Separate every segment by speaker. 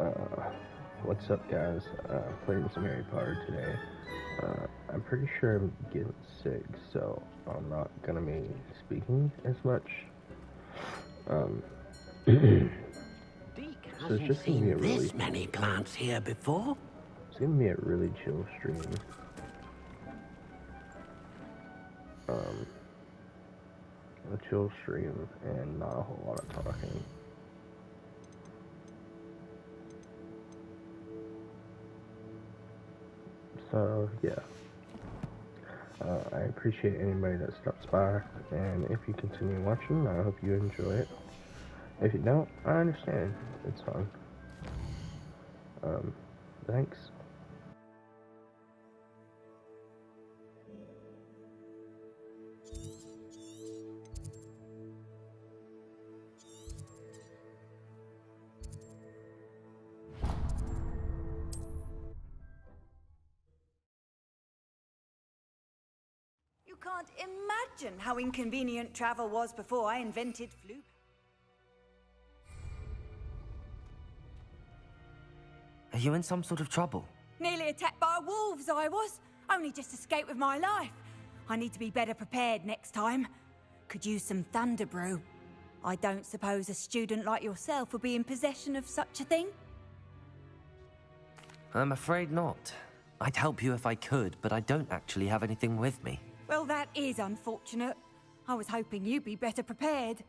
Speaker 1: Uh, what's up, guys? Playing some Harry Potter today. I'm pretty sure I'm getting sick, so I'm not gonna be speaking as much. Um, so it's just gonna be a really
Speaker 2: many plants here before.
Speaker 1: It's gonna be a really chill stream. A chill stream and not a whole lot of talking. So yeah, I appreciate anybody that stops by, and if you continue watching, I hope you enjoy it. If you don't, I understand. It's fun. Thanks.
Speaker 3: You can't imagine how inconvenient travel was before I invented flu.
Speaker 4: Are you in some sort of trouble?
Speaker 3: Nearly attacked by wolves, I was. Only just escaped with my life. I need to be better prepared next time. Could use some thunder brew. I don't suppose a student like yourself would be in possession of such a thing?
Speaker 4: I'm afraid not. I'd help you if I could, but I don't actually have anything with me.
Speaker 3: Well, that is unfortunate. I was hoping you'd be better prepared.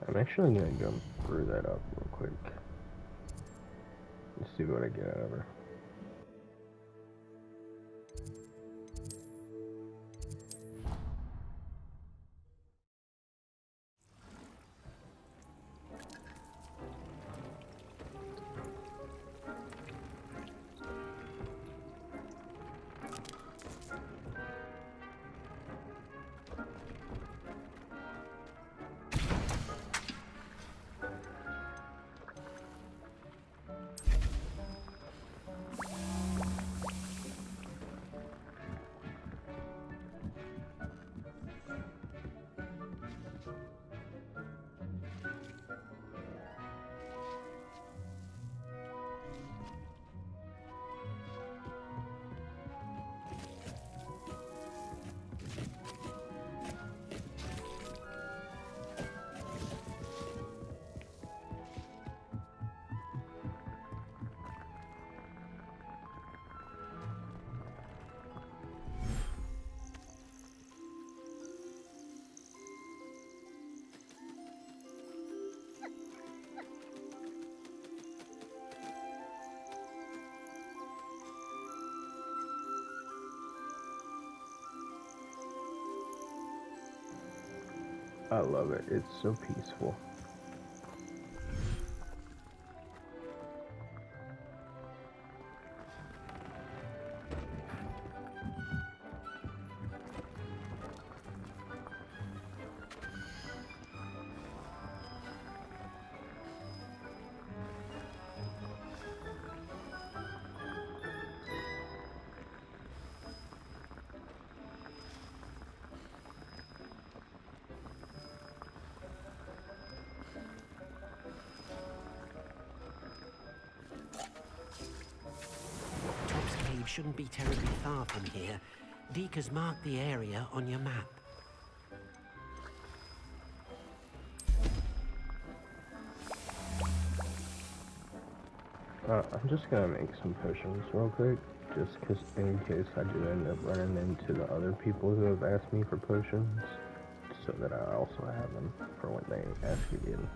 Speaker 1: I'm actually gonna jump through that up real quick. Let's see what I get out of her. I love it. It's so peaceful.
Speaker 2: Shouldn't be terribly far from here. Deke has marked the area on your map.
Speaker 1: I'm just gonna make some potions real quick, just cause in case I do end up running into the other people who have asked me for potions, so that I also have them for when they ask again.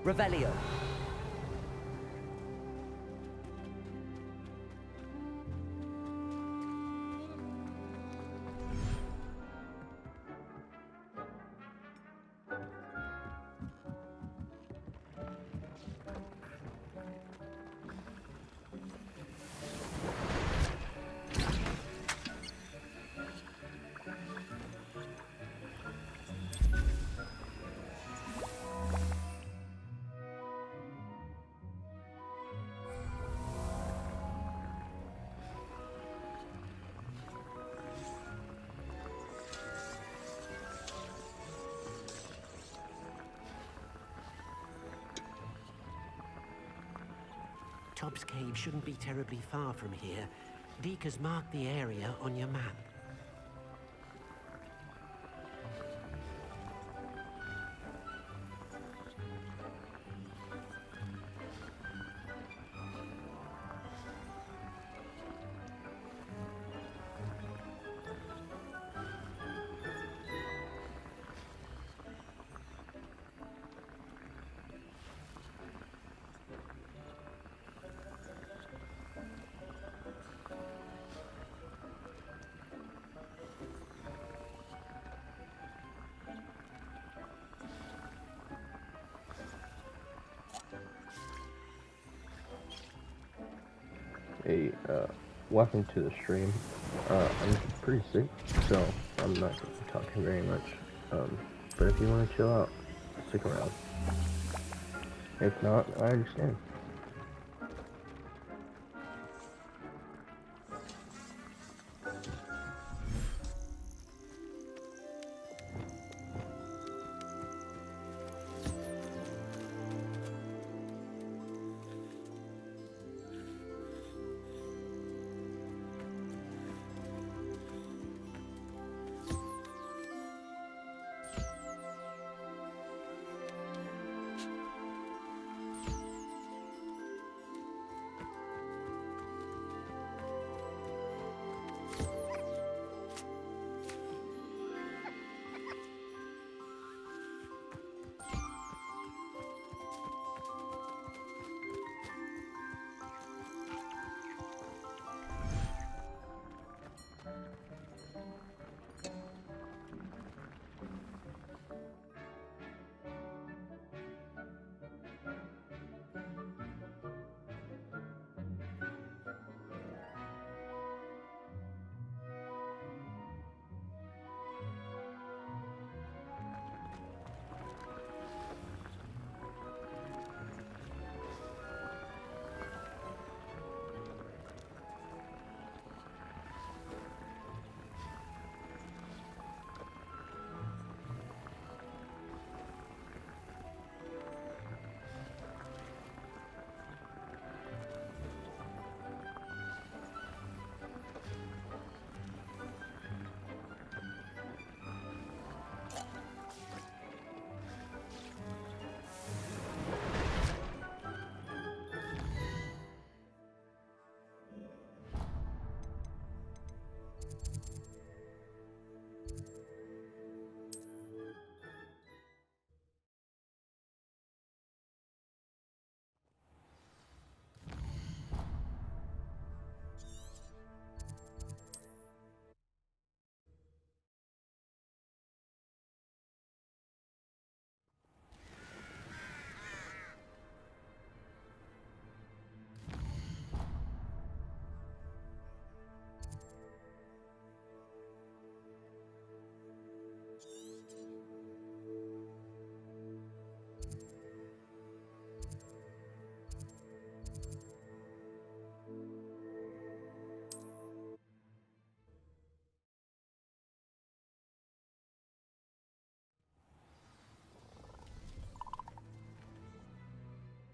Speaker 4: Revelio.
Speaker 2: Tobbs Cave shouldn't be terribly far from here. Deke has marked the area on your map.
Speaker 1: Hey, welcome to the stream. I'm pretty sick, so I'm not gonna be talking very much. But if you want to chill out, stick around. If not, I understand.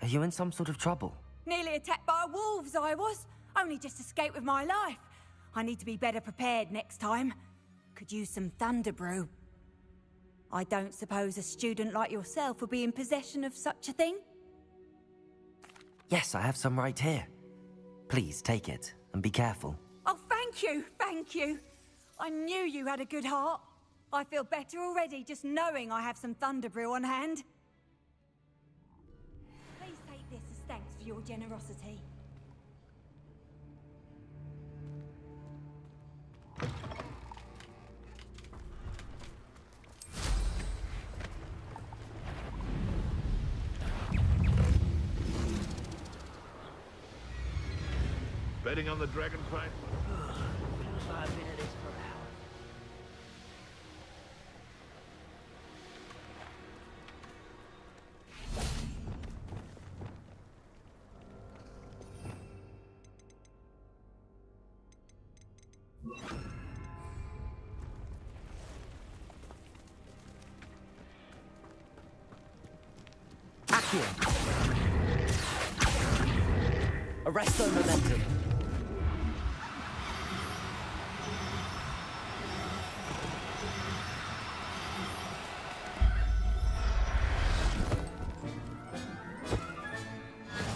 Speaker 4: Are you in some sort of trouble?
Speaker 3: Nearly attacked by wolves, I was. Only just escaped with my life. I need to be better prepared next time. Could use some thunder brew. I don't suppose a student like yourself would be in possession of such a thing?
Speaker 4: Yes, I have some right here. Please take it, and be careful.
Speaker 3: Oh, thank you, thank you. I knew you had a good heart. I feel better already just knowing I have some thunder brew on hand. for your generosity.
Speaker 5: Betting on the dragon fight?
Speaker 6: Feels like I've been at this for hours.
Speaker 4: Accio. Arresto momentum.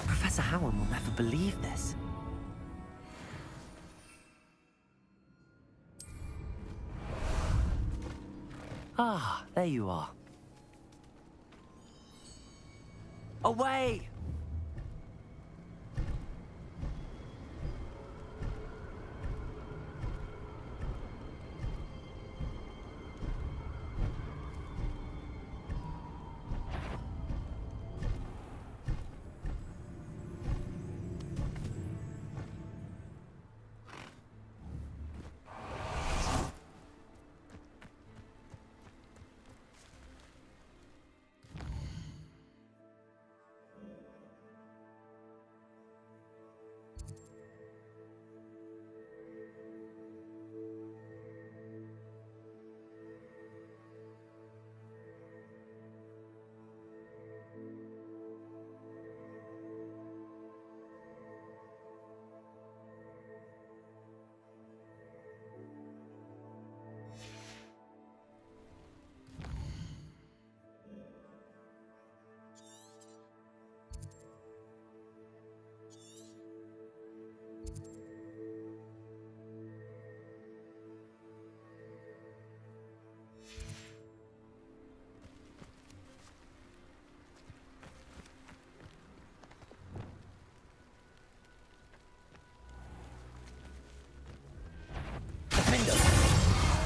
Speaker 4: Professor Howard will never believe this. Ah, there you are. Away!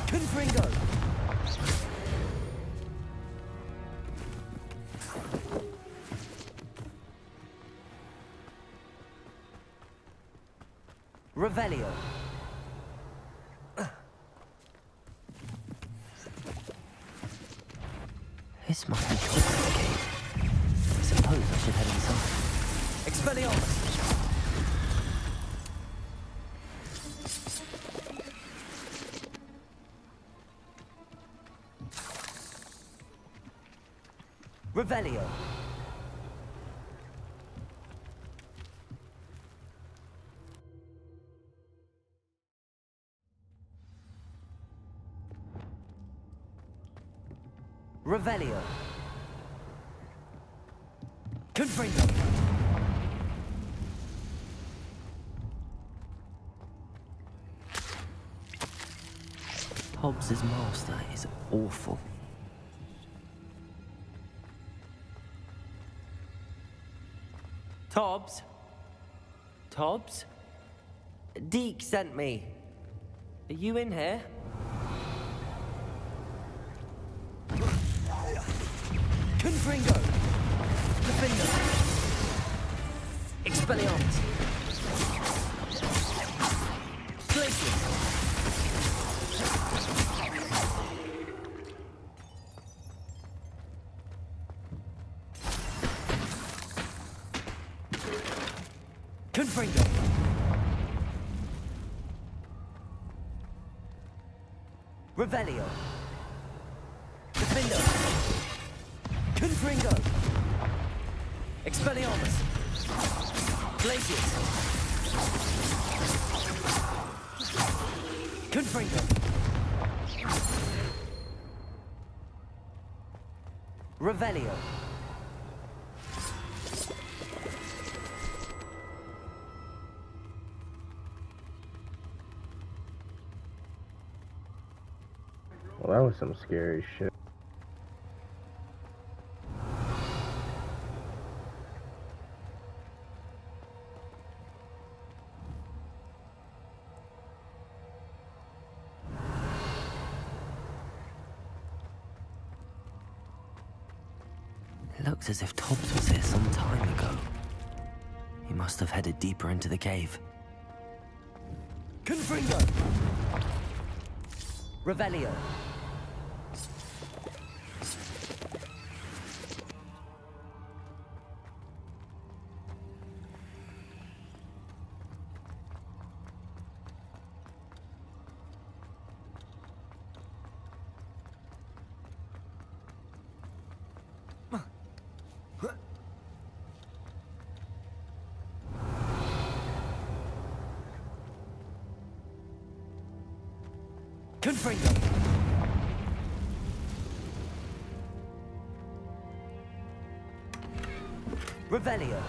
Speaker 4: Confringo! Revelio. This must be Hogwarts Cave. I suppose I should head inside. Expelliarmus! Revelio. Revelio. Confringo. Hobbs's master is awful. Tobbs? Tobbs? Deke sent me. Are you in here? Confringo! Defender! Expelliarmus! Glacius! Confringo! Revelio! Defender! Confringo! Expelliarmus! Glacius! Confringo! Revelio!
Speaker 1: Well, that was some scary shit.
Speaker 4: It looks as if Tobbs was here some time ago. He must have headed deeper into the cave. Confringo! Revelio! Confringo! Revelio!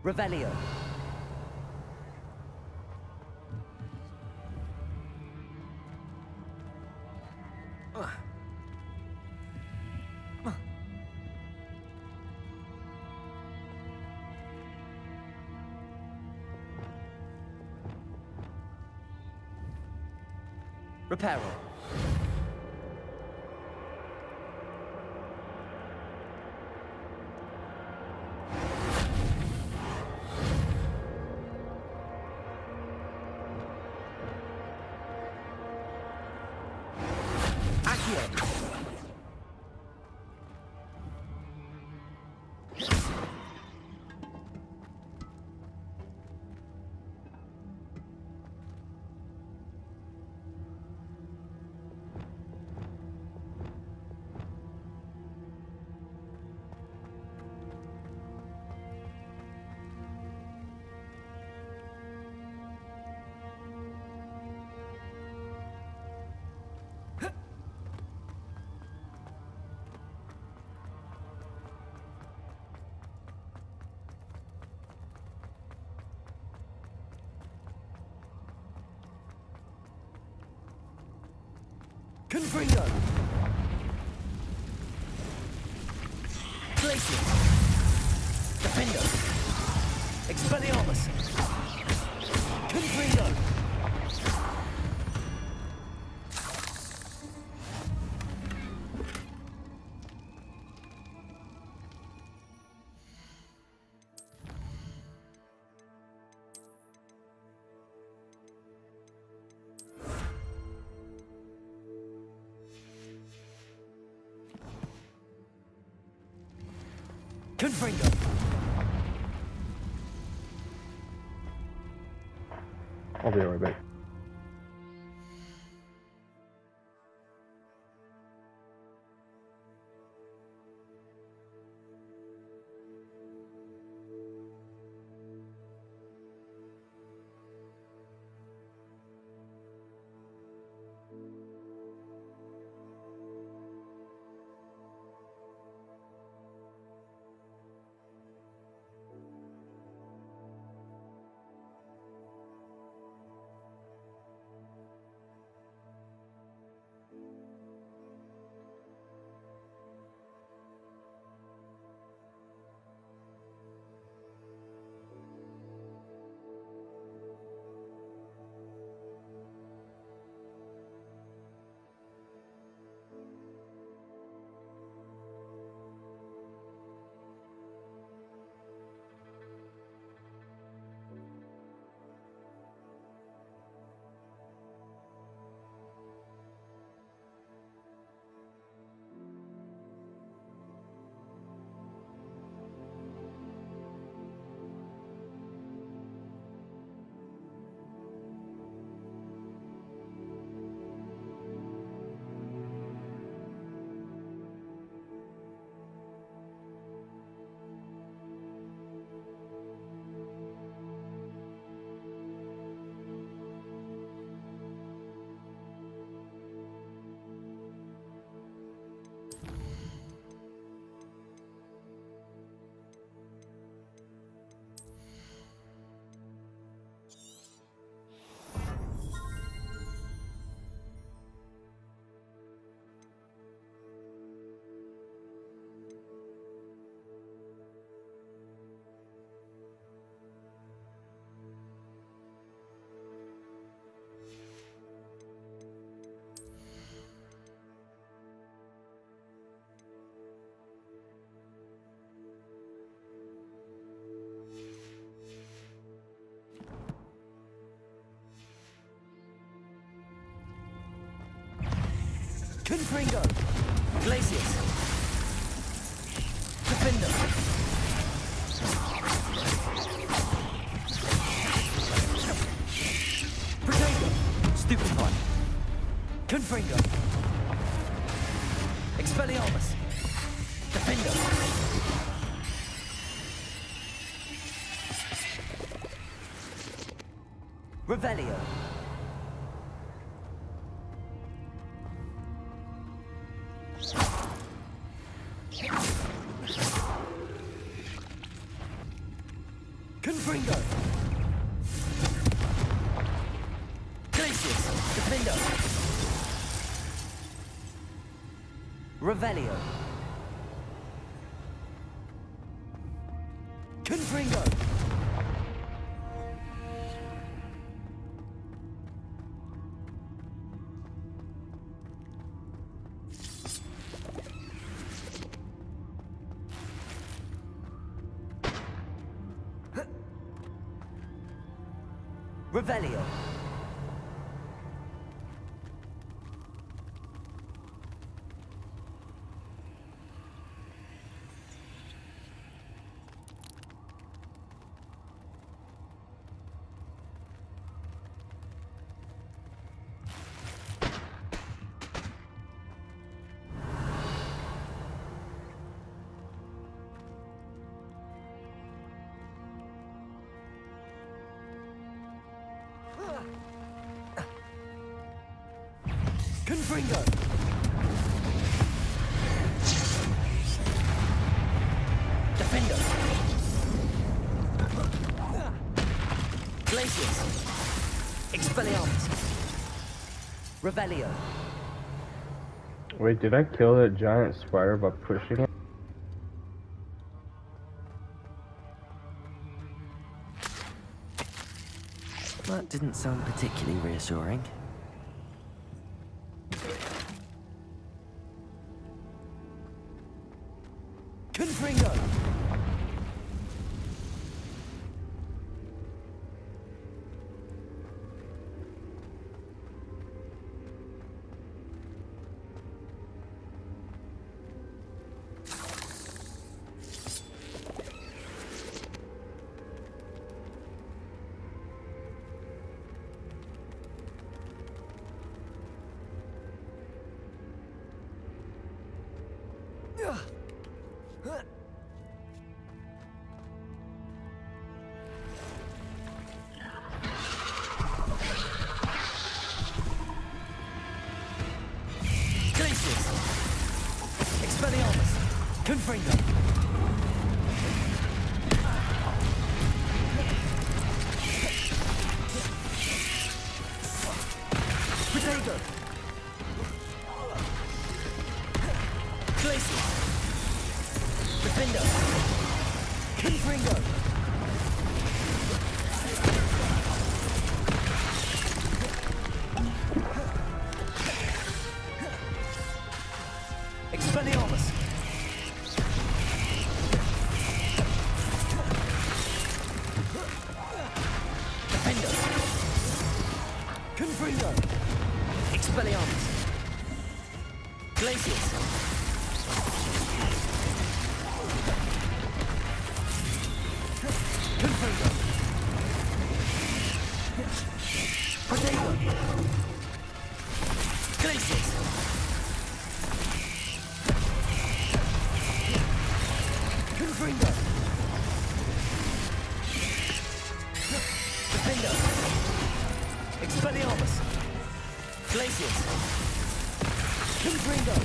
Speaker 4: Revelio. Reparo. Confringo! Glacier! Defendo! Expelliarmus! Confringo! Confringo!
Speaker 1: I'll be right back.
Speaker 4: Confringo! Glacius! Defender! Protego! Stupefy! Confringo! Expelliarmus! Defender! Revelio! Confringo! Glacius! Defender! Revelio! Confringo! Revelio! Confringo! Defender! Glacius! Expelliarmus! Revelio!
Speaker 1: Wait, did I kill that giant spider by pushing it?
Speaker 4: That didn't sound particularly reassuring. Confringo! Expelliarmus! Confringo! Protego! Glacius! Defender! Confringo! Expelliarmus! Defender! Confringo! Expelliarmus! Glacius! Confringo! Protego! Glacius! Confringo! Defender! Expelliarmus! Glacius! Confringo!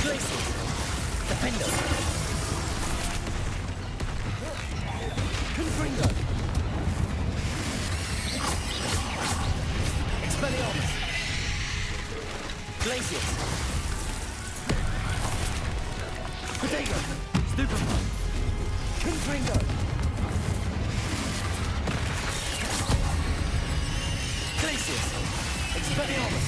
Speaker 4: Glacius! Defender! Confringo! Expelliarmus! Glacius! Protego! Stupefy! Confringo! Glacius! Expelliarmus!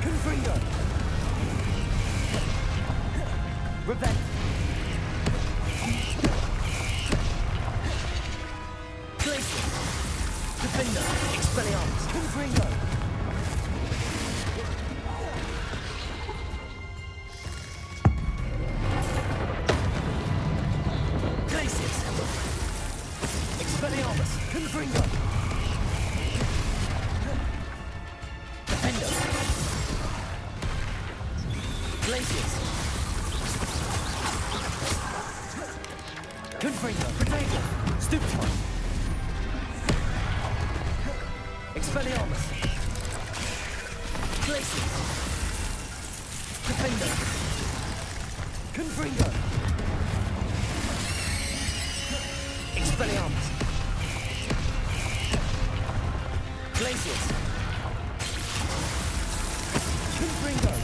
Speaker 4: Confringo! Revenge. Glacius. Defender. Expelliarmus. Confringo. Glacius. Expelliarmus. Confringo. Defender. Glacius. Confringo. Potato. Stupefy. Expelliarmus. Glacius. Defender. Confringo. Expelliarmus. Glacius. Confringo.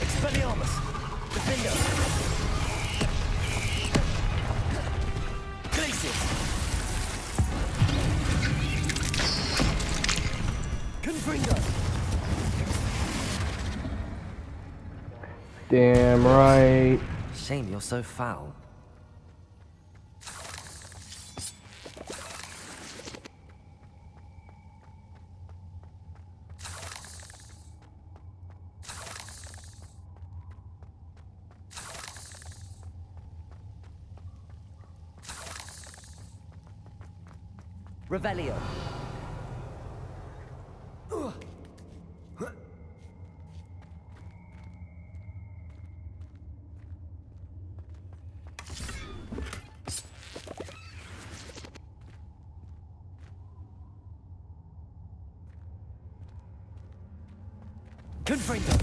Speaker 4: Expelliarmus. Defender. Glacius. Confringo.
Speaker 1: Damn right.
Speaker 4: Shame you're so foul. Revelio. Confringo.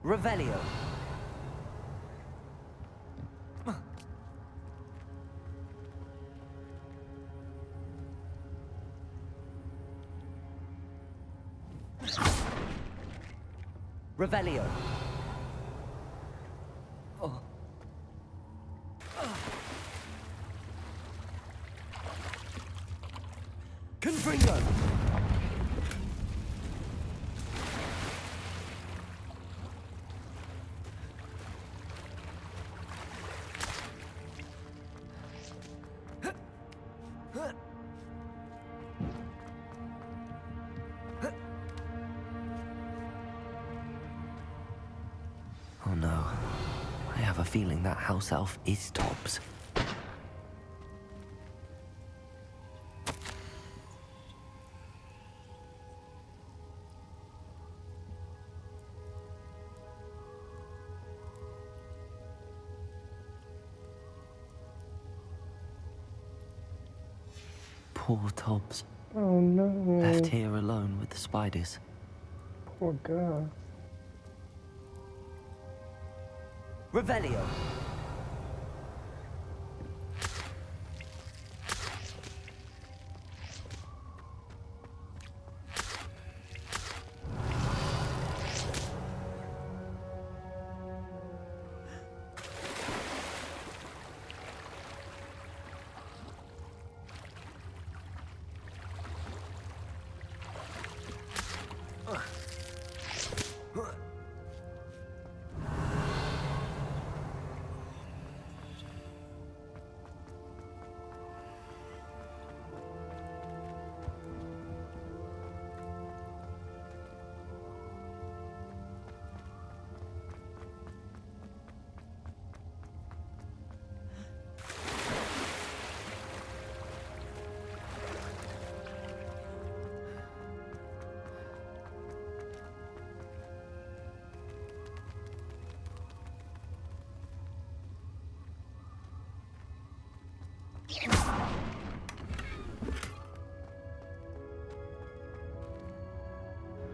Speaker 4: Revelio. Revelio. Oh. Confringo. Oh no. I have a feeling that house elf is Tobbs. Poor Tobbs.
Speaker 1: Oh no.
Speaker 4: Left here alone with the spiders.
Speaker 1: Poor guy.
Speaker 4: Revelio.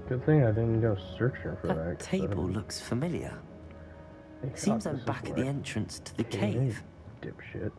Speaker 1: Good thing I didn't go searching for
Speaker 4: That
Speaker 1: that.
Speaker 4: table looks familiar. Seems I'm back at the entrance to the cave.
Speaker 1: Dipshit.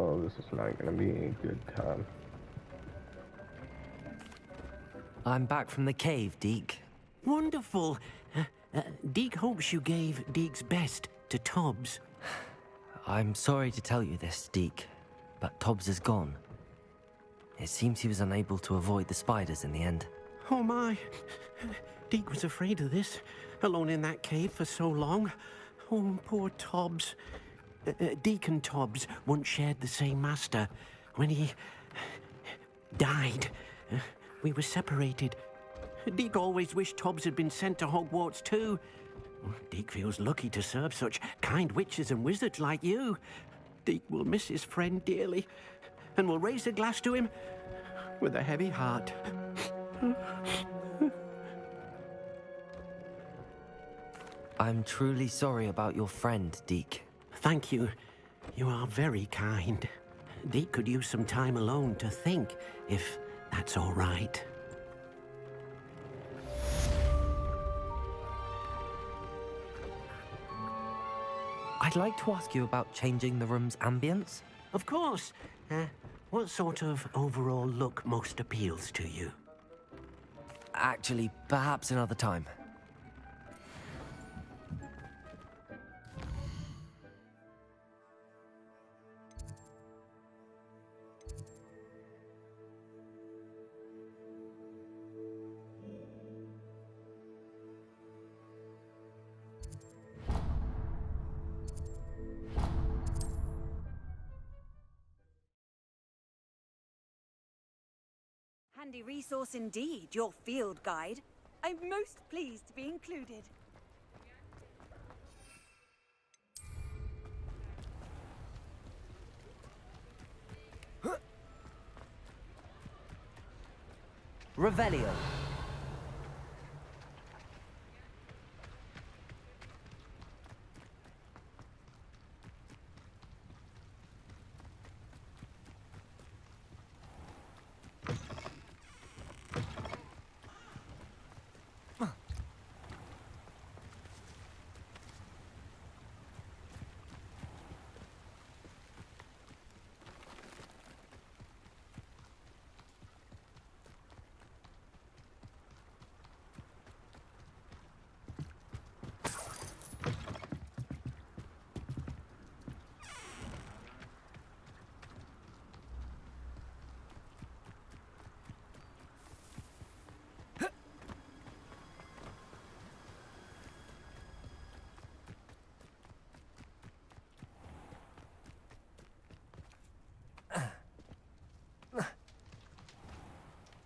Speaker 1: Oh, this is not gonna be a good time.
Speaker 4: I'm back from the cave, Deke.
Speaker 2: Wonderful. Deke hopes you gave Deke's best to Tobbs.
Speaker 4: I'm sorry to tell you this, Deke, but Tobbs is gone. It seems he was unable to avoid the spiders in the end.
Speaker 2: Oh my. Deke was afraid of this, alone in that cave for so long. Oh, poor Tobbs. Deke and Tobbs once shared the same master. When he died, we were separated. Deke always wished Tobbs had been sent to Hogwarts too. Deke feels lucky to serve such kind witches and wizards like you. Deke will miss his friend dearly, and will raise a glass to him with a heavy heart.
Speaker 4: I'm truly sorry about your friend, Deke.
Speaker 2: Thank you. You are very kind. Deke could use some time alone to think, if that's all right.
Speaker 4: I'd like to ask you about changing the room's ambience.
Speaker 2: Of course. What sort of overall look most appeals to you?
Speaker 4: Actually, perhaps another time.
Speaker 3: Handy resource indeed, your field guide. I'm most pleased to be included.
Speaker 4: Revelio.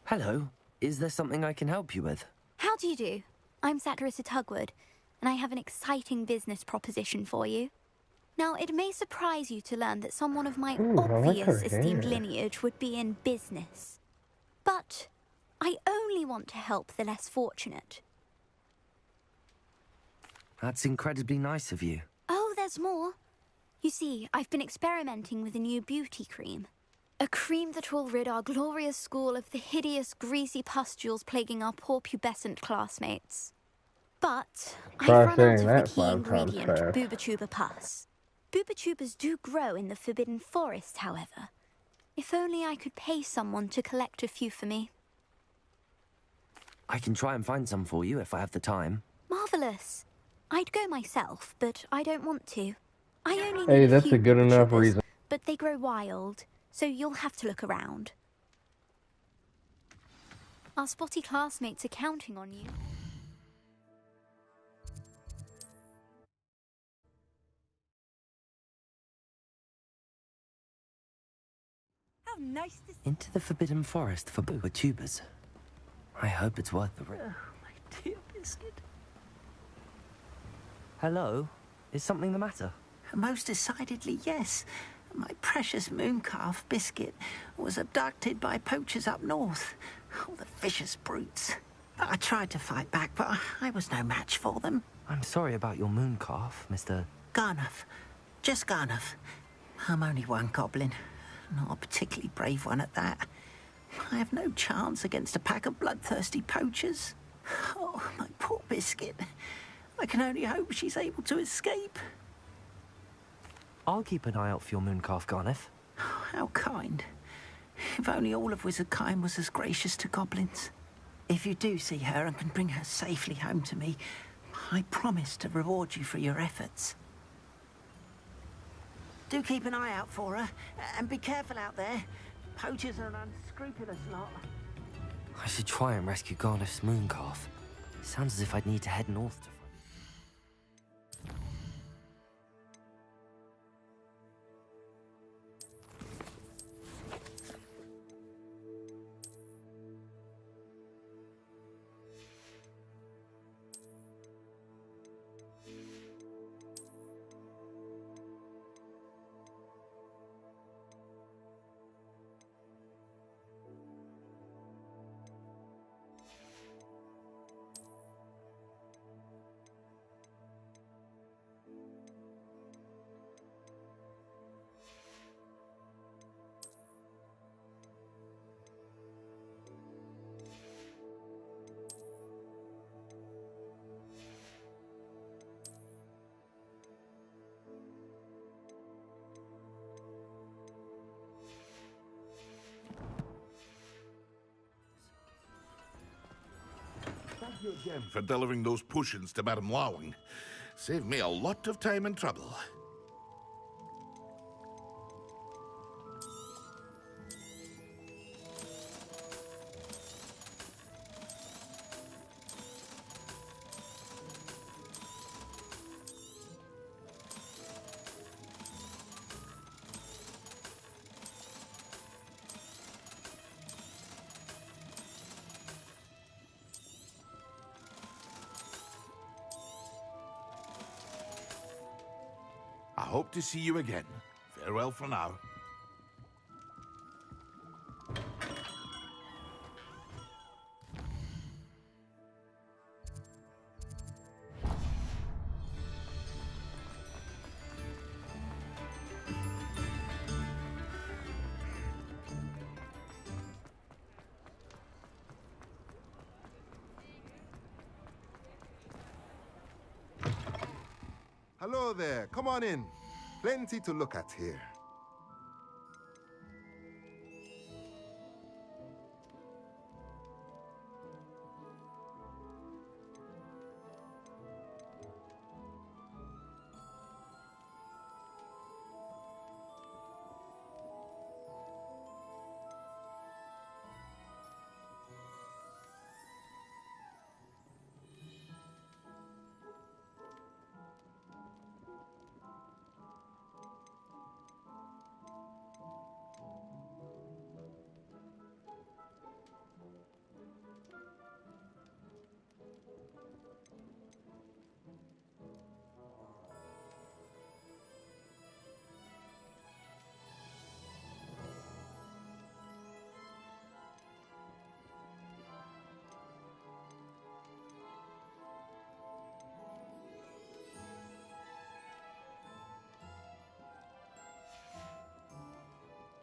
Speaker 4: Hello. Is there something I can help you with?
Speaker 7: How do you do? I'm Satirissa Tugwood, and I have an exciting business proposition for you. Now, it may surprise you to learn that someone of my
Speaker 1: Ooh, I like
Speaker 7: obvious
Speaker 1: her
Speaker 7: esteemed
Speaker 1: hair.
Speaker 7: lineage would be in business. But I only want to help the less fortunate.
Speaker 4: That's incredibly nice of you.
Speaker 7: Oh, there's more. You see, I've been experimenting with a new beauty cream. A cream that will rid our glorious school of the hideous, greasy pustules plaguing our poor pubescent classmates. But I've
Speaker 1: Try
Speaker 7: run out
Speaker 1: saying
Speaker 7: of the
Speaker 1: that
Speaker 7: key
Speaker 1: 5 times
Speaker 7: ingredient,
Speaker 1: fast.
Speaker 7: Booba pus. Booba do grow in the Forbidden Forest, however. If only I could pay someone to collect a few for me.
Speaker 4: I can try and find some for you if I have the time.
Speaker 7: Marvellous. I'd go myself, but I don't want to. I only
Speaker 1: Hey,
Speaker 7: need a
Speaker 1: that's
Speaker 7: few
Speaker 1: a good enough
Speaker 7: Booba
Speaker 1: reason.
Speaker 7: but they grow wild, so you'll have to look around. Our spotty classmates are counting on you.
Speaker 3: How nice to see.
Speaker 4: Into the Forbidden Forest for Booba. I hope it's worth the risk.
Speaker 6: Oh, my dear Biscuit.
Speaker 4: Hello? Is something the matter?
Speaker 6: Most decidedly, yes. My precious mooncalf, Biscuit, was abducted by poachers up north. Oh, the vicious brutes. I tried to fight back, but I was no match for them.
Speaker 4: I'm sorry about your mooncalf, Mr.
Speaker 6: Garnuff. Just Garnuff. I'm only one goblin. Not a particularly brave one at that. I have no chance against a pack of bloodthirsty poachers. Oh, my poor Biscuit. I can only hope she's able to escape.
Speaker 4: I'll keep an eye out for your mooncalf, Garniff.
Speaker 6: how kind. If only all of Wizardkind was as gracious to goblins. If you do see her and can bring her safely home to me, I promise to reward you for your efforts. Do keep an eye out for her, and be careful out there. Poachers are an unscrupulous lot.
Speaker 4: I should try and rescue Garneth's mooncalf. Sounds as if I'd need to head north to find...
Speaker 5: Thank you again for delivering those potions to Madame Lawing. Saved me a lot of time and trouble. I hope to see you again. Farewell for now.
Speaker 8: Hello there, come on in. Plenty to look at here.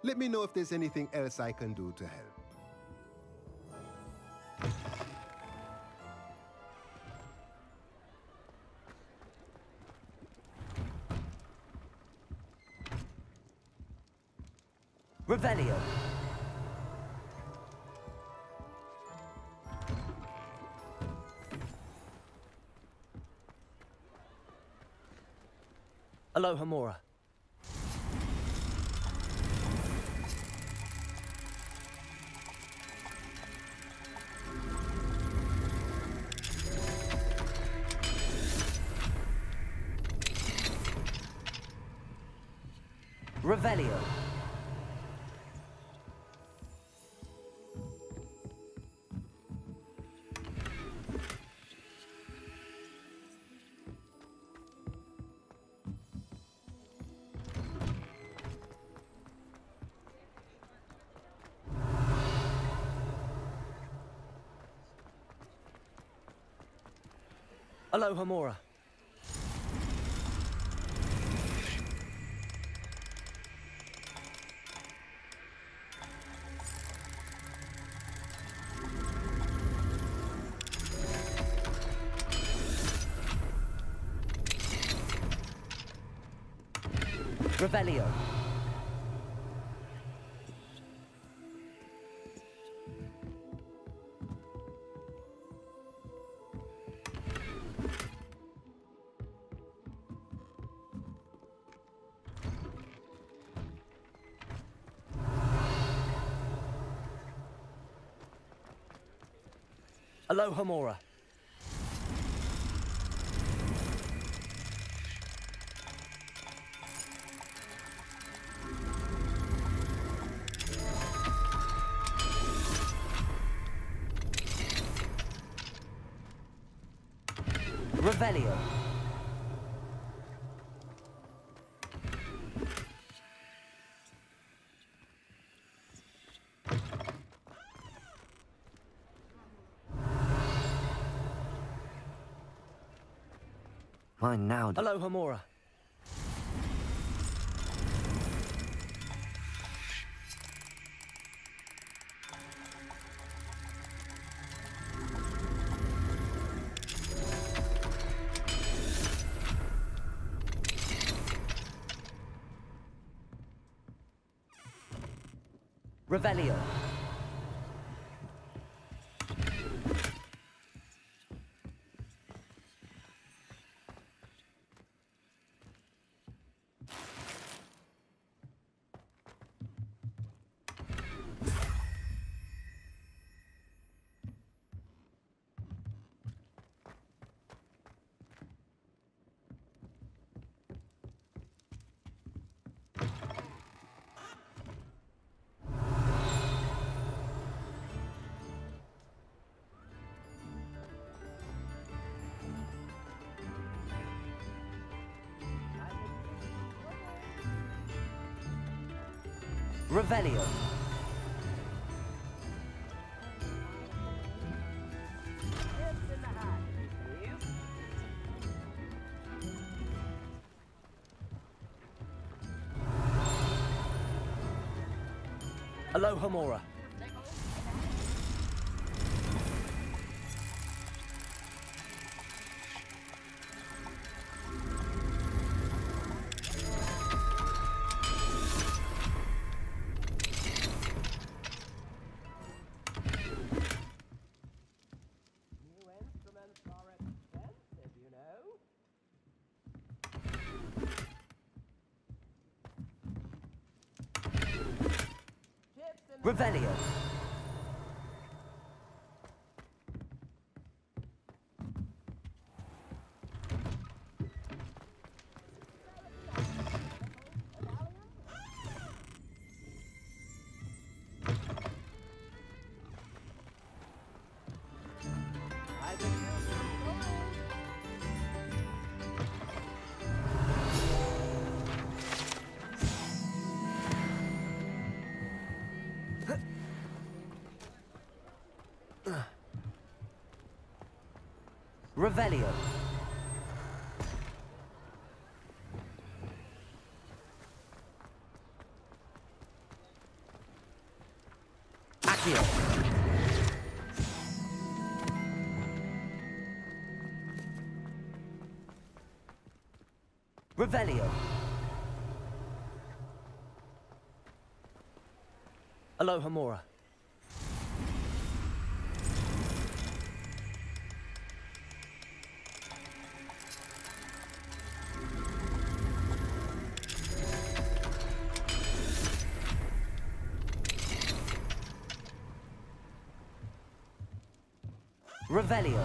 Speaker 8: Let me know if there's anything else I can do to help.
Speaker 4: Revelio. Aloha Mora. Revelio. Aloha Mora. Revelio. Aloha Mora. Revelio. Mine now. Aloha Mora. Revelio. Revelio. Aloha Mora. Revelio. Revelio. Accio. Revelio. Aloha Mora. Revelio.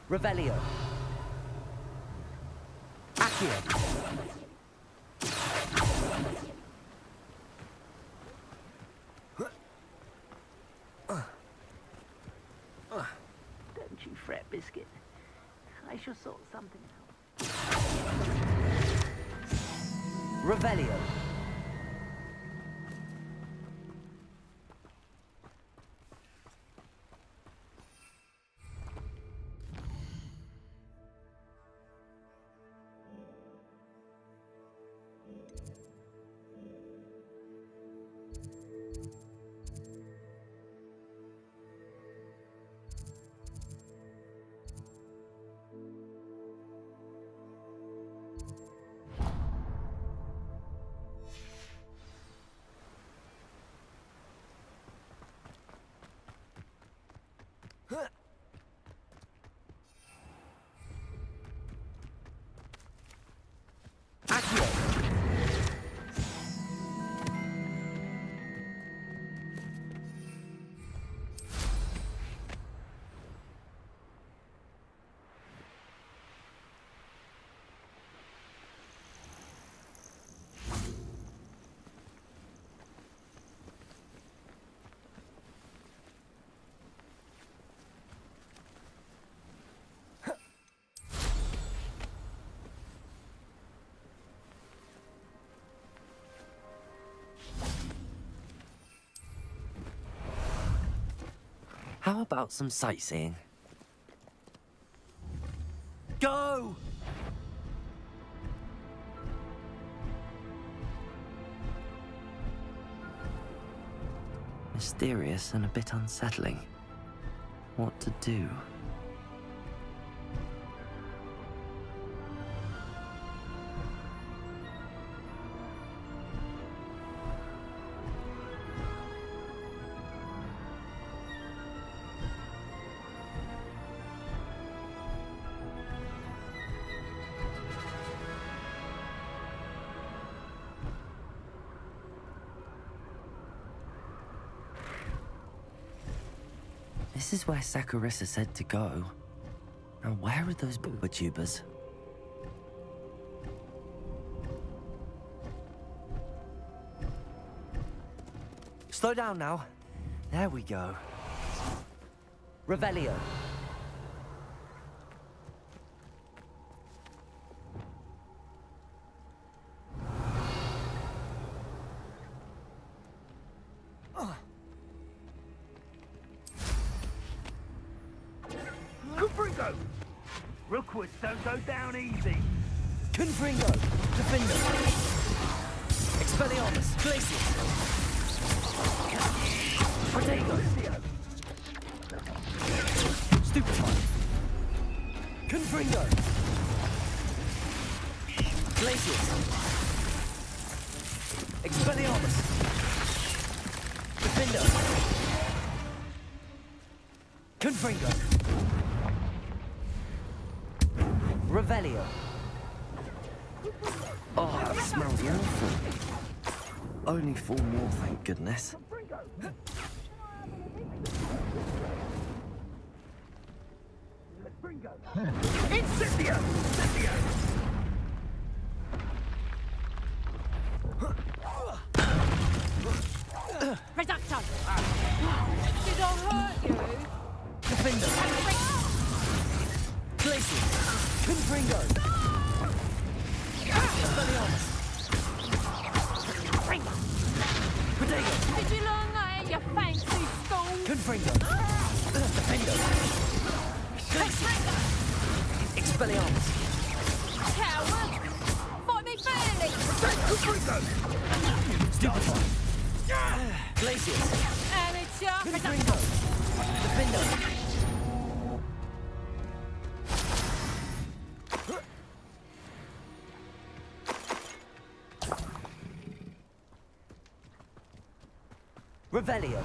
Speaker 4: Revelio. Accio.
Speaker 6: Don't you fret, Biscuit. I shall sort something out.
Speaker 4: Revelio. How about some sightseeing?
Speaker 2: Go!
Speaker 4: Mysterious and a bit unsettling. What to do? This is where Saccharissa said to go. Now where are those booba tubers? Slow down now. There we go. Revelio.
Speaker 9: Rookwoods don't go down easy.
Speaker 4: Confringo. Defender. Expelliarmus. Glacius. Protego. Stupefy. Confringo. Glacius. Expelliarmus. Defender. Confringo. Revelio. Oh, that smells awful. Only 4 more, thank goodness.
Speaker 9: Incendio! Incendio!
Speaker 3: Reducto! Did I hurt you?
Speaker 4: Defender. Glacius. Confringo. Expelliarmus. Protego.
Speaker 3: Did you learn that at your fancy school?
Speaker 4: Confringo. Defender. Glacius. Expelliarmus.
Speaker 3: Coward! Fight me fairly!
Speaker 4: Stupefy. Glacius.
Speaker 3: Amateur!
Speaker 4: Confringo. Defender. Revelio.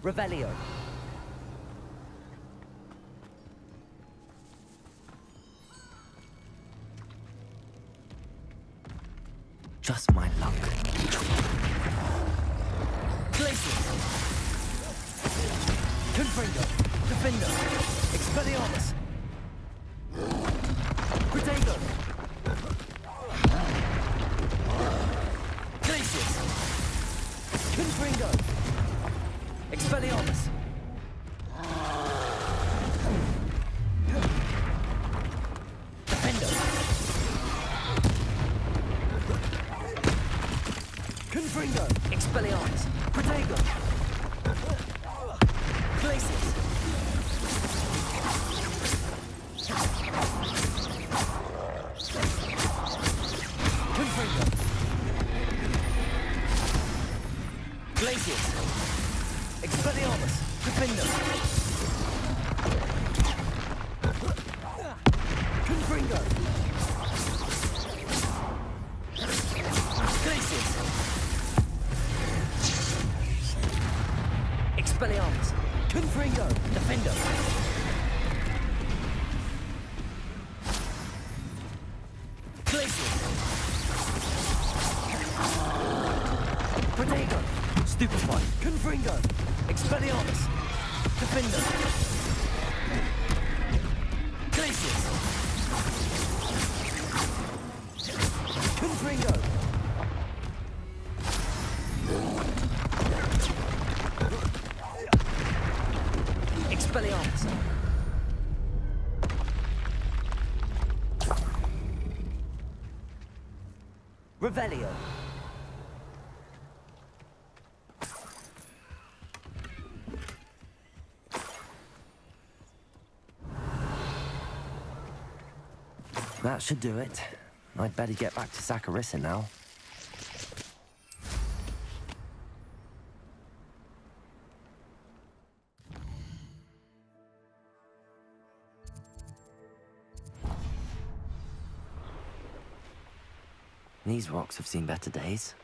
Speaker 4: Revelio. Just my luck. Glacius. Confringo. Defender. Expelliarmus. Protego. Glacius. Confringo. Expelliarmus. Defender. Confringo. Expelliarmus. Protego. Expelliarmus! Defender! Confringo! Glacius! Expelliarmus! Confringo! Defender! Glacius! Protego! Stupefy! Confringo! Expelliarmus! Defender! Glacius! Confringo! Expelliarmus! Revelio! That should do it. I'd better get back to Saccharissa now. These rocks have seen better days.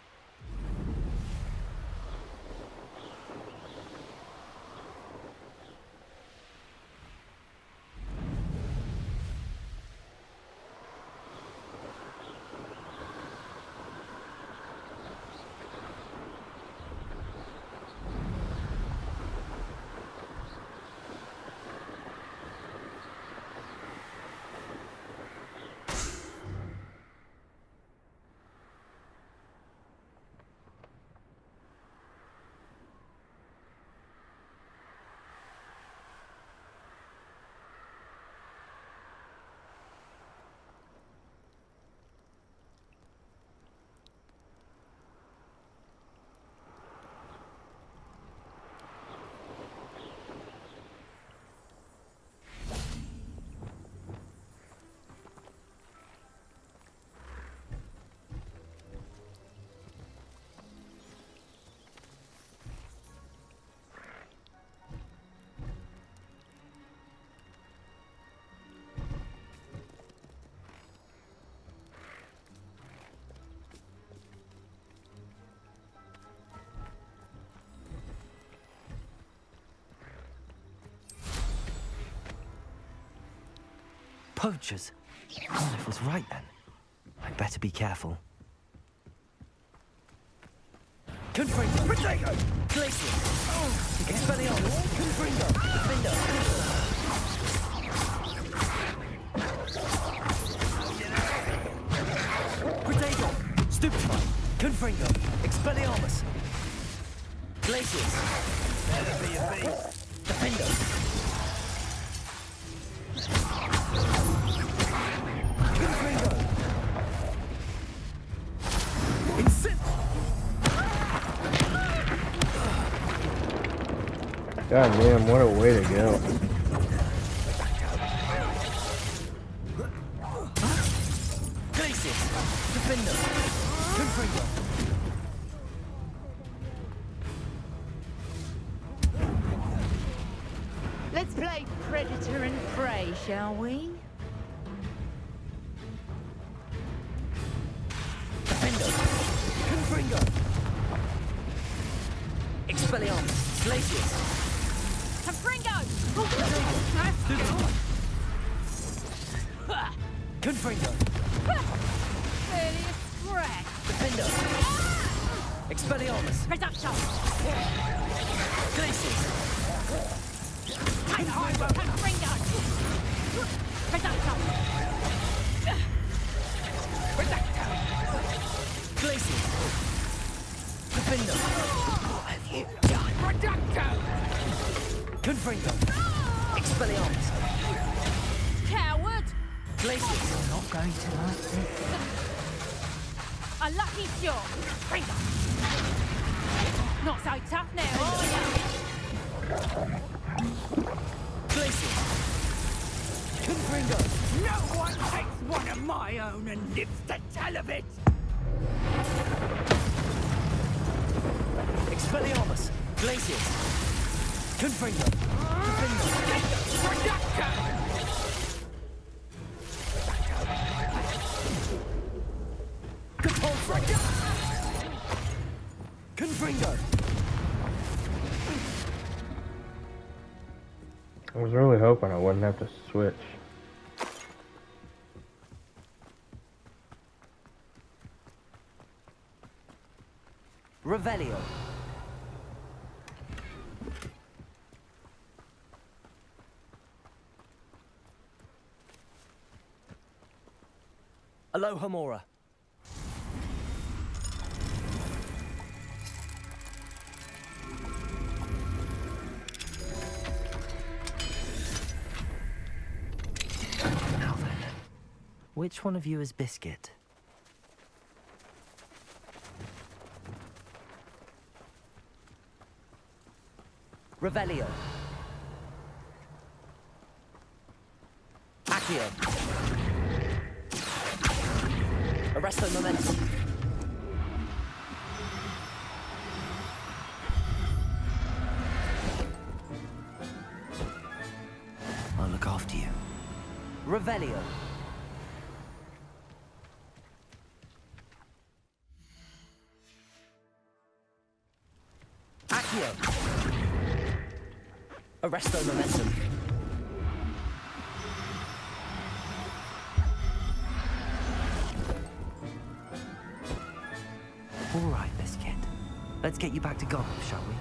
Speaker 4: Poachers! Garliff was right then. I'd better be careful. Confringo! Protego! Glacier! Expelliarmus! Confringo! Defender! Protego! Stupefy! Confringo! Expelliarmus! Glaciers! Better be a beast! Defender!
Speaker 1: God damn, what a way to go.
Speaker 10: Let's play predator and prey, shall we?
Speaker 4: Expelliarmus! Glacius!
Speaker 3: Confringo!
Speaker 4: Confringo!
Speaker 3: Barely a scratch.
Speaker 4: Defender! Expelliarmus!
Speaker 3: Reducto!
Speaker 4: Glacius!
Speaker 3: Confringo! Reducto!
Speaker 4: Glacius! Defender!
Speaker 3: What have you done? Reducto!
Speaker 4: Confringo! Expelliarmus!
Speaker 3: Coward!
Speaker 4: Glacius!
Speaker 10: You're not going to like this.
Speaker 3: A lucky shot! Confringo! Not so tough now, are you?
Speaker 4: Glacius! Confringo!
Speaker 9: No one takes one of my own and lives to tell of it!
Speaker 4: Expelliarmus! Glacius! Confringo! Confringo!
Speaker 1: I was really hoping I wouldn't have to switch.
Speaker 4: Revelio. Alohomora. Now then, which one of you is Biscuit? Revelio. Accio. Arresto Momentum. I'll look after you. Revelio. Accio. Arresto Momentum. All right, Biscuit. Let's get you back to Gotham, shall we?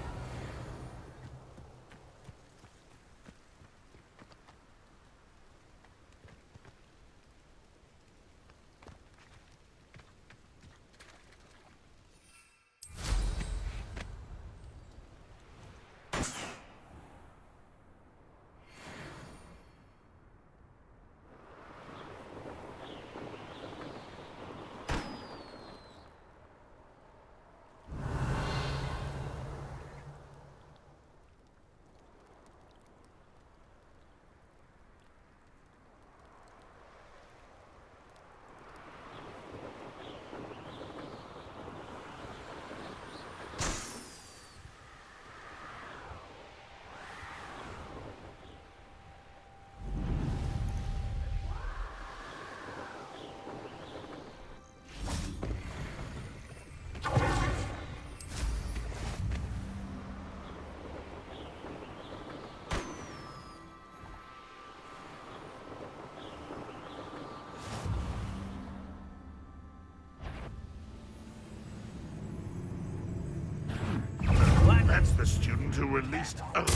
Speaker 5: That's the student who released Owen.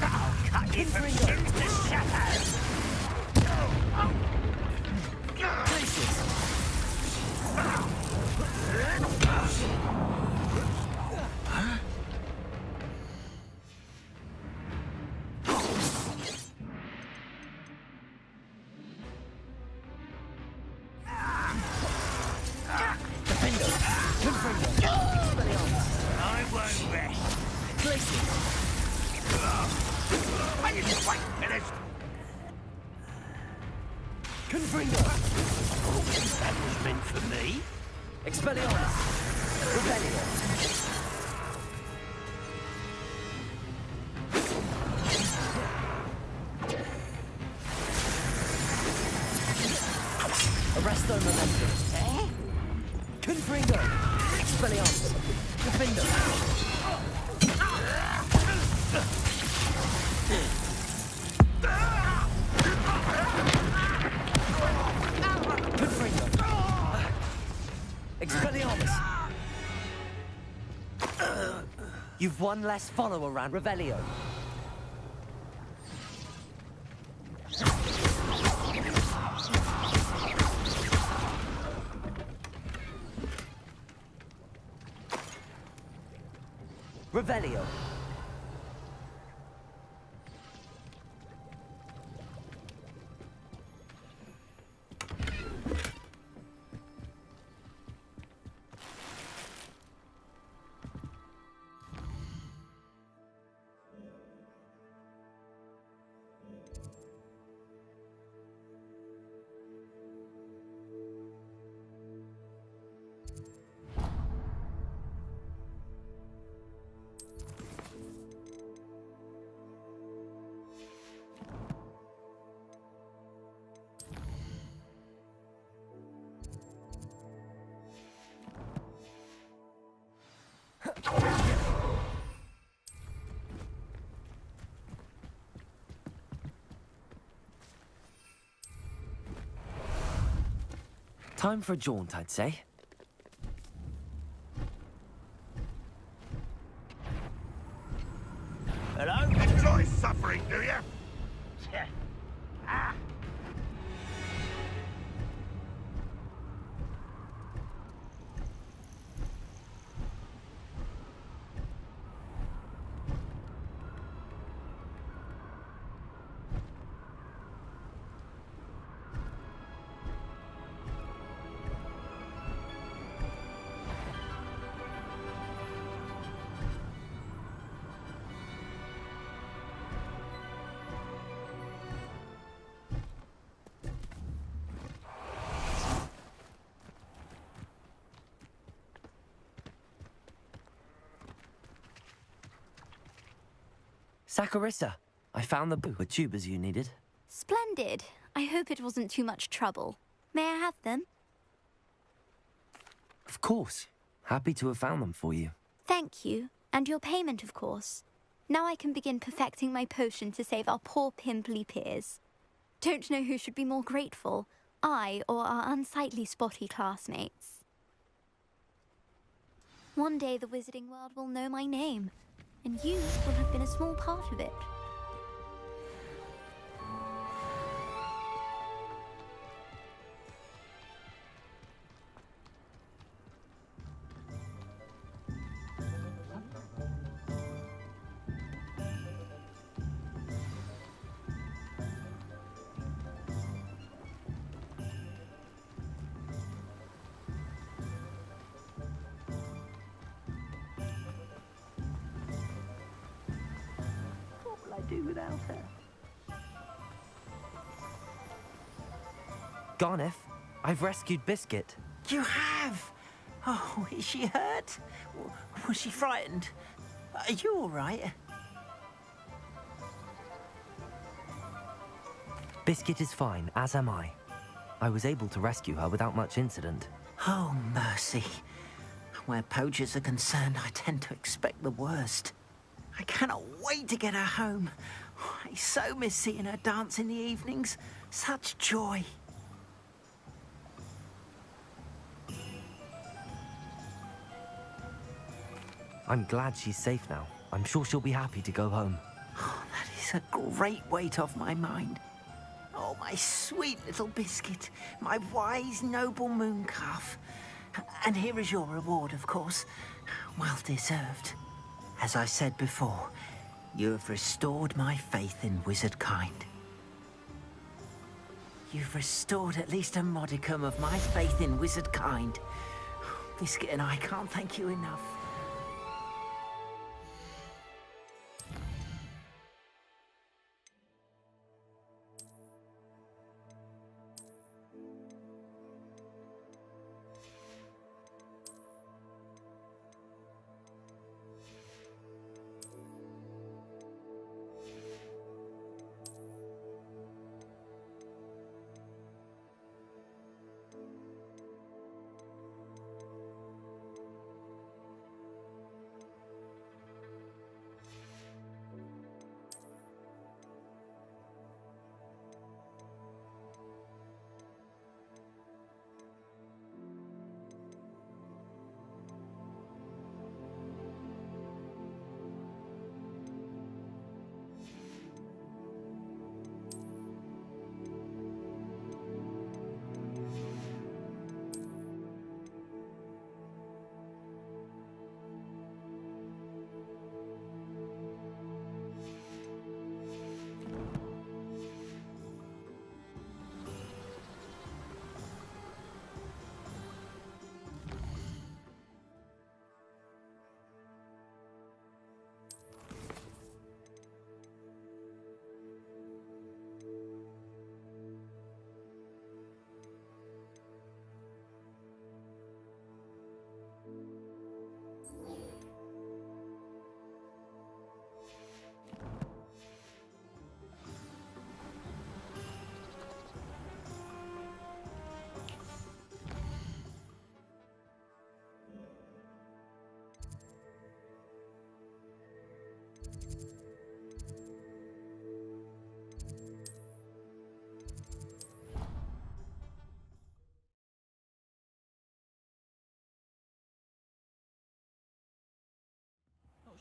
Speaker 9: I'll cut you from shins to shatters! I won't rest. I didn't quite finished.
Speaker 4: Confringo!
Speaker 9: That was meant for me.
Speaker 4: Expelliarmus! Revelio! Arresto Momentum. Confringo! Expelliarmus! Defendo! Confringo! Expelliarmus! You've one less follower around Revelio. Revelio. Time for a jaunt, I'd say.
Speaker 9: Hello?
Speaker 5: Enjoy suffering, do you?
Speaker 9: Ah!
Speaker 4: Saccharissa, I found the tubers you needed.
Speaker 7: Splendid. I hope it wasn't too much trouble. May I have them?
Speaker 4: Of course. Happy to have found them for you.
Speaker 7: Thank you. And your payment, of course. Now I can begin perfecting my potion to save our poor pimply peers. Don't know who should be more grateful, I or our unsightly spotty classmates. One day the wizarding world will know my name, and you will have been a small part of it.
Speaker 6: What will I do without her?
Speaker 4: Garneth, I've rescued Biscuit.
Speaker 6: You have? Oh, is she hurt? Was she frightened? Are you all right?
Speaker 4: Biscuit is fine, as am I. I was able to rescue her without much incident.
Speaker 6: Oh, mercy. Where poachers are concerned, I tend to expect the worst. I cannot wait to get her home. I so miss seeing her dance in the evenings. Such joy.
Speaker 4: I'm glad she's safe now. I'm sure she'll be happy to go home.
Speaker 6: Oh, that is a great weight off my mind. Oh, my sweet little Biscuit, my wise, noble moon calf. And here is your reward, of course. Well deserved. As I said before, you have restored my faith in wizard kind. You've restored at least a modicum of my faith in wizard kind. Biscuit and I can't thank you enough.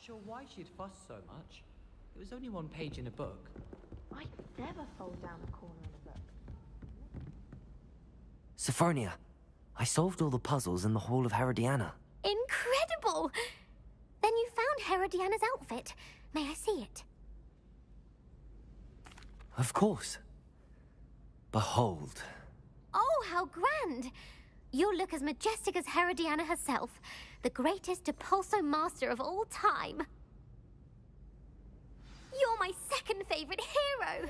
Speaker 11: sure why she'd fuss so much. It was only one page in a book.
Speaker 12: I'd never fold down a corner in a book.
Speaker 4: Sophronia, I solved all the puzzles in the Hall of Herodiana.
Speaker 7: Incredible! Then you found Herodiana's outfit. May I see it?
Speaker 4: Of course. Behold.
Speaker 7: Oh, how grand! You'll look as majestic as Herodiana herself, the greatest Depulso master of all time. You're my second favorite hero!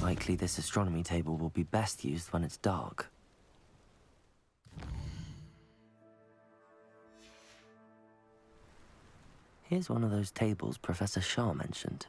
Speaker 4: Likely this astronomy table will be best used when it's dark. Here's one of those tables Professor Shah mentioned.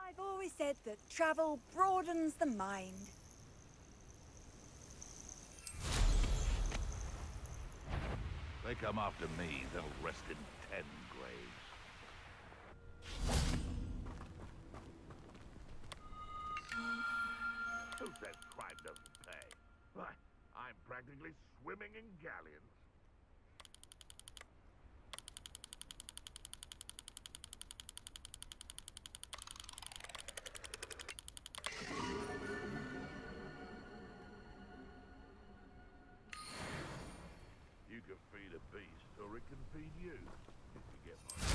Speaker 3: I've always said that travel broadens the mind.
Speaker 5: They come after me, they'll rest in 10 graves. Who says crime doesn't pay? Why, I'm practically swimming in galleons. You can feed a beast, or it can feed you, if you get my...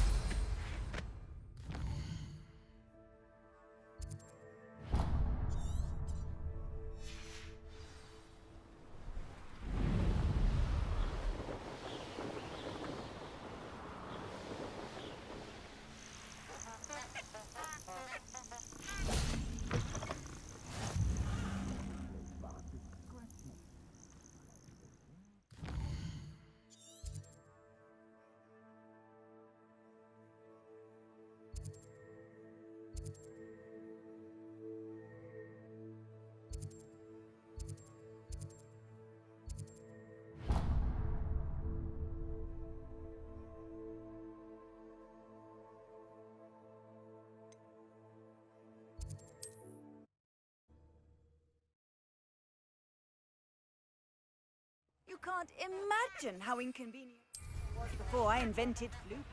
Speaker 3: You can't imagine how inconvenient it was before I invented flute.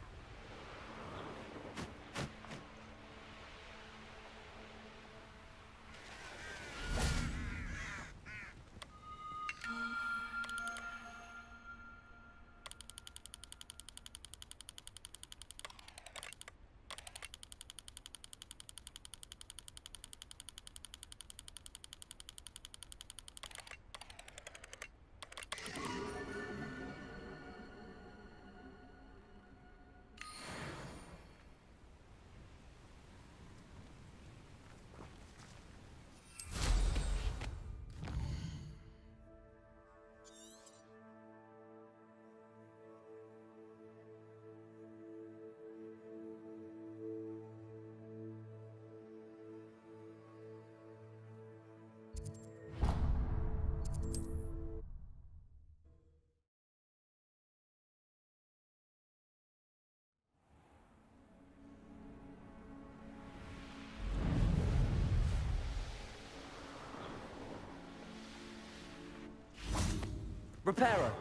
Speaker 4: Repairer.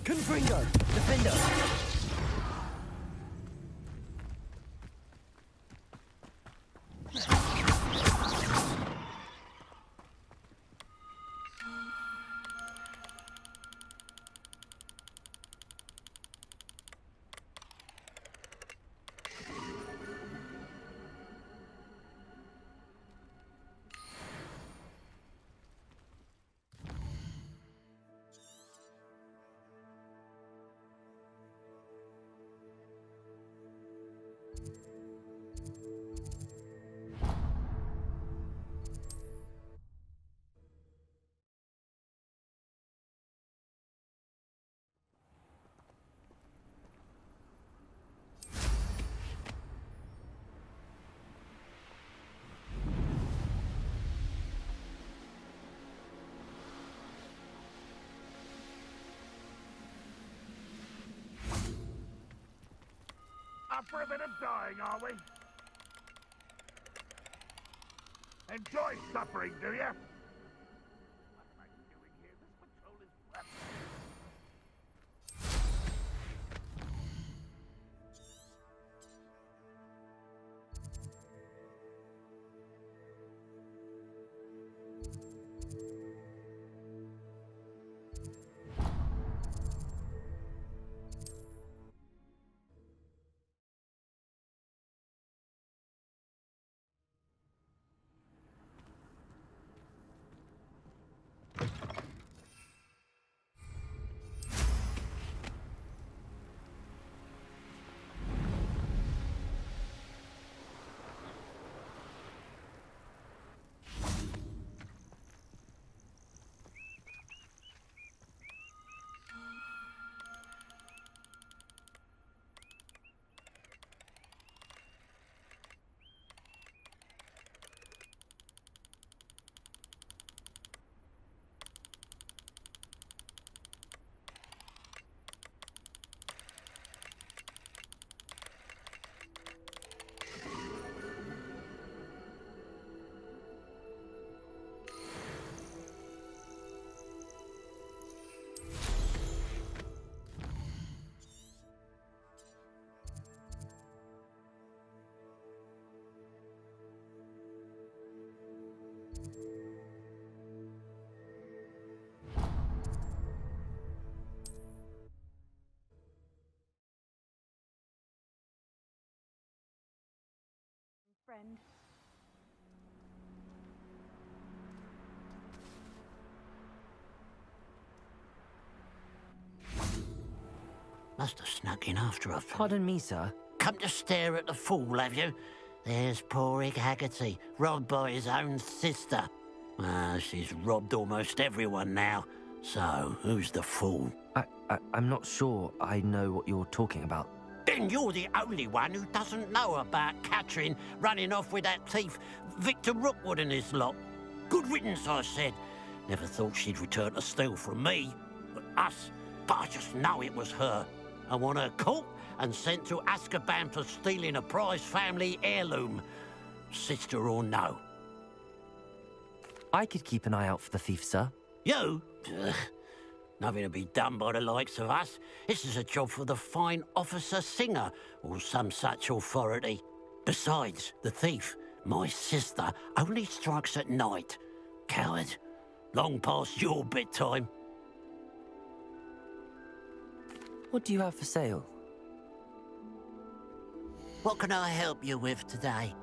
Speaker 2: Confringo.
Speaker 4: Defender.
Speaker 9: Up for a bit of dying, are we? Enjoy suffering, do you? What am I doing here? This patrol is rough.
Speaker 3: Friend.
Speaker 6: Must have snuck in after her.
Speaker 4: Pardon me, sir.
Speaker 6: Come to stare at the fool, have you? There's poor Ig Haggerty, robbed by his own sister. She's robbed almost everyone now. So, who's the fool?
Speaker 4: I'm not sure I know what you're talking about.
Speaker 6: Then you're the only one who doesn't know about Catherine running off with that thief, Victor Rookwood and his lot. Good riddance, I said. Never thought she'd return to steal from me. Us. But I just know it was her. I want her caught and sent to Azkaban for stealing a prize family heirloom. Sister or no.
Speaker 4: I could keep an eye out for the thief, sir.
Speaker 6: You? Ugh. Nothing to be done by the likes of us. This is a job for the fine officer Singer, or some such authority. Besides, the thief, my sister, only strikes at night. Coward. Long past your bedtime.
Speaker 4: What do you have for sale?
Speaker 6: What can I help you with today?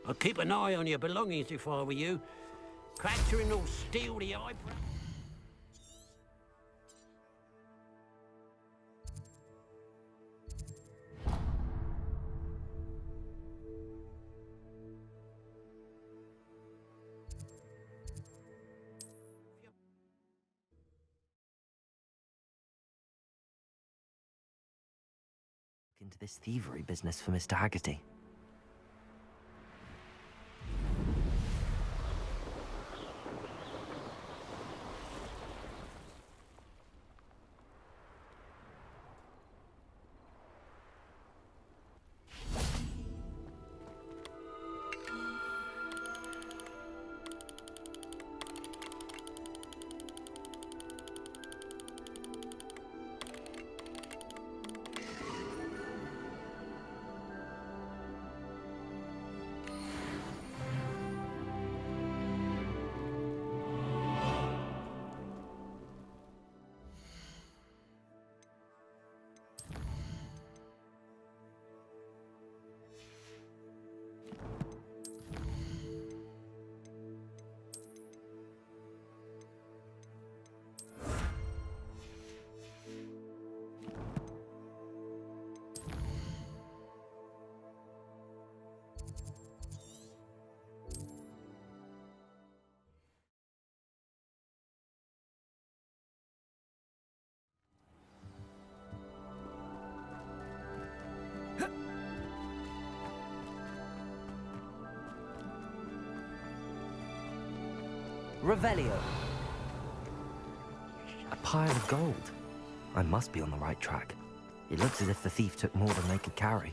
Speaker 6: I'd keep an eye on your belongings if I were you. Catherine will steal the eyebrow.
Speaker 4: into this thievery business for Mr. Haggerty. Revelio. A pile of gold. I must be on the right track. It looks as if the thief took more than they could carry.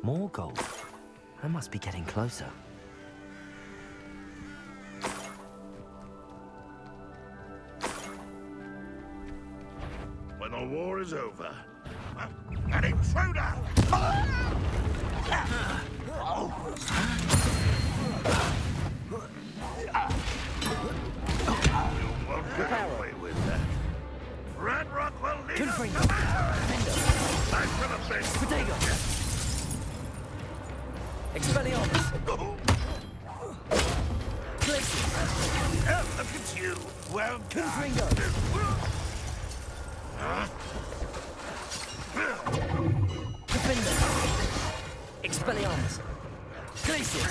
Speaker 4: More gold. I must be getting closer.
Speaker 9: When the war is over, an intruder! You won't get away with that. Red Rock will lead us to battle! Time for the big
Speaker 4: Potato! Expelliarmus! Glacier!
Speaker 9: Oh, look at you! Well done!
Speaker 4: Confringo! Defender! Expelliarmus! Glacier!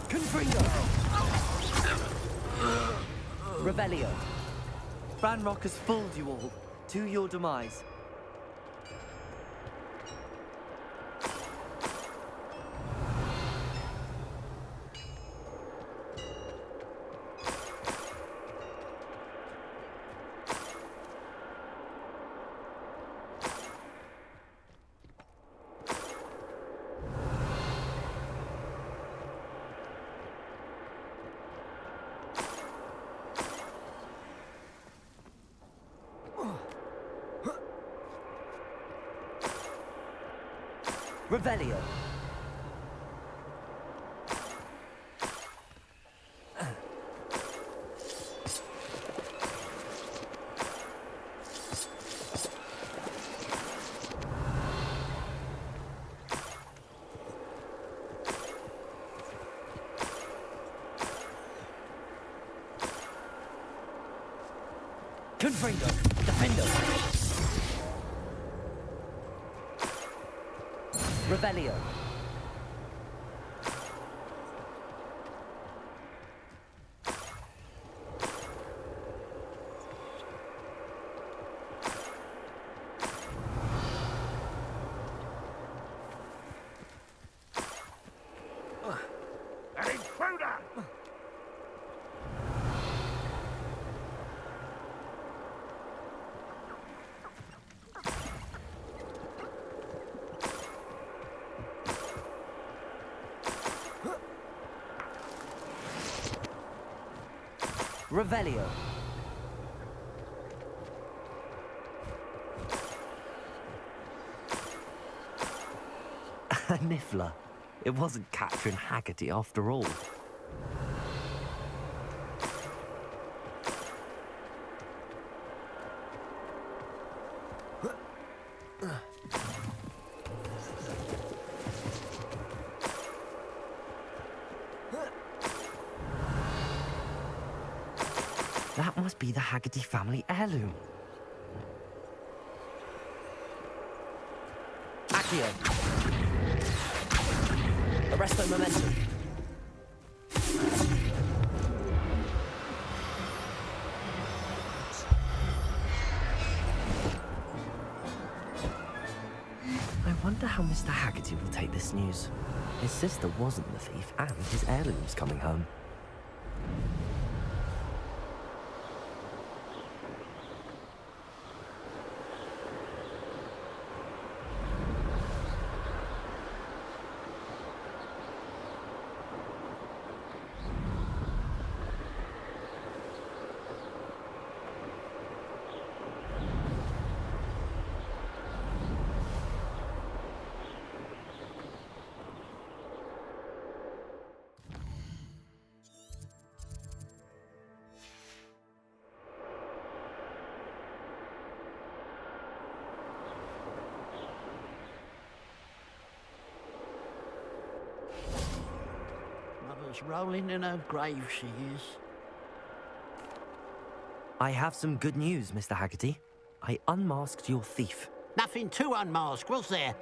Speaker 4: Confringo! Revelio! Branrock has fooled you all. To your demise. Revelio. Confringo. Defendo. Revelio.
Speaker 9: An intruder!
Speaker 4: Revelio. A niffler. It wasn't Catherine Haggerty after all. be the Haggerty family heirloom. Accio. Arresto momentum. I wonder how Mr. Haggerty will take this news. His sister wasn't the thief, and his heirloom's coming home.
Speaker 2: Mother's rolling in her grave, she is.
Speaker 4: I have some good news, Mr. Haggerty. I unmasked your thief.
Speaker 2: Nothing to unmask, was there?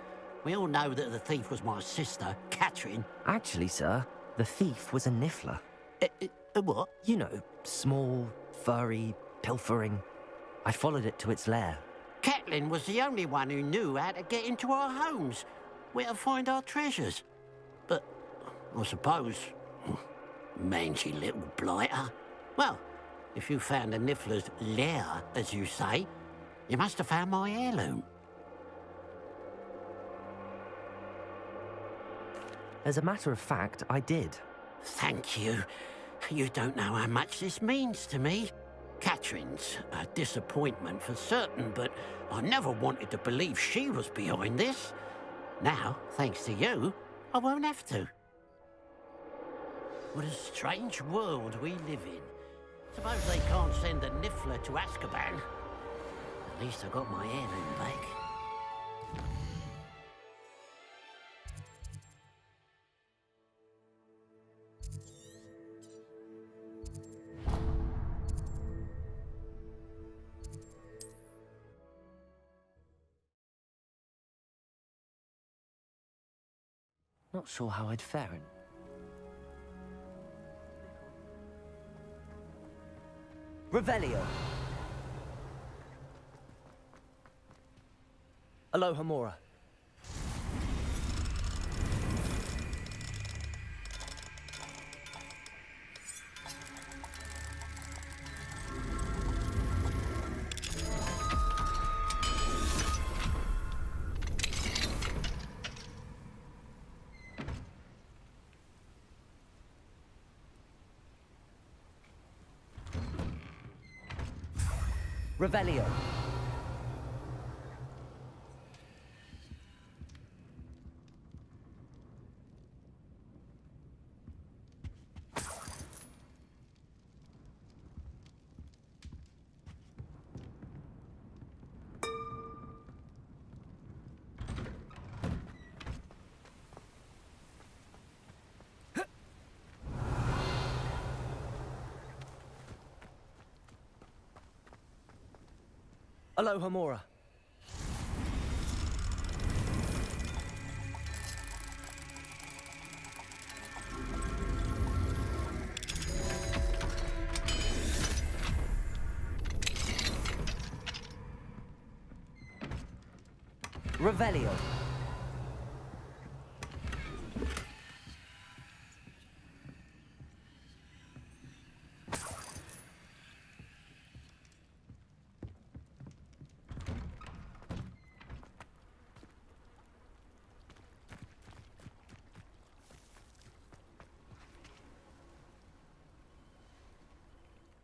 Speaker 2: We all know that the thief was my sister, Catherine.
Speaker 4: Actually, sir, the thief was a niffler.
Speaker 2: A what?
Speaker 4: You know, small, furry, pilfering. I followed it to its lair.
Speaker 2: Catelyn was the only one who knew how to get into our homes, where to find our treasures. But I suppose, mangy little blighter. Well, if you found the niffler's lair, as you say, you must have found my heirloom.
Speaker 4: As a matter of fact, I did.
Speaker 2: Thank you. You don't know how much this means to me. Catherine's a disappointment for certain, but I never wanted to believe she was behind this. Now, thanks to you, I won't have to. What a strange world we live in. Suppose they can't send a niffler to Azkaban. At least I got my heirloom back.
Speaker 4: Not sure how I'd fare in. Revelio. Aloha Mora. Revelio. Aloha Mora. Revelio.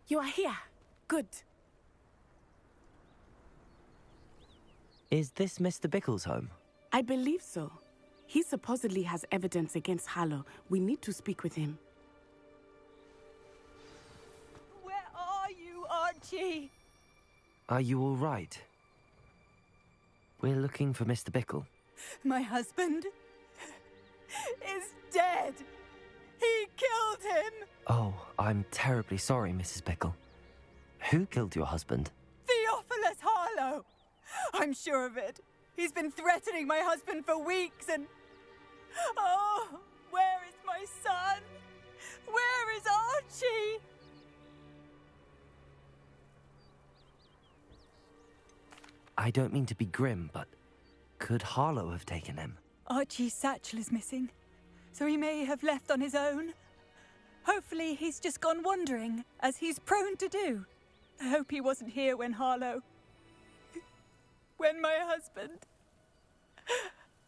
Speaker 13: You are here. Good.
Speaker 4: Is this Mr. Bickle's home?
Speaker 13: I believe so. He supposedly has evidence against Harlow. We need to speak with him.
Speaker 3: Where are you, Archie?
Speaker 4: Are you all right? We're looking for Mr. Bickle.
Speaker 3: My husband is dead. He killed him.
Speaker 4: Oh, I'm terribly sorry, Mrs. Bickle. Who killed your husband?
Speaker 3: Theophilus Harlow! I'm sure of it. He's been threatening my husband for weeks and... Oh, where is my son? Where is Archie?
Speaker 4: I don't mean to be grim, but could Harlow have taken him?
Speaker 3: Archie's satchel is missing, so he may have left on his own. Hopefully he's just gone wandering, as he's prone to do. I hope he wasn't here when Harlow... when my husband...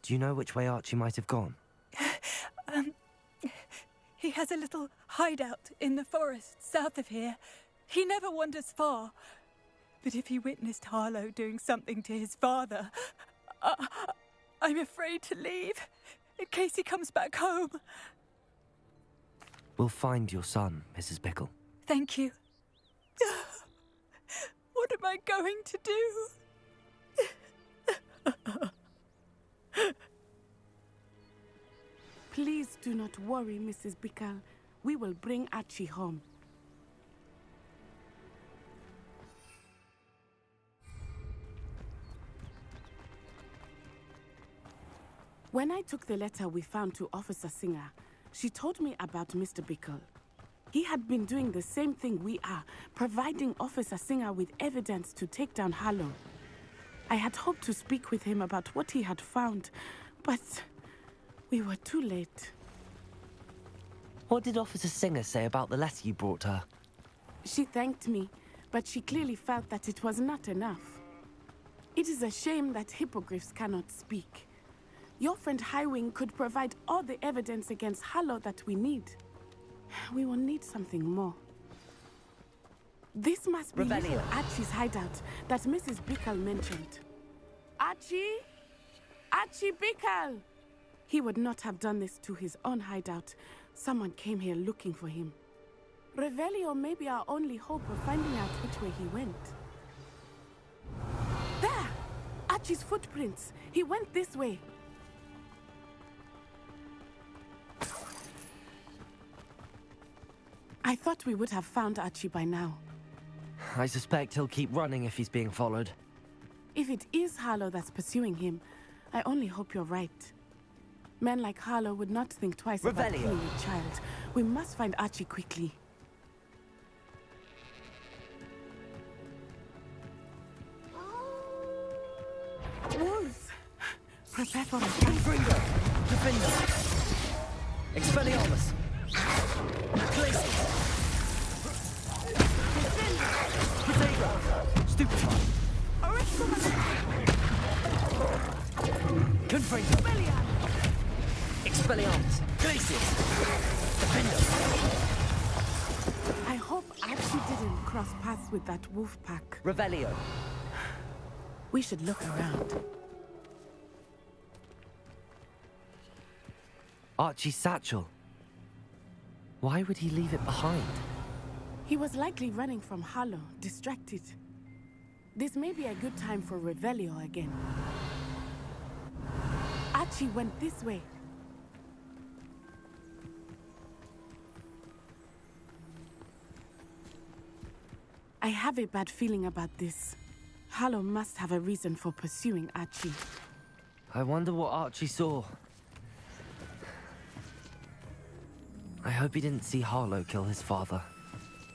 Speaker 4: Do you know which way Archie might have gone?
Speaker 3: He has a little hideout in the forest south of here. He never wanders far. But if he witnessed Harlow doing something to his father, I'm afraid to leave, in case he comes back home.
Speaker 4: We'll find your son, Mrs. Bickle.
Speaker 3: Thank you. What am I going to do?
Speaker 13: Please do not worry, Mrs. Bickle. We will bring Archie home. When I took the letter we found to Officer Singer, she told me about Mr. Bickle. He had been doing the same thing we are, providing Officer Singer with evidence to take down Harlow. I had hoped to speak with him about what he had found, but we were too late.
Speaker 4: What did Officer Singer say about the letter you brought her?
Speaker 13: She thanked me, but she clearly felt that it was not enough. It is a shame that hippogriffs cannot speak. Your friend Highwing could provide all the evidence against Harlow that we need. We will need something more. This must be little Archie's hideout that Mrs. Bickle mentioned. Archie? Archie Bickle! He would not have done this to his own hideout. Someone came here looking for him. Revelio may be our only hope of finding out which way he went. There! Archie's footprints. He went this way. I thought we would have found Archie by now.
Speaker 4: I suspect he'll keep running if he's being followed.
Speaker 13: If it is Harlow that's pursuing him, I only hope you're right. Men like Harlow would not think twice about killing a child. We must find Archie quickly. Wolves! Prepare for attack.
Speaker 4: Confringo! Defender! Expelliarmus! Glacius! Protegra! Stupefy! Confringo! Expelliarmus! Glacius! Defender!
Speaker 13: I hope Archie didn't cross paths with that wolf pack.
Speaker 4: Revelio!
Speaker 13: We should look around.
Speaker 4: Archie's satchel. Why would he leave it behind?
Speaker 13: He was likely running from Harlow, distracted. This may be a good time for Revelio again. Archie went this way. I have a bad feeling about this. Harlow must have a reason for pursuing Archie.
Speaker 4: I wonder what Archie saw. I hope he didn't see Harlow kill his father.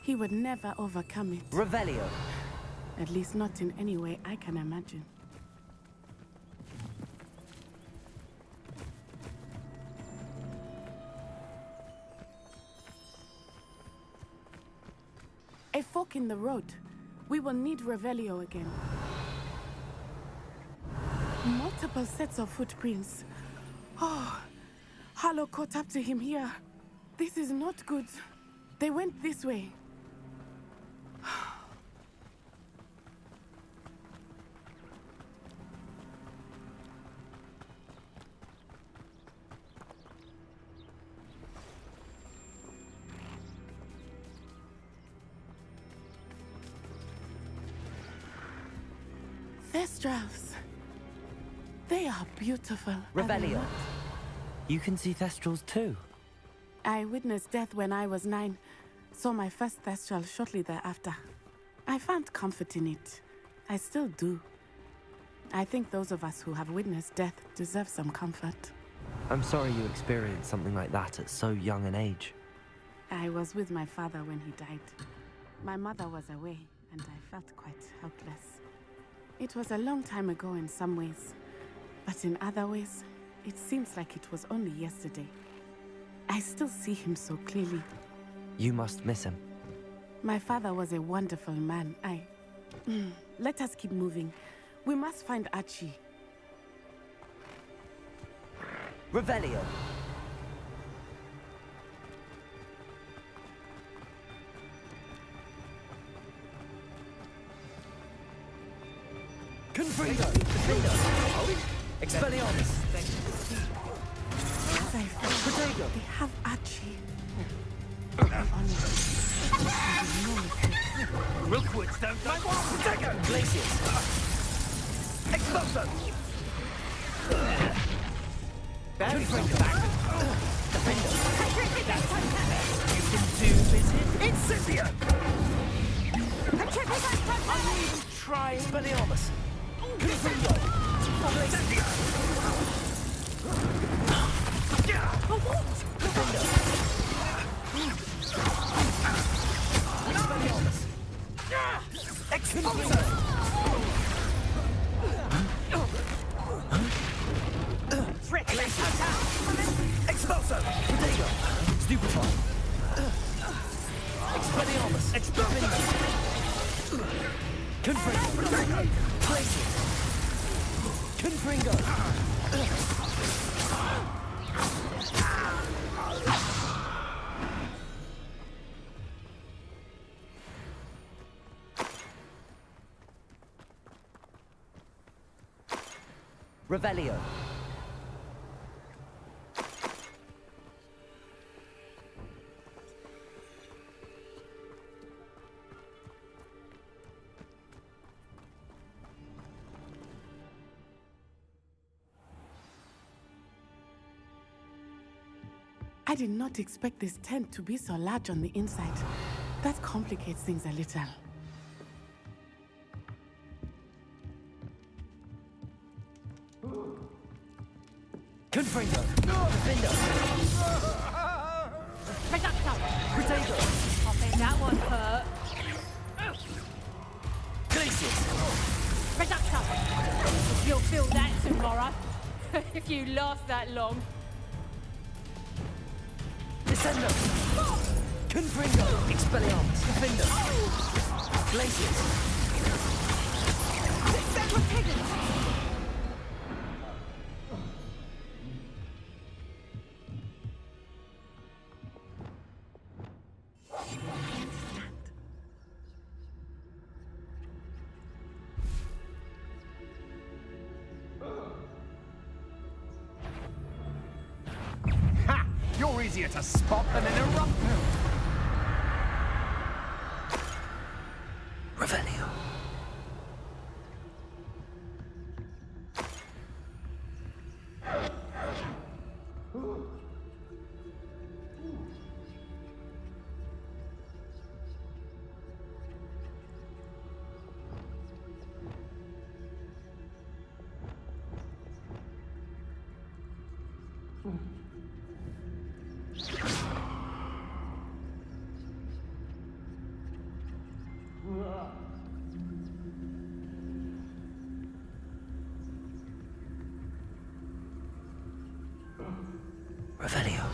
Speaker 13: He would never overcome it.
Speaker 4: Revelio!
Speaker 13: At least not in any way I can imagine. A fork in the road. We will need Revelio again. Multiple sets of footprints. Oh, Harlow caught up to him here. This is not good. They went this way. Thestrals. They are beautiful.
Speaker 4: Revelio. You can see Thestrals too.
Speaker 13: I witnessed death when I was 9. Saw my first Thestral shortly thereafter. I found comfort in it. I still do. I think those of us who have witnessed death deserve some comfort.
Speaker 4: I'm sorry you experienced something like that at so young an age.
Speaker 13: I was with my father when he died. My mother was away, and I felt quite helpless. It was a long time ago in some ways, but in other ways, it seems like it was only yesterday. I still see him so clearly.
Speaker 4: You must miss him.
Speaker 13: My father was a wonderful man. Let us keep moving. We must find Archie.
Speaker 4: Revelio. Confringo. Defendo. Expelliarmus.
Speaker 13: Protego. They have Archie.
Speaker 9: Milkwoods don't like Protego!
Speaker 4: Glaciers.
Speaker 9: Expulso!
Speaker 4: Confringo. Defendo.
Speaker 9: You've been too busy. Incendio!
Speaker 4: I'm even trying. Expelliarmus. Confringo. Incendio. Defendo. Expulso!
Speaker 9: Frick! Expulso!
Speaker 4: Protego. Stupefy. Expelliarmus.
Speaker 9: Expulso!
Speaker 4: Confringo. Glaciers. Confringo. Revelio.
Speaker 13: I did not expect this tent to be so large on the inside. That complicates things a little.
Speaker 4: Confringo. Defendo. Protego.
Speaker 10: I think that one hurt.
Speaker 4: Glaciers.
Speaker 10: You'll feel that tomorrow. If you last that long.
Speaker 4: Descendo. Confringo. Expelliarmus. Defendo. Glaciers.
Speaker 9: Ha! You're easier to spot than an eruptor.
Speaker 4: Revelio. Revelio.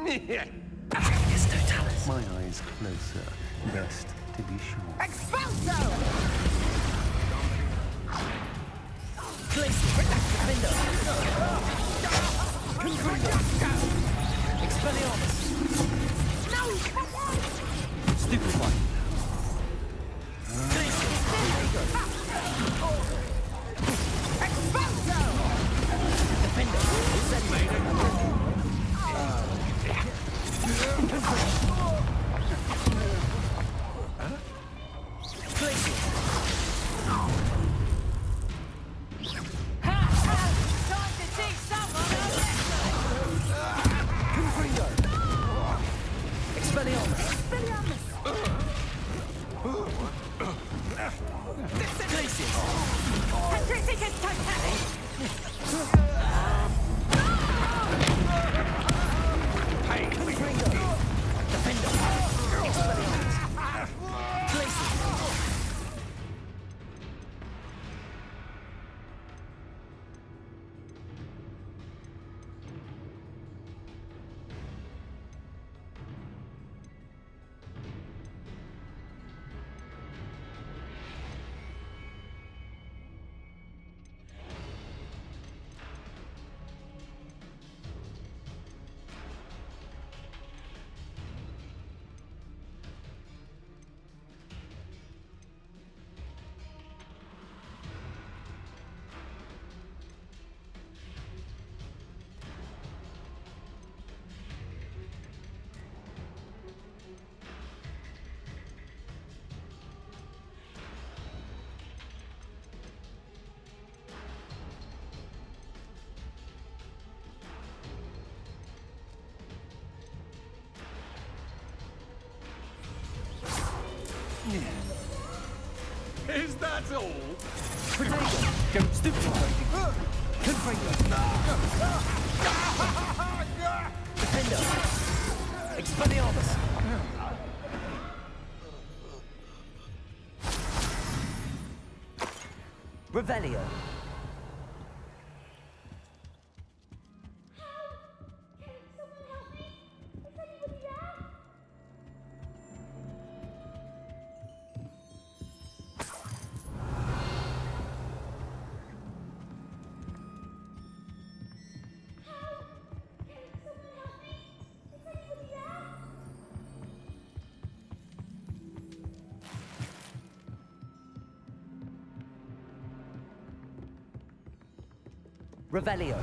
Speaker 4: It's Totalis.
Speaker 8: My eyes closer. Best to be sure.
Speaker 9: Expulso!
Speaker 4: Glacier. Defendo. Confringo. Expelliarmus.
Speaker 9: No!
Speaker 4: Stupefy. Glacier.
Speaker 9: Expulso!
Speaker 4: Defendo. Incendio.
Speaker 14: Is that all?
Speaker 15: Potato! Don't stoop to fighting! Confringo! Defender! Expelliarmus! Revelio! Revelio.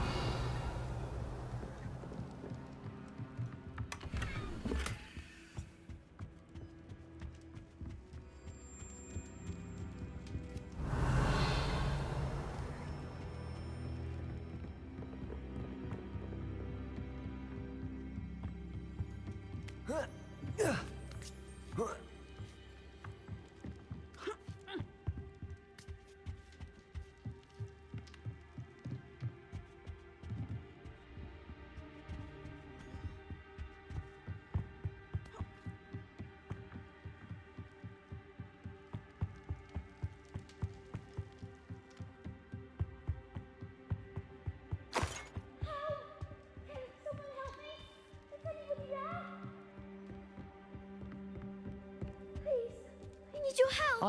Speaker 7: Your help.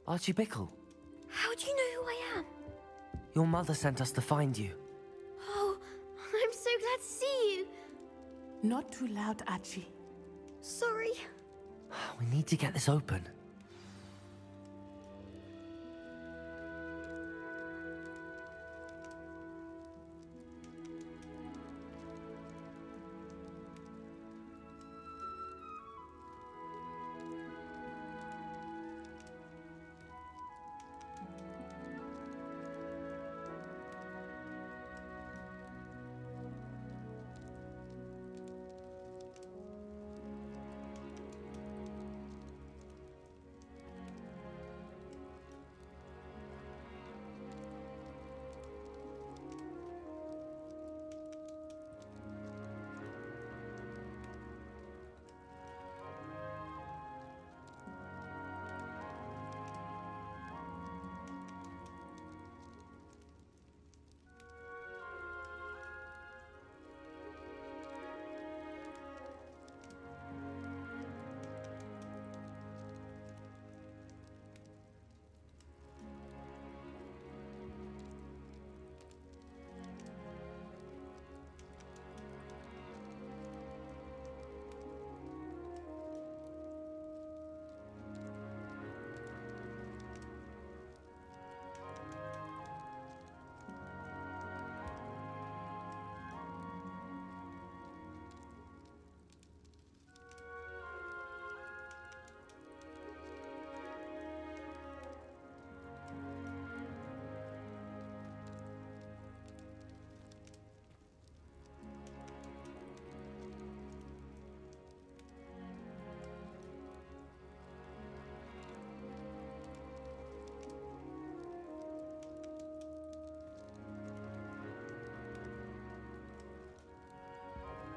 Speaker 4: Archie Bickle.
Speaker 7: How do you know who I am?
Speaker 4: Your mother sent us to find you.
Speaker 7: Oh, I'm so glad to see you.
Speaker 13: Not too loud, Archie.
Speaker 7: Sorry.
Speaker 4: We need to get this open.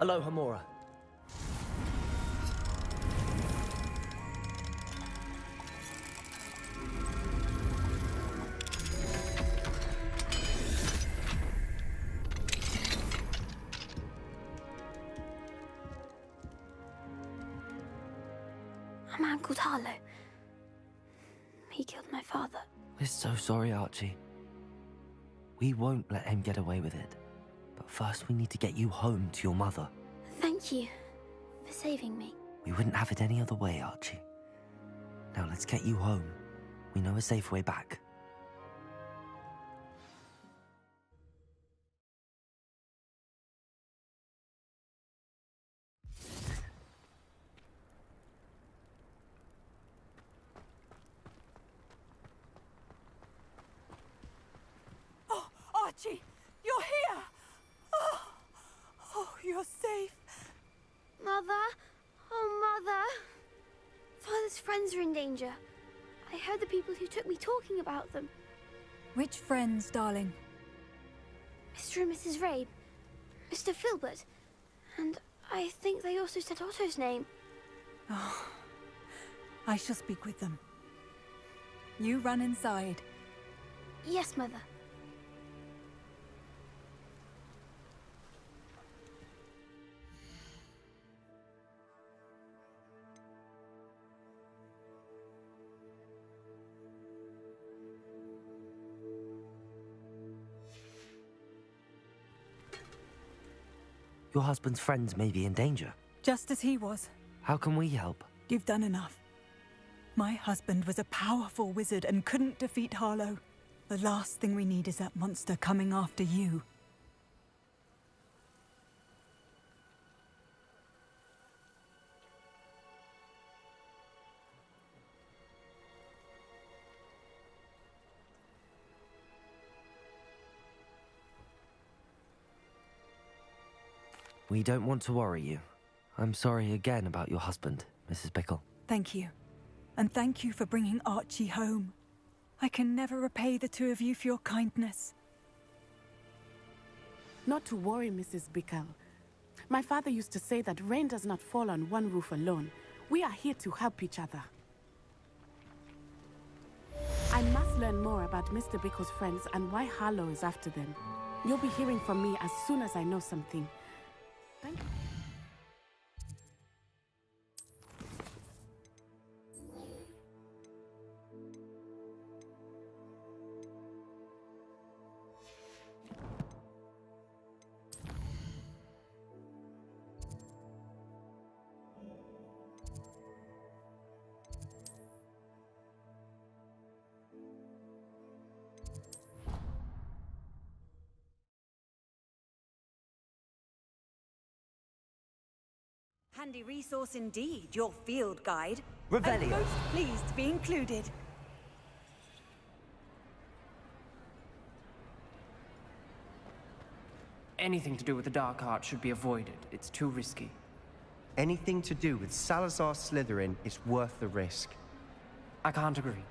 Speaker 15: Aloha Mora.
Speaker 7: A man called Harlow. He killed my father.
Speaker 4: We're so sorry, Archie. We won't let him get away with it. But first we need to get you home to your mother.
Speaker 7: Thank you for saving me.
Speaker 4: We wouldn't have it any other way, Archie. Now let's get you home. We know a safe way back.
Speaker 3: Oh, Archie, you're here! Oh, you're safe.
Speaker 7: Mother? Oh, Mother. Father's friends are in danger. I heard the people who took me talking about them.
Speaker 3: Which friends, darling?
Speaker 7: Mr. and Mrs. Rabe, Mr. Filbert, and I think they also said Otto's name.
Speaker 3: Oh, I shall speak with them. You run inside.
Speaker 7: Yes, Mother.
Speaker 4: Your husband's friends may be in danger.
Speaker 3: Just as he was.
Speaker 4: How can we help?
Speaker 3: You've done enough. My husband was a powerful wizard and couldn't defeat Harlow. The last thing we need is that monster coming after you.
Speaker 4: We don't want to worry you. I'm sorry again about your husband, Mrs. Bickle.
Speaker 3: Thank you. And thank you for bringing Archie home. I can never repay the two of you for your kindness.
Speaker 13: Not to worry, Mrs. Bickle. My father used to say that rain does not fall on one roof alone. We are here to help each other. I must learn more about Mr. Bickle's friends and why Harlow is after them. You'll be hearing from me as soon as I know something. Thank you.
Speaker 3: Handy resource indeed, your field guide.
Speaker 15: Revelio.
Speaker 3: I'm most pleased to be included.
Speaker 16: Anything to do with the dark art should be avoided. It's too risky.
Speaker 17: Anything to do with Salazar Slytherin is worth the risk.
Speaker 16: I can't agree.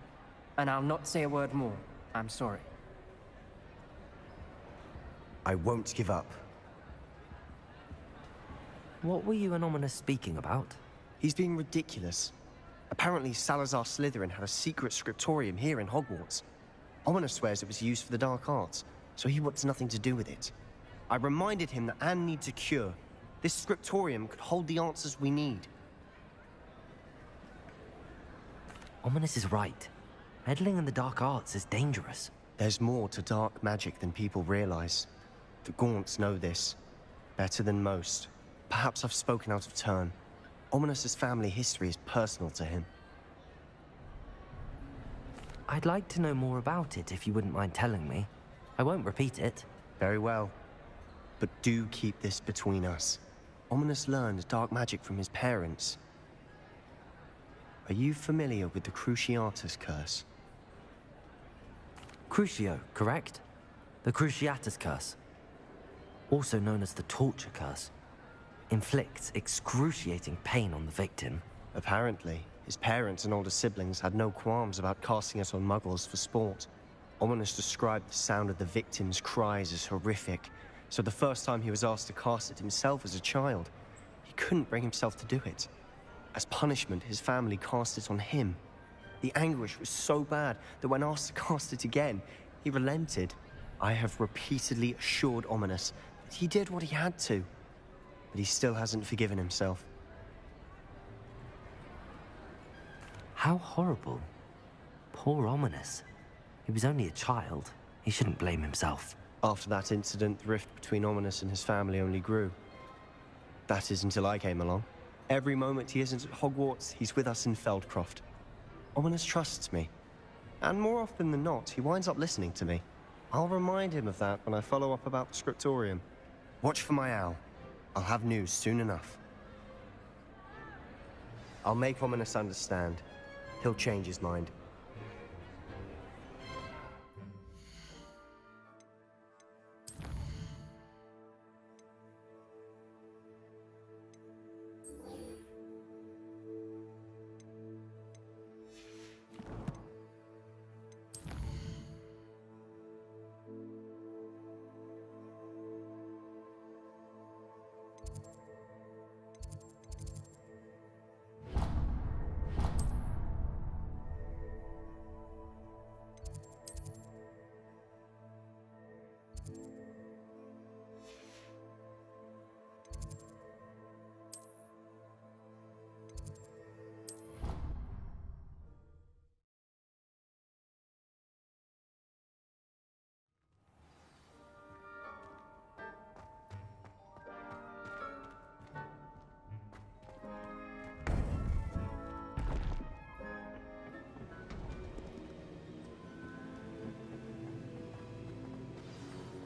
Speaker 16: And I'll not say a word more. I'm sorry.
Speaker 17: I won't give up.
Speaker 4: What were you and Ominous speaking about?
Speaker 17: He's being ridiculous. Apparently Salazar Slytherin had a secret scriptorium here in Hogwarts. Ominous swears it was used for the dark arts, so he wants nothing to do with it. I reminded him that Anne needs a cure. This scriptorium could hold the answers we need.
Speaker 4: Ominous is right. Meddling in the dark arts is dangerous.
Speaker 17: There's more to dark magic than people realize. The Gaunts know this. Better than most. Perhaps I've spoken out of turn. Ominous's family history is personal to him.
Speaker 4: I'd like to know more about it if you wouldn't mind telling me. I won't repeat it.
Speaker 17: Very well. But do keep this between us. Ominous learned dark magic from his parents. Are you familiar with the Cruciatus Curse?
Speaker 4: Crucio, correct? The Cruciatus Curse. Also known as the Torture Curse. Inflicts excruciating pain on the victim.
Speaker 17: Apparently, his parents and older siblings had no qualms about casting it on muggles for sport. Ominous described the sound of the victim's cries as horrific, so the first time he was asked to cast it himself as a child, he couldn't bring himself to do it. As punishment, his family cast it on him. The anguish was so bad that when asked to cast it again, he relented. I have repeatedly assured Ominous that he did what he had to, but he still hasn't forgiven himself.
Speaker 4: How horrible. Poor Ominous. He was only a child. He shouldn't blame himself.
Speaker 17: After that incident, the rift between Ominous and his family only grew. That is until I came along. Every moment he isn't at Hogwarts, he's with us in Feldcroft. Ominous trusts me. And more often than not, he winds up listening to me. I'll remind him of that when I follow up about the scriptorium. Watch for my owl. I'll have news soon enough. I'll make Ominous understand. He'll change his mind.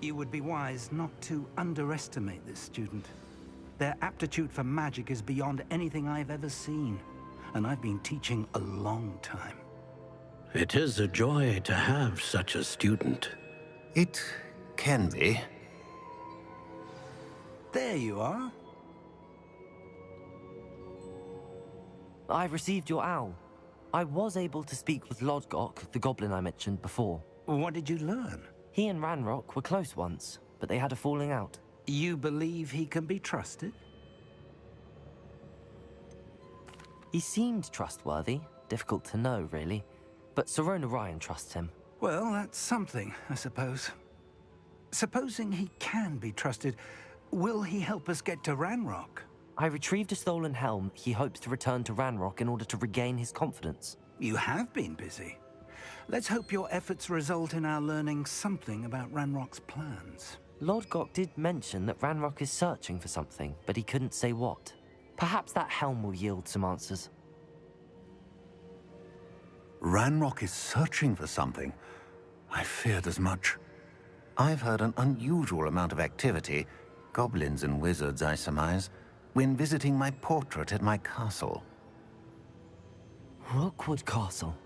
Speaker 18: You would be wise not to underestimate this student. Their aptitude for magic is beyond anything I've ever seen, and I've been teaching a long time.
Speaker 2: It is a joy to have such a student.
Speaker 9: It can be.
Speaker 18: There you are.
Speaker 4: I've received your owl. I was able to speak with Lodgok, the goblin I mentioned before.
Speaker 18: What did you learn?
Speaker 4: He and Ranrock were close once, but they had a falling out.
Speaker 18: You believe he can be trusted?
Speaker 4: He seemed trustworthy. Difficult to know, really. But Sirona Ryan trusts him.
Speaker 18: Well, that's something, I suppose. Supposing he can be trusted, will he help us get to Ranrock?
Speaker 4: I retrieved a stolen helm he hopes to return to Ranrock in order to regain his confidence.
Speaker 18: You have been busy. Let's hope your efforts result in our learning something about Ranrock's plans.
Speaker 4: Lodgok did mention that Ranrock is searching for something, but he couldn't say what. Perhaps that helm will yield some answers.
Speaker 9: Ranrock is searching for something. I feared as much. I've heard an unusual amount of activity, goblins and wizards, I surmise, when visiting my portrait at my castle.
Speaker 4: Rookwood Castle?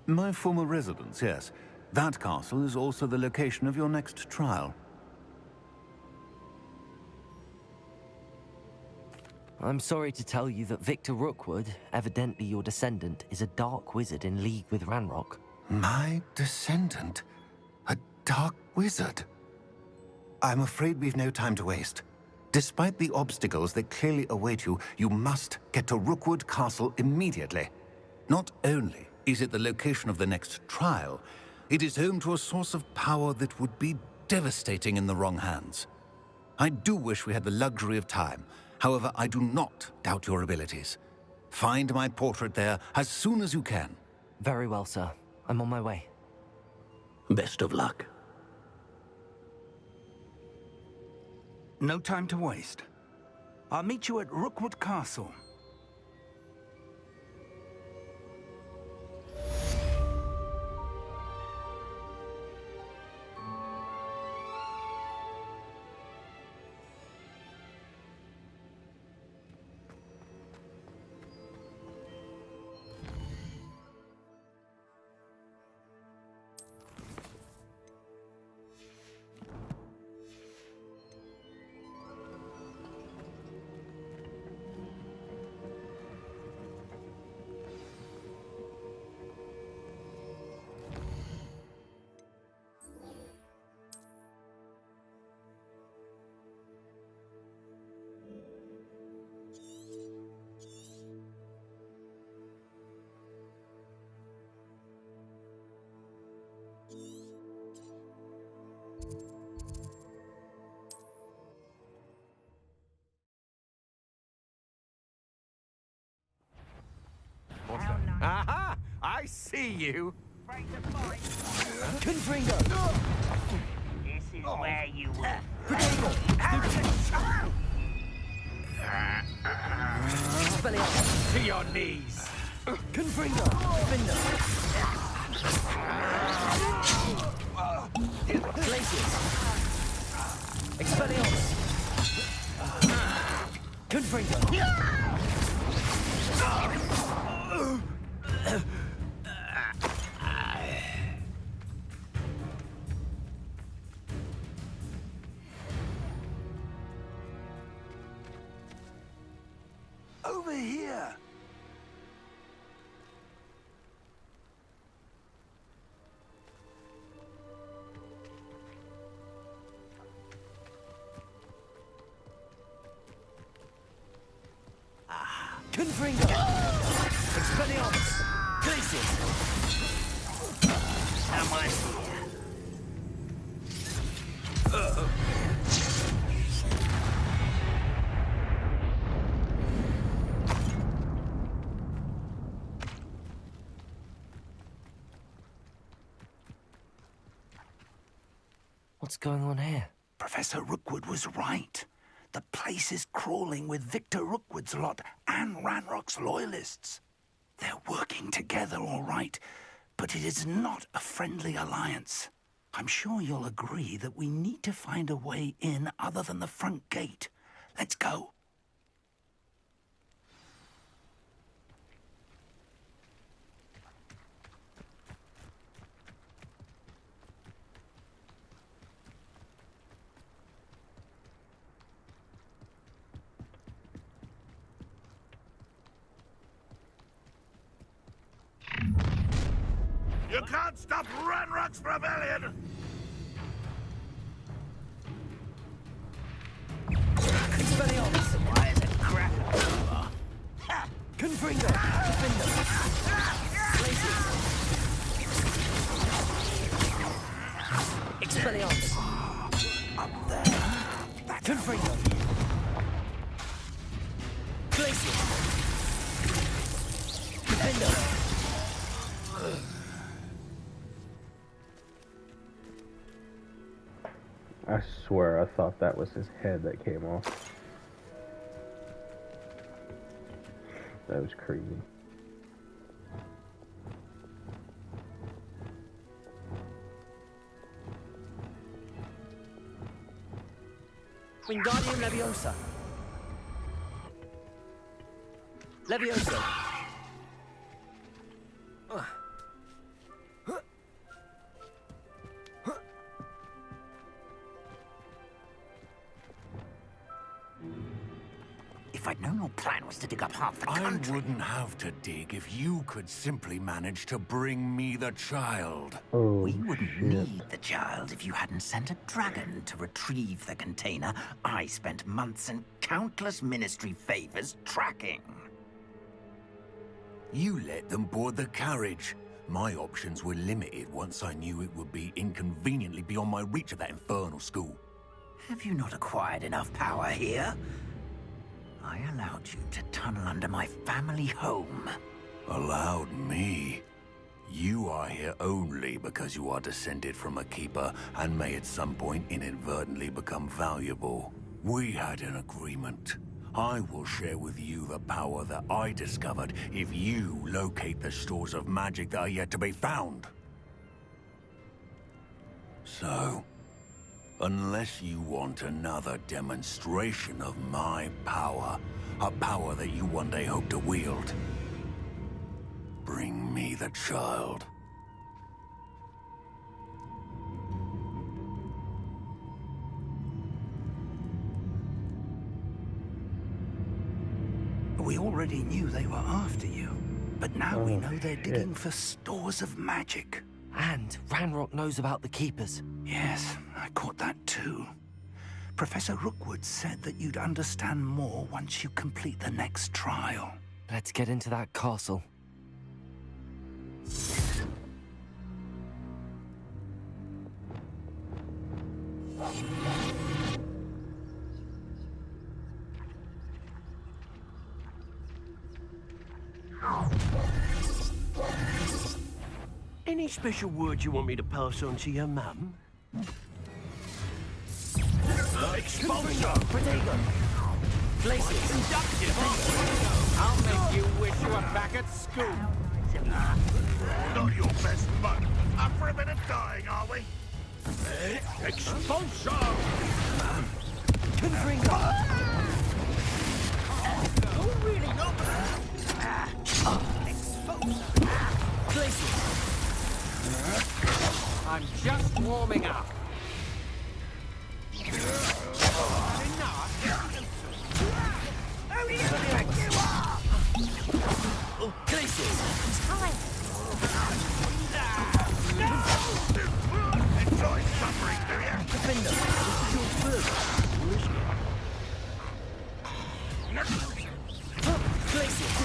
Speaker 9: My former residence, yes. That castle is also the location of your next trial.
Speaker 4: I'm sorry to tell you that Victor Rookwood, evidently your descendant, is a dark wizard in league with Ranrock.
Speaker 9: My descendant? A dark wizard? I'm afraid we've no time to waste. Despite the obstacles that clearly await you, you must get to Rookwood Castle immediately. Not only is it the location of the next trial, it is home to a source of power that would be devastating in the wrong hands. I do wish we had the luxury of time. However, I do not doubt your abilities. Find my portrait there as soon as you can.
Speaker 4: Very well, sir. I'm on my way.
Speaker 2: Best of luck.
Speaker 18: No time to waste. I'll meet you at Rookwood Castle.
Speaker 15: I see you.
Speaker 6: Confringo!
Speaker 19: This is where you will.
Speaker 6: Protego! Expelliarmus!
Speaker 15: To your knees.
Speaker 6: Confringo! Finder! Glacius! Expelliarmus! Confringo!
Speaker 18: Over here!
Speaker 6: Confringo! Expelliarmus! Glacius!
Speaker 19: Someone here.
Speaker 4: What's going on here?
Speaker 18: Professor Rookwood was right. The place is crawling with Victor Rookwood's lot and Ranrock's loyalists. They're working together, all right, but it is not a friendly alliance. I'm sure you'll agree that we need to find a way in other than the front gate. Let's go.
Speaker 5: You can't stop Ranrock's rebellion!
Speaker 6: Expelliarmus!
Speaker 19: Why is it cracking over?
Speaker 6: Confringo! Defender! Glacius! Expelliarmus!
Speaker 18: Up there.
Speaker 6: Confringo! Glacius! Defender!
Speaker 1: I swear I thought that was his head that came off. That was crazy.
Speaker 15: Wingardium Leviosa. Leviosa.
Speaker 18: If I'd known your plan was to dig up half the country...
Speaker 9: I wouldn't have to dig if you could simply manage to bring me the child.
Speaker 1: Oh,
Speaker 18: we wouldn't need the child if you hadn't sent a dragon to retrieve the container I spent months and countless ministry favors tracking.
Speaker 9: You let them board the carriage. My options were limited once I knew it would be inconveniently beyond my reach of that infernal school.
Speaker 18: Have you not acquired enough power here? I allowed you to tunnel under my family home.
Speaker 9: Allowed me? You are here only because you are descended from a keeper and may at some point inadvertently become valuable. We had an agreement. I will share with you the power that I discovered if you locate the stores of magic that are yet to be found. So, unless you want another demonstration of my power, a power that you one day hope to wield, bring me the child.
Speaker 18: We already knew they were after you, but now we know they're digging for stores of magic.
Speaker 4: And Ranrock knows about the Keepers.
Speaker 18: Yes, I caught that too. Professor Rookwood said that you'd understand more once you complete the next trial.
Speaker 4: Let's get into that castle.
Speaker 2: Any special words you want me to pass on to your mum?
Speaker 15: Expulso! Protego! Glaciers!
Speaker 14: Inductive! I'll make you wish you were back at school.
Speaker 5: Not your best mug. Up for a bit of dying, are we?
Speaker 14: Expulso!
Speaker 15: Confringo!
Speaker 14: Oh, really? No!
Speaker 15: Glaciers!
Speaker 14: I'm just warming up.
Speaker 15: Glaciers!
Speaker 5: Enjoy suffering, do you?
Speaker 15: Defender! This is your first. Glaciers!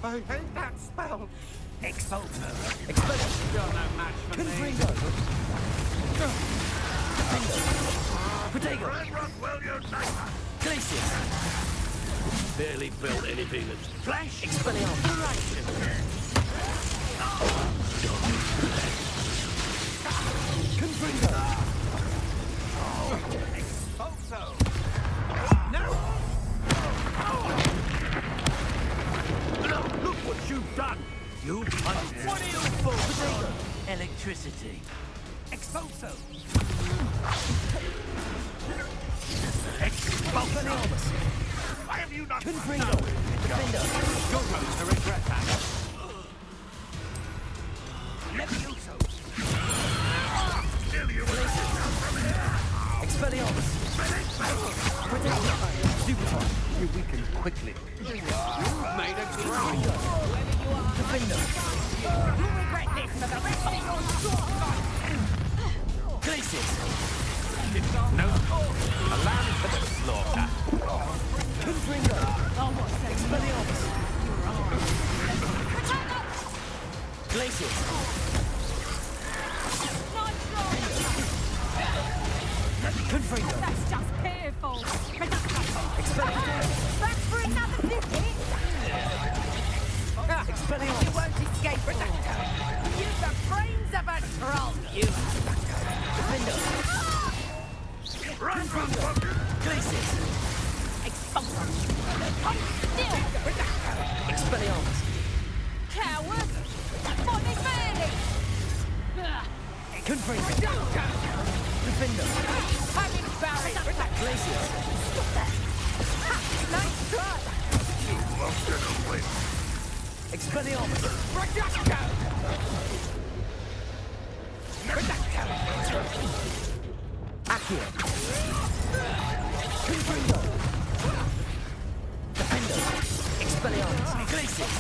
Speaker 14: I hate that spell.
Speaker 15: Expulso! Expulso!
Speaker 14: You're no match for me.
Speaker 15: Confringo! Protego! Glaciers!
Speaker 14: Barely built anything that's flesh.
Speaker 15: Expelliarmus! Confringo!
Speaker 14: Expulso! No! Look what you've done! You punched. What are you for?
Speaker 15: Electricity.
Speaker 14: Expulso!
Speaker 15: Expelliarmus!
Speaker 5: Why have you not...
Speaker 15: Confringo! Defender!
Speaker 14: You're going to regret that.
Speaker 5: Levioso! Kill you!
Speaker 15: Expelliarmus! Protego! Supertron!
Speaker 17: You weaken quickly.
Speaker 14: You've made a grind.
Speaker 15: Defender!
Speaker 10: You'll regret this for the rest of your short life!
Speaker 15: Glaciers!
Speaker 14: No. Allow me for the slaughter.
Speaker 15: Confringo! Expelliarmus! Glaciers! Confringo!
Speaker 10: That's just pitiful!
Speaker 15: Expelliarmus!
Speaker 10: Back for another visit?
Speaker 15: Expelliarmus!
Speaker 10: You won't escape from that. You've the brains of a troll, you.
Speaker 15: Defender!
Speaker 5: Run,
Speaker 15: Glaciers!
Speaker 10: Expulso! Hold still!
Speaker 15: Expelliarmus!
Speaker 10: Coward! Fight me fairly!
Speaker 15: Confringo! Defender!
Speaker 10: Have him buried!
Speaker 15: Glaciers!
Speaker 10: Stop that! Ha! Nice try!
Speaker 5: You won't get away.
Speaker 15: Expelliarmus!
Speaker 10: Reducto!
Speaker 15: Accio! Confringo! Defender! Expelliarmus! Glaciers!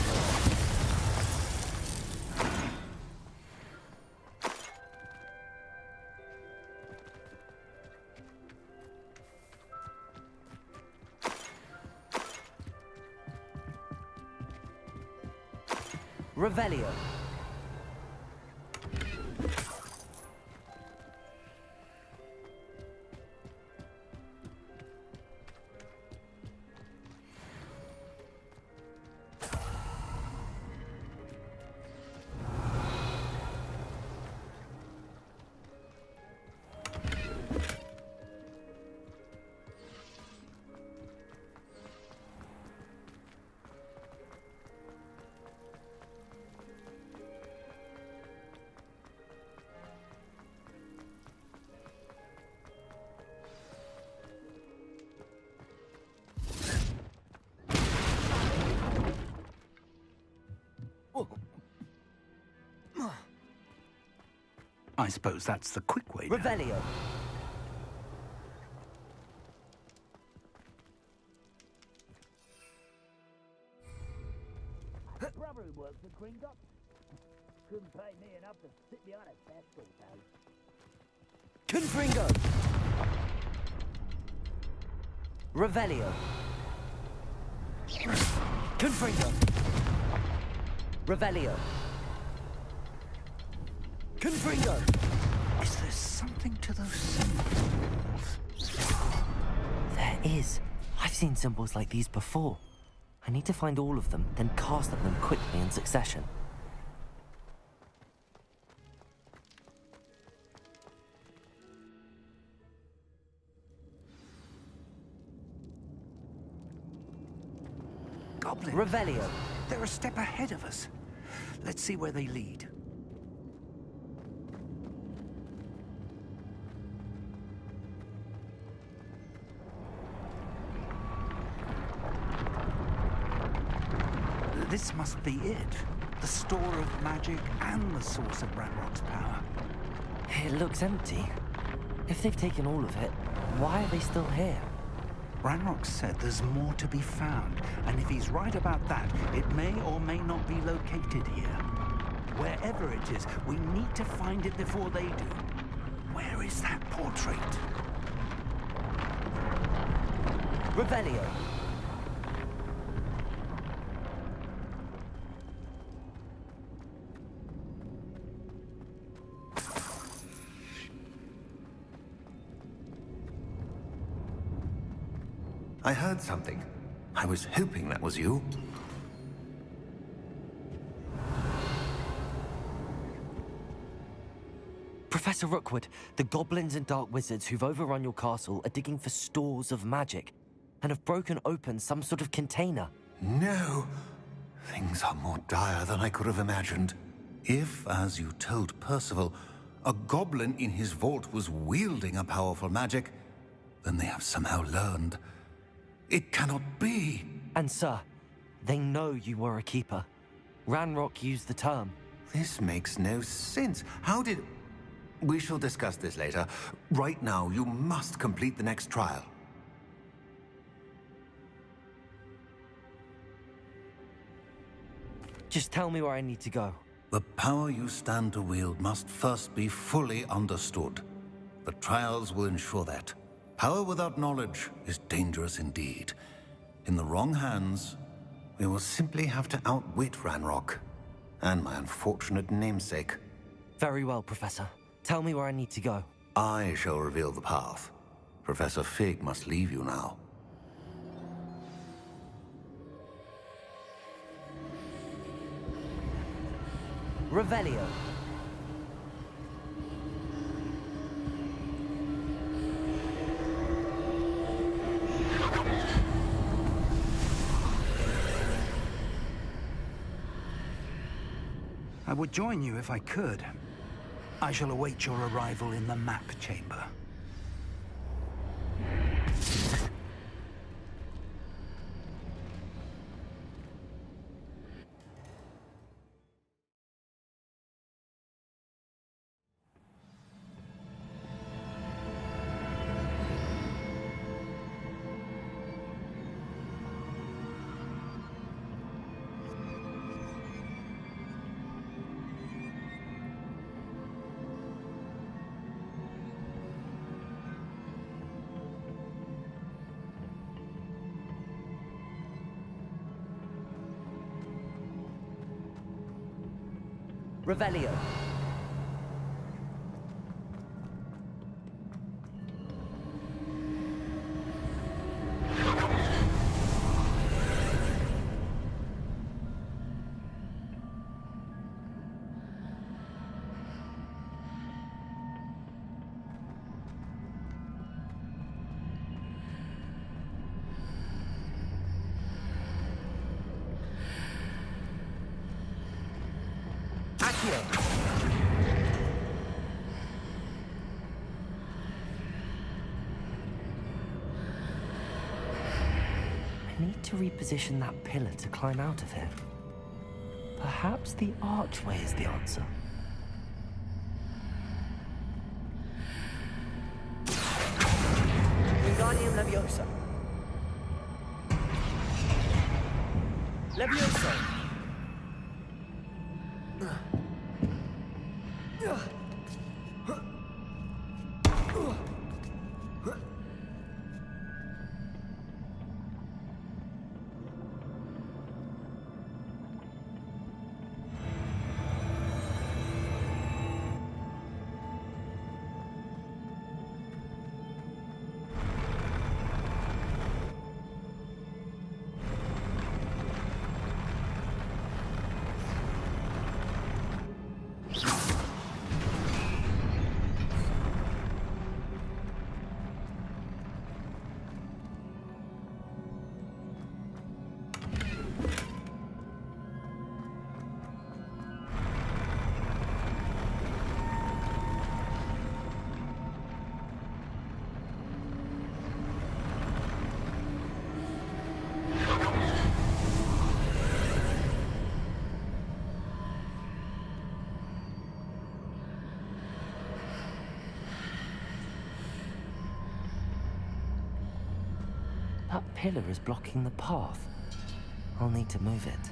Speaker 15: Revelio.
Speaker 18: I suppose that's the quick way.
Speaker 15: Revelio.
Speaker 19: Brother who works at Green Dock. Couldn't pay me enough to sit behind a desk all day.
Speaker 15: Confringo. Revelio. Confringo. Revelio. Confringo.
Speaker 18: Is there something to those symbols?
Speaker 4: There is. I've seen symbols like these before. I need to find all of them, then cast at them quickly in succession.
Speaker 18: goblins.
Speaker 15: Revelio.
Speaker 18: They're a step ahead of us. Let's see where they lead. This must be it. The store of magic and the source of Ranrock's power.
Speaker 4: It looks empty. If they've taken all of it, why are they still here?
Speaker 18: Ranrock said there's more to be found, and if he's right about that, it may or may not be located here. Wherever it is, we need to find it before they do. Where is that portrait?
Speaker 15: Revelio.
Speaker 9: I heard something. I was hoping that was you.
Speaker 4: Professor Rookwood, the goblins and dark wizards who've overrun your castle are digging for stores of magic and have broken open some sort of container.
Speaker 9: No. Things are more dire than I could have imagined. If, as you told Percival, a goblin in his vault was wielding a powerful magic, then they have somehow learned. It cannot be.
Speaker 4: And sir, they know you were a keeper. Ranrock used the term.
Speaker 9: This makes no sense. How did... We shall discuss this later. Right now, you must complete the next trial.
Speaker 4: Just tell me where I need to go.
Speaker 9: The power you stand to wield must first be fully understood. The trials will ensure that. Power without knowledge is dangerous indeed. In the wrong hands, we will simply have to outwit Ranrock and my unfortunate namesake.
Speaker 4: Very well, Professor. Tell me where I need to go.
Speaker 9: I shall reveal the path. Professor Fig must leave you now.
Speaker 15: Revelio.
Speaker 18: I would join you if I could. I shall await your arrival in the map chamber.
Speaker 15: Revelio.
Speaker 4: I need to reposition that pillar to climb out of here. Perhaps the archway is the answer.
Speaker 15: Wingardium Leviosa. Leviosa.
Speaker 4: pillar is blocking the path. I'll need to move it.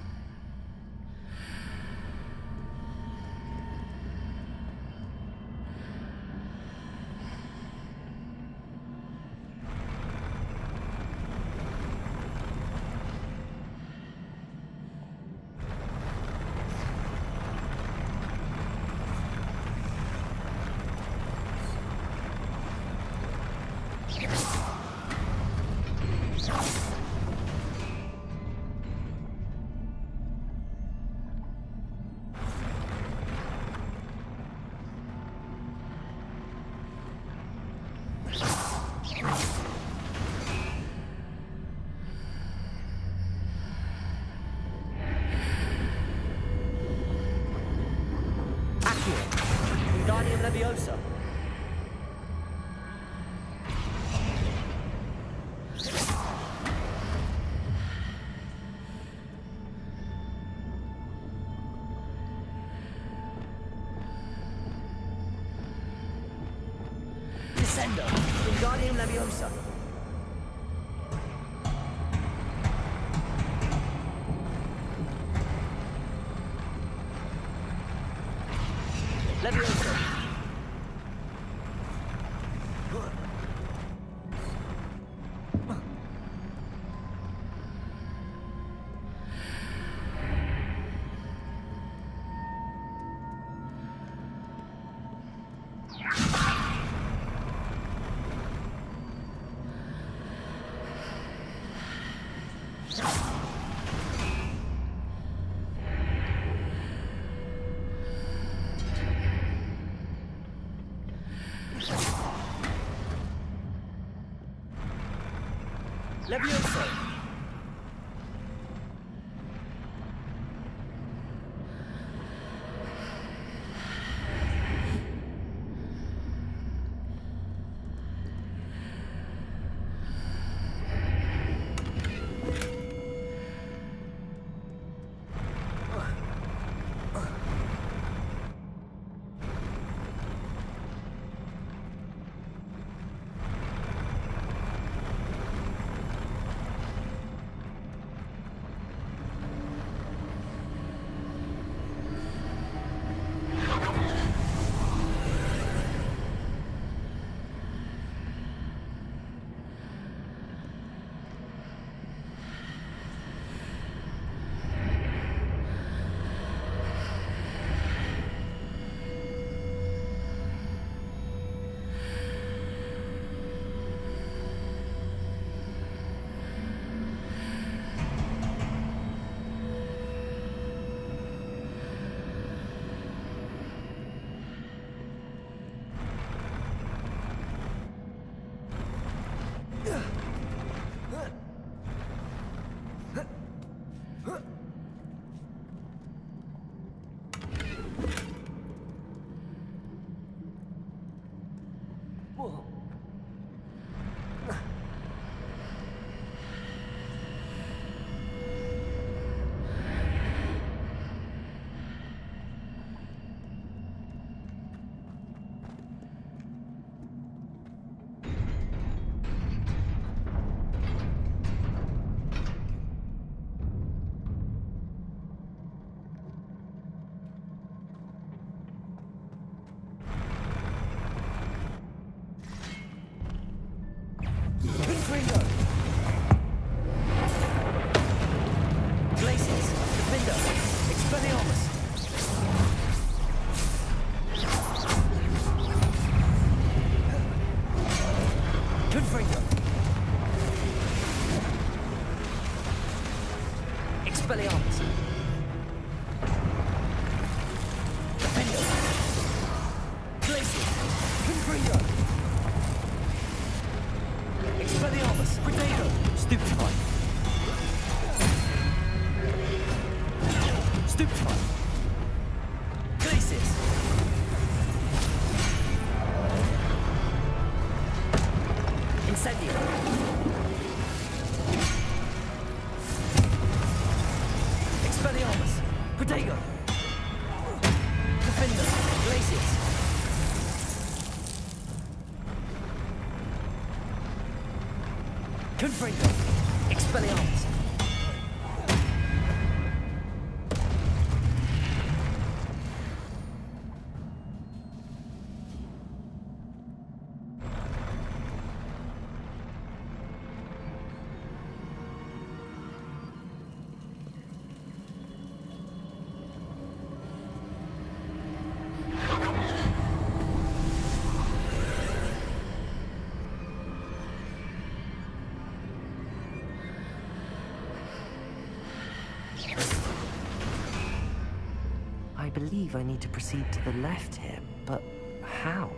Speaker 15: Wingardium Leviosa. Descendo. Wingardium Leviosa. Leviosa. Leviosa. Confringo.
Speaker 4: Expelliarmus! I believe I need to proceed to the left here, but how?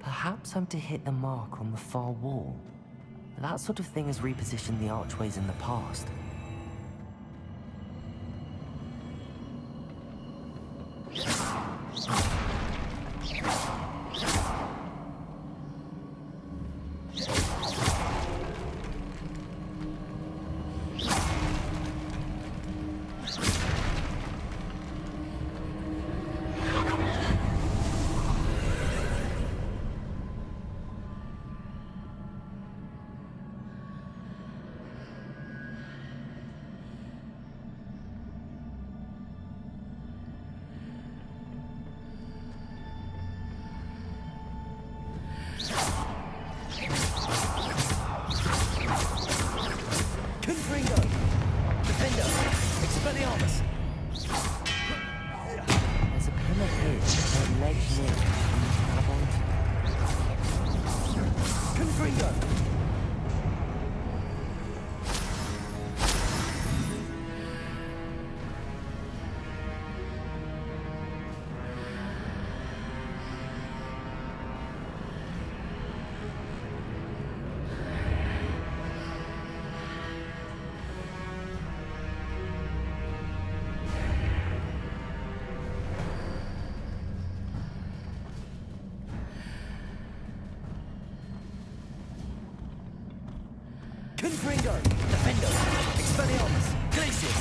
Speaker 4: Perhaps I'm to hit the mark on the far wall. That sort of thing has repositioned the archways in the past. There's a pillar here that legs in
Speaker 15: Confringo! Confringo! Defendo! Expelliarmus! Glacius!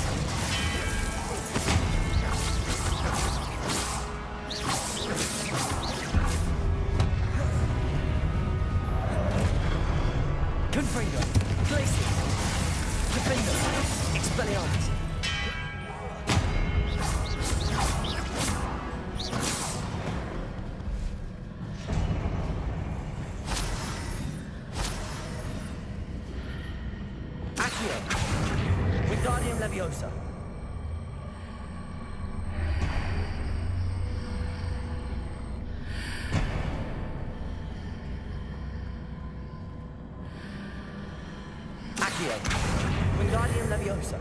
Speaker 15: Confringo! Glacius! Defendo! Expelliarmus! Wingardium Leviosa. Accio. Wingardium Leviosa.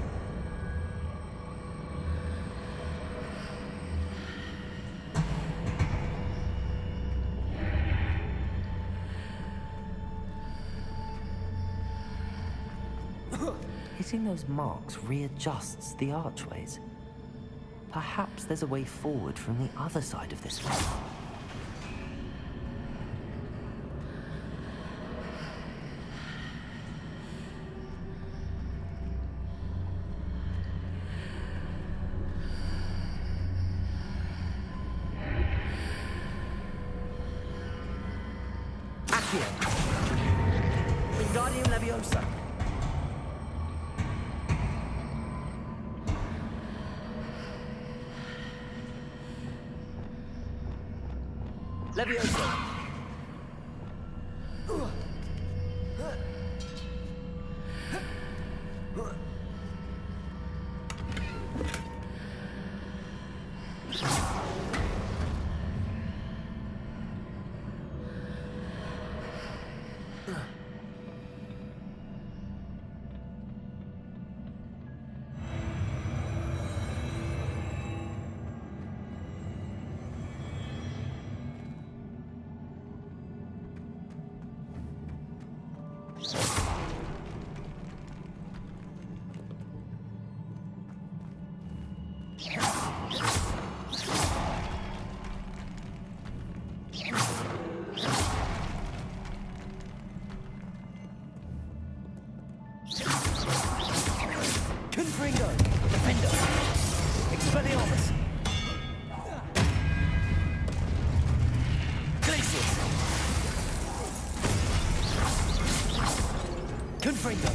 Speaker 4: Hitting those marks readjusts the archways. Perhaps there's a way forward from the other side of this one.
Speaker 15: Accio. Wingardium Leviosa. Leviosa. Confringo! Defender! Expelliarmus! Glacius! Confringo!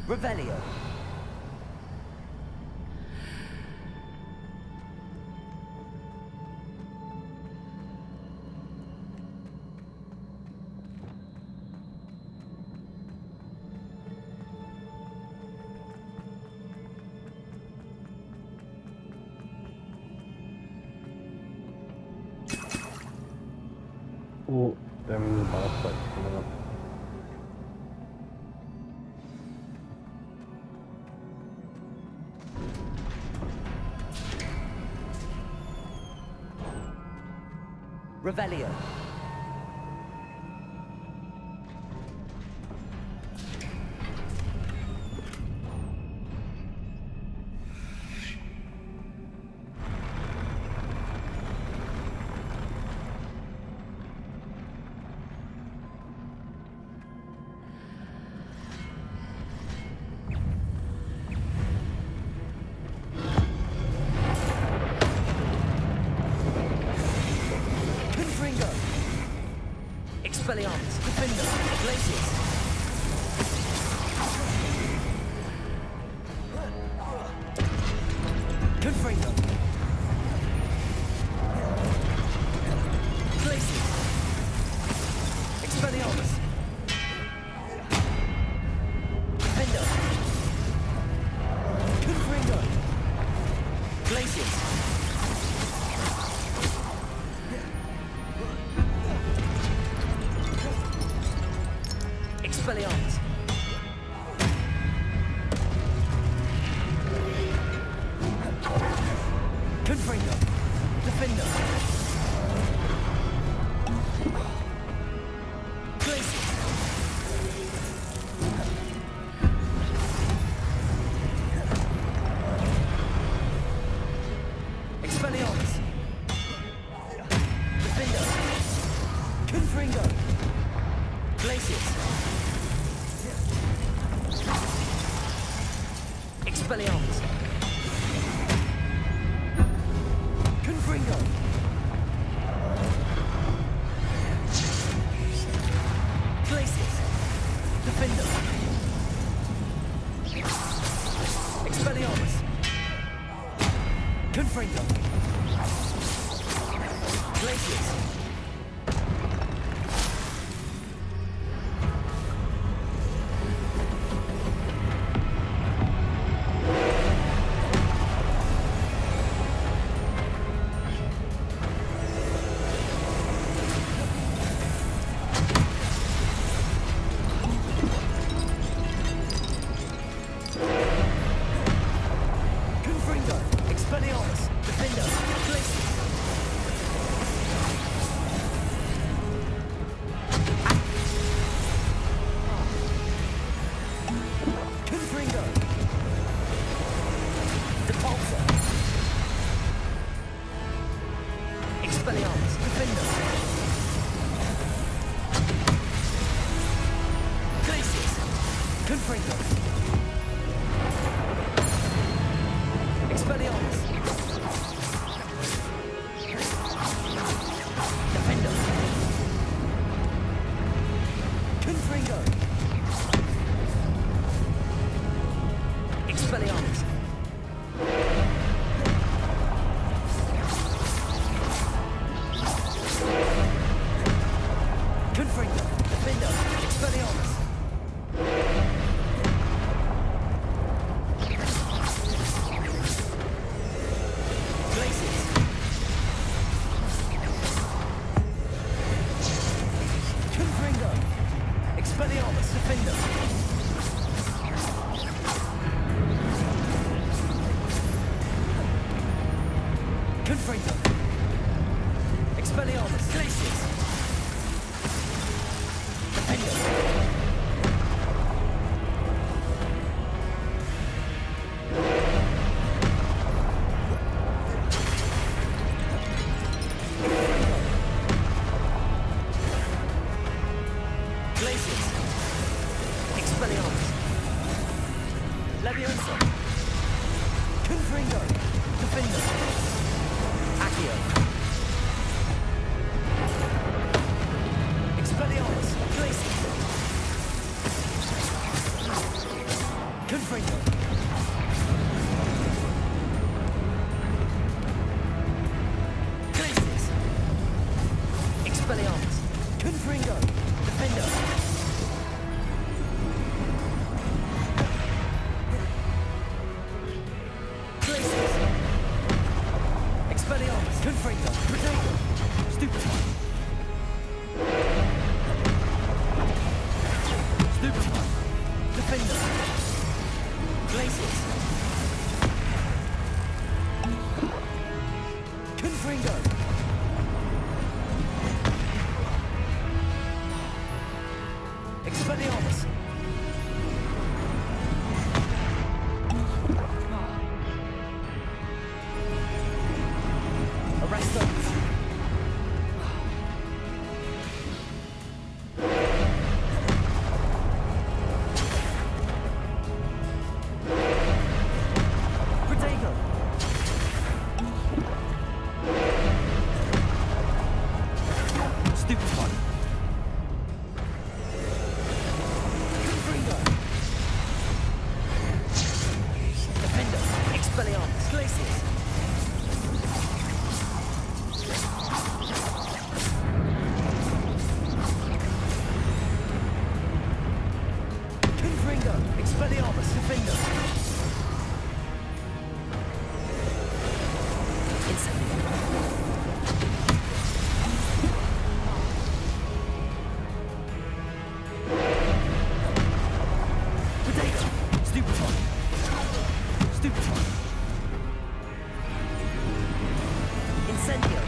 Speaker 15: Revelio.
Speaker 1: Oh, that means the boss fight's coming up.
Speaker 15: Revelio. Expelliarmus, Defender, Glacius. Confringo. Glacius. Expelliarmus. Defender. Confringo. Glacius. Expelliarmus. Confringo. Defender. Glacius. Expelliarmus. Defender. Confringo. Glacius. Expelliarmus. Confringo. Glacius. Defender. Expelliarmus. Confringo. Glacius. Confringo. Expelliarmus. Defender. Glacius. Confringo. Depulsor. Expelliarmus. Defender. Glacius. Confringo. Expelliarmus! Defender! Confringo! Expelliarmus! Confringo! Defender! Expelliarmus! Expelliarmus, defender. Confringo. Expelliarmus, glaciers. Defender. Expelliarmus. Leviosa. Confringo. Defender. Accio. Expelliarmus. Glacier. Confringo. Glaciers. Expelliarmus. Confringo. Defender. Expelliarmus, Confringo, Protego, Stupefy. Stupefy, Defender, Glaciers. Confringo. Expelliarmus. Arresto. Protego. Stupefy. Confringo. Defender. Expelliarmus. Glaciers. Confringo, Expelliarmus, Defender. Incendio. Protego, Stupefy. Stupefy. Incendio.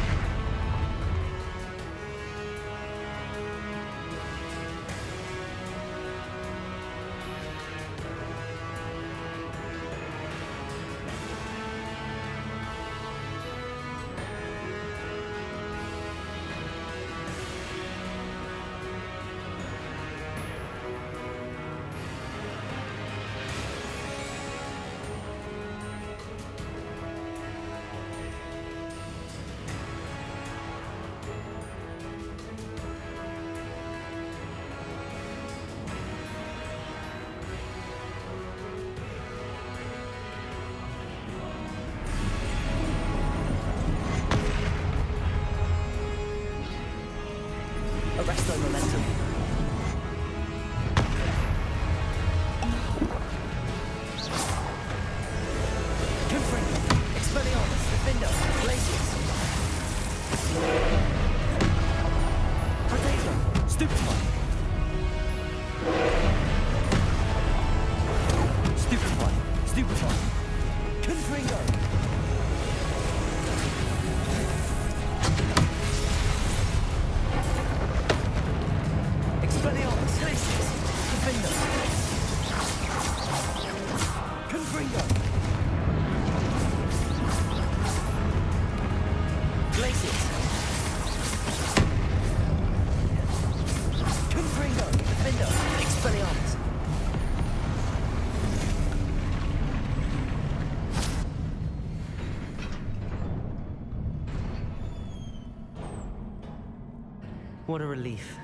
Speaker 4: What a relief.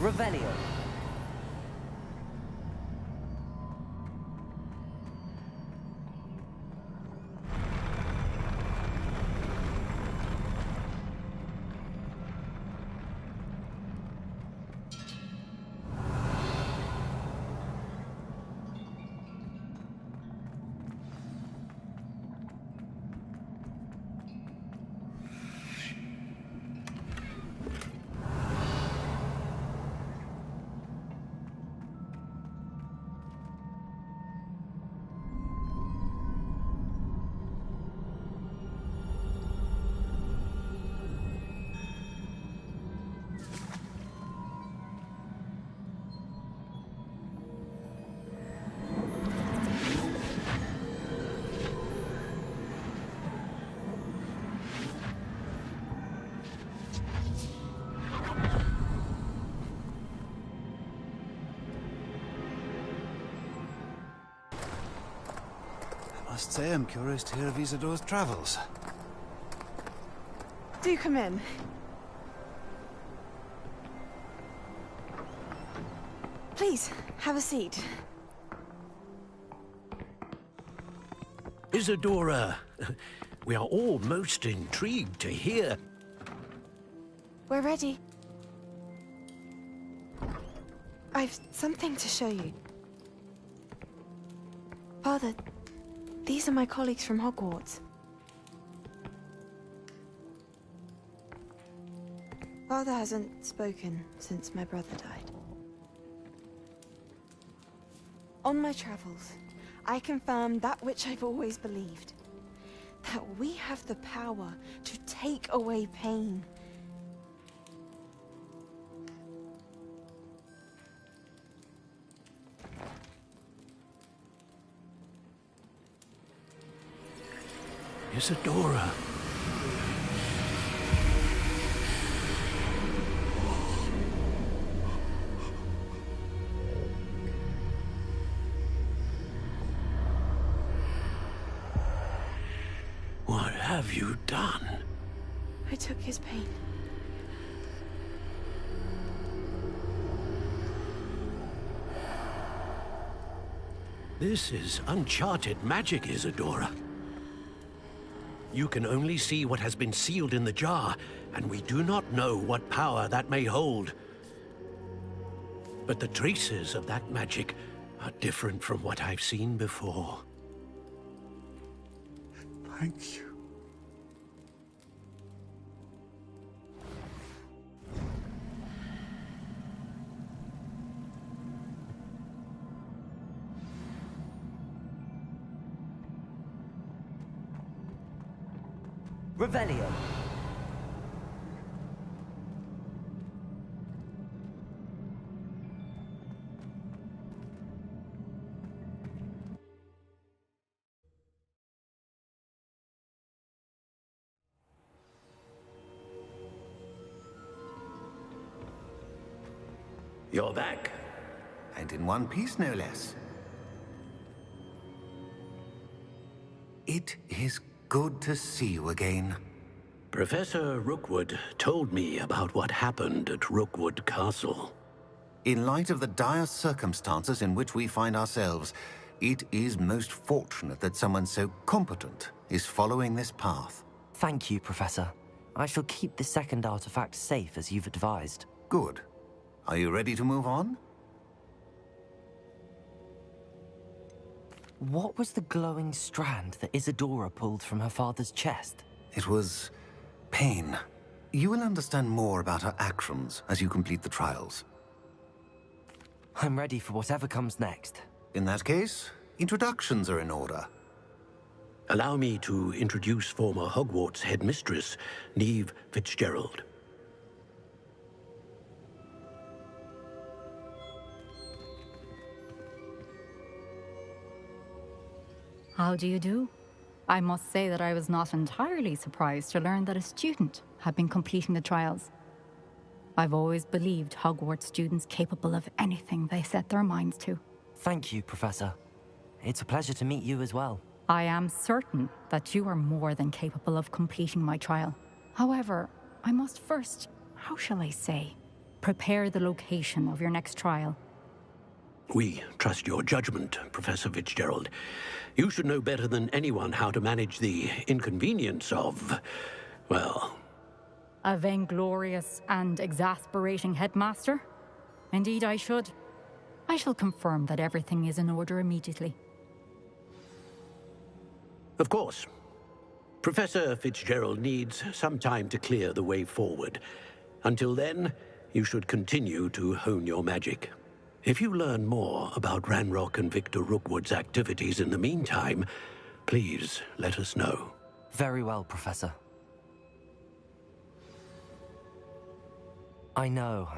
Speaker 4: Revelio.
Speaker 20: I must say I'm curious to hear of Isadora's travels.
Speaker 21: Do come in. Please, have a seat.
Speaker 2: Isadora, we are all most intrigued to hear.
Speaker 21: We're ready. I've something to show you. Father, these are my colleagues from Hogwarts. Father hasn't spoken since my brother died. On my travels, I confirmed that which I've always believed. That we have the power to take away pain.
Speaker 2: Isadora. What have you done?
Speaker 21: I took his pain.
Speaker 2: This is uncharted magic, Isadora. You can only see what has been sealed in the jar, and we do not know what power that may hold. But the traces of that magic are different from what I've seen before.
Speaker 20: Thank you.
Speaker 4: Revelio.
Speaker 2: You're back.
Speaker 9: And in one piece, no less. It is good to see you again.
Speaker 2: Professor Rookwood told me about what happened at Rookwood Castle.
Speaker 9: In light of the dire circumstances in which we find ourselves, it is most fortunate that someone so competent is following this path.
Speaker 4: Thank you, Professor. I shall keep the second artifact safe as you've advised.
Speaker 9: Good. Are you ready to move on?
Speaker 4: What was the glowing strand that Isadora pulled from her father's chest?
Speaker 9: It was pain. You will understand more about her actions as you complete the trials.
Speaker 4: I'm ready for whatever comes next.
Speaker 9: In that case, introductions are in order.
Speaker 2: Allow me to introduce former Hogwarts headmistress, Neve Fitzgerald.
Speaker 22: How do you do? I must say that I was not entirely surprised to learn that a student had been completing the trials. I've always believed Hogwarts students capable of anything they set their minds to.
Speaker 4: Thank you, Professor. It's a pleasure to meet you as well.
Speaker 22: I am certain that you are more than capable of completing my trial. However, I must first... how shall I say, prepare the location of your next trial.
Speaker 2: We trust your judgment, Professor Fitzgerald. You should know better than anyone how to manage the inconvenience of, well...
Speaker 22: A vainglorious and exasperating headmaster? Indeed I should. I shall confirm that everything is in order immediately.
Speaker 2: Of course. Professor Fitzgerald needs some time to clear the way forward. Until then, you should continue to hone your magic. If you learn more about Ranrock and Victor Rookwood's activities in the meantime, please let us know.
Speaker 4: Very well, Professor. I know.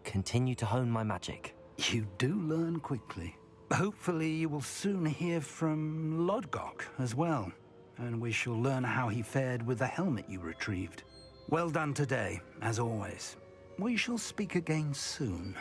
Speaker 4: Continue to hone my magic.
Speaker 18: You do learn quickly. Hopefully you will soon hear from Lodgok as well, and we shall learn how he fared with the helmet you retrieved. Well done today, as always. We shall speak again soon.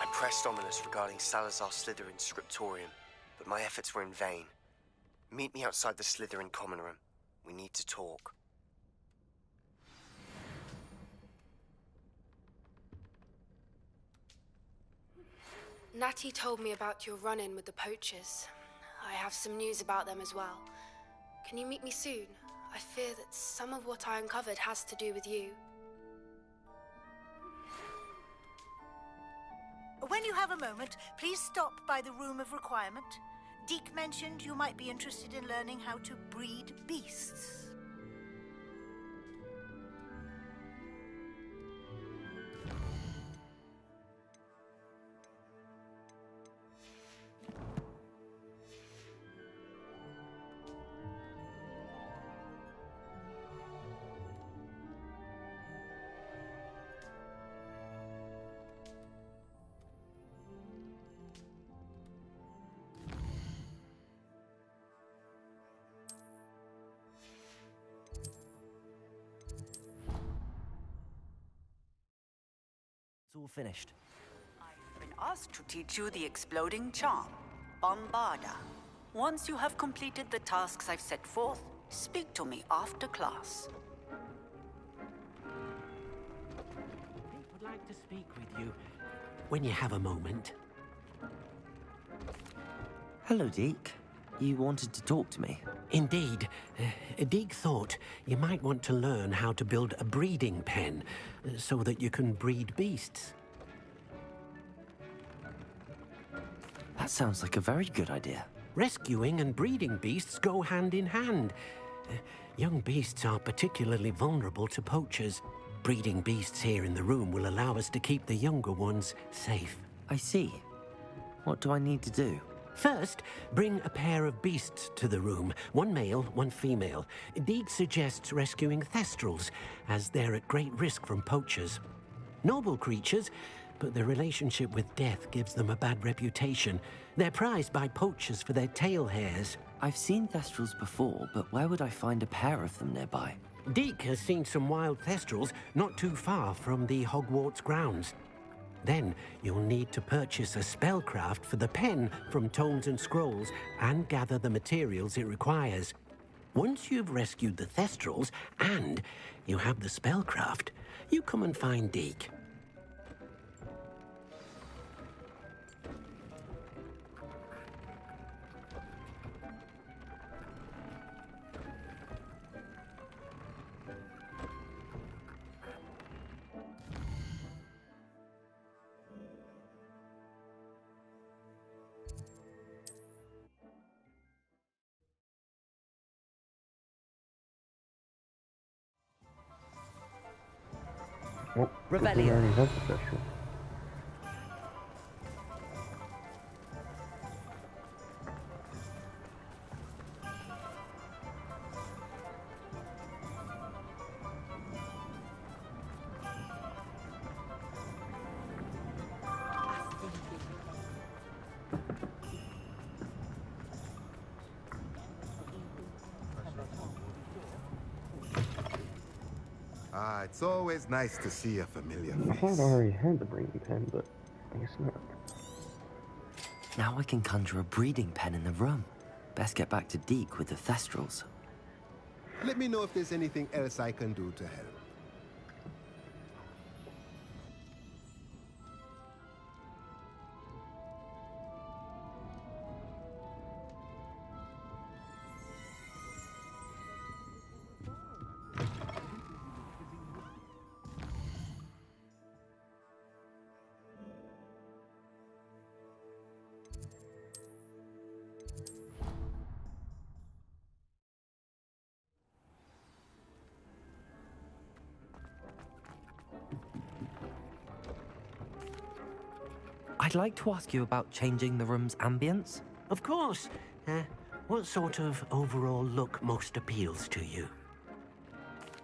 Speaker 17: I pressed Ominous regarding Salazar Slytherin's scriptorium, but my efforts were in vain. Meet me outside the Slytherin common room. We need to talk.
Speaker 11: Natty told me about your run-in with the poachers. I have some news about them as well. Can you meet me soon? I fear that some of what I uncovered has to do with you.
Speaker 12: When you have a moment, please stop by the Room of Requirement. Deke mentioned you might be interested in learning how to breed beasts.
Speaker 4: It's all finished.
Speaker 23: I've been asked to teach you the exploding charm, Bombarda. Once you have completed the tasks I've set forth, speak to me after class.
Speaker 2: I would like to speak with you when you have a moment.
Speaker 4: Hello, Deke. You wanted to talk to me?
Speaker 2: Indeed. Deke thought you might want to learn how to build a breeding pen so that you can breed beasts.
Speaker 4: That sounds like a very good idea.
Speaker 2: Rescuing and breeding beasts go hand in hand. Young beasts are particularly vulnerable to poachers. Breeding beasts here in the room will allow us to keep the younger ones safe.
Speaker 4: I see. What do I need to do?
Speaker 2: First, bring a pair of beasts to the room. One male, one female. Deke suggests rescuing thestrals, as they're at great risk from poachers. Noble creatures, but their relationship with death gives them a bad reputation. They're prized by poachers for their tail hairs.
Speaker 4: I've seen thestrals before, but where would I find a pair of them nearby?
Speaker 2: Deke has seen some wild thestrals not too far from the Hogwarts grounds. Then you'll need to purchase a spellcraft for the pen from Tomes and Scrolls and gather the materials it requires. Once you've rescued the thestrals and you have the spellcraft, you come and find Deke.
Speaker 1: Oh,
Speaker 15: Revelio.
Speaker 1: already has a session.
Speaker 7: Ah, it's always nice to see a familiar
Speaker 1: I
Speaker 7: face.
Speaker 1: thought I already had the breeding pen, but I guess not.
Speaker 4: Now I can conjure a breeding pen in the room. Best get back to Deke with the Thestrals.
Speaker 8: Let me know if there's anything else I can do to help.
Speaker 4: I'd like to ask you about changing the room's ambience.
Speaker 2: Of course. What sort of overall look most appeals to you?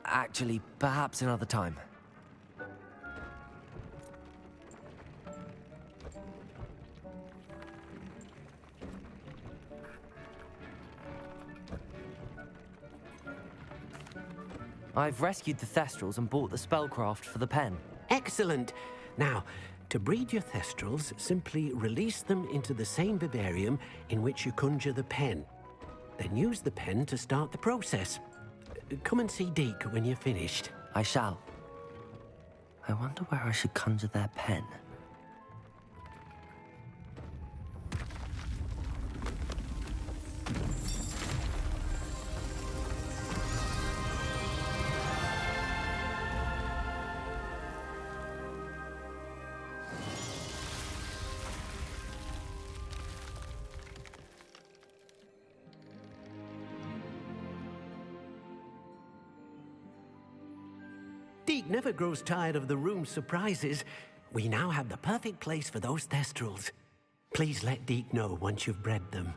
Speaker 4: Actually, perhaps another time. I've rescued the Thestrals and bought the spellcraft for the pen.
Speaker 2: Excellent. Now, to breed your Thestrals, simply release them into the same vivarium in which you conjure the pen. Then use the pen to start the process. Come and see Deke when you're finished.
Speaker 4: I shall. I wonder where I should conjure their pen.
Speaker 2: Deke never grows tired of the room's surprises. We now have the perfect place for those Thestrals. Please let Deke know once you've bred them.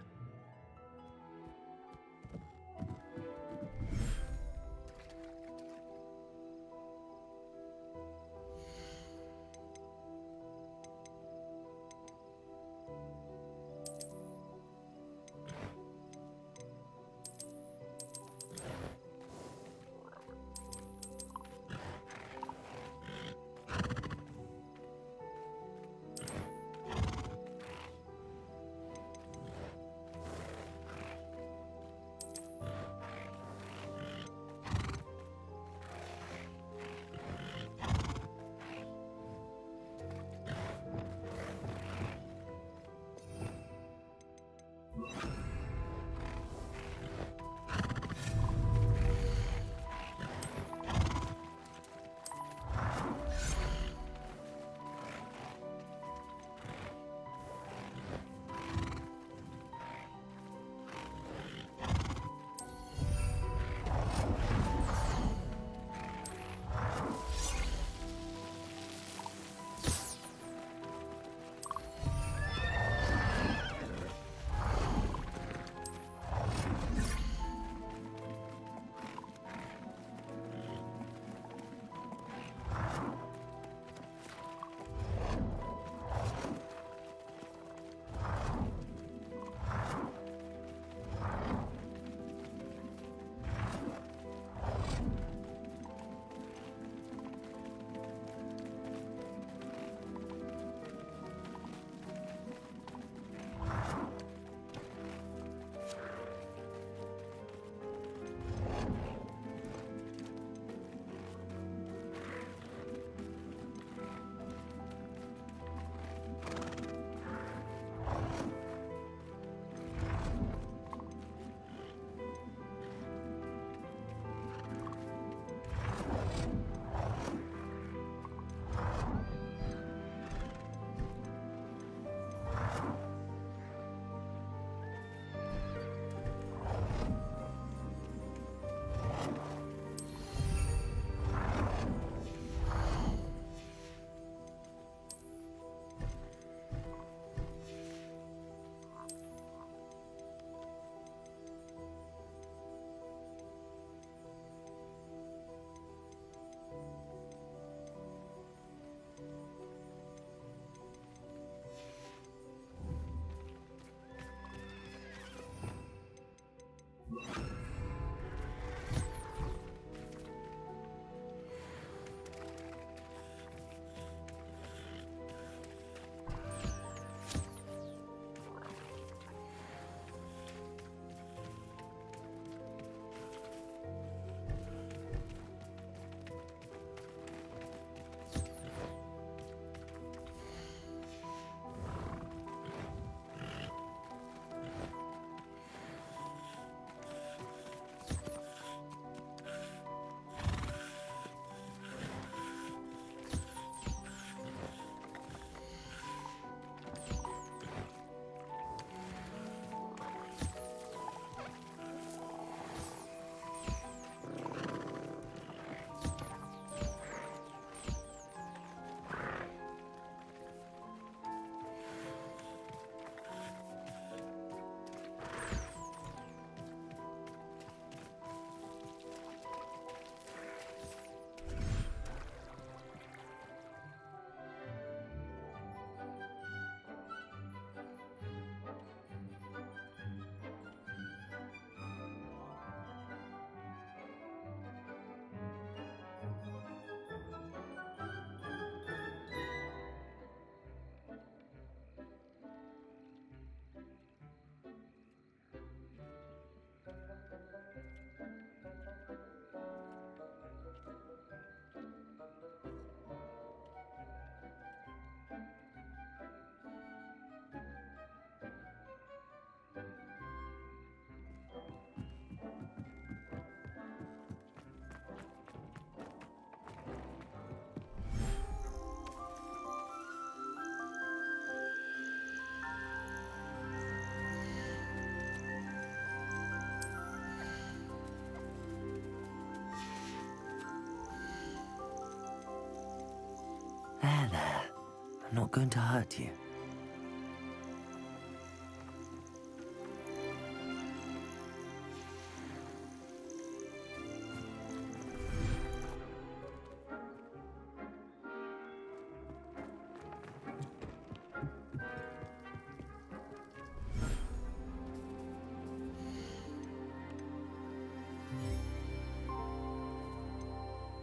Speaker 4: I'm not going to hurt you.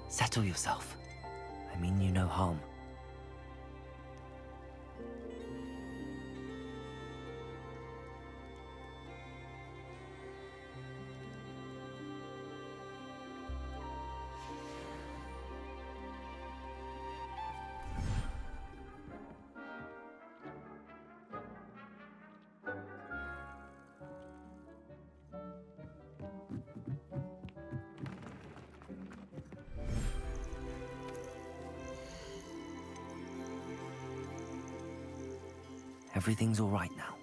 Speaker 4: Settle yourself. I mean you no harm. Everything's all right now.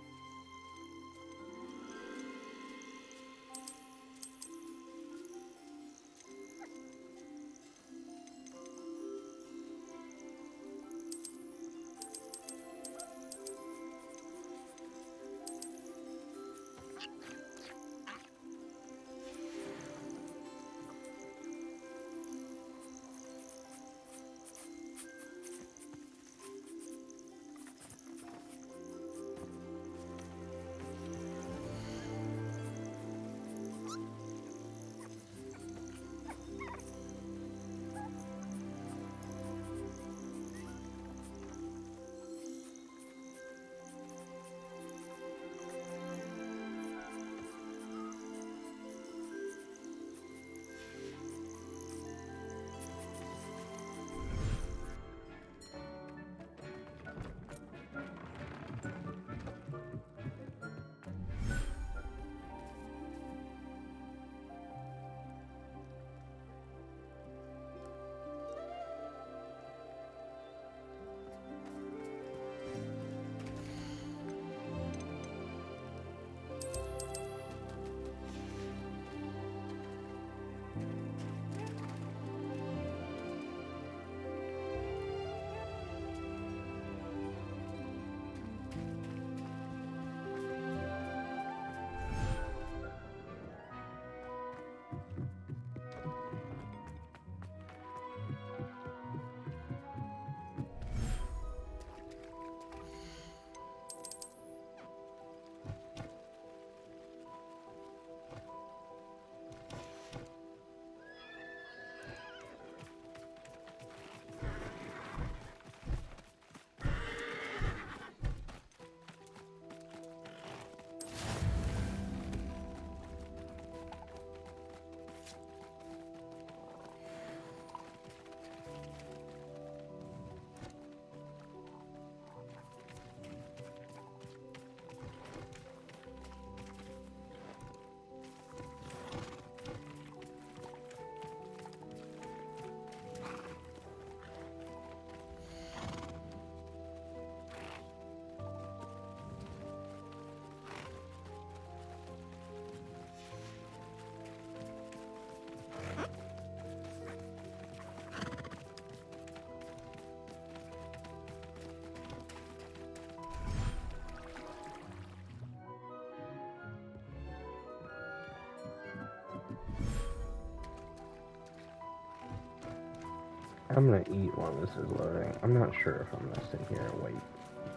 Speaker 1: I'm gonna eat while this is loading. I'm not sure if I'm gonna sit here and wait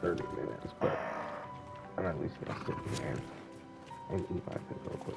Speaker 1: 30 minutes, but I'm at least gonna sit here and eat my food real quick.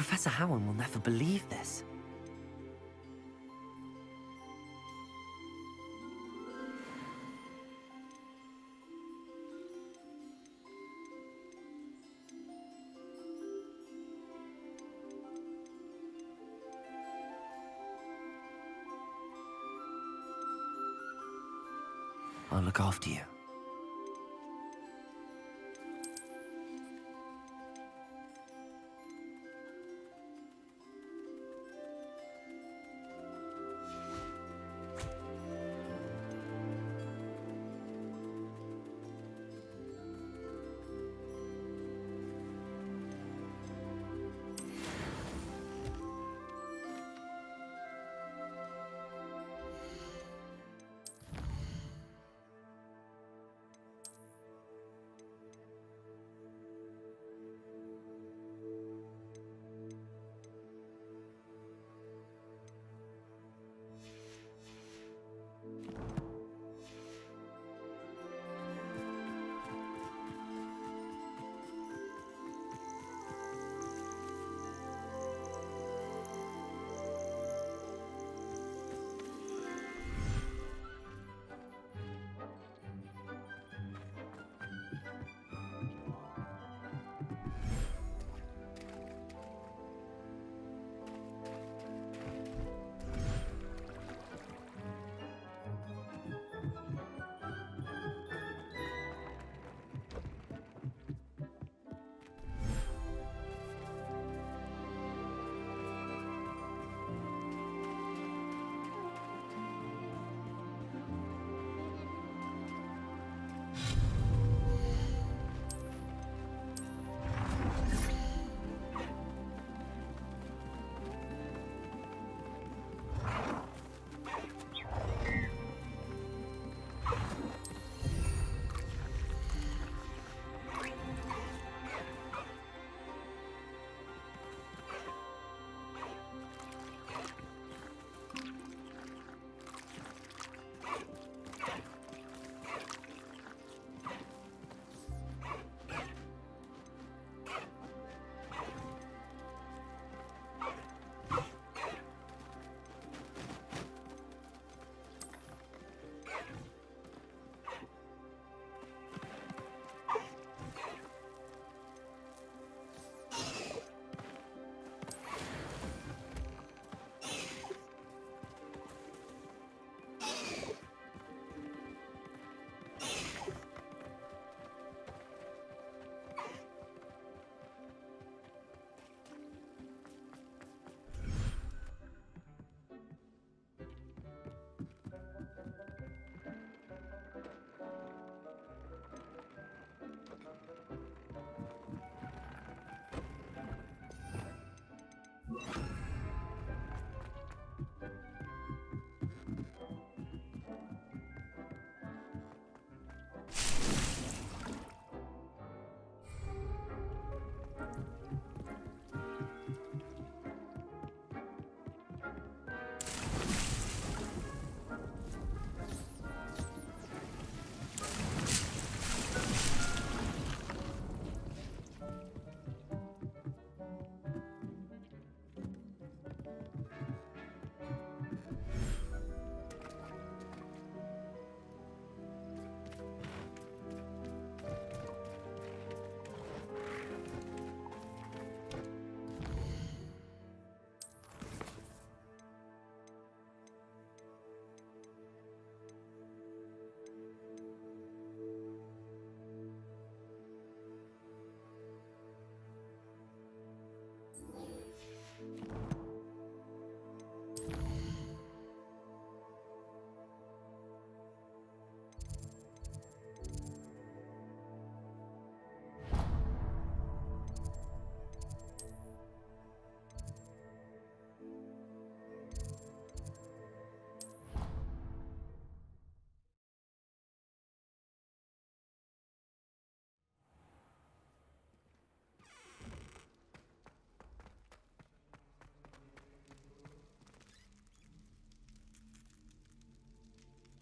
Speaker 4: Professor Howard will never believe this. I'll look after you.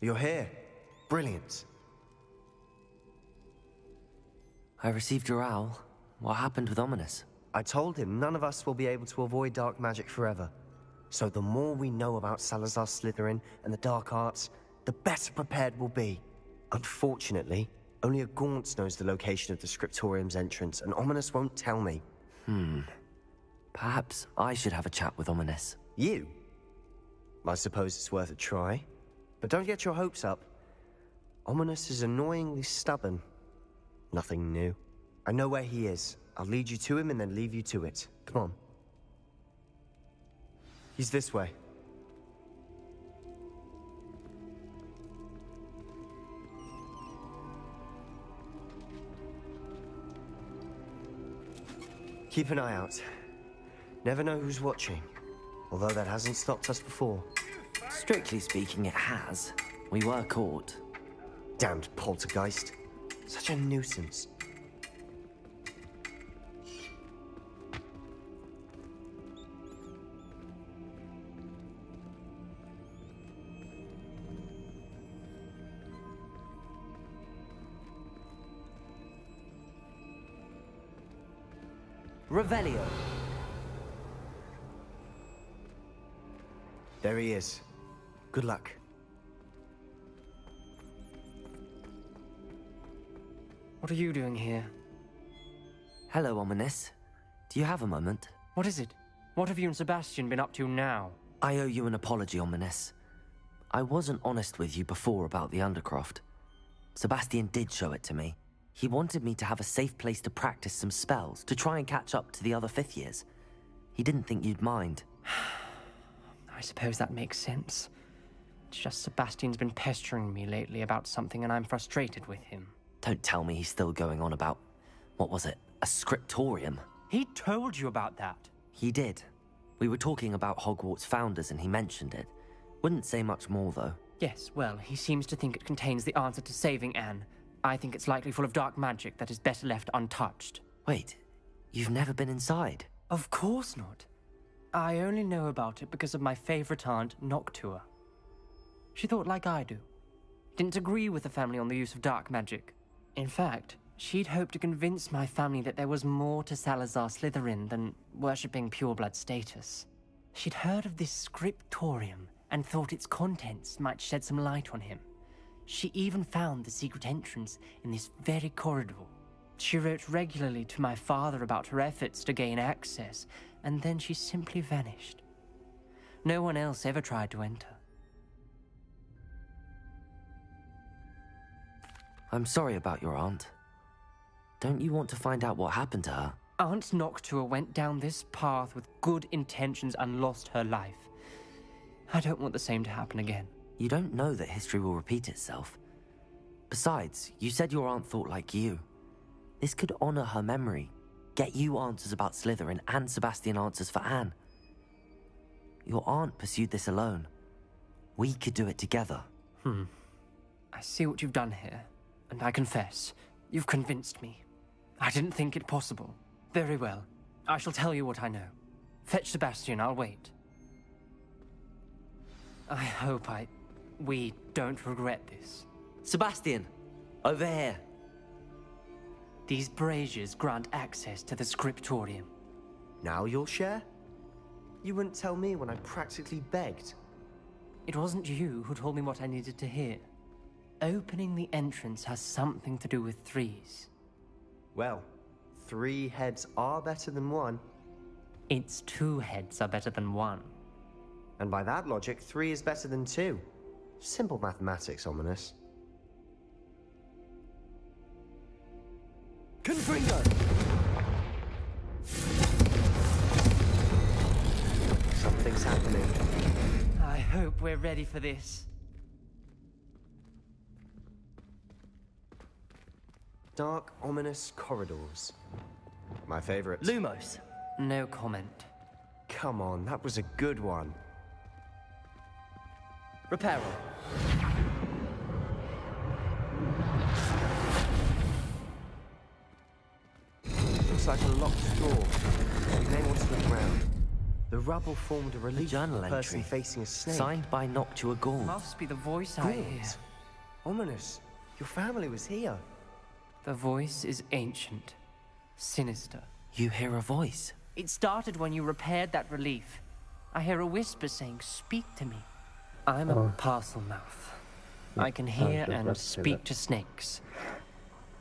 Speaker 17: You're here. Brilliant.
Speaker 4: I received your owl. What happened with Ominous?
Speaker 17: I told him none of us will be able to avoid dark magic forever. So the more we know about Salazar Slytherin and the dark arts, the better prepared we'll be. Unfortunately, only a Gaunt knows the location of the Scriptorium's entrance, and Ominous won't tell me.
Speaker 4: Perhaps I should have a chat with Ominous.
Speaker 17: You? I suppose it's worth a try. But don't get your hopes up. Ominous is annoyingly stubborn. Nothing new. I know where he is. I'll lead you to him and then leave you to it. Come on. He's this way. Keep an eye out. Never know who's watching. Although that hasn't stopped us before.
Speaker 4: Strictly speaking, it has. We were caught.
Speaker 17: Damned poltergeist. Such a nuisance.
Speaker 4: Revelio.
Speaker 17: There he is. Good luck.
Speaker 3: What are you doing here?
Speaker 4: Hello, Ominous. Do you have a moment?
Speaker 3: What is it? What have you and Sebastian been up to now?
Speaker 4: I owe you an apology, Ominous. I wasn't honest with you before about the Undercroft. Sebastian did show it to me. He wanted me to have a safe place to practice some spells, to try and catch up to the other fifth years. He didn't think you'd mind.
Speaker 3: I suppose that makes sense. It's just Sebastian's been pestering me lately about something and I'm frustrated with him.
Speaker 4: Don't tell me he's still going on about, what was it, a scriptorium?
Speaker 3: He told you about that.
Speaker 4: He did. We were talking about Hogwarts founders and he mentioned it. Wouldn't say much more, though.
Speaker 3: Yes, well, he seems to think it contains the answer to saving Anne. I think it's likely full of dark magic that is better left untouched.
Speaker 4: Wait, you've never been inside?
Speaker 3: Of course not. I only know about it because of my favorite aunt, Noctua. She thought like I do. Didn't agree with the family on the use of dark magic. In fact, she'd hoped to convince my family that there was more to Salazar Slytherin than worshipping pureblood status. She'd heard of this scriptorium and thought its contents might shed some light on him. She even found the secret entrance in this very corridor. She wrote regularly to my father about her efforts to gain access, and then she simply vanished. No one else ever tried to enter.
Speaker 4: I'm sorry about your aunt. Don't you want to find out what happened to her?
Speaker 3: Aunt Noctua went down this path with good intentions and lost her life. I don't want the same to happen again.
Speaker 4: You don't know that history will repeat itself. Besides, you said your aunt thought like you. This could honor her memory, get you answers about Slytherin and Sebastian answers for Anne. Your aunt pursued this alone. We could do it together.
Speaker 3: I see what you've done here, and I confess, you've convinced me. I didn't think it possible. Very well. I shall tell you what I know. Fetch Sebastian, I'll wait. I hope we don't regret this.
Speaker 4: Sebastian, over here.
Speaker 3: These braziers grant access to the scriptorium.
Speaker 17: Now you'll share? You wouldn't tell me when I practically begged.
Speaker 3: It wasn't you who told me what I needed to hear. Opening the entrance has something to do with threes.
Speaker 17: Well, 3 heads are better than 1.
Speaker 3: It's 2 heads are better than 1.
Speaker 17: And by that logic, 3 is better than 2. Simple mathematics, Ominous.
Speaker 15: Confringo!
Speaker 17: Something's happening.
Speaker 3: I hope we're ready for this.
Speaker 17: Dark, ominous corridors. My favorite.
Speaker 15: Lumos.
Speaker 3: No comment.
Speaker 17: Come on, that was a good one.
Speaker 15: Reparo.
Speaker 17: Looks like a locked door. We may want to look around. The rubble formed a relief
Speaker 4: journal
Speaker 17: of a person
Speaker 4: entry.
Speaker 17: facing a snake.
Speaker 4: Signed by Noctua Gaunt.
Speaker 3: Must be the voice I hear.
Speaker 17: Ominous. Your family was here.
Speaker 3: The voice is ancient, sinister.
Speaker 4: You hear a voice.
Speaker 3: It started when you repaired that relief. I hear a whisper saying, "Speak to me." I'm a parcel mouth. I can hear and speak to snakes.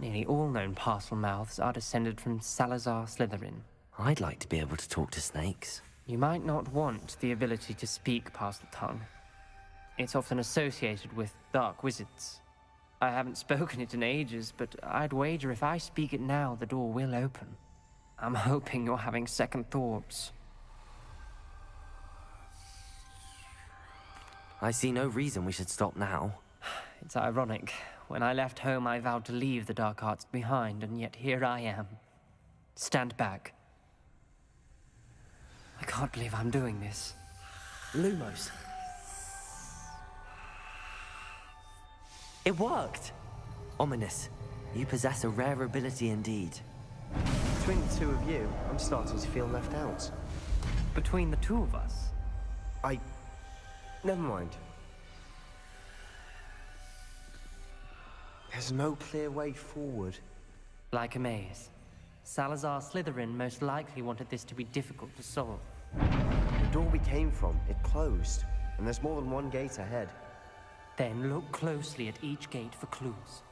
Speaker 3: Nearly all known parcel mouths are descended from Salazar Slytherin.
Speaker 4: I'd like to be able to talk to snakes.
Speaker 3: You might not want the ability to speak parcel tongue. It's often associated with dark wizards. I haven't spoken it in ages, but I'd wager if I speak it now, the door will open. I'm hoping you're having second thoughts.
Speaker 4: I see no reason we should stop now.
Speaker 3: It's ironic. When I left home, I vowed to leave the dark arts behind, and yet here I am. Stand back. I can't believe I'm doing this.
Speaker 15: Lumos.
Speaker 4: It worked! Ominous. You possess a rare ability indeed.
Speaker 17: Between the two of you, I'm starting to feel left out.
Speaker 3: Between the two of us?
Speaker 17: Never mind. There's no clear way forward.
Speaker 3: Like a maze. Salazar Slytherin most likely wanted this to be difficult to solve.
Speaker 17: The door we came from, it closed. And there's more than one gate ahead.
Speaker 3: Then look closely at each gate for clues.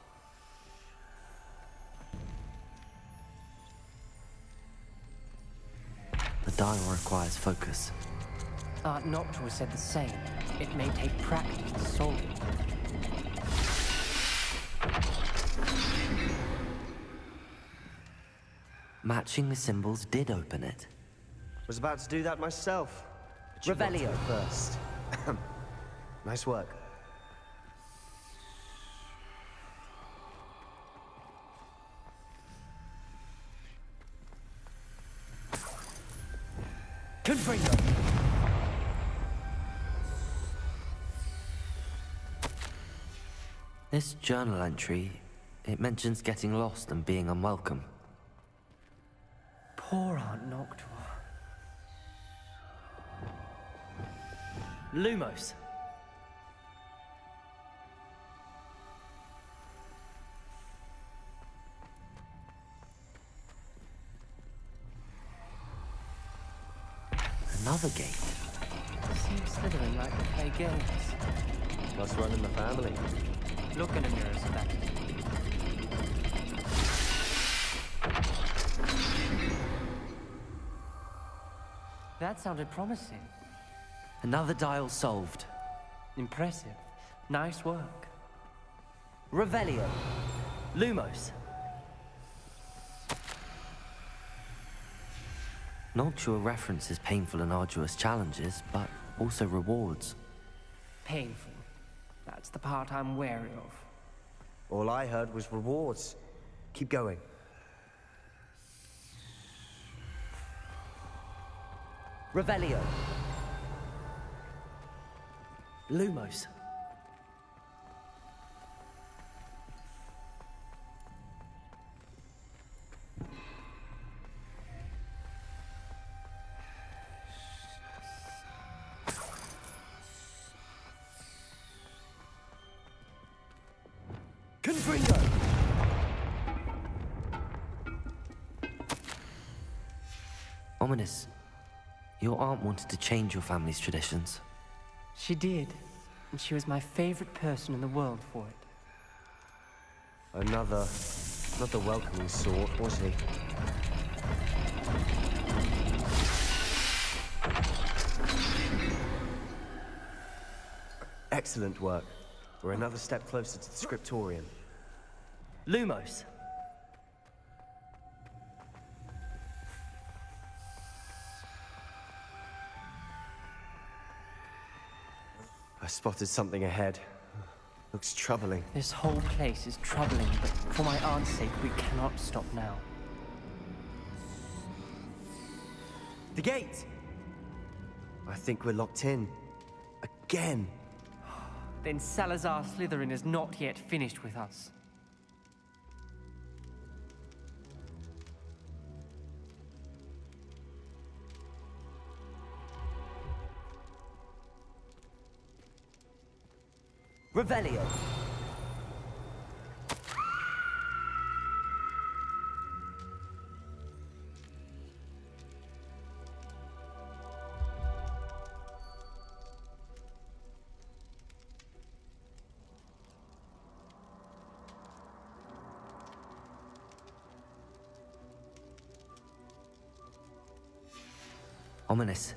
Speaker 4: The dial requires focus.
Speaker 3: Art Noctua said the same. It may take practice to solve it.
Speaker 4: Matching the symbols did open it.
Speaker 17: Was about to do that myself.
Speaker 15: Revelio.
Speaker 17: First. Nice work.
Speaker 15: Confringo.
Speaker 4: This journal entry, it mentions getting lost and being unwelcome.
Speaker 3: Poor Aunt Noctua.
Speaker 15: Lumos.
Speaker 4: Another gate.
Speaker 3: Seems Slytherin like to play games.
Speaker 17: Must run in the family.
Speaker 3: Look in a mirror, Sebastian. That sounded promising.
Speaker 4: Another dial solved.
Speaker 3: Impressive. Nice work.
Speaker 15: Revelio. Lumos.
Speaker 4: Noctua references painful and arduous challenges, but also rewards.
Speaker 3: Painful. That's the part I'm wary of.
Speaker 17: All I heard was rewards. Keep going.
Speaker 15: Revelio. Lumos. Confringo.
Speaker 4: Ominous. Your aunt wanted to change your family's traditions.
Speaker 3: She did. And she was my favorite person in the world for it.
Speaker 17: Another welcoming sort, was he? Excellent work. We're another step closer to the scriptorium.
Speaker 15: Lumos.
Speaker 17: I spotted something ahead. Looks troubling.
Speaker 3: This whole place is troubling, but for my aunt's sake, we cannot stop now.
Speaker 17: The gate! I think we're locked in. Again.
Speaker 3: Then Salazar Slytherin is not yet finished with us.
Speaker 15: Revelio.
Speaker 4: Ominous.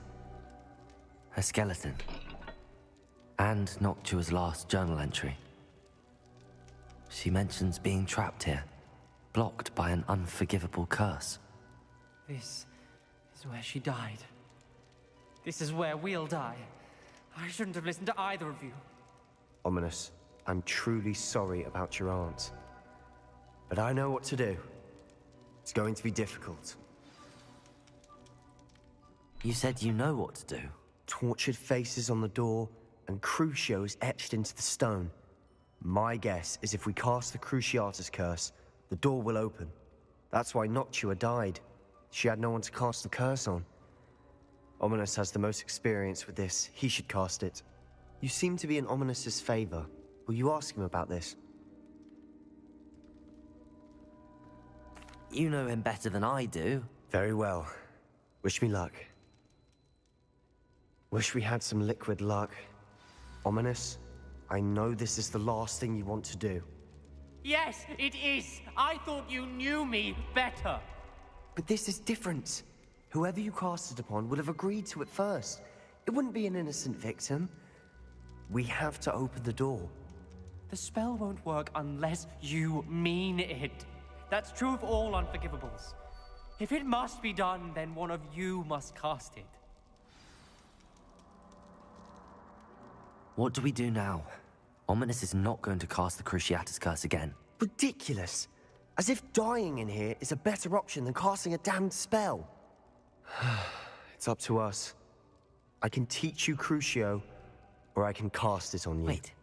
Speaker 4: Her skeleton. And Noctua's last journal entry. She mentions being trapped here, blocked by an unforgivable curse.
Speaker 3: This is where she died. This is where we'll die. I shouldn't have listened to either of you.
Speaker 17: Ominous, I'm truly sorry about your aunt. But I know what to do. It's going to be difficult.
Speaker 4: You said you know what to do.
Speaker 17: Tortured faces on the door, and Crucios etched into the stone. My guess is if we cast the Cruciatus curse, the door will open. That's why Noctua died. She had no one to cast the curse on. Ominous has the most experience with this. He should cast it. You seem to be in Ominous's favor. Will you ask him about this?
Speaker 4: You know him better than I do.
Speaker 17: Very well. Wish me luck. Wish we had some liquid luck. Ominous, I know this is the last thing you want to do.
Speaker 3: Yes, it is. I thought you knew me better.
Speaker 17: But this is different. Whoever you cast it upon would have agreed to it first. It wouldn't be an innocent victim. We have to open the door.
Speaker 3: The spell won't work unless you mean it. That's true of all unforgivables. If it must be done, then one of you must cast it.
Speaker 4: What do we do now? Ominous is not going to cast the Cruciatus curse again.
Speaker 17: Ridiculous. As if dying in here is a better option than casting a damned spell. It's up to us. I can teach you Crucio, or I can cast it on you.
Speaker 4: Wait,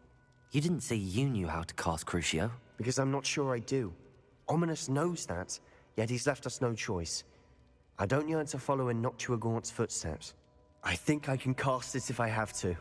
Speaker 4: you didn't say you knew how to cast Crucio?
Speaker 17: Because I'm not sure I do. Ominous knows that, yet he's left us no choice. I don't yearn to follow in Noctua Gaunt's footsteps. I think I can cast it if I have to.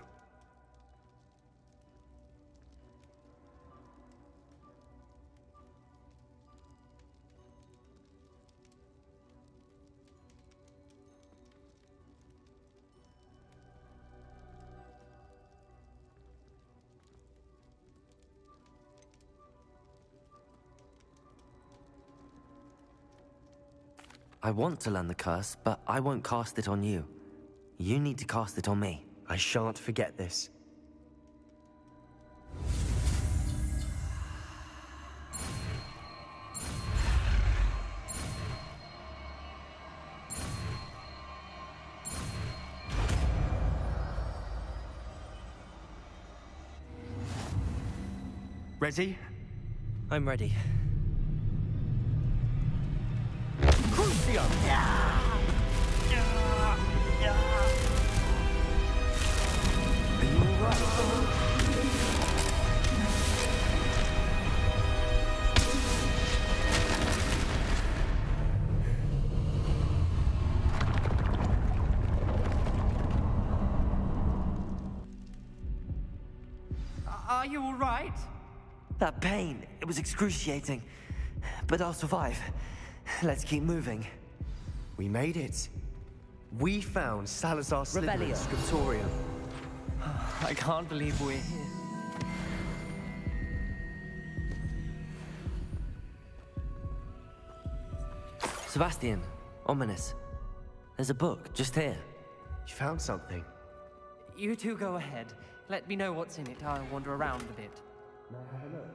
Speaker 4: I want to learn the curse, but I won't cast it on you. You need to cast it on me.
Speaker 17: I shan't forget this.
Speaker 3: Ready?
Speaker 4: I'm ready.
Speaker 3: Crucio! Are you all right?
Speaker 4: That pain, it was excruciating. But I'll survive. Let's keep moving.
Speaker 17: We made it. We found Salazar Slytherin's scriptorium.
Speaker 3: I can't believe we're here.
Speaker 4: Sebastian, Ominous. There's a book just here.
Speaker 17: You found something?
Speaker 3: You two go ahead. Let me know what's in it. I'll wander around a bit.
Speaker 1: May I have a look?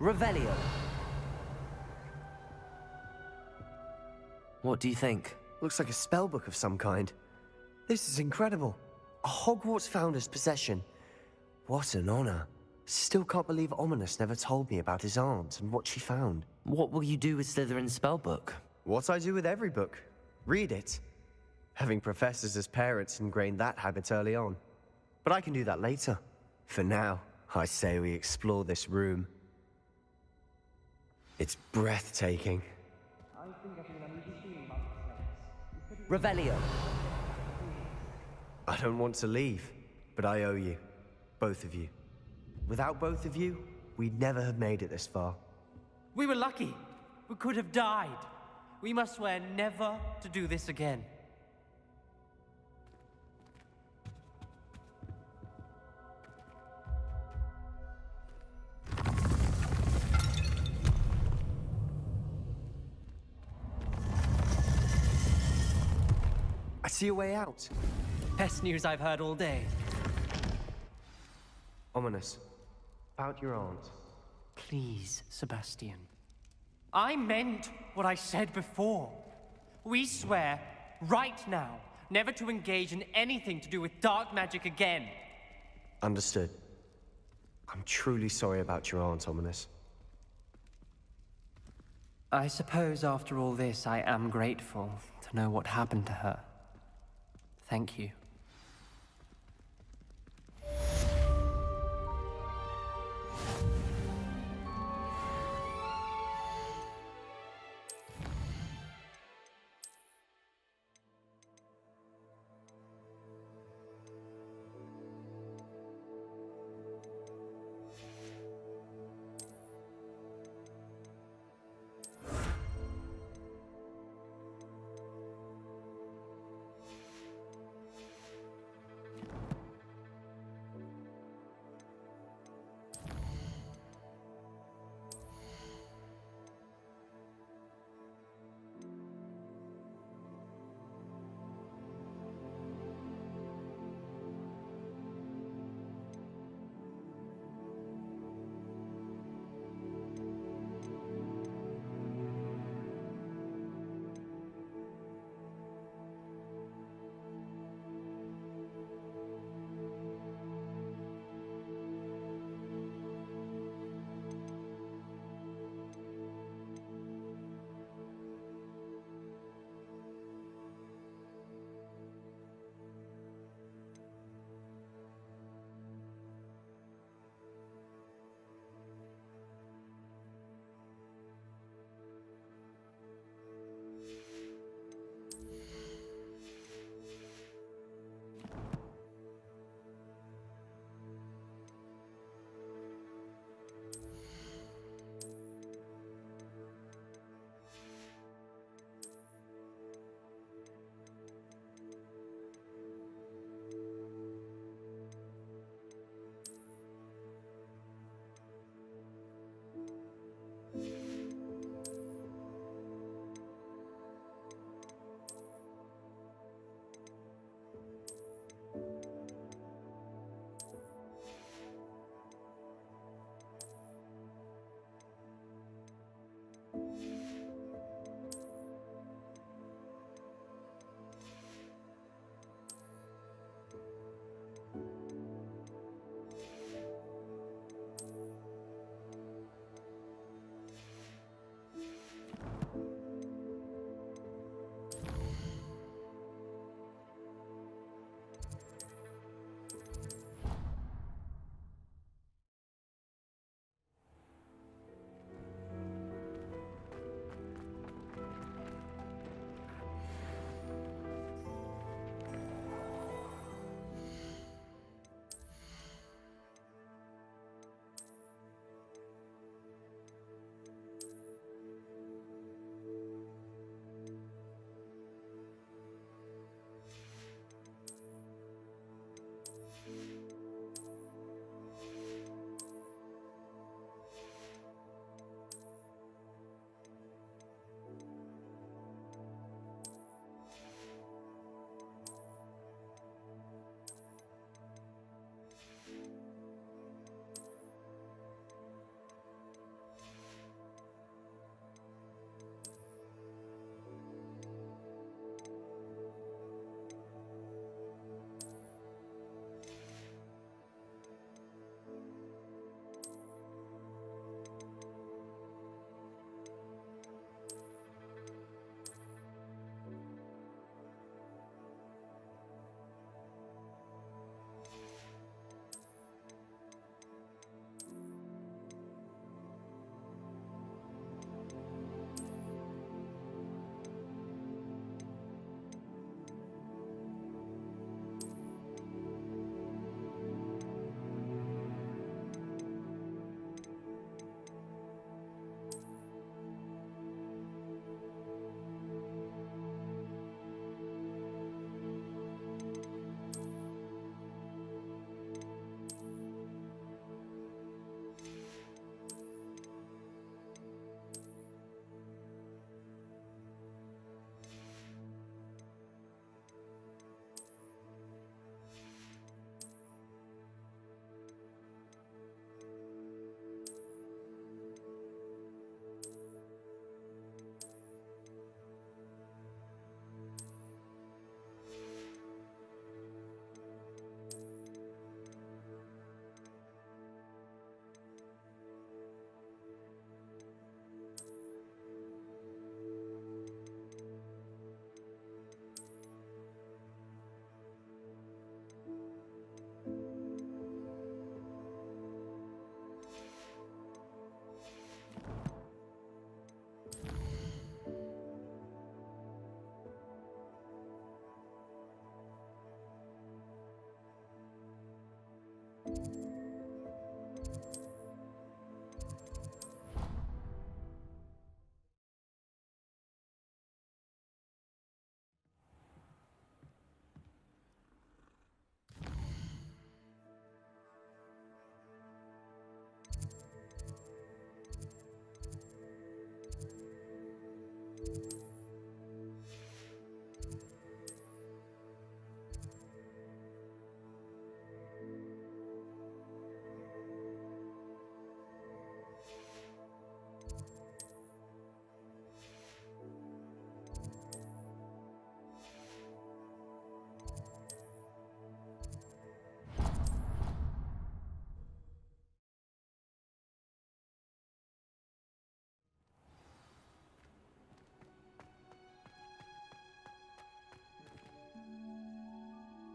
Speaker 15: Revelio.
Speaker 4: What do you think?
Speaker 17: Looks like a spellbook of some kind. This is incredible. A Hogwarts founder's possession. What an honor. Still can't believe Ominous never told me about his aunt and what she found.
Speaker 4: What will you do with Slytherin's spellbook?
Speaker 17: What I do with every book. Read it. Having professors as parents ingrained that habit early on. But I can do that later. For now, I say we explore this room. It's breathtaking.
Speaker 15: Revelio.
Speaker 17: I don't want to leave, but I owe you. Both of you. Without both of you, we'd never have made it this far.
Speaker 3: We were lucky. We could have died. We must swear never to do this again.
Speaker 17: I see a way out.
Speaker 3: Best news I've heard all day.
Speaker 17: Ominous. About your aunt.
Speaker 3: Please, Sebastian. I meant what I said before. We swear, right now, never to engage in anything to do with dark magic again.
Speaker 17: Understood. I'm truly sorry about your aunt, Ominous.
Speaker 3: I suppose after all this, I am grateful to know what happened to her. Thank you.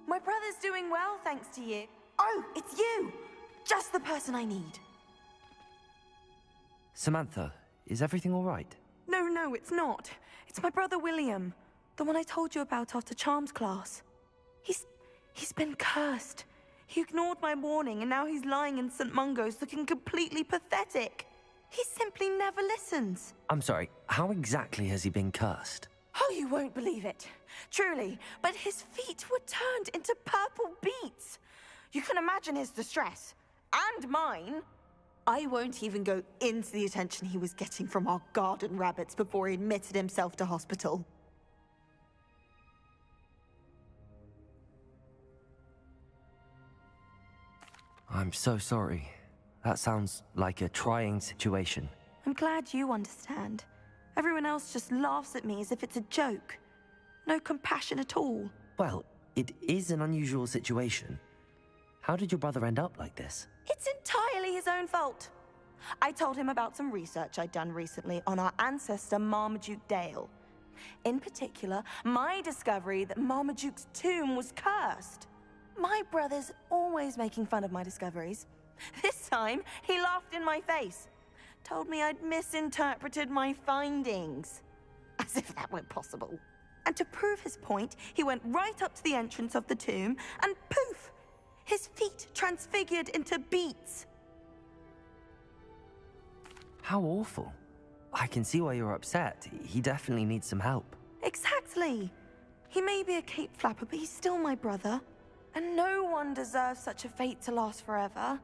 Speaker 6: My brother's doing well, thanks to you. Oh, it's you! Just the person I need.
Speaker 4: Samantha, is everything all right?
Speaker 6: No, it's not. It's my brother William. The one I told you about after Charms class. He's been cursed. He ignored my warning and now he's lying in St. Mungo's looking completely pathetic. He simply never listens.
Speaker 4: I'm sorry, how exactly has he been cursed?
Speaker 6: Oh, you won't believe it. Truly, but his feet were turned into purple beets. You can imagine his distress. And mine. I won't even go into the attention he was getting from our garden rabbits before he admitted himself to hospital.
Speaker 4: I'm so sorry. That sounds like a trying situation.
Speaker 6: I'm glad you understand. Everyone else just laughs at me as if it's a joke. No compassion at all.
Speaker 4: Well, it is an unusual situation. How did your brother end up like this?
Speaker 6: It's entirely his own fault. I told him about some research I'd done recently on our ancestor Marmaduke Dale. In particular, my discovery that Marmaduke's tomb was cursed. My brother's always making fun of my discoveries. This time, he laughed in my face. Told me I'd misinterpreted my findings. As if that were possible. And to prove his point, he went right up to the entrance of the tomb and poof! His feet transfigured into beets.
Speaker 4: How awful. I can see why you're upset. He definitely needs some help.
Speaker 6: Exactly. He may be a cape flapper, but he's still my brother. And no one deserves such a fate to last forever,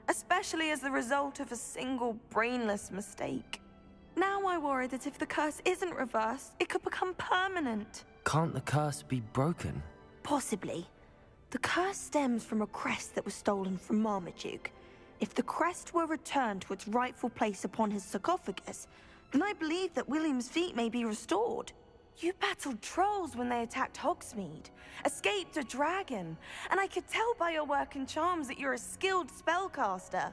Speaker 6: especially as the result of a single brainless mistake. Now I worry that if the curse isn't reversed, it could become permanent.
Speaker 4: Can't the curse be broken?
Speaker 6: Possibly. The curse stems from a crest that was stolen from Marmaduke. If the crest were returned to its rightful place upon his sarcophagus, then I believe that William's feet may be restored. You battled trolls when they attacked Hogsmeade, escaped a dragon, and I could tell by your work in charms that you're a skilled spellcaster.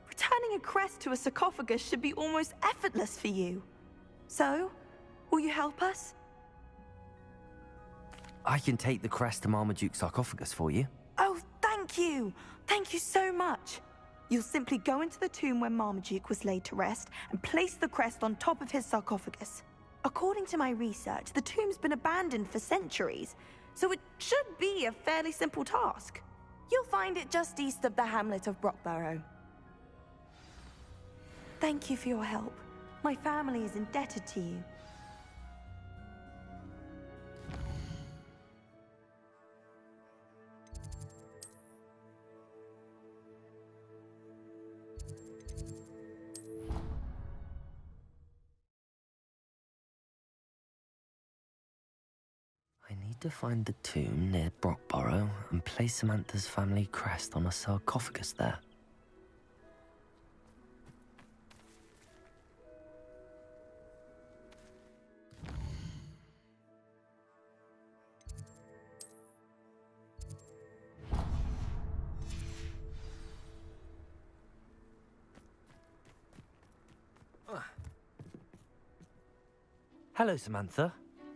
Speaker 6: Returning a crest to a sarcophagus should be almost effortless for you. So, will you help us?
Speaker 4: I can take the crest to Marmaduke's sarcophagus for you.
Speaker 6: Oh, thank you! Thank you so much! You'll simply go into the tomb where Marmaduke was laid to rest and place the crest on top of his sarcophagus. According to my research, the tomb's been abandoned for centuries, so it should be a fairly simple task. You'll find it just east of the hamlet of Brockborough. Thank you for your help. My family is indebted to you.
Speaker 4: I need to find the tomb near Brockborough and place Samantha's family crest on a sarcophagus there. Hello, Samantha.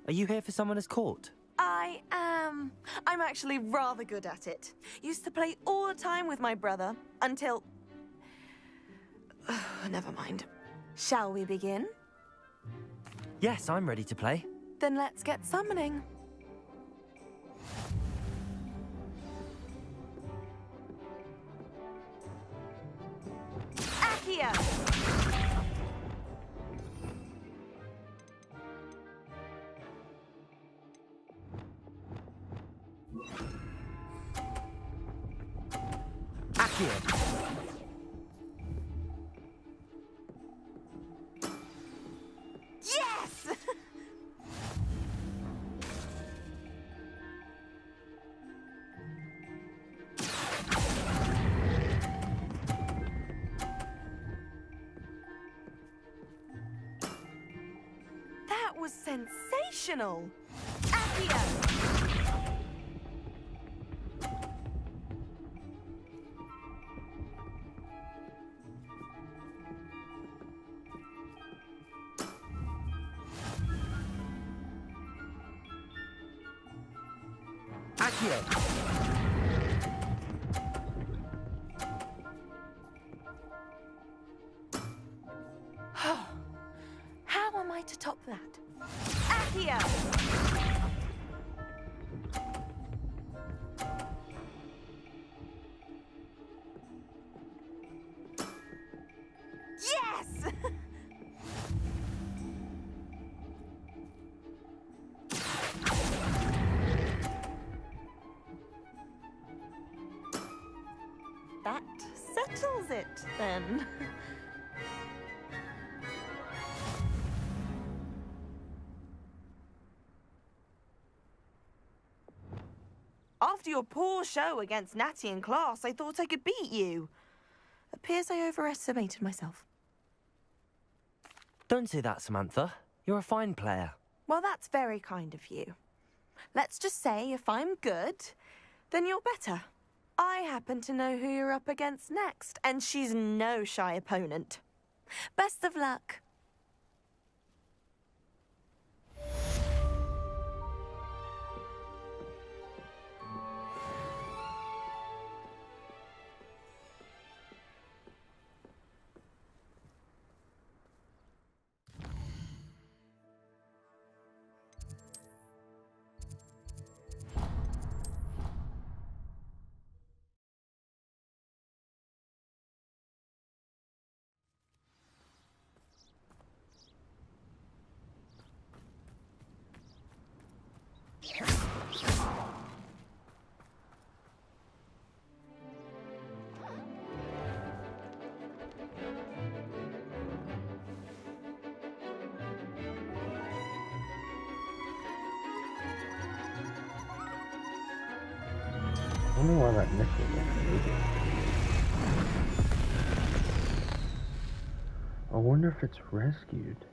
Speaker 4: Are you here for Summoner's Court?
Speaker 6: I am. I'm actually rather good at it. Used to play all the time with my brother, until... Never mind. Shall we begin?
Speaker 4: Yes, I'm ready to play.
Speaker 6: Then let's get summoning. Accio! Yes! That was sensational! Accio! How am I to top that? Accio! Yes! That settles it, then. After your poor show against Natty in class, I thought I could beat you. Appears I overestimated myself.
Speaker 4: Don't say that, Samantha. You're a fine player.
Speaker 6: Well, that's very kind of you. Let's just say if I'm good, then you're better. I happen to know who you're up against next, and she's no shy opponent. Best of luck.
Speaker 1: I wonder why that nickel is moving. I wonder if it's rescued.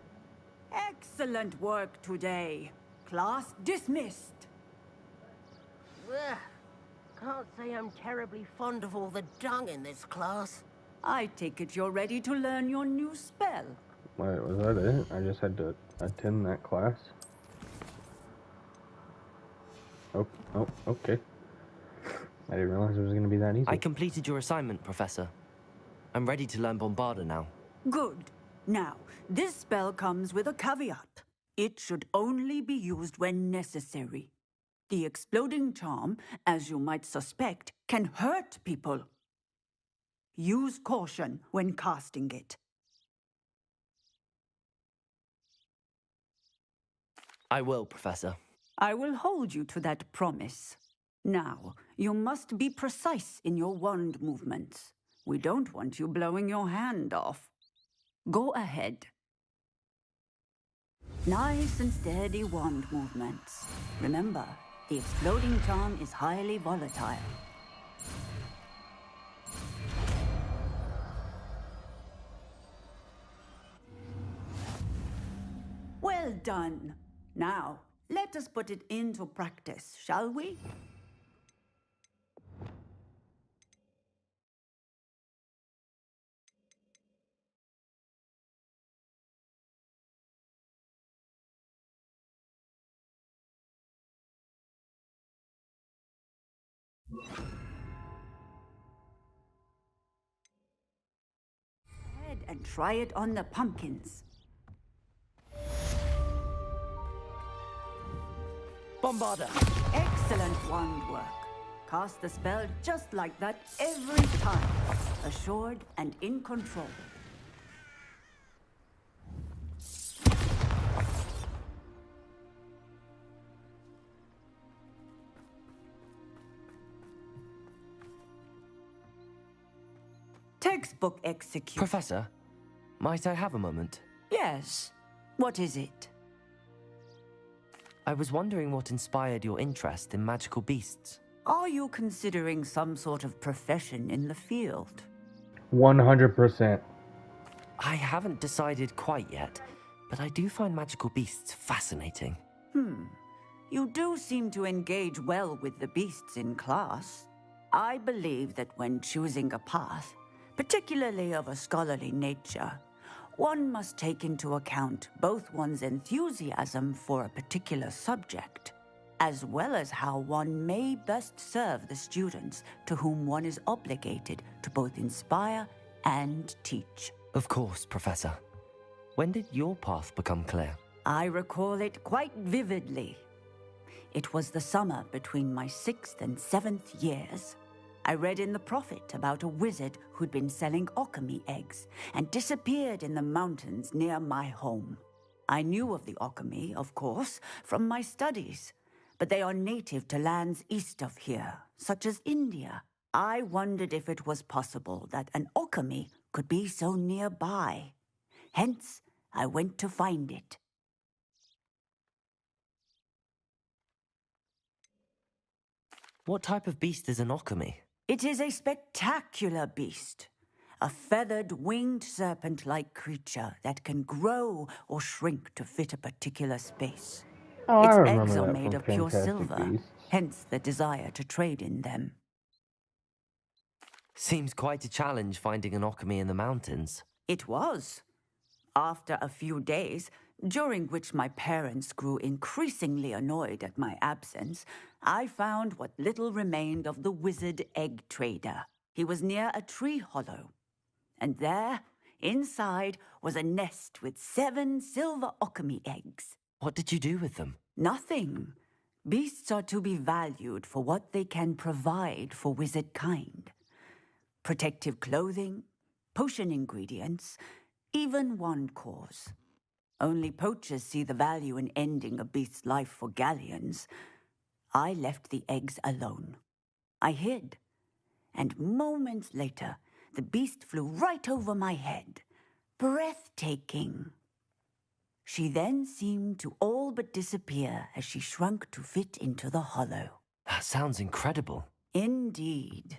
Speaker 10: Excellent work today. Class dismissed.
Speaker 13: Ugh. Can't say I'm terribly fond of all the dung in this class.
Speaker 10: I take it you're ready to learn your new spell.
Speaker 1: Wait, was that it? I just had to attend that class? Oh, okay. I didn't realize it was going to be that easy.
Speaker 4: I completed your assignment, Professor. I'm ready to learn Bombarda now.
Speaker 10: Good. Now, this spell comes with a caveat. It should only be used when necessary. The exploding charm, as you might suspect, can hurt people. Use caution when casting it.
Speaker 4: I will, Professor.
Speaker 10: I will hold you to that promise. Now, you must be precise in your wand movements. We don't want you blowing your hand off. Go ahead. Nice and steady wand movements. Remember, the exploding charm is highly volatile. Well done. Now, let us put it into practice, shall we? Head and try it on the pumpkins.
Speaker 4: Bombarda!
Speaker 10: Excellent wand work. Cast the spell just like that every time. Assured and in control. Textbook execute.
Speaker 4: Professor, might I have a moment?
Speaker 10: Yes. What is it?
Speaker 4: I was wondering what inspired your interest in magical beasts.
Speaker 10: Are you considering some sort of profession in the field?
Speaker 1: 100%.
Speaker 4: I haven't decided quite yet, but I do find magical beasts fascinating.
Speaker 10: You do seem to engage well with the beasts in class. I believe that when choosing a path, particularly of a scholarly nature, one must take into account both one's enthusiasm for a particular subject, as well as how one may best serve the students to whom one is obligated to both inspire and teach.
Speaker 4: Of course, Professor. When did your path become clear?
Speaker 10: I recall it quite vividly. It was the summer between my 6th and 7th years. I read in the Prophet about a wizard who'd been selling alchemy eggs and disappeared in the mountains near my home. I knew of the alchemy, of course, from my studies, but they are native to lands east of here, such as India. I wondered if it was possible that an alchemy could be so nearby. Hence, I went to find it.
Speaker 4: What type of beast is an alchemy?
Speaker 10: It is a spectacular beast. A feathered, winged serpent-like creature that can grow or shrink to fit a particular space.
Speaker 1: Oh, I
Speaker 10: Its
Speaker 1: remember
Speaker 10: eggs are
Speaker 1: that
Speaker 10: made
Speaker 1: from
Speaker 10: of pure
Speaker 1: Fantastic
Speaker 10: silver,
Speaker 1: Beasts.
Speaker 10: hence the desire to trade in them.
Speaker 4: Seems quite a challenge finding an alchemy in the mountains.
Speaker 10: It was. After a few days, during which my parents grew increasingly annoyed at my absence, I found what little remained of the wizard egg trader. He was near a tree hollow. And there, inside, was a nest with 7 silver alchemy eggs.
Speaker 4: What did you do with them?
Speaker 10: Nothing. Beasts are to be valued for what they can provide for wizard kind. Protective clothing, potion ingredients, even wand cores. Only poachers see the value in ending a beast's life for galleons. I left the eggs alone. I hid. And moments later, the beast flew right over my head. Breathtaking. She then seemed to all but disappear as she shrunk to fit into the hollow.
Speaker 4: That sounds incredible.
Speaker 10: Indeed.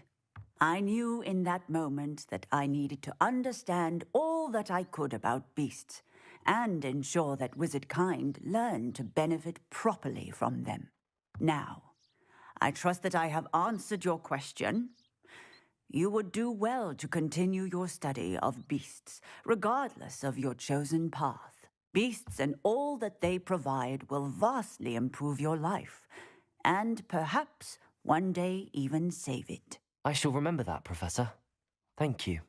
Speaker 10: I knew in that moment that I needed to understand all that I could about beasts and ensure that wizard kind learned to benefit properly from them. Now, I trust that I have answered your question. You would do well to continue your study of beasts, regardless of your chosen path. Beasts and all that they provide will vastly improve your life, and perhaps one day even save it.
Speaker 4: I shall remember that, Professor. Thank you.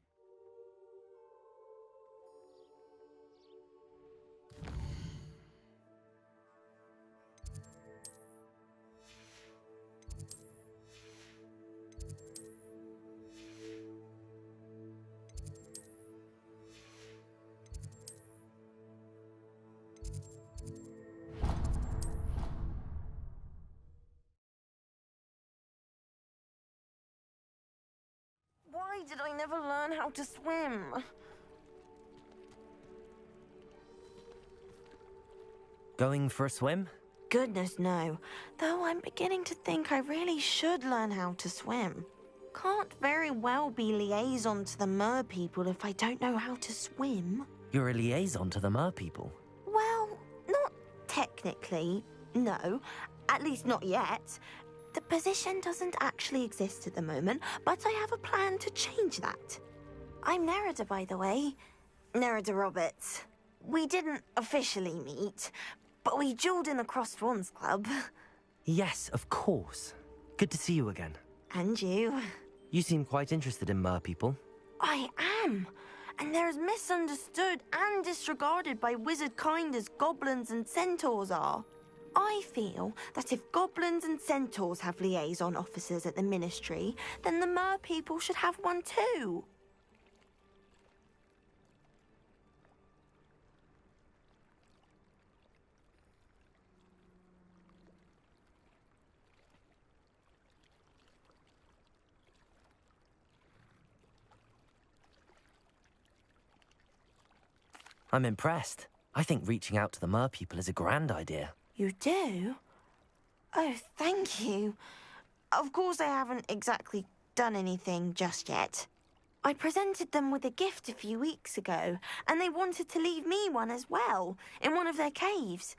Speaker 6: Why did I never learn how to swim?
Speaker 4: Going for a swim?
Speaker 6: Goodness, no. Though I'm beginning to think I really should learn how to swim. Can't very well be liaison to the mer people if I don't know how to swim.
Speaker 4: You're a liaison to the mer people.
Speaker 6: Well, not technically, no. At least not yet. The position doesn't actually exist at the moment, but I have a plan to change that. I'm Nerida, by the way. Nerida Roberts. We didn't officially meet, but we dueled in the Crossed Wands Club.
Speaker 4: Yes, of course. Good to see you again.
Speaker 6: And you.
Speaker 4: You seem quite interested in mer people.
Speaker 6: I am. And they're as misunderstood and disregarded by wizard kind as goblins and centaurs are. I feel that if goblins and centaurs have liaison officers at the Ministry, then the mer people should have one too.
Speaker 4: I'm impressed. I think reaching out to the mer people is a grand idea.
Speaker 6: You do? Oh, thank you. Of course I haven't exactly done anything just yet. I presented them with a gift a few weeks ago, and they wanted to leave me one as well, in one of their caves.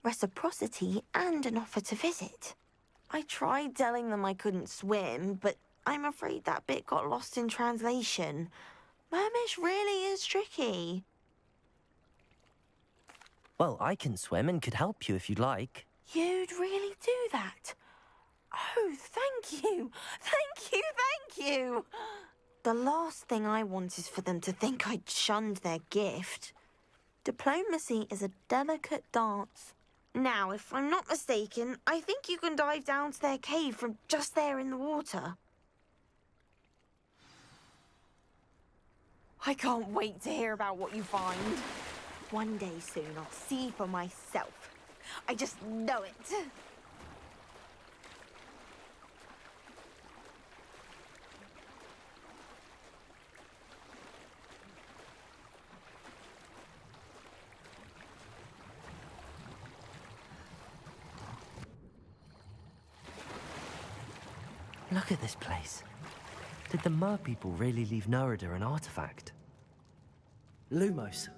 Speaker 6: Reciprocity and an offer to visit. I tried telling them I couldn't swim, but I'm afraid that bit got lost in translation. Mermish really is tricky.
Speaker 4: Well, I can swim and could help you if you'd like.
Speaker 6: You'd really do that? Oh, thank you! Thank you, thank you! The last thing I want is for them to think I'd shunned their gift. Diplomacy is a delicate dance. Now, if I'm not mistaken, I think you can dive down to their cave from just there in the water. I can't wait to hear about what you find. One day soon, I'll see for myself. I just know it.
Speaker 4: Look at this place. Did the mer people really leave Nerida an artifact?
Speaker 5: Lumos.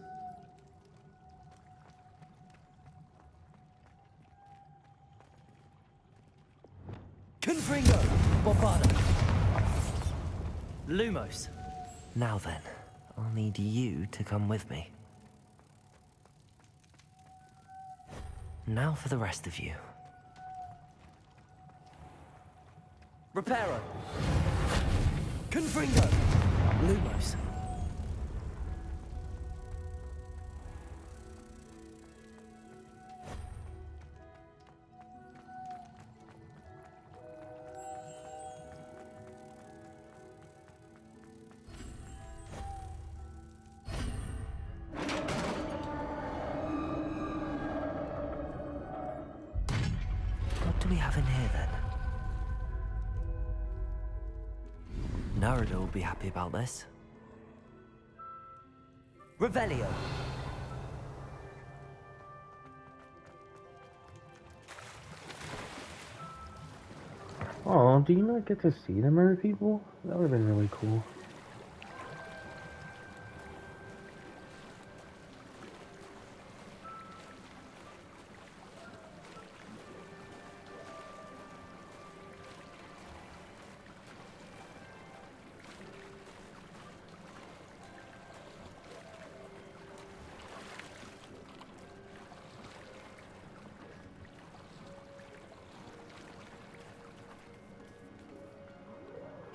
Speaker 5: Confringo! Bombarda! Lumos.
Speaker 4: Now then, I'll need you to come with me. Now for the rest of you.
Speaker 5: Reparo. Confringo. Lumos.
Speaker 4: What do we have in here then? Nerida will be happy about this.
Speaker 5: Revelio.
Speaker 1: Oh, do you not get to see the mer people? That would have been really cool.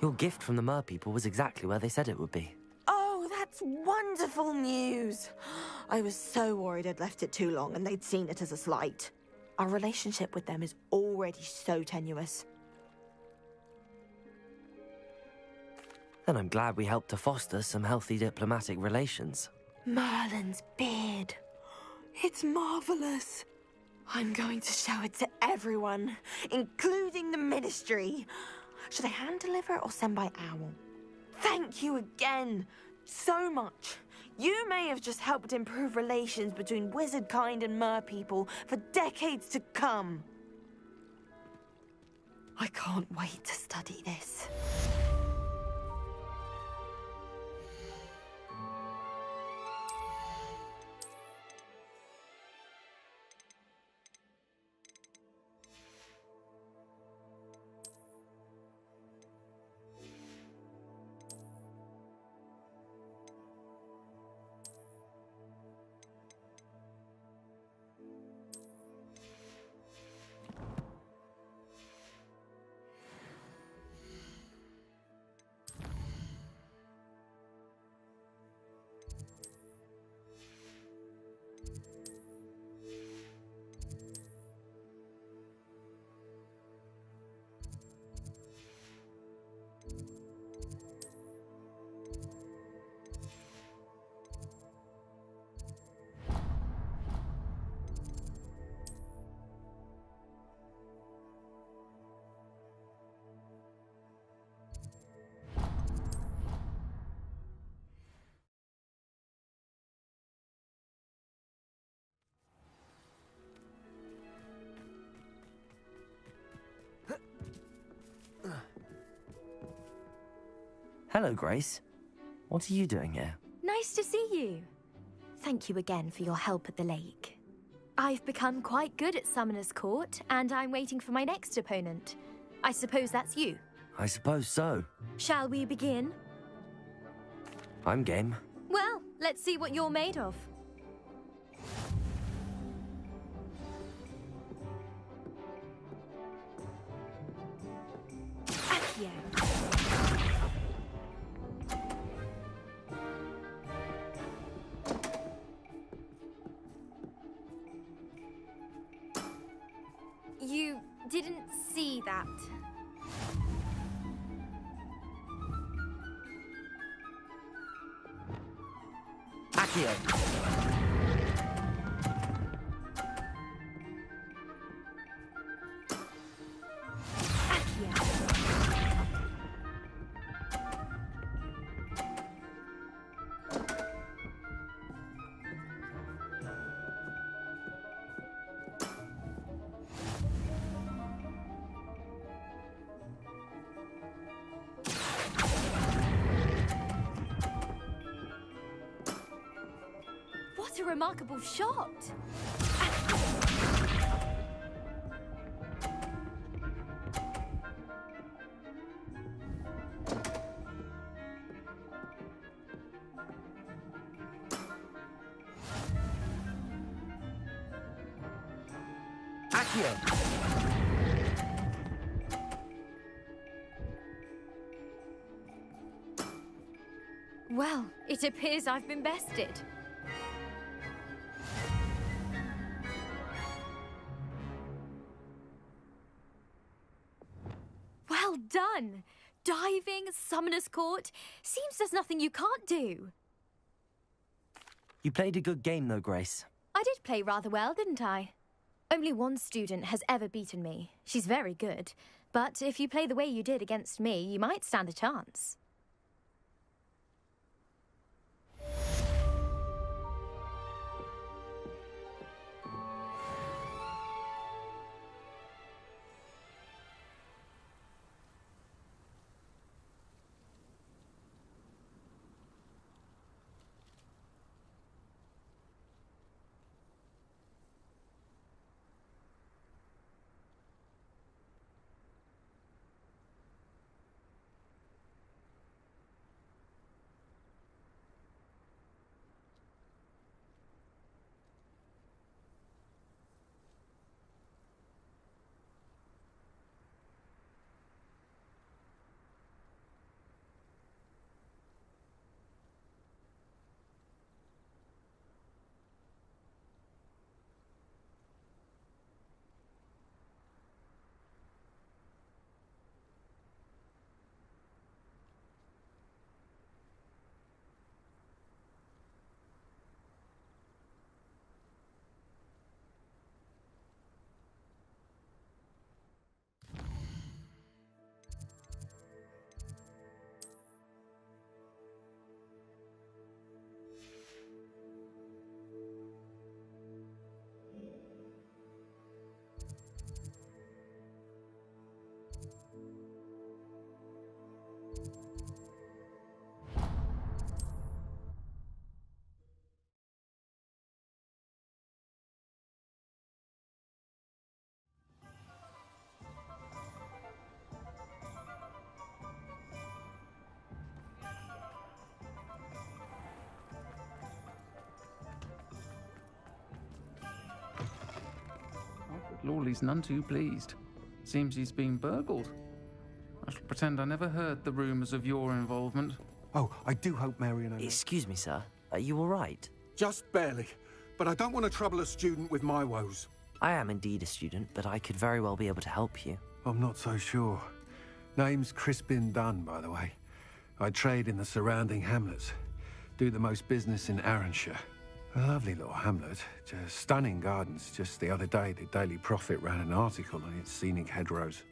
Speaker 4: Your gift from the mer people was exactly where they said it would be.
Speaker 6: Oh, that's wonderful news. I was so worried I'd left it too long and they'd seen it as a slight. Our relationship with them is already so tenuous.
Speaker 4: Then I'm glad we helped to foster some healthy diplomatic relations.
Speaker 6: Merlin's beard. It's marvelous. I'm going to show it to everyone, including the Ministry. Should I hand deliver it or send by owl? Thank you again so much. You may have just helped improve relations between wizard kind and mer people for decades to come. I can't wait to study this.
Speaker 4: Hello, Grace. What are you doing here?
Speaker 14: Nice to see you. Thank you again for your help at the lake. I've become quite good at Summoner's Court, and I'm waiting for my next opponent. I suppose that's you.
Speaker 4: I suppose so.
Speaker 14: Shall we begin?
Speaker 4: I'm game.
Speaker 14: Well, let's see what you're made of. Accio. You didn't see that.
Speaker 4: Accio.
Speaker 14: What a remarkable shot!
Speaker 4: Accio.
Speaker 14: Well, it appears I've been bested. Well done! Diving, Summoner's Court. Seems there's nothing you can't do.
Speaker 4: You played a good game, though, Grace.
Speaker 14: I did play rather well, didn't I? Only one student has ever beaten me. She's very good. But if you play the way you did against me, you might stand a chance.
Speaker 16: Lawley's none too pleased. Seems he's been burgled. I shall pretend I never heard the rumours of your involvement.
Speaker 19: Oh, I do hope Marion...
Speaker 4: Excuse me, sir. Are you all right?
Speaker 19: Just barely. But I don't want to trouble a student with my woes.
Speaker 4: I am indeed a student, but I could very well be able to help you.
Speaker 19: I'm not so sure. Name's Crispin Dunn, by the way. I trade in the surrounding hamlets. Do the most business in Arranshire. A lovely little hamlet. Just stunning gardens. Just the other day, the Daily Prophet ran an article on its scenic hedgerows.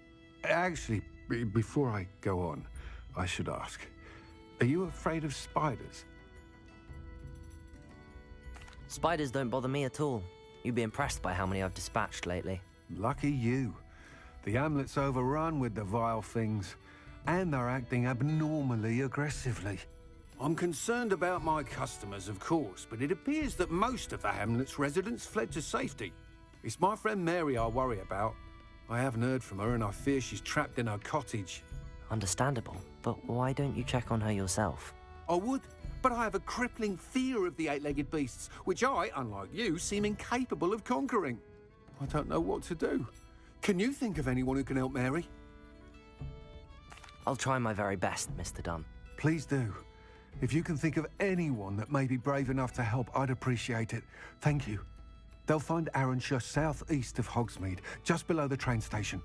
Speaker 19: Actually, before I go on, I should ask, are you afraid of spiders?
Speaker 4: Spiders don't bother me at all. You'd be impressed by how many I've dispatched lately.
Speaker 19: Lucky you. The hamlet's overrun with the vile things. and they're acting abnormally aggressively. I'm concerned about my customers, of course, but it appears that most of the hamlet's residents fled to safety. It's my friend Mary I worry about. I haven't heard from her, and I fear she's trapped in her cottage.
Speaker 4: Understandable, but why don't you check on her yourself?
Speaker 19: I would, but I have a crippling fear of the eight-legged beasts, which I, unlike you, seem incapable of conquering. I don't know what to do. Can you think of anyone who can help Mary?
Speaker 4: I'll try my very best, Mr. Dunn.
Speaker 19: Please do. If you can think of anyone that may be brave enough to help, I'd appreciate it. Thank you. They'll find Arranshire southeast of Hogsmeade, just below the train station.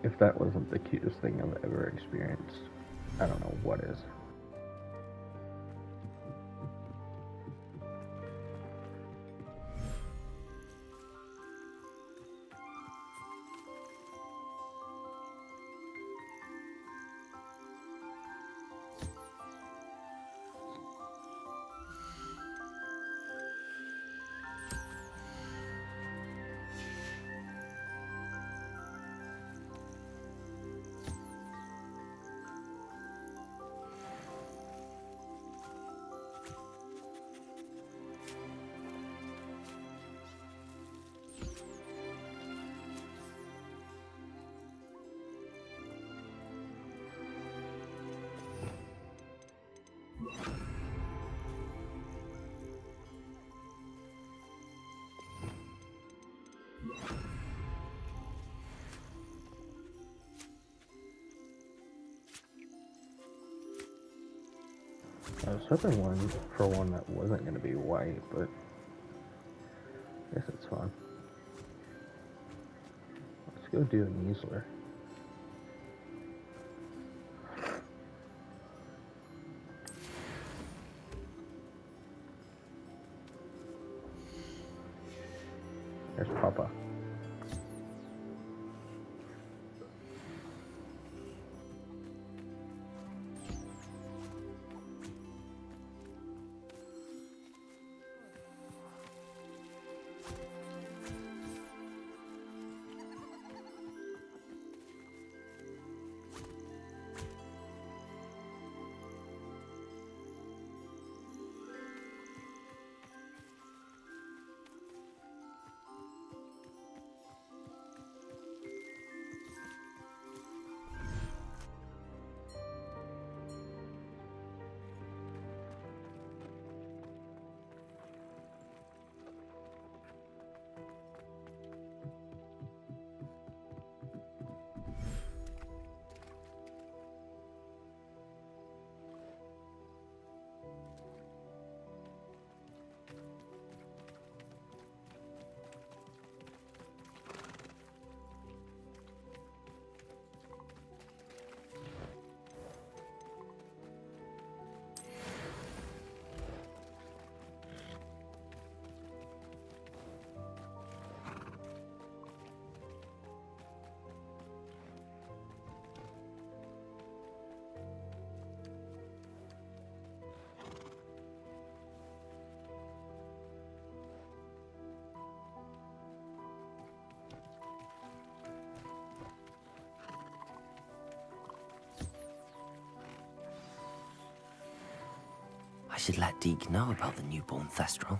Speaker 1: If that wasn't the cutest thing I've ever experienced, I don't know what is. I was hoping for one that wasn't going to be white, but I guess it's fine. Let's go do an easler. There's Papa.
Speaker 4: should let Deke know about the newborn Thestral.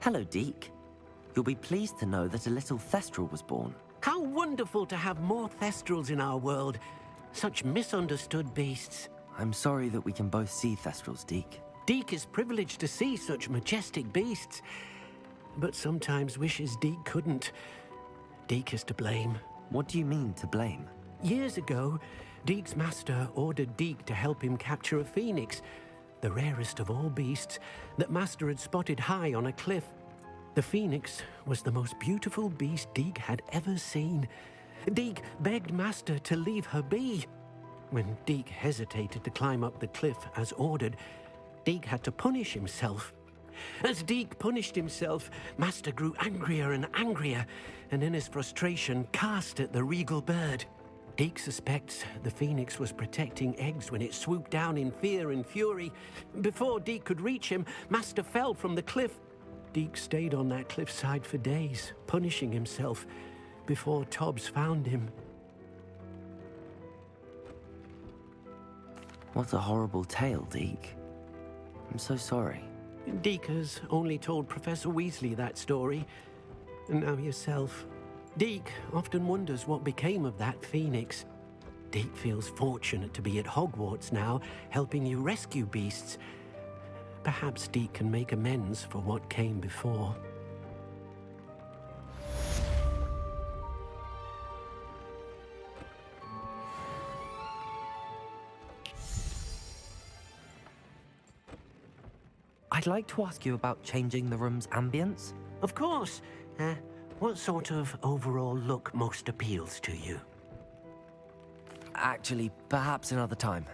Speaker 4: Hello, Deke. You'll be pleased to know that a little Thestral was born.
Speaker 2: How wonderful to have more Thestrals in our world. Such misunderstood beasts.
Speaker 4: I'm sorry that we can both see Thestrals, Deke.
Speaker 2: Deke is privileged to see such majestic beasts, but sometimes wishes Deke couldn't. Deke is to blame.
Speaker 4: What do you mean, to blame?
Speaker 2: Years ago, Deke's master ordered Deke to help him capture a phoenix, the rarest of all beasts, that Master had spotted high on a cliff. The phoenix was the most beautiful beast Deke had ever seen. Deke begged Master to leave her be. When Deke hesitated to climb up the cliff as ordered, Deke had to punish himself. As Deke punished himself, Master grew angrier and angrier, and in his frustration cast at the regal bird. Deke suspects the phoenix was protecting eggs when it swooped down in fear and fury. Before Deke could reach him, Master fell from the cliff. Deke stayed on that cliffside for days, punishing himself, before Tobbs found him.
Speaker 4: What a horrible tale, Deke. I'm so sorry.
Speaker 2: Deke has only told Professor Weasley that story, and now yourself. Deke often wonders what became of that phoenix. Deke feels fortunate to be at Hogwarts now, helping you rescue beasts. Perhaps Deke can make amends for what came before.
Speaker 4: I'd like to ask you about changing the room's ambience.
Speaker 2: Of course. What sort of overall look most appeals to you?
Speaker 4: Actually, perhaps another time.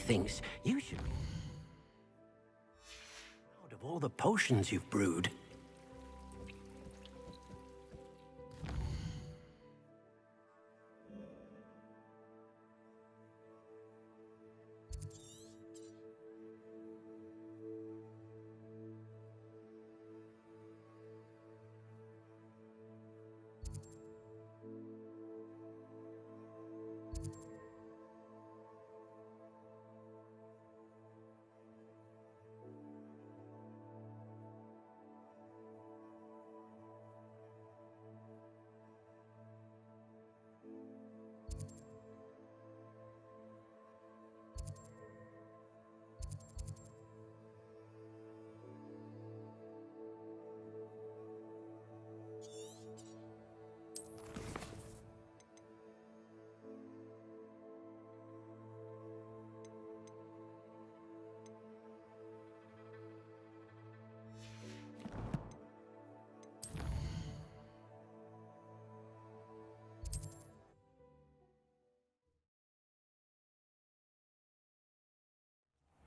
Speaker 2: things. You should be proud of all the potions you've brewed.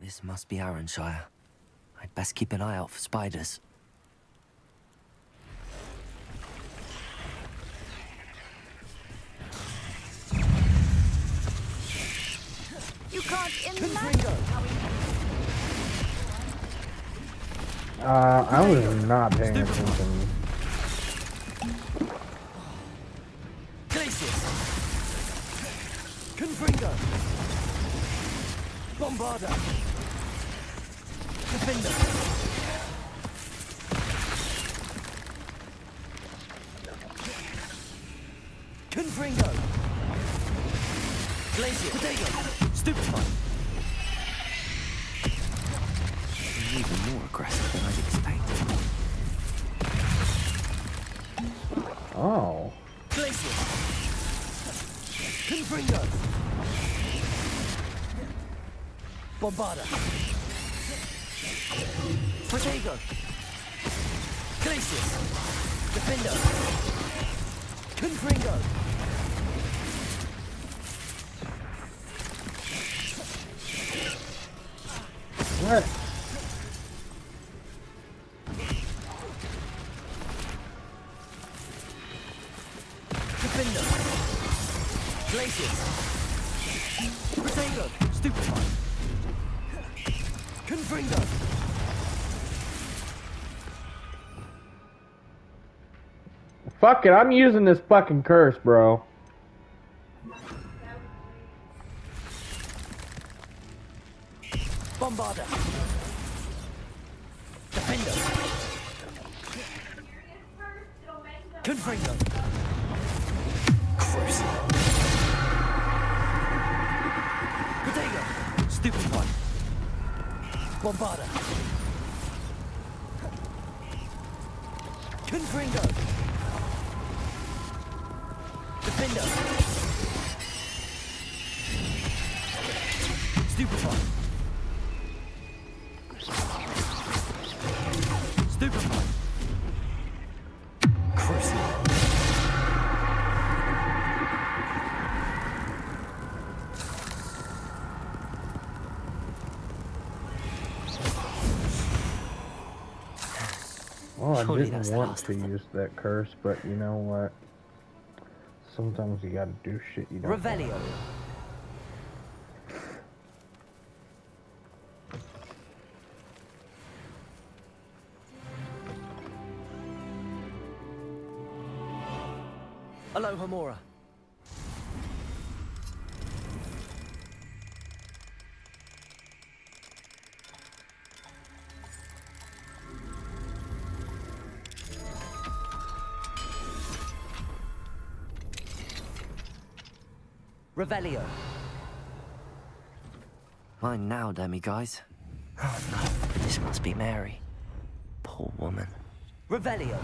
Speaker 4: This must be Arranshire. I'd best keep an eye out for spiders.
Speaker 12: You can't imagine how
Speaker 1: I was not paying attention.
Speaker 5: Glacius! Confringo! Bombarda! Defender! Confringo! Glacius! Potato! Stupefy!
Speaker 4: Even more aggressive than I'd expected.
Speaker 1: Oh.
Speaker 5: Glacius! Confringo! Bombarda! Protego! Glacius! Defender! Confringo!
Speaker 1: What?
Speaker 5: Defender! Glacius! Protego! Stupefy! Confringo!
Speaker 1: Fuck it, I'm using this fucking curse, bro.
Speaker 5: Bombarda! Defender! Confringo! Cruise! Potato! Stupefy! Bombarda! Confringo! Defender! Stupefy! Stupefy! Crucial!
Speaker 1: Well, I
Speaker 4: Surely
Speaker 1: didn't
Speaker 4: that's the
Speaker 1: want
Speaker 4: last
Speaker 1: to use that curse, but you know what? Sometimes you gotta do shit you don't want to
Speaker 5: Revelio.
Speaker 1: do.
Speaker 5: Alohomora. Revelio.
Speaker 4: Mine now, guys. Oh no, this must be Mary. Poor woman.
Speaker 5: Revelio.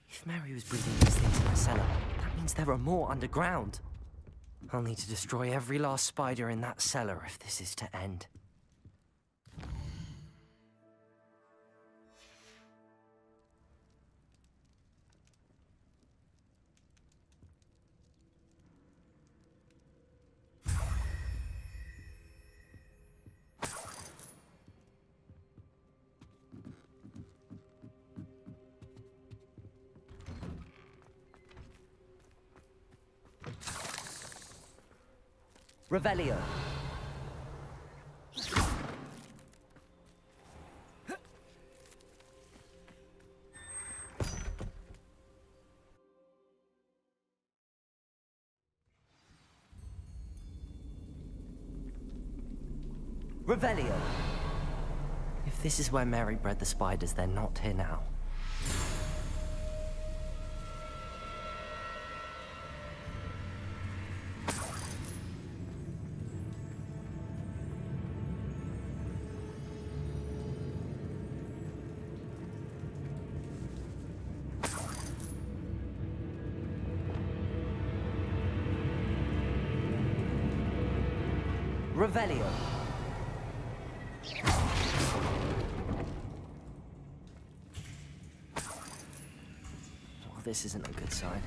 Speaker 4: If Mary was breeding these things in the cellar, that means there are more underground. I'll need to destroy every last spider in that cellar if this is to end.
Speaker 5: Revelio. Revelio.
Speaker 4: If this is where Mary bred the spiders, they're not here now.
Speaker 5: Revelio.
Speaker 4: Well, this isn't a good sign.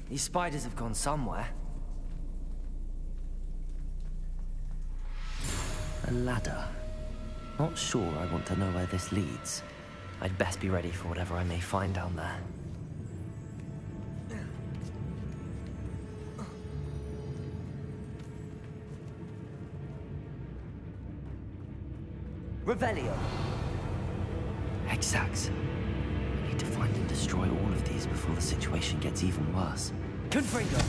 Speaker 4: These spiders have gone somewhere. A ladder. Not sure I want to know where this leads. I'd best be ready for whatever I may find down there.
Speaker 5: Revelio.
Speaker 4: Exacts. I need to find and destroy all of these before the situation gets even worse.
Speaker 5: Confringo.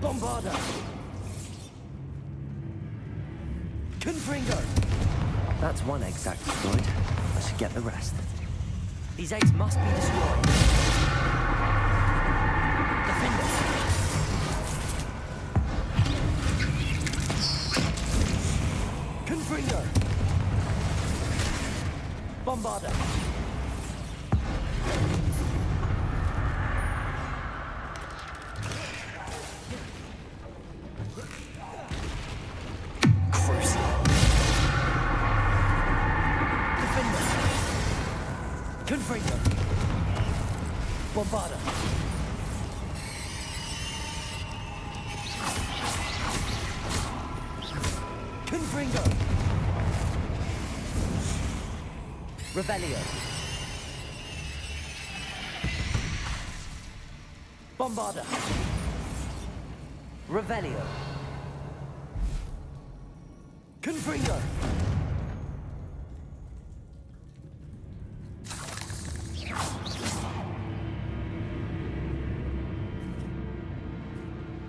Speaker 5: Bombarda. Confringo.
Speaker 4: That's one exact destroyed. I should get the rest.
Speaker 5: These eggs must be destroyed. Defender. Confringo. Bombarda. Confringo. Bombarda. Confringo. Revelio. Bombarda. Revelio. Confringo.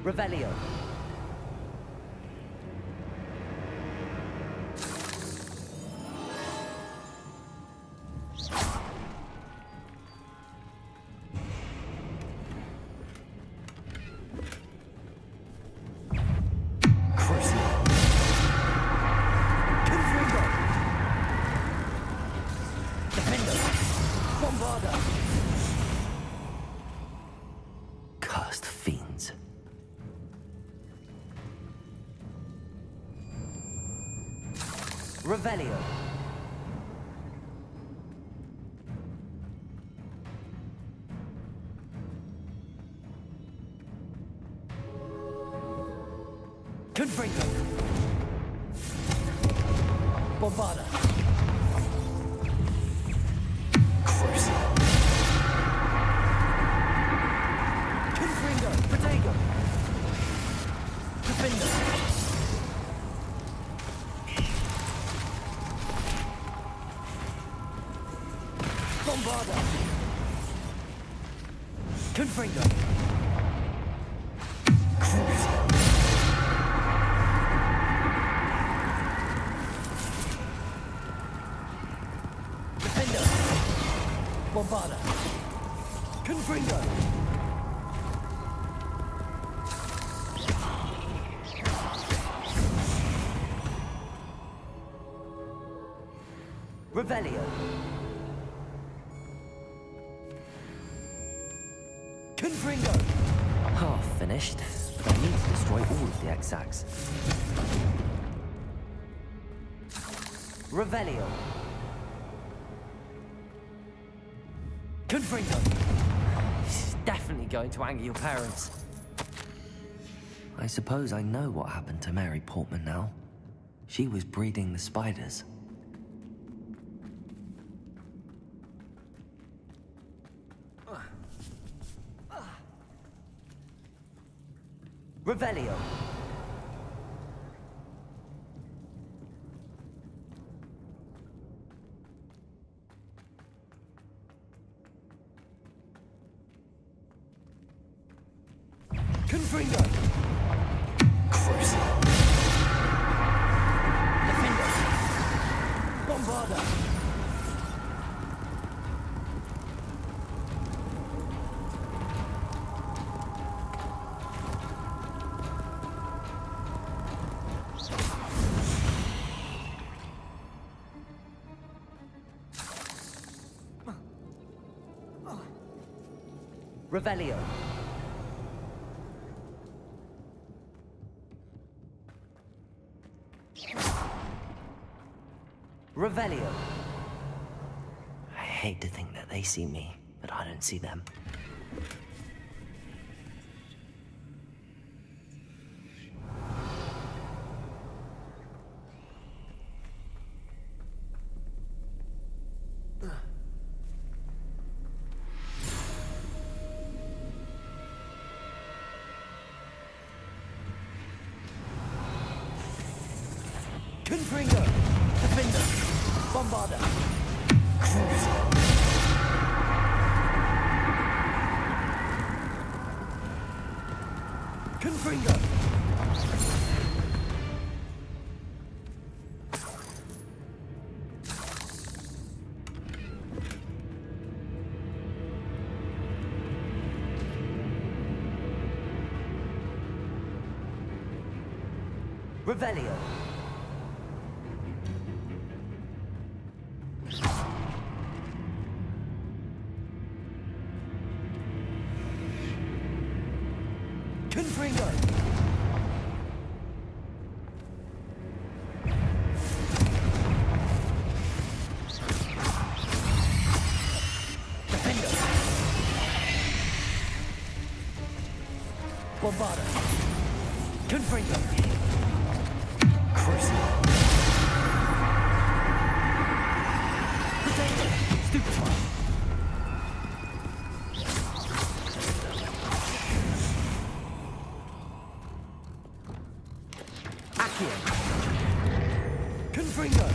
Speaker 5: Revelio.
Speaker 4: Cursed fiends.
Speaker 5: Revelio. Confringo. Bombarda. Confringo. Protego. Defender. Bombarda. Confringo. Defender. Bombarda. Confringo. Revelio. Confringo.
Speaker 4: Half finished, but I need to destroy all of the exacts.
Speaker 5: Revelio. Confringo.
Speaker 4: This is definitely going to anger your parents. I suppose I know what happened to Mary Portman now. She was breeding the spiders.
Speaker 15: Revelio.
Speaker 5: Confringo. Defender. Bombarda.
Speaker 15: Revelio. Revelio.
Speaker 4: I hate to think that they see me, but I don't see them.
Speaker 5: Confringo. Defender. Bombarda. Confringo.
Speaker 15: Revelio.
Speaker 5: Confringo. Defender. Bombarda. Confringo. Crucible. Potato. Stupefy. Accio. Confringo.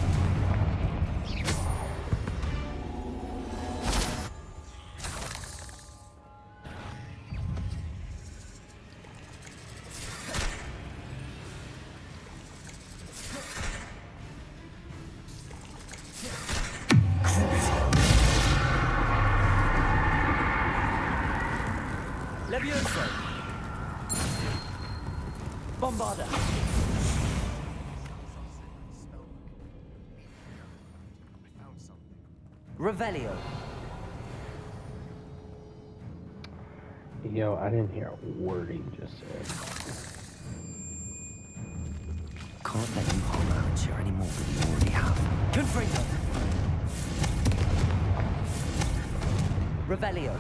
Speaker 5: Levioso. Bombarda.
Speaker 15: Revelio.
Speaker 1: Yo, I didn't hear a word he just said.
Speaker 4: Can't let you harm Archer any more than you already have.
Speaker 5: Confringo.
Speaker 15: Revelio.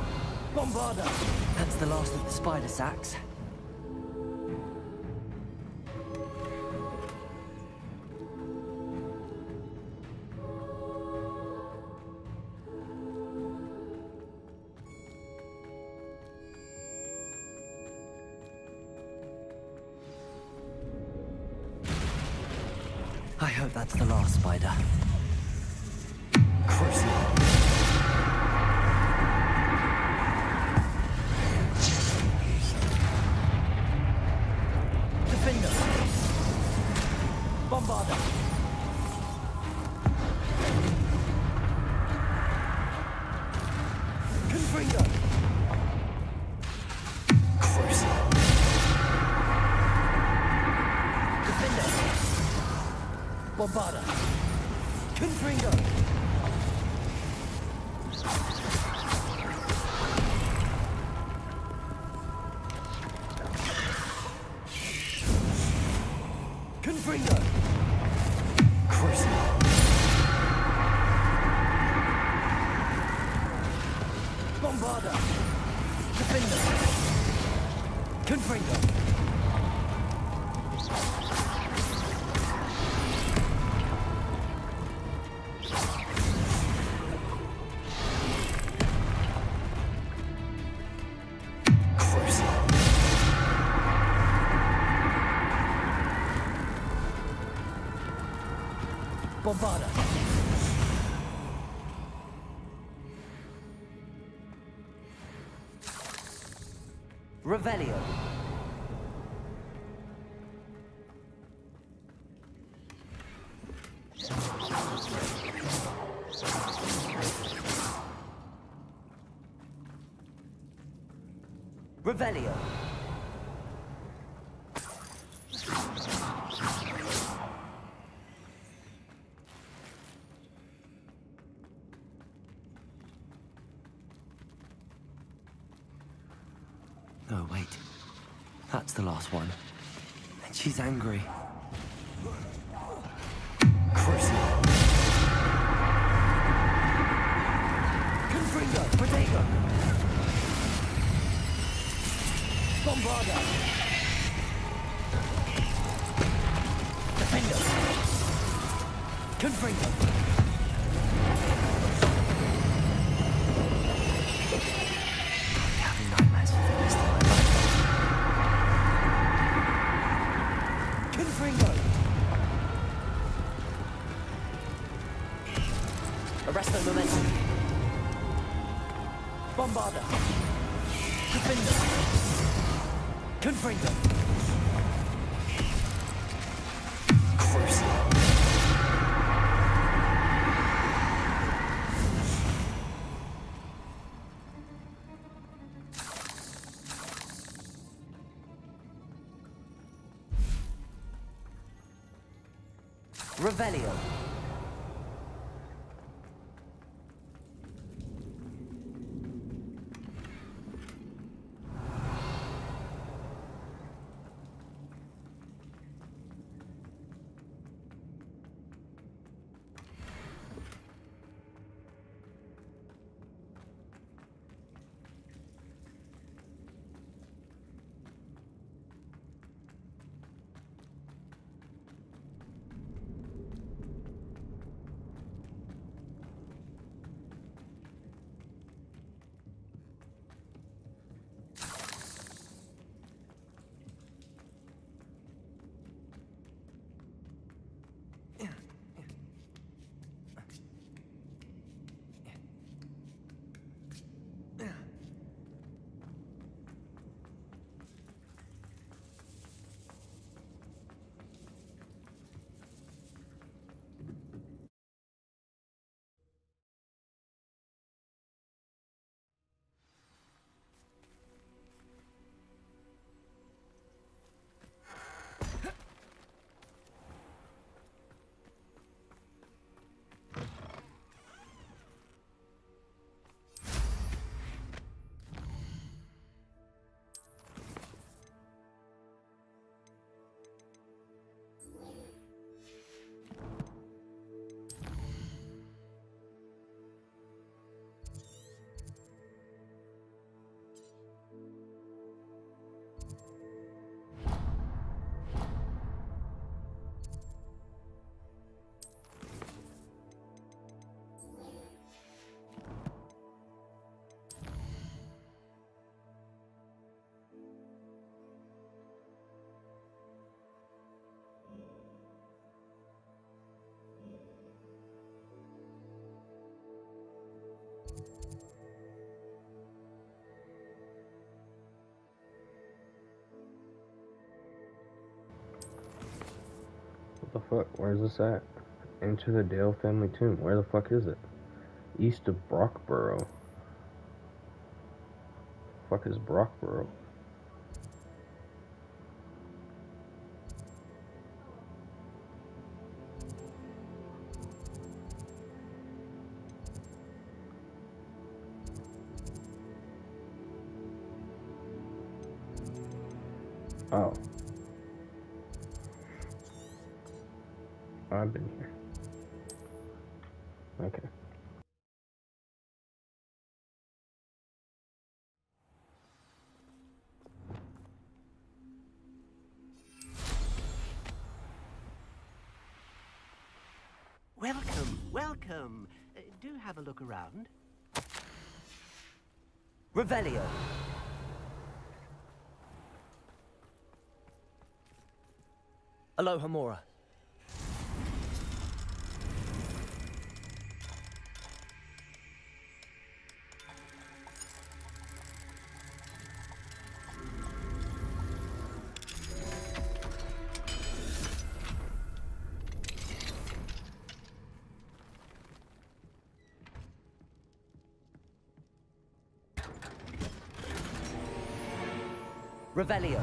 Speaker 5: Bombarda.
Speaker 15: That's the last of the spider sacks.
Speaker 4: I hope that's the last spider.
Speaker 5: Crucible. Defender. Bombarda. Confringo. Crucible. Defender. Bombarda. Confringo. Confringo. Crucible. Bombarda. Defender. Confringo. Bombarda.
Speaker 15: Revelio. Revelio.
Speaker 4: Oh, wait. That's the last one. And she's angry.
Speaker 5: Crucible. Confringo. Protego. Bombarda. Defender. Confringo.
Speaker 4: Having nightmares for the rest of my life.
Speaker 5: Confringo.
Speaker 15: Arresto momentum.
Speaker 5: Bombarda. Defender. Confringo. Crucible.
Speaker 15: Revelio.
Speaker 1: What the fuck? Where's this at? Enter the Dale family tomb. Where the fuck is it? East of Brockborough. Fuck is Brockborough? Oh. I've been here. Okay.
Speaker 9: Welcome, welcome. Do have a look around.
Speaker 15: Revelio.
Speaker 5: Aloha Mora.
Speaker 15: Revelio.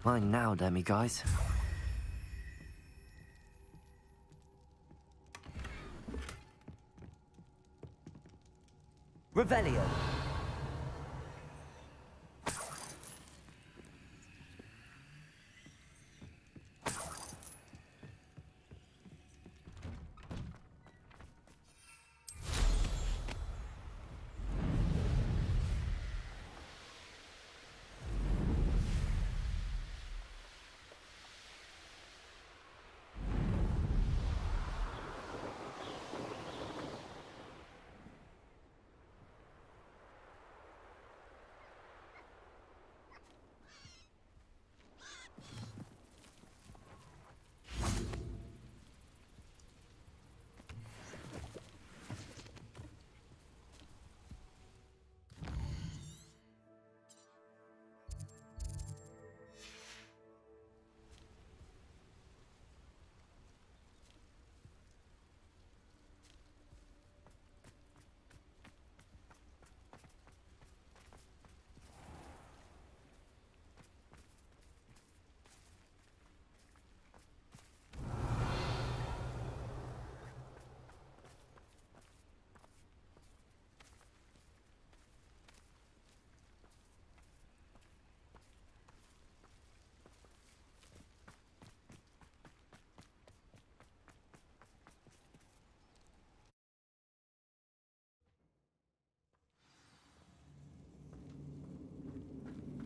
Speaker 4: Mine now, demi-guys.
Speaker 15: Revelio.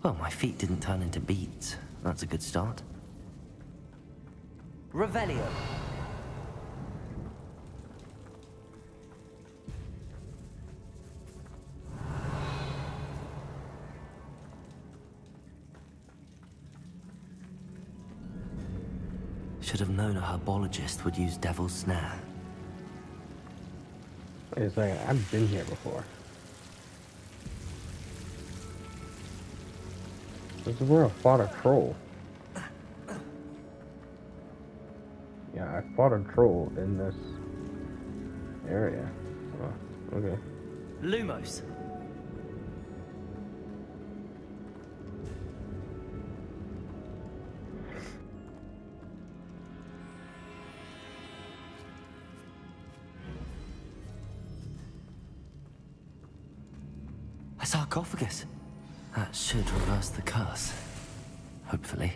Speaker 4: Well, my feet didn't turn into beads. That's a good start.
Speaker 15: Revelio.
Speaker 4: Should have known a herbologist would use Devil's Snare.
Speaker 1: Wait a second, I've been here before. This is where I fought a troll. Yeah, I fought a troll in this area. Oh, okay.
Speaker 15: Lumos.
Speaker 4: A sarcophagus. That should reverse the curse. Hopefully.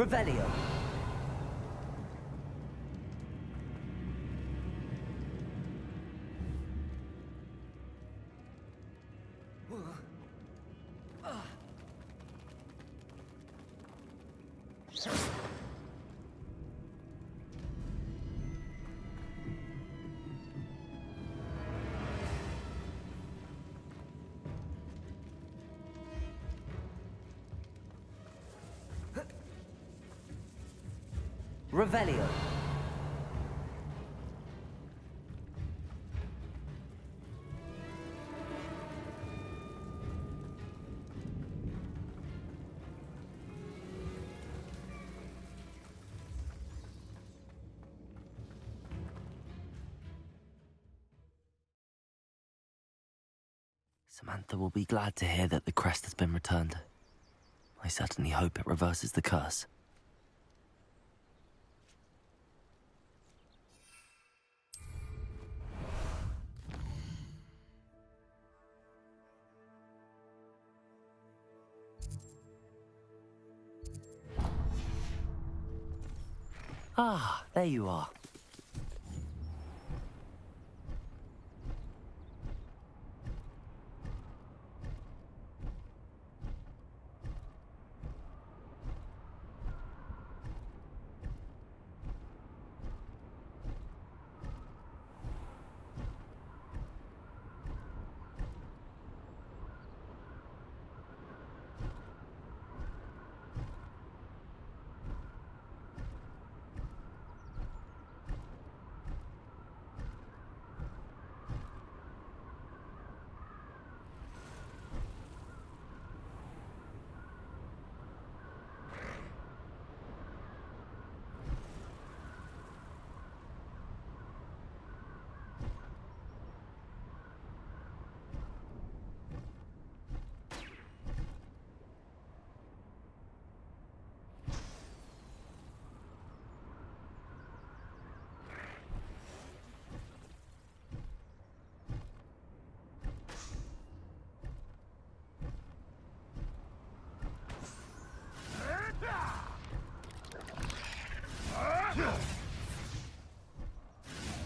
Speaker 15: Revelio. Revelio.
Speaker 4: Samantha will be glad to hear that the crest has been returned. I certainly hope it reverses the curse. Ah, there you are.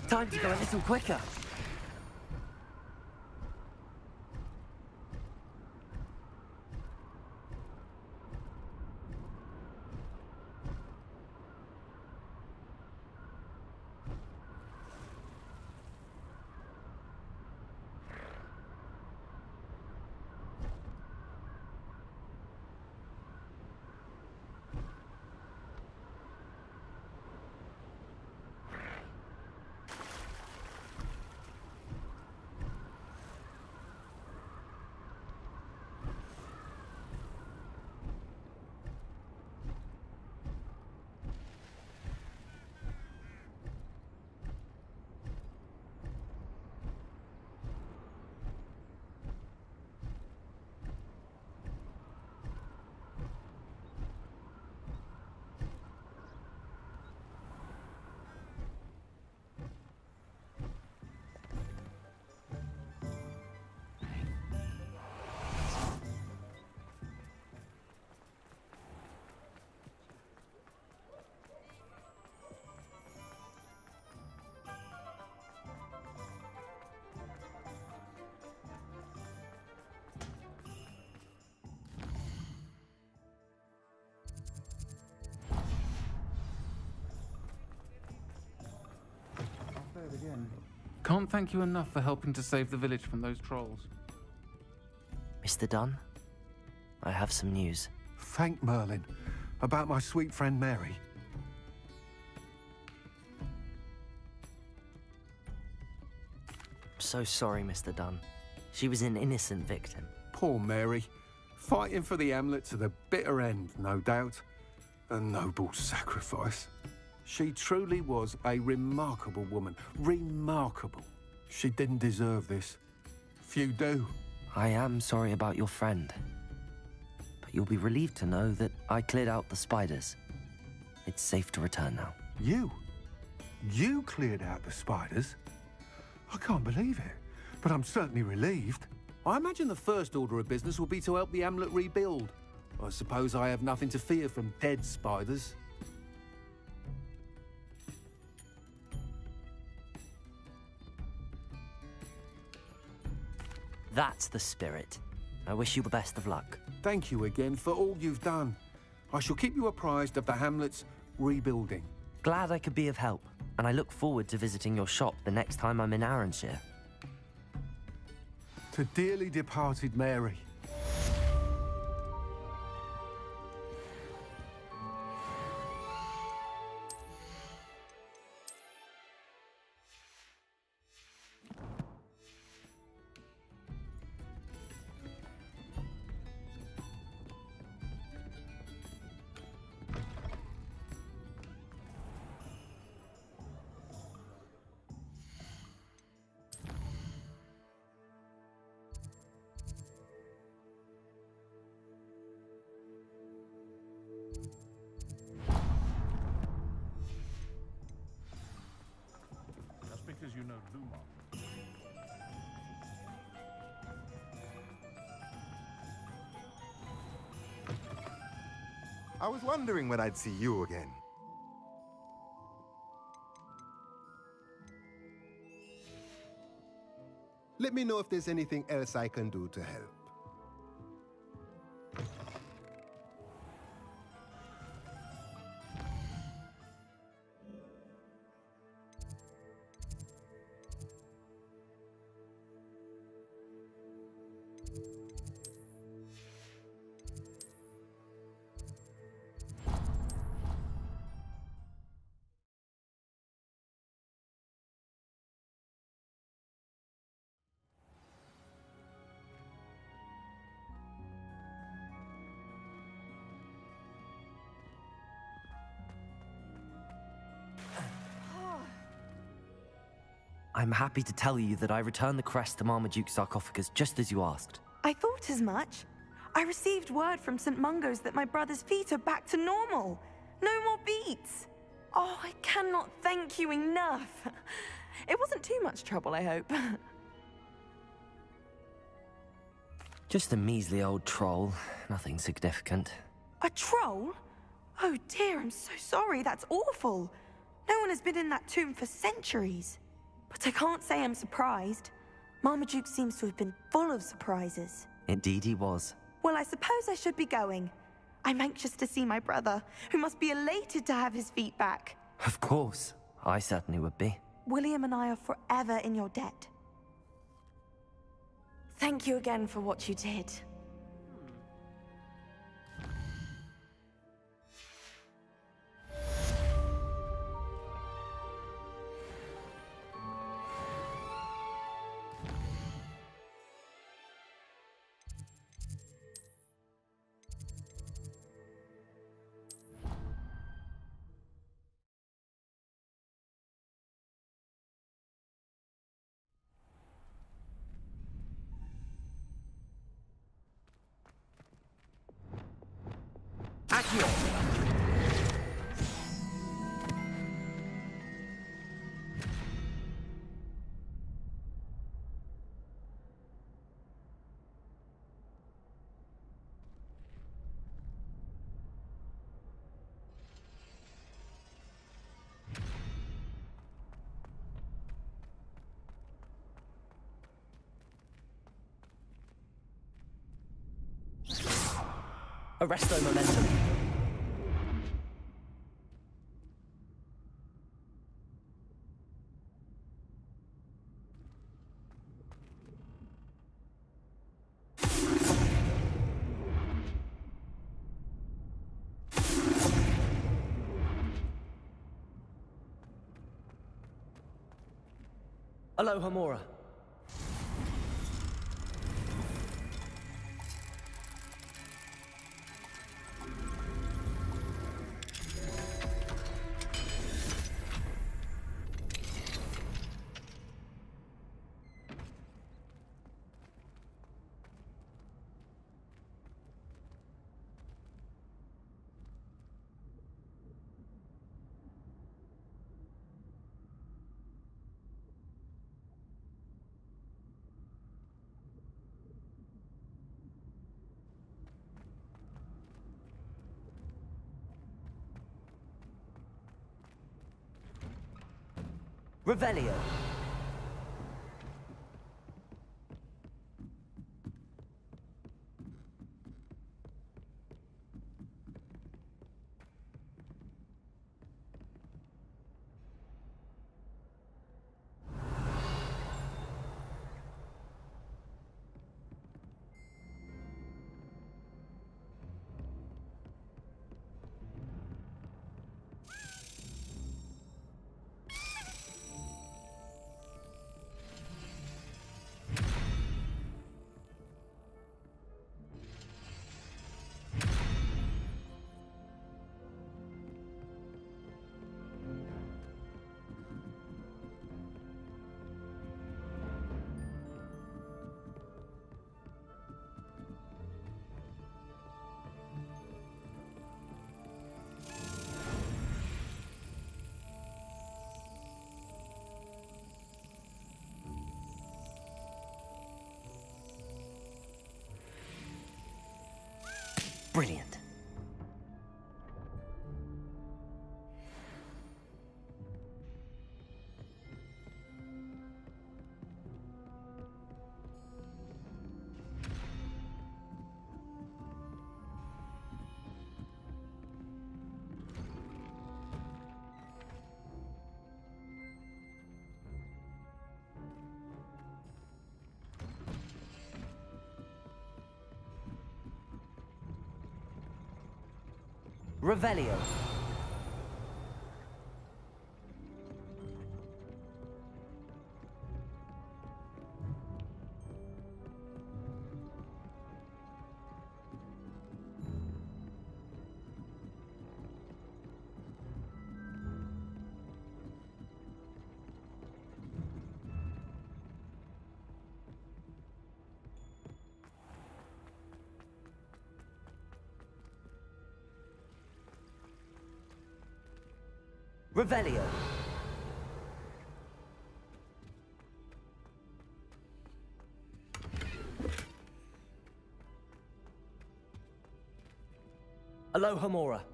Speaker 4: Time to go a little quicker.
Speaker 16: Again. Can't thank you enough for helping to save the village from those trolls.
Speaker 4: Mr. Dunn, I have some news.
Speaker 19: Thank Merlin. About my sweet friend Mary.
Speaker 4: I'm so sorry, Mr. Dunn. She was an innocent victim.
Speaker 19: Poor Mary. Fighting for the hamlet to the bitter end, no doubt. A noble sacrifice. She truly was a remarkable woman. Remarkable. She didn't deserve this. Few do.
Speaker 4: I am sorry about your friend. But you'll be relieved to know that I cleared out the spiders. It's safe to return now.
Speaker 19: You? You cleared out the spiders? I can't believe it. But I'm certainly relieved. I imagine the first order of business will be to help the hamlet rebuild. I suppose I have nothing to fear from dead spiders.
Speaker 4: That's the spirit. I wish you the best of luck.
Speaker 19: Thank you again for all you've done. I shall keep you apprised of the hamlet's rebuilding.
Speaker 4: Glad I could be of help, and I look forward to visiting your shop the next time I'm in Arranshire.
Speaker 19: To dearly departed Mary.
Speaker 20: Because you know Lumar.
Speaker 7: I was wondering when I'd see you again.
Speaker 8: Let me know if there's anything else I can do to help.
Speaker 4: I'm happy to tell you that I returned the crest to Marmaduke's sarcophagus just as you asked.
Speaker 6: I thought as much. I received word from St. Mungo's that my brother's feet are back to normal. No more beats. Oh, I cannot thank you enough. It wasn't too much trouble, I hope.
Speaker 4: Just a measly old troll. Nothing significant.
Speaker 6: A troll? Oh dear, I'm so sorry. That's awful. No one has been in that tomb for centuries. But I can't say I'm surprised. Marmaduke seems to have been full of surprises.
Speaker 4: Indeed he was.
Speaker 6: Well, I suppose I should be going. I'm anxious to see my brother, who must be elated to have his feet back.
Speaker 4: Of course. I certainly would be.
Speaker 6: William and I are forever in your debt. Thank you again for what you did.
Speaker 15: Accio! Arresto momentum. Aloha Mora. Revelio. Brilliant. Revelio. Revelio. Alohomora.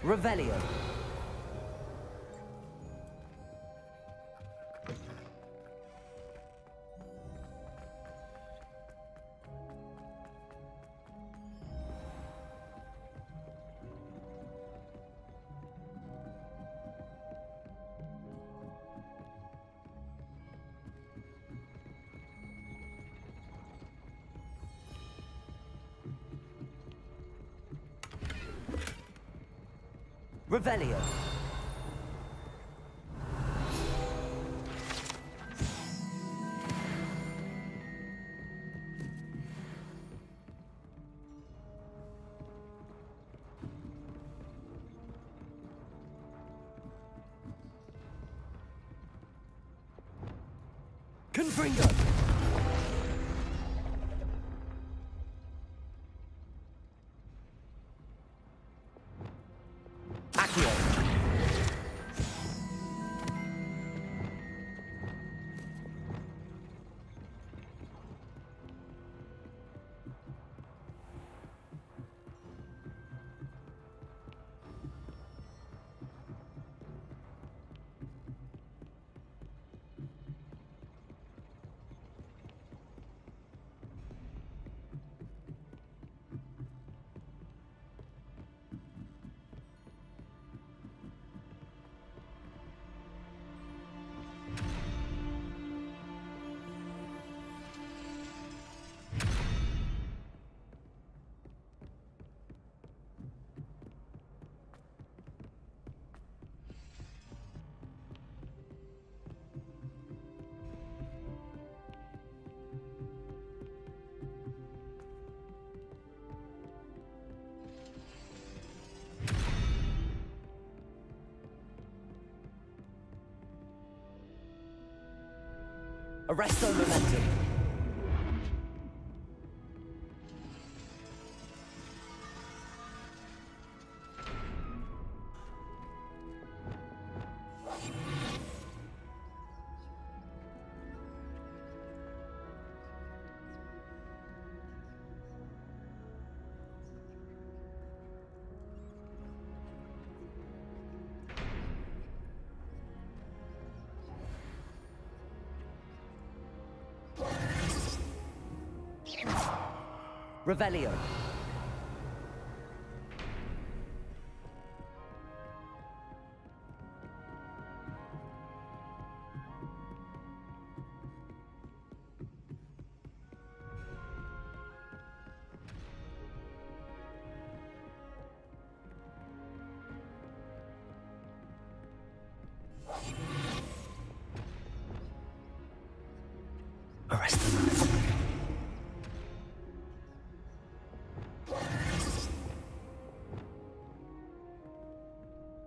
Speaker 15: Revelio. Revelio. Confringo. Accio. Arresto momentum. Revelio. Arresto momentum.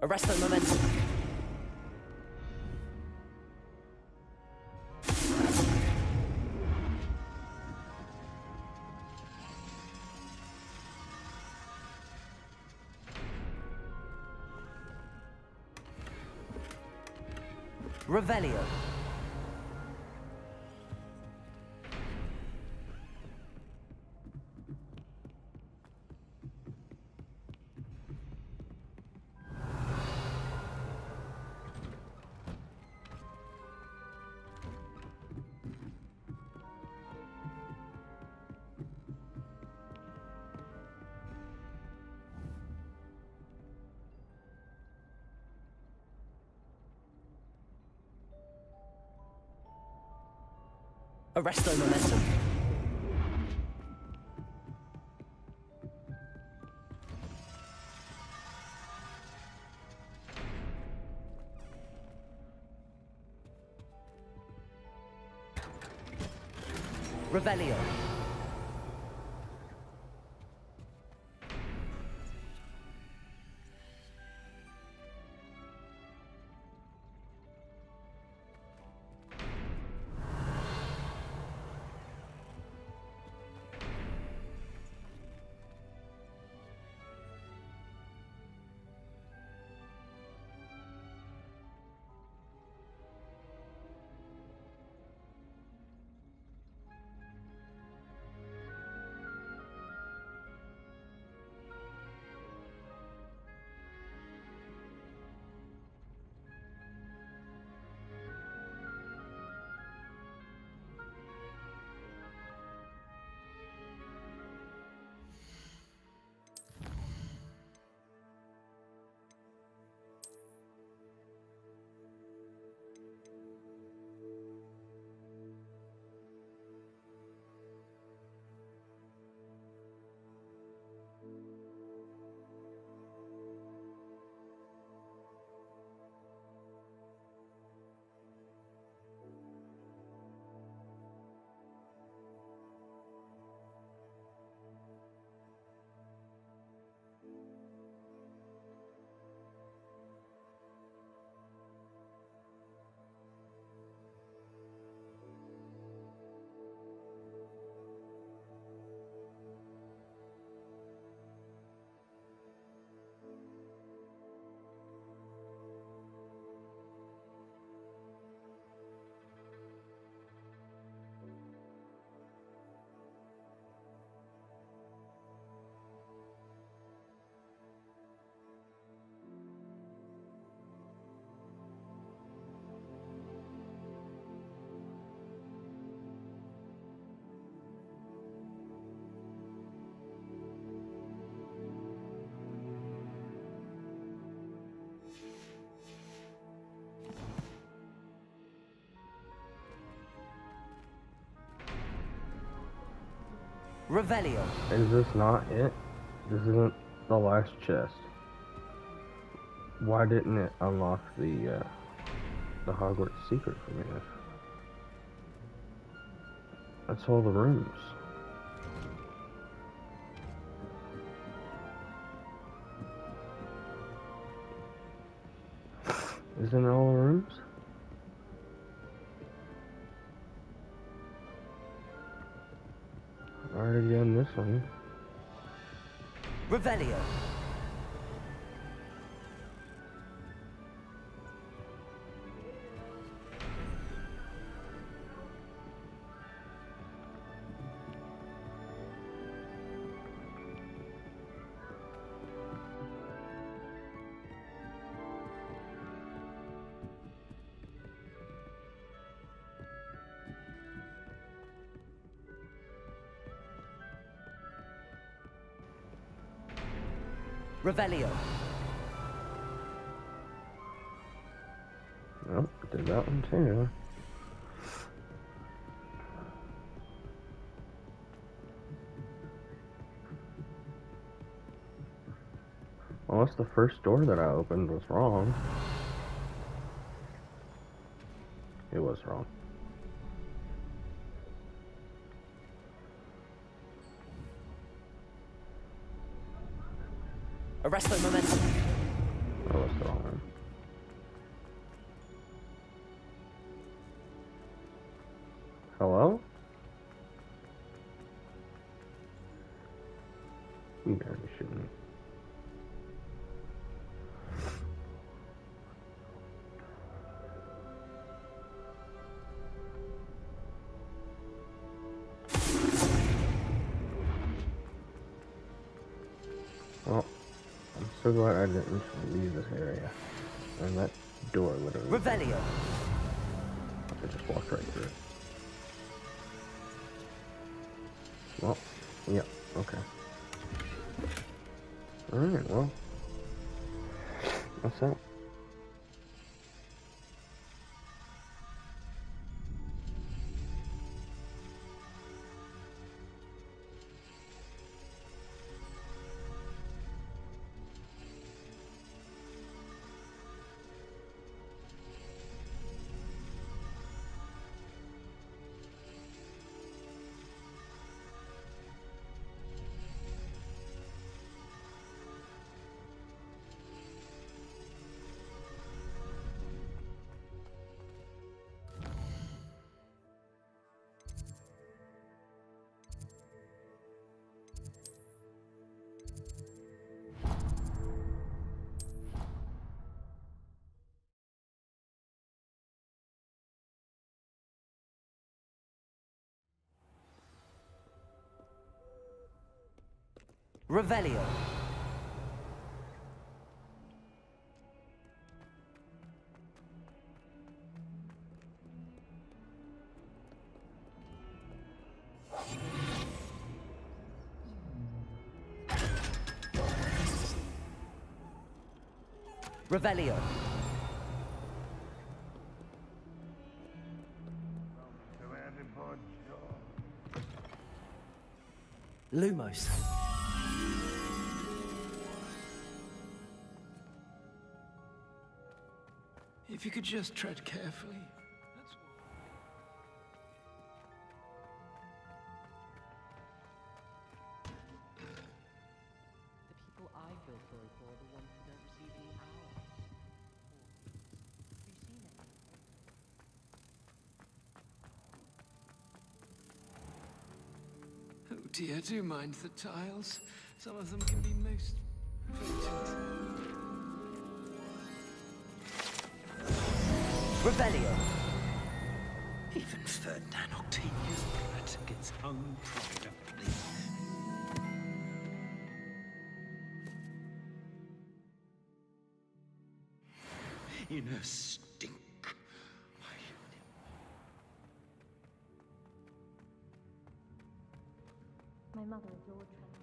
Speaker 15: Arresto momentum. Revelio. Arresto momentum. Revelio. Revelio.
Speaker 1: Is this not it? This isn't the last chest. Why didn't it unlock the Hogwarts secret for me? That's all the rooms. Isn't it all the rooms? I already done this one.
Speaker 15: Revelio. Revelio.
Speaker 1: Oh, did that one too. Unless the first door that I opened was wrong. It was wrong.
Speaker 15: Arresto momentum.
Speaker 1: That was the wrong one. Hello? You gotta be shooting me. Well, I'm so glad I didn't leave this area. And that door literally...
Speaker 15: Revelio.
Speaker 1: I just walked right through it. Well, yeah, okay. Alright, well. What's that?
Speaker 15: Revelio. Revelio. Lumos.
Speaker 18: If you could just tread carefully. That's all.
Speaker 15: The people I feel sorry for are the ones who don't receive any power. Have you seen any?
Speaker 18: Oh dear, do mind the tiles. Some of them can be most potent.
Speaker 15: Revelio.
Speaker 18: Even Ferdinand Octavius Pratt gets hung privately. In a stink.
Speaker 14: My mother adored Trevor.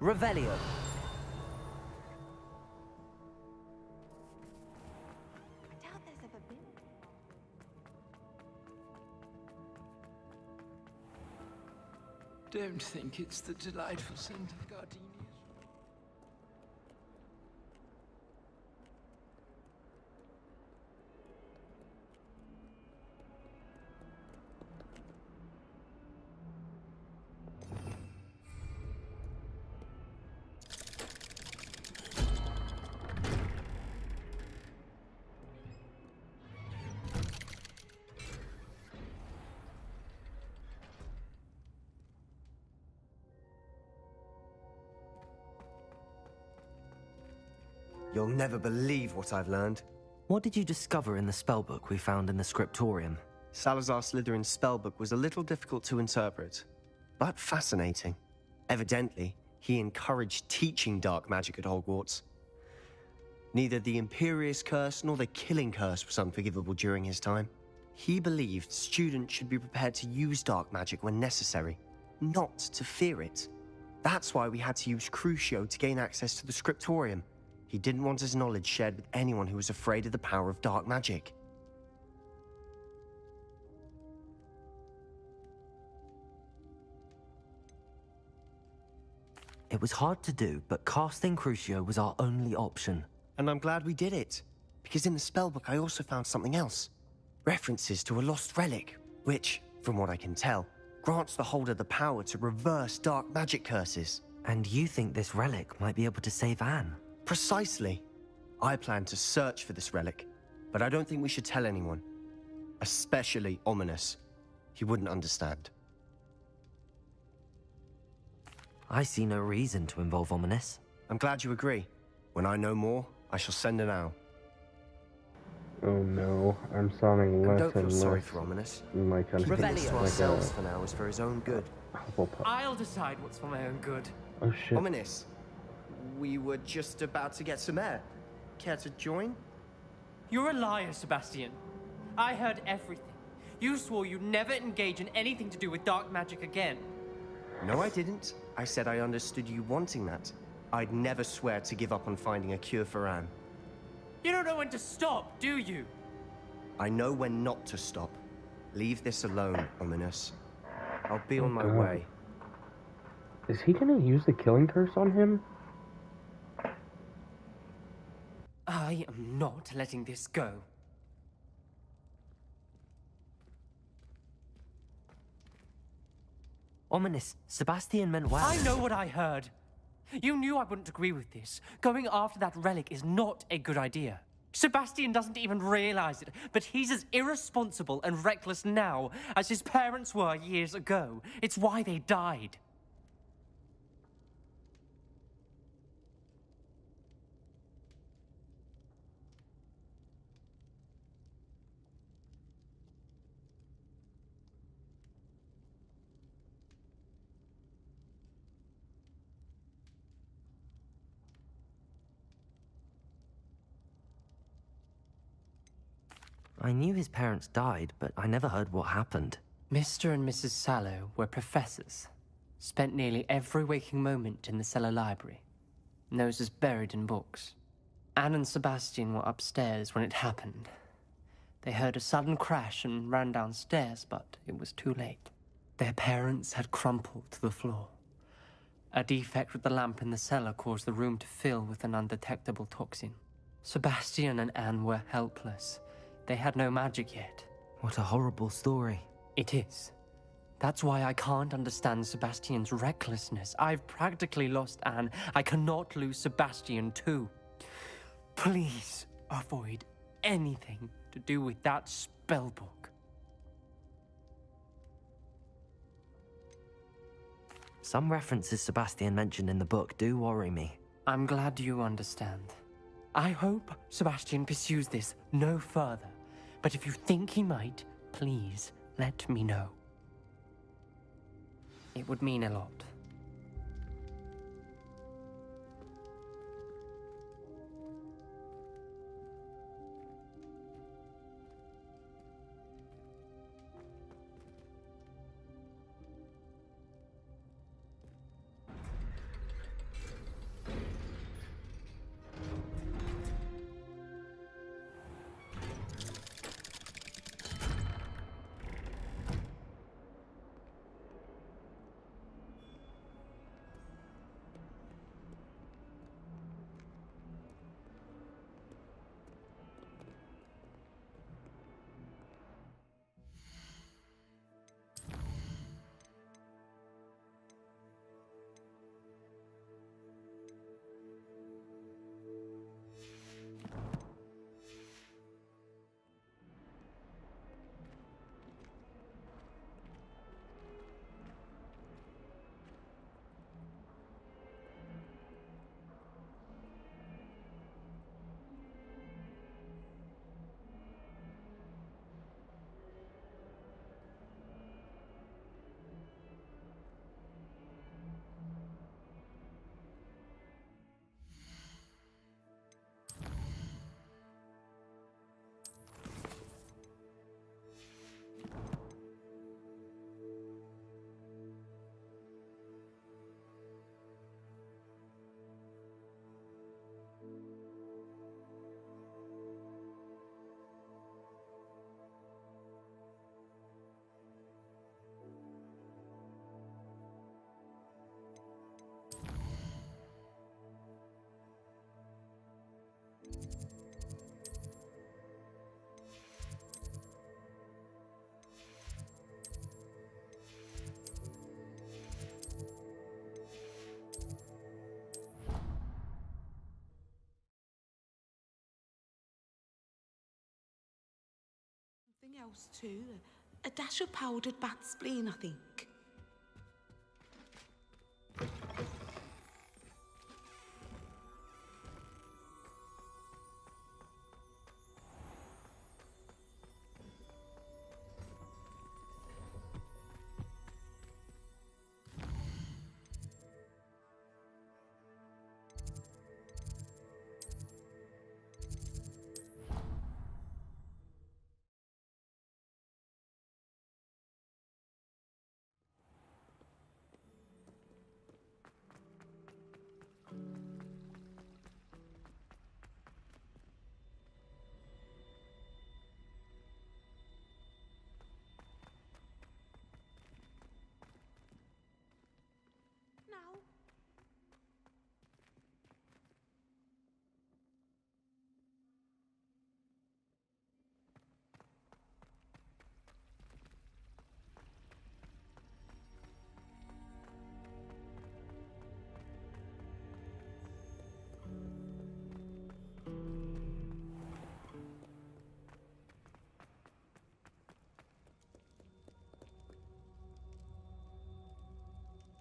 Speaker 15: Revelio.
Speaker 14: I doubt there's ever been.
Speaker 18: Don't think it's the delightful scent of gardenias.
Speaker 17: You'll never believe what I've learned.
Speaker 4: What did you discover in the spellbook we found in the scriptorium?
Speaker 17: Salazar Slytherin's spellbook was a little difficult to interpret, but fascinating. Evidently, he encouraged teaching dark magic at Hogwarts. Neither the Imperious Curse nor the Killing Curse was unforgivable during his time. He believed students should be prepared to use dark magic when necessary, not to fear it. That's why we had to use Crucio to gain access to the scriptorium. He didn't want his knowledge shared with anyone who was afraid of the power of dark magic.
Speaker 4: It was hard to do, but casting Crucio was our only option.
Speaker 17: And I'm glad we did it, because in the spellbook I also found something else. References to a lost relic, which, from what I can tell, grants the holder the power to reverse dark magic curses.
Speaker 4: And you think this relic might be able to save Anne?
Speaker 17: Precisely. I plan to search for this relic, but I don't think we should tell anyone. Especially Ominous. He wouldn't understand.
Speaker 4: I see no reason to involve Ominous.
Speaker 17: I'm glad you agree. When I know more, I shall send an owl.
Speaker 1: Oh no, I'm sounding less
Speaker 17: Don't feel
Speaker 1: and
Speaker 17: sorry
Speaker 1: less
Speaker 17: for Ominous.
Speaker 1: like I'm
Speaker 17: Keeping this to ourselves
Speaker 1: like
Speaker 17: for now is for his own good.
Speaker 1: Hufflepuff.
Speaker 3: I'll decide what's for my own good.
Speaker 1: Oh shit.
Speaker 17: Ominous, we were just about to get some air. Care to join?
Speaker 3: You're a liar, Sebastian. I heard everything. You swore you'd never engage in anything to do with dark magic again.
Speaker 17: No, I didn't. I said I understood you wanting that. I'd never swear to give up on finding a cure for Anne.
Speaker 3: You don't know when to stop, do you?
Speaker 17: I know when not to stop. Leave this alone, Ominous. I'll be on my
Speaker 1: God.
Speaker 17: way.
Speaker 1: Is he gonna use the killing curse on him?
Speaker 3: I am not letting this go.
Speaker 4: Ominous, Sebastian meant well.
Speaker 3: I know what I heard. You knew I wouldn't agree with this. Going after that relic is not a good idea. Sebastian doesn't even realize it, but he's as irresponsible and reckless now as his parents were years ago. It's why they died.
Speaker 4: I knew his parents died, but I never heard what happened.
Speaker 3: Mr. and Mrs. Sallow were professors. Spent nearly every waking moment in the cellar library. Noses buried in books. Anne and Sebastian were upstairs when it happened. They heard a sudden crash and ran downstairs, but it was too late. Their parents had crumpled to the floor. A defect with the lamp in the cellar caused the room to fill with an undetectable toxin. Sebastian and Anne were helpless. They had no magic yet.
Speaker 4: What a horrible story.
Speaker 3: It is. That's why I can't understand Sebastian's recklessness. I've practically lost Anne. I cannot lose Sebastian too. Please avoid anything to do with that spellbook.
Speaker 4: Some references Sebastian mentioned in the book do worry me.
Speaker 3: I'm glad you understand. I hope Sebastian pursues this no further. But if you think he might, please let me know. It would mean a lot.
Speaker 11: Something else too. A dash of powdered bat spleen, I think.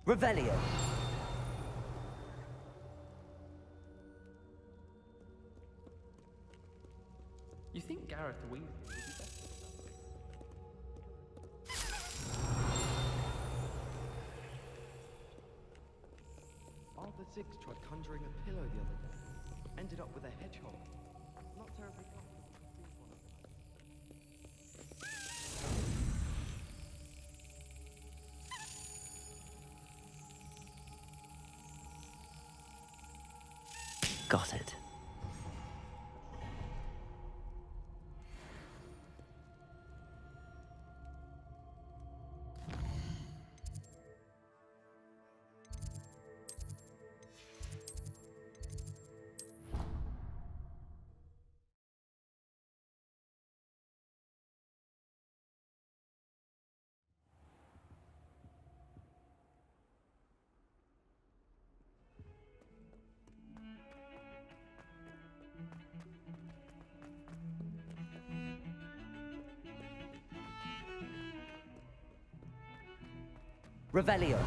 Speaker 4: Revelio.
Speaker 16: You think Gareth Weasley would be better?
Speaker 15: Arthur Six tried conjuring a pillow the other day. Ended up with a hedgehog. Not terribly comfortable to sleep on.
Speaker 4: Got it. Revelio.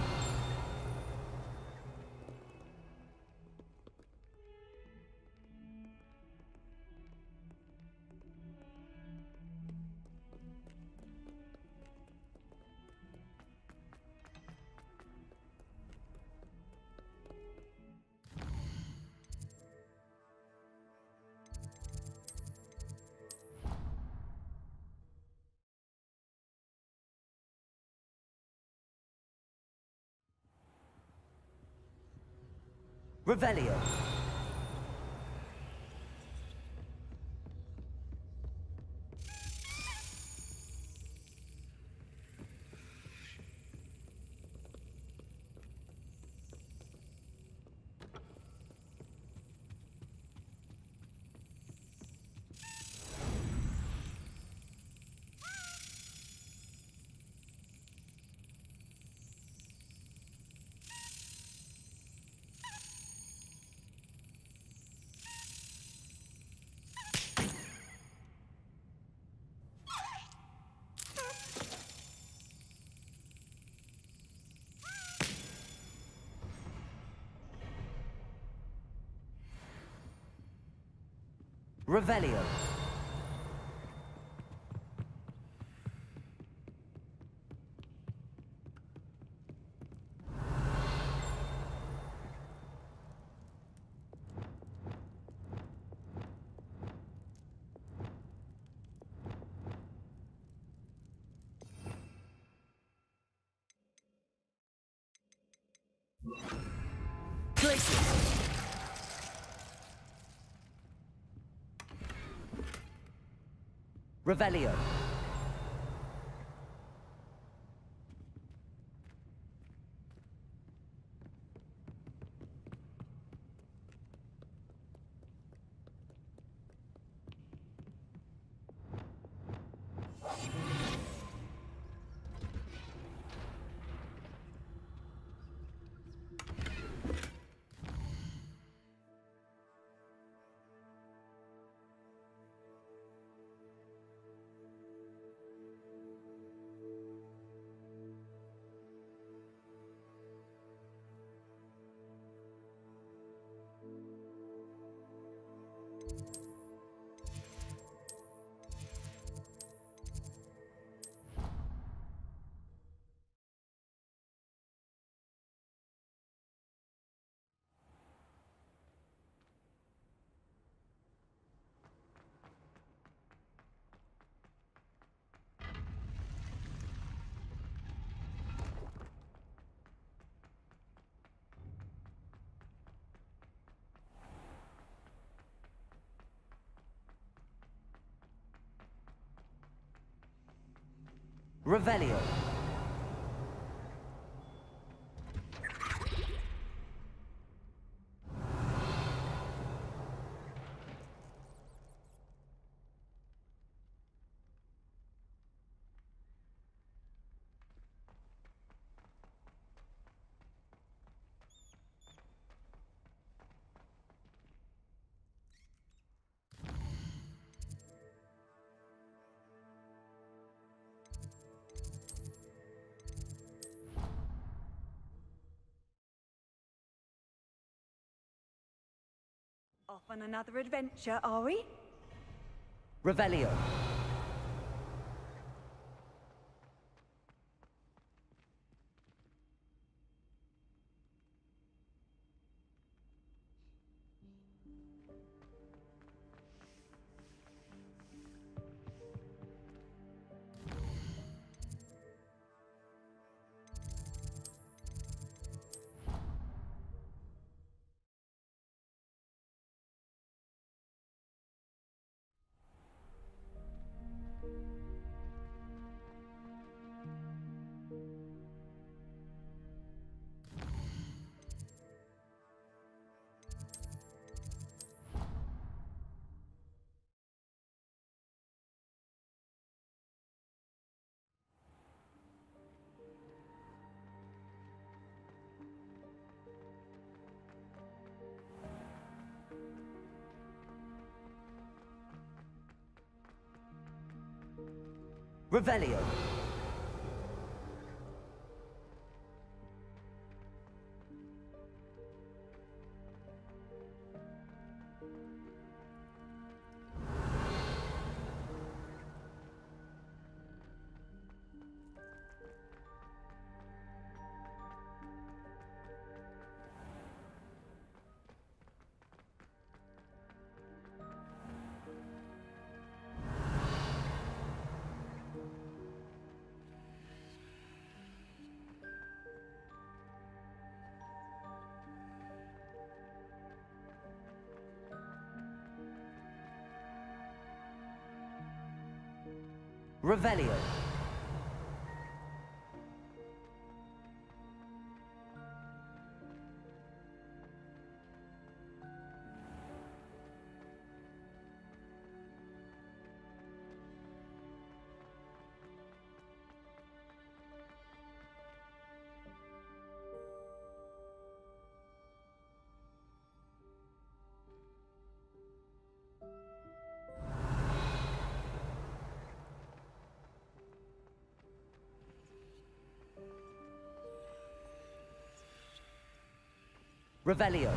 Speaker 4: Revelio. Revelio. Revelio. Revelio.
Speaker 10: Off on another adventure, are we?
Speaker 4: Revelio. Revelio. Revelio. Revelio.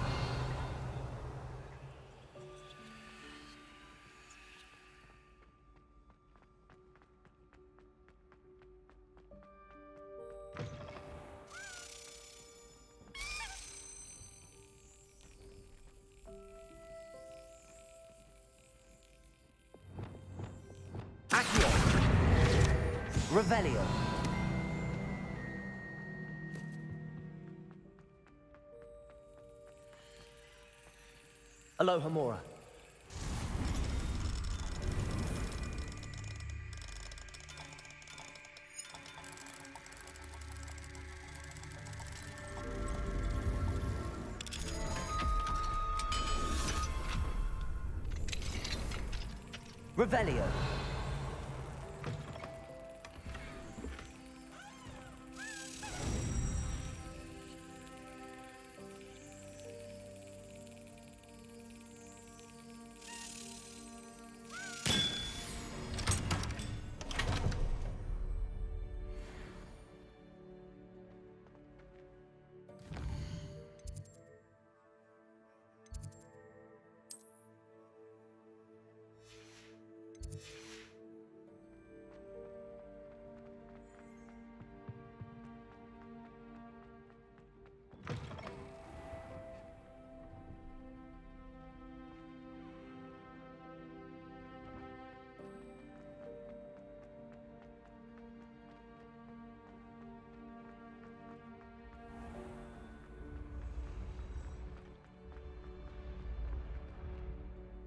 Speaker 4: Accio. Revelio. Aloha Mora. Revelio.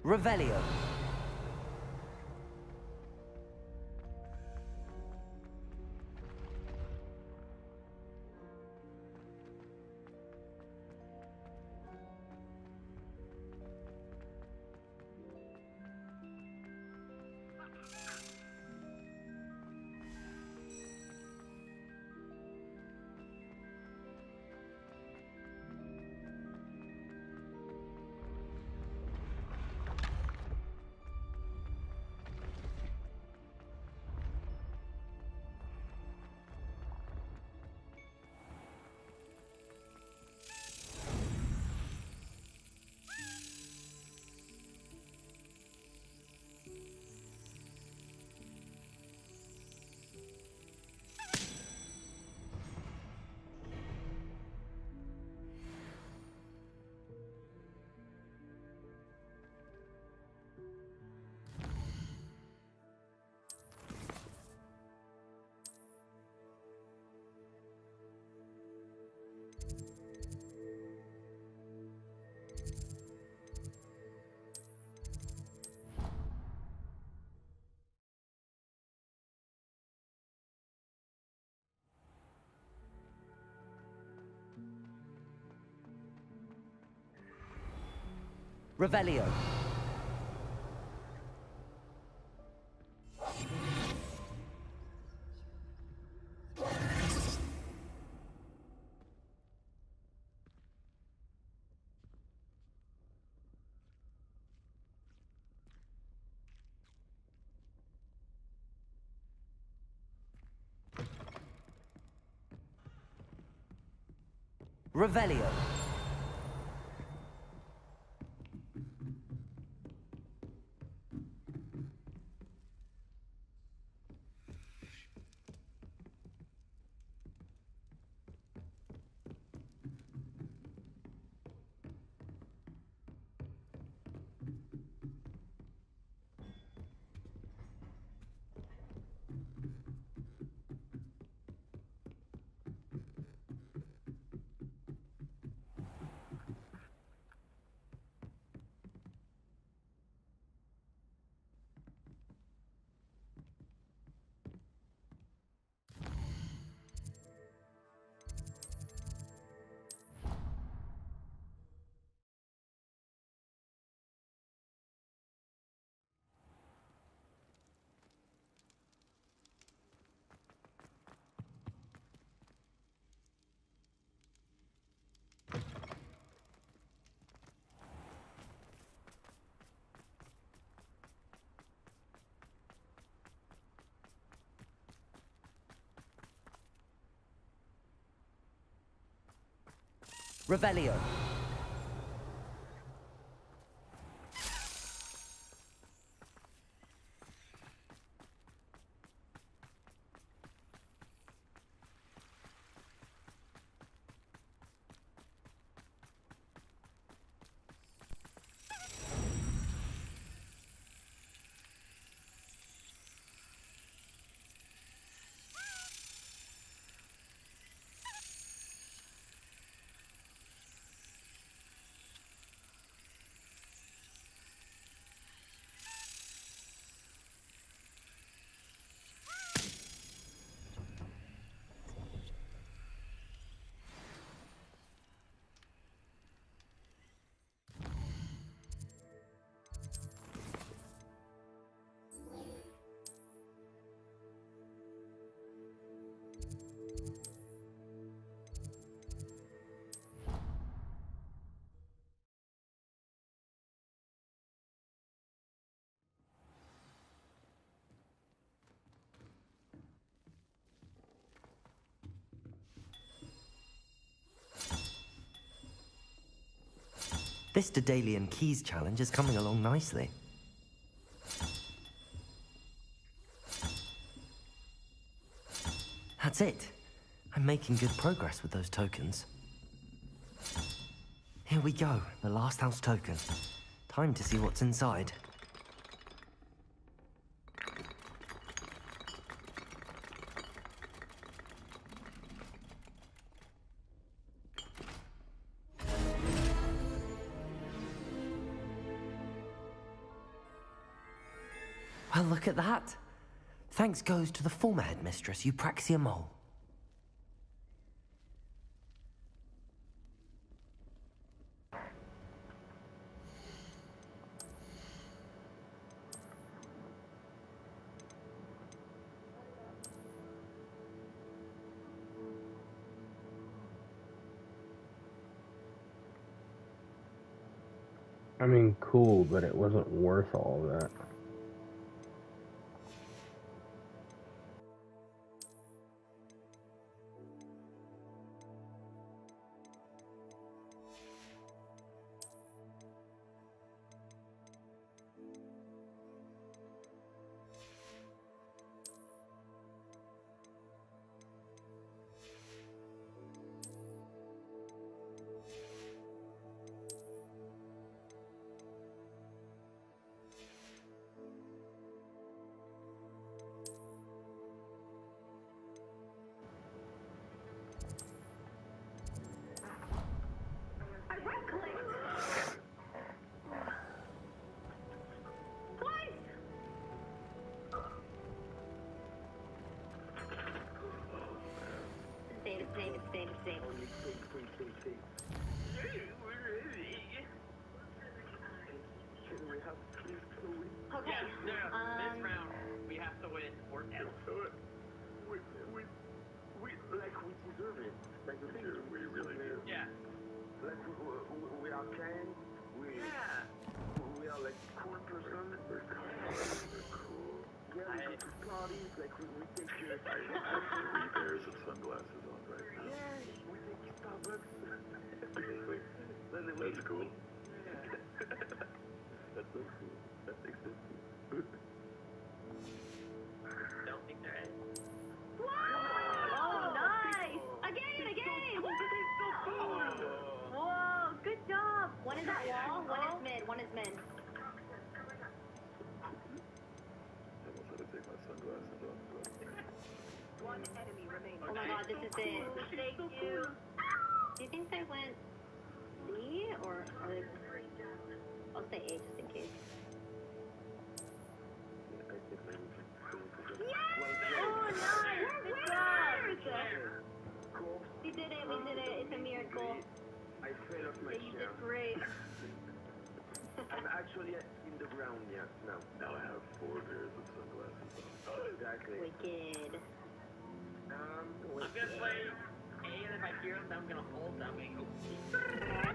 Speaker 4: Revelio. Revelio. Revelio. Revelio. This Daedalian Keys challenge is coming along nicely. That's it. I'm making good progress with those tokens. Here we go, the last house token. Time to see what's inside. Well, look at that. Thanks goes to the former headmistress, Eupraxia Mole.
Speaker 1: I mean, cool, but it wasn't worth all of that.
Speaker 21: Okay.
Speaker 22: This round, we have to win or else.
Speaker 23: We deserve it. Like the thing is, we really do.
Speaker 22: Yeah.
Speaker 23: Like we are kind. We are like cool person. We're kind. We're cool. Yeah, we go to parties. Like we take. I have 3 pairs of sunglasses on right now. Yeah, we take Starbucks. That's cool. Yeah. That's so cool. That's expensive.
Speaker 22: Don't think they're in.
Speaker 21: Oh, nice! Again! Whoa, good job! One is at wall, one is mid.
Speaker 23: I almost had to take my sunglasses off.
Speaker 21: One enemy remaining. Oh my god, this is it. Thank you. Do you think they went C or are they? I'll say A just in case. Oh, nice! Good job! We did it, it's a miracle.
Speaker 23: I fell off my
Speaker 21: Yeah, you did great.
Speaker 23: I'm actually in the ground now. Now I have 4 pairs of sunglasses on. Exactly.
Speaker 21: Wicked.
Speaker 22: I'm gonna play A, and if I hear them, then I'm gonna hold them and go.
Speaker 4: There.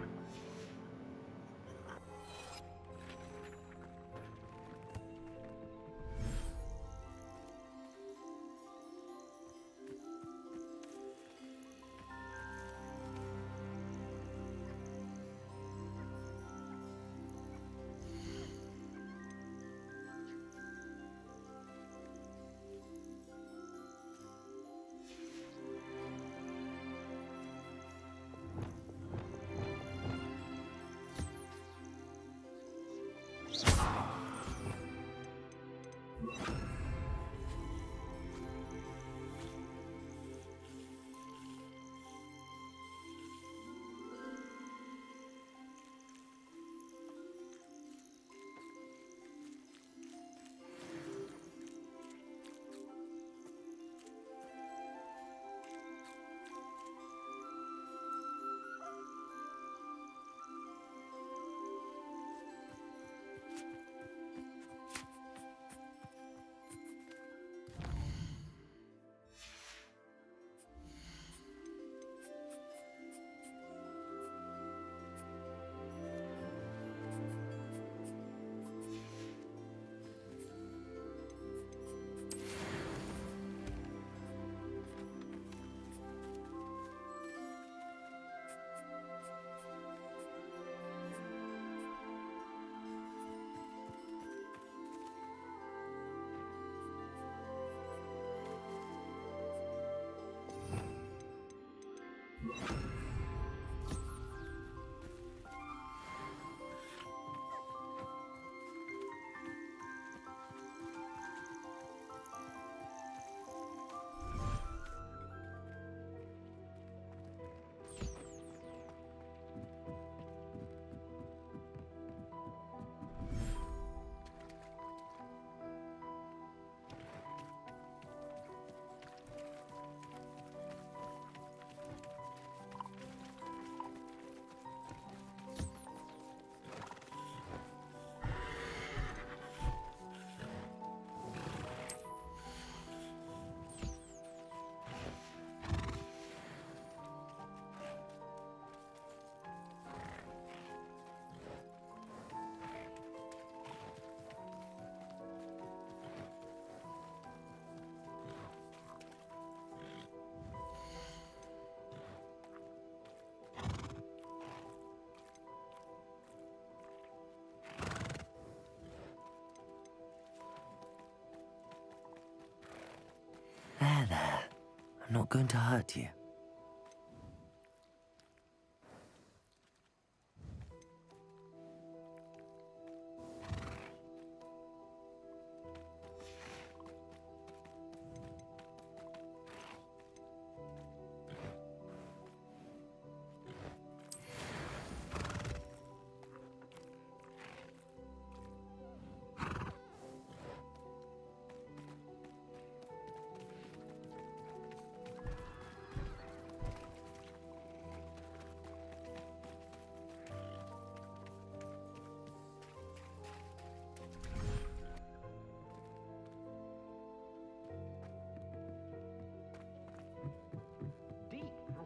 Speaker 4: I'm not going to hurt you.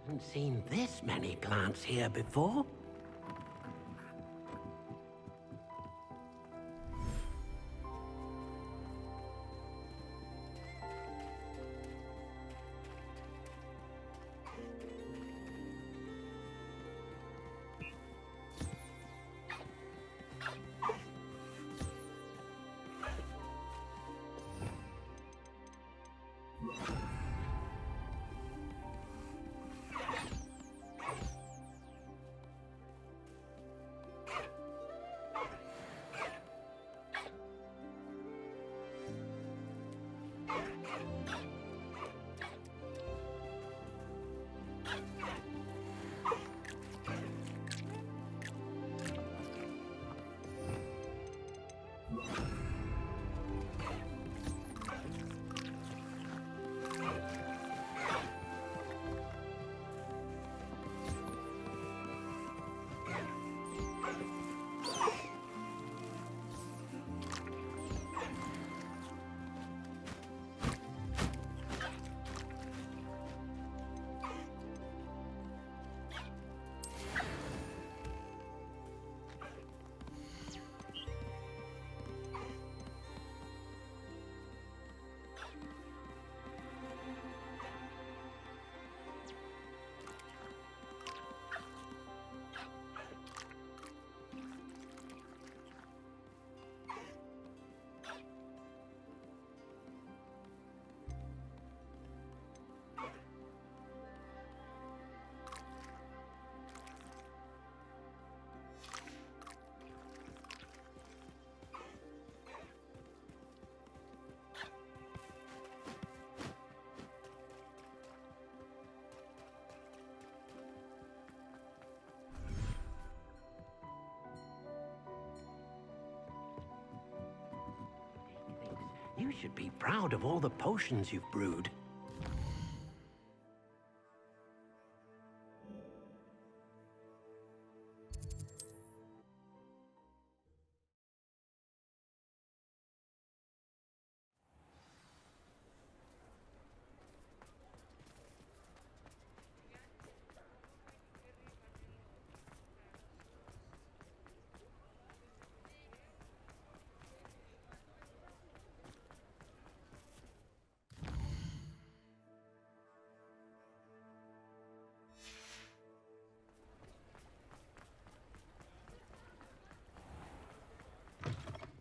Speaker 2: Haven't seen this many plants here before. You should be proud of all the potions you've brewed.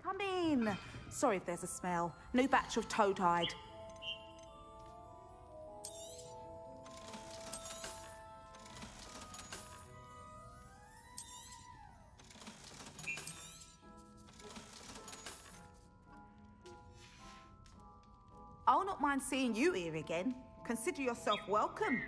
Speaker 11: Come in. Sorry if there's a smell. New batch of toad-hide. I'll not mind seeing you here again. Consider yourself welcome.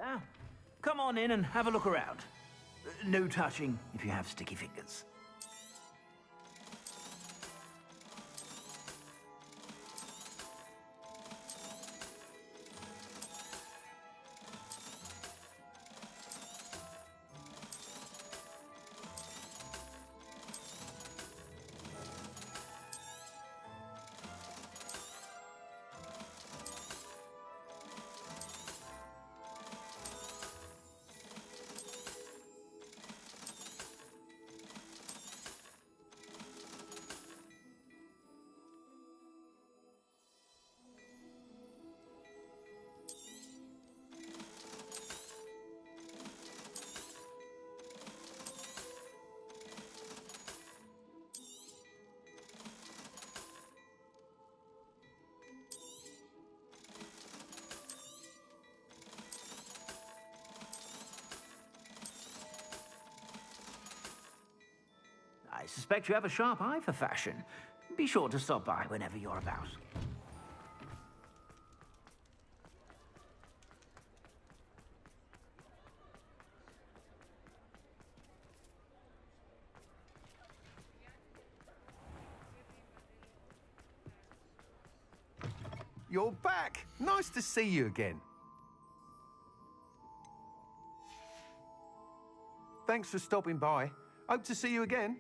Speaker 12: Ah, come on in and have a look around. No touching if you have sticky fingers. I suspect you have a sharp eye for fashion. Be sure to stop by whenever you're about.
Speaker 5: you're back. Nice to see you again. Thanks for stopping by. Hope to see you again.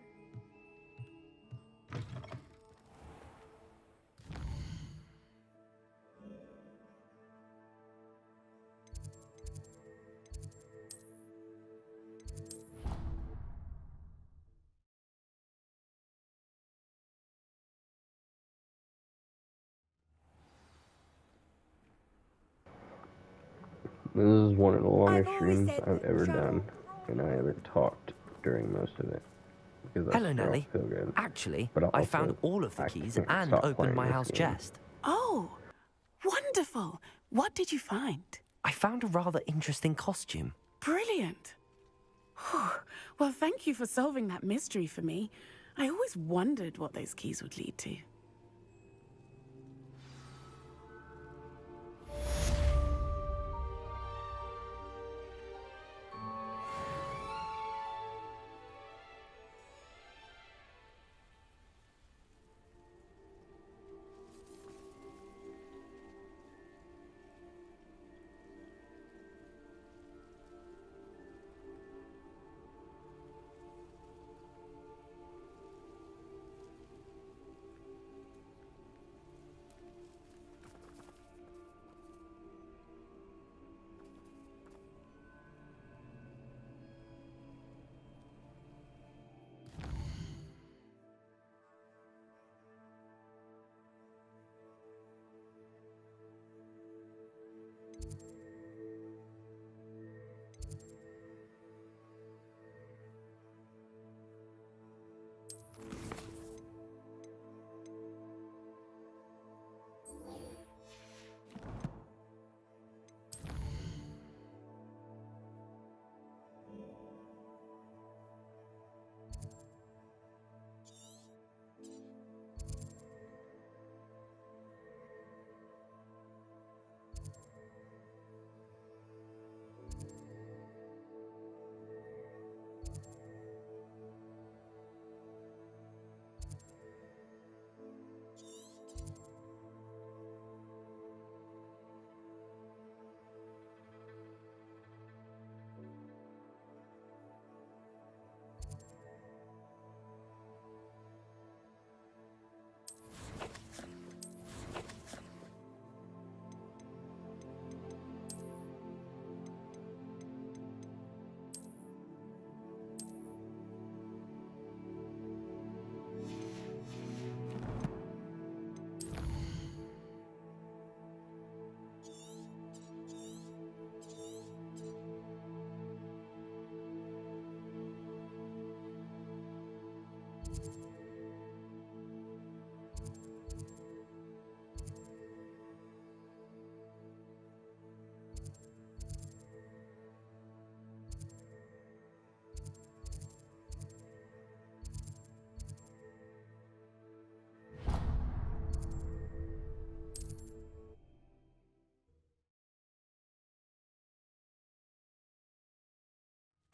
Speaker 1: This is one of the longest streams I've ever done, and I haven't talked during most of it. Because
Speaker 4: Hello, Nelly. Actually, I found all of the keys and opened my house chest.
Speaker 9: Oh, wonderful. What did you find?
Speaker 4: I found a rather interesting costume.
Speaker 9: Brilliant. Whew. Well, thank you for solving that mystery for me. I always wondered what those keys would lead to.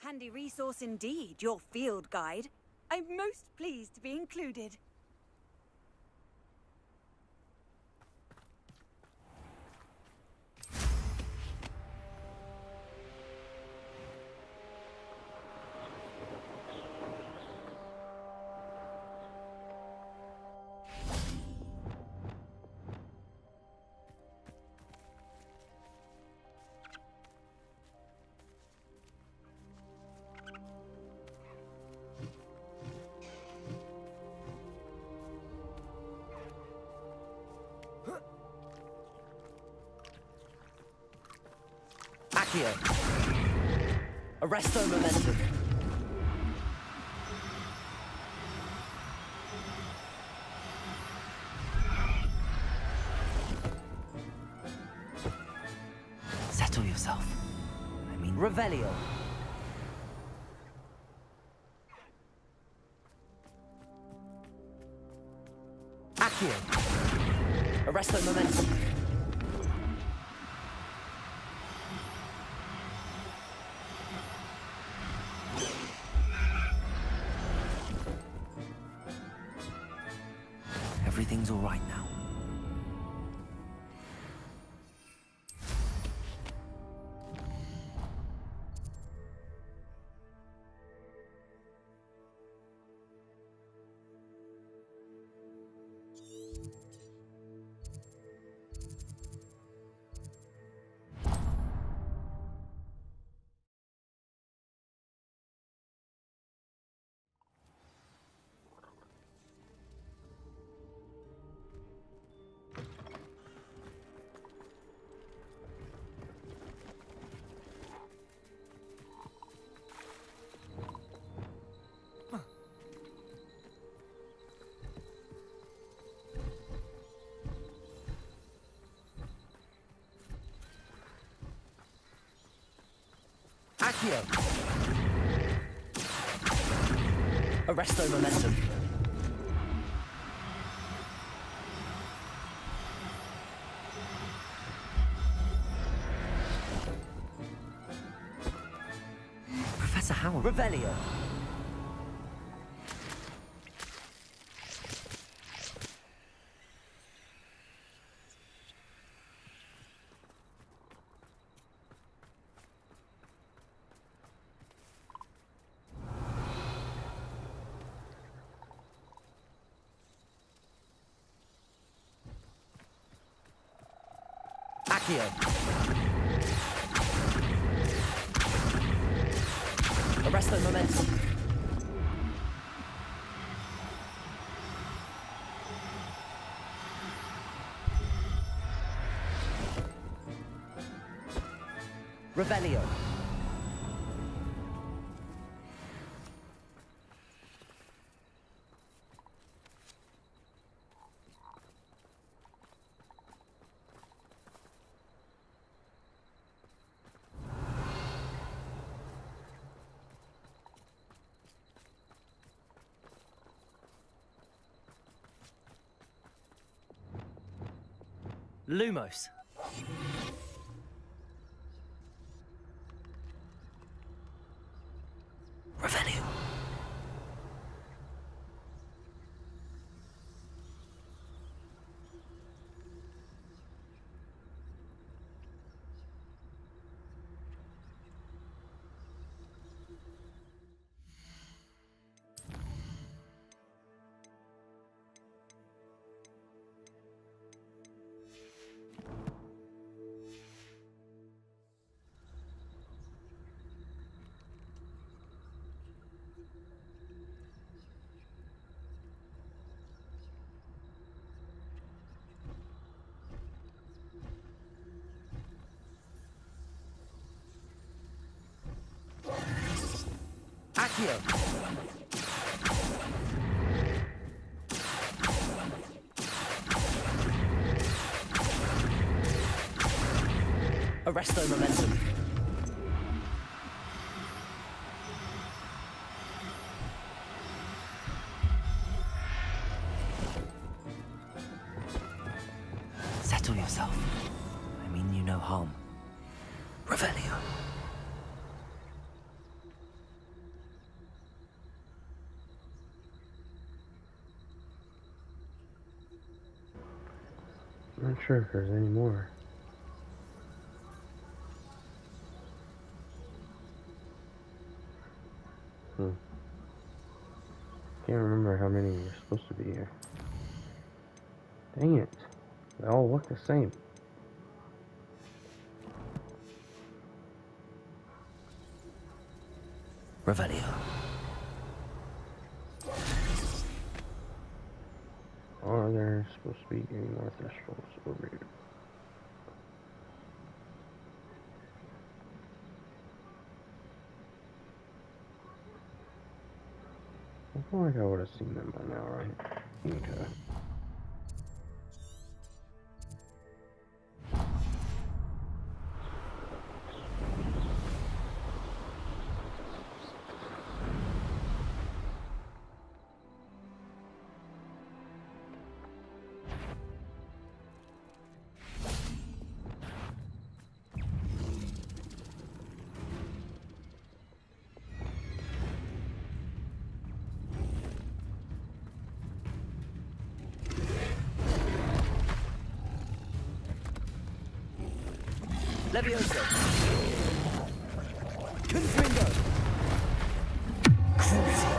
Speaker 10: Handy resource indeed, your field guide. I'm most pleased to be included.
Speaker 4: Accio. Arresto momentum. Settle yourself. I mean, Revelio. Accio. Arresto momentum. Everything's all right now. Accio! Arresto momentum. Professor Howard. Revelio. Accio. Arresto momentum. Revelio. Lumos. Revelio. Accio. Arresto momentum. Settle yourself. I mean you no harm. Revelio.
Speaker 1: I'm not sure if there's any more. Can't remember how many were supposed to be here. Dang it. They all look the same.
Speaker 4: Revelio.
Speaker 1: Are there supposed to be any more thresholds over here? I feel like I would have seen them by now, right? Okay.
Speaker 4: Levioso. Confringo. Crucio.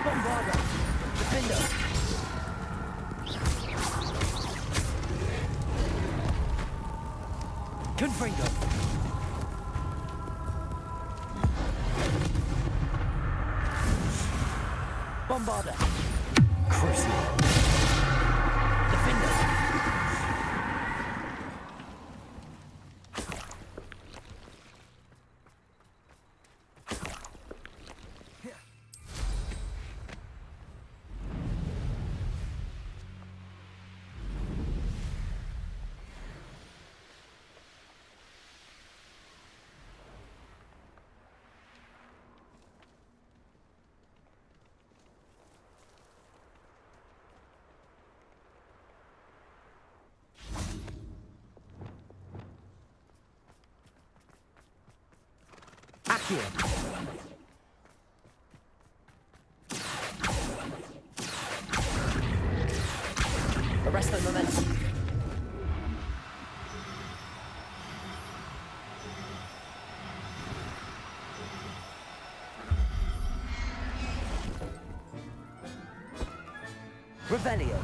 Speaker 4: Bombarda. Defendo. Confringo. Bombarda. Crucio. Defendo. Accio. Arrest the momentum. Revelio.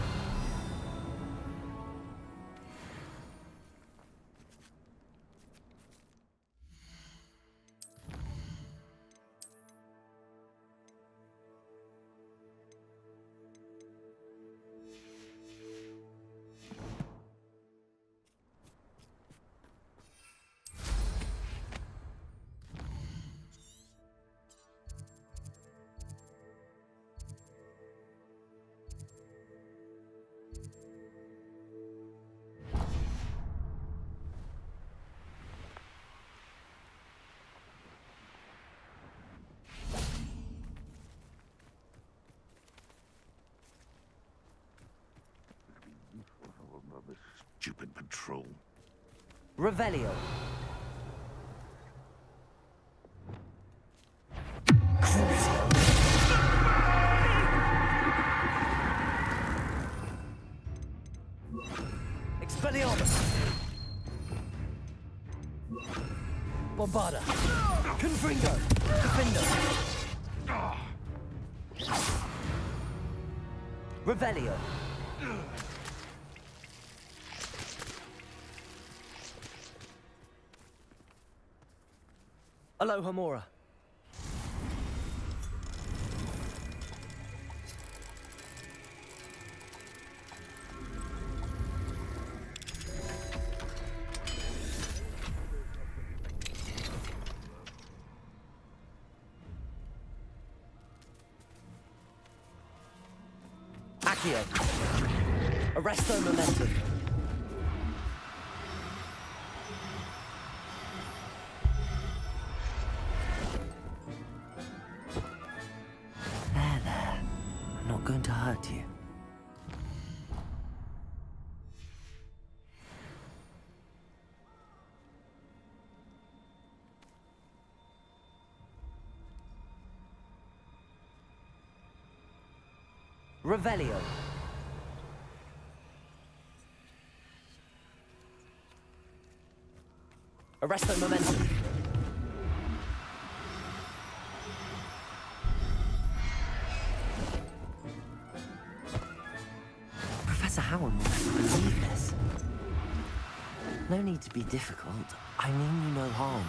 Speaker 13: Stupid patrol.
Speaker 4: Revelio. Expelliarmus. Bombarda. Confringo. Defendo. Revelio. Aloha Mora. Accio. Arresto momentum. There. I'm not going to hurt you. Revelio. Arresto momentum. Professor Howard will never believe this. No need to be difficult. I mean you no harm.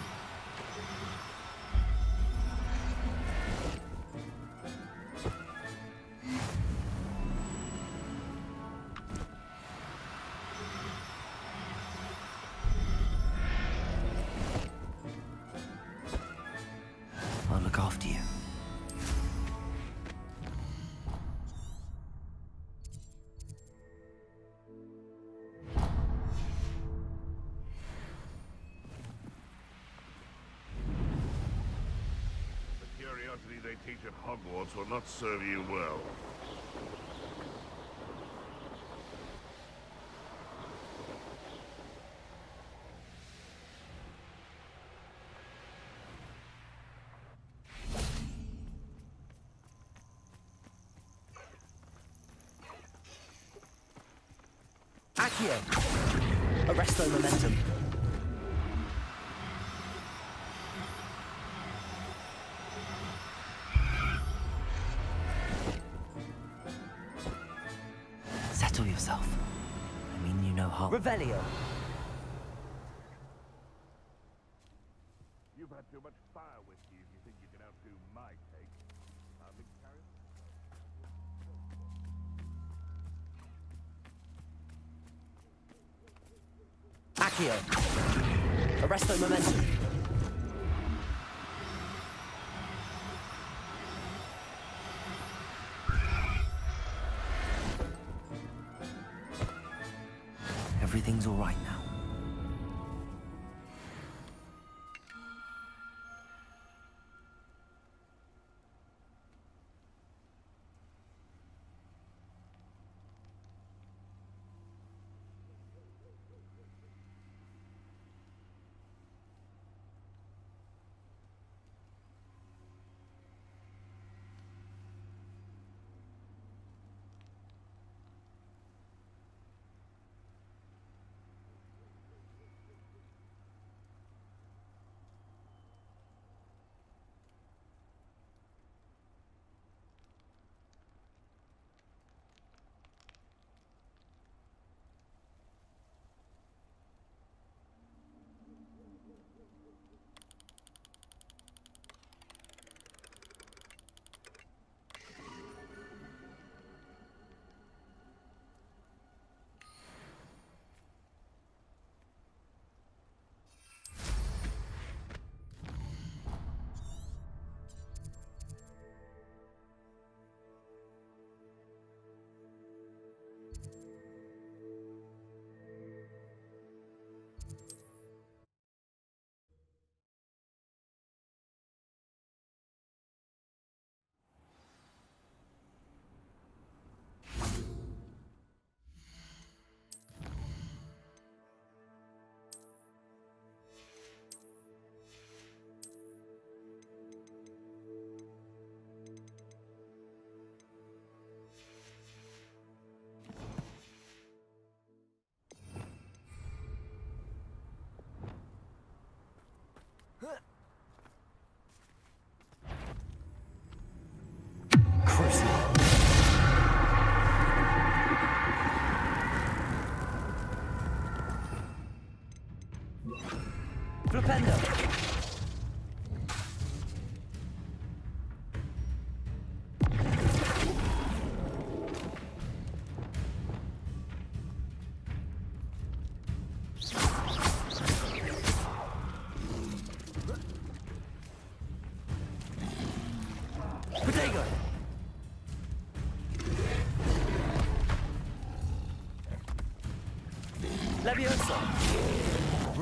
Speaker 4: I'll look after you.
Speaker 13: The curiosity they teach at Hogwarts will not serve you well.
Speaker 4: Accio. Arresto momentum. Settle yourself. I mean you no harm. Revelio.
Speaker 13: You've had too much fire whiskey if you think you can outdo my take. Big
Speaker 4: Accio. Arresto momentum. Everything's all right now.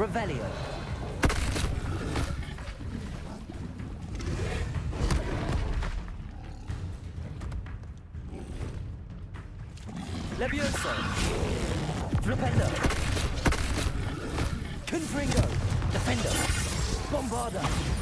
Speaker 4: Revelio. Levioso. Flipendo. Confringo. Defendo. Bombarda.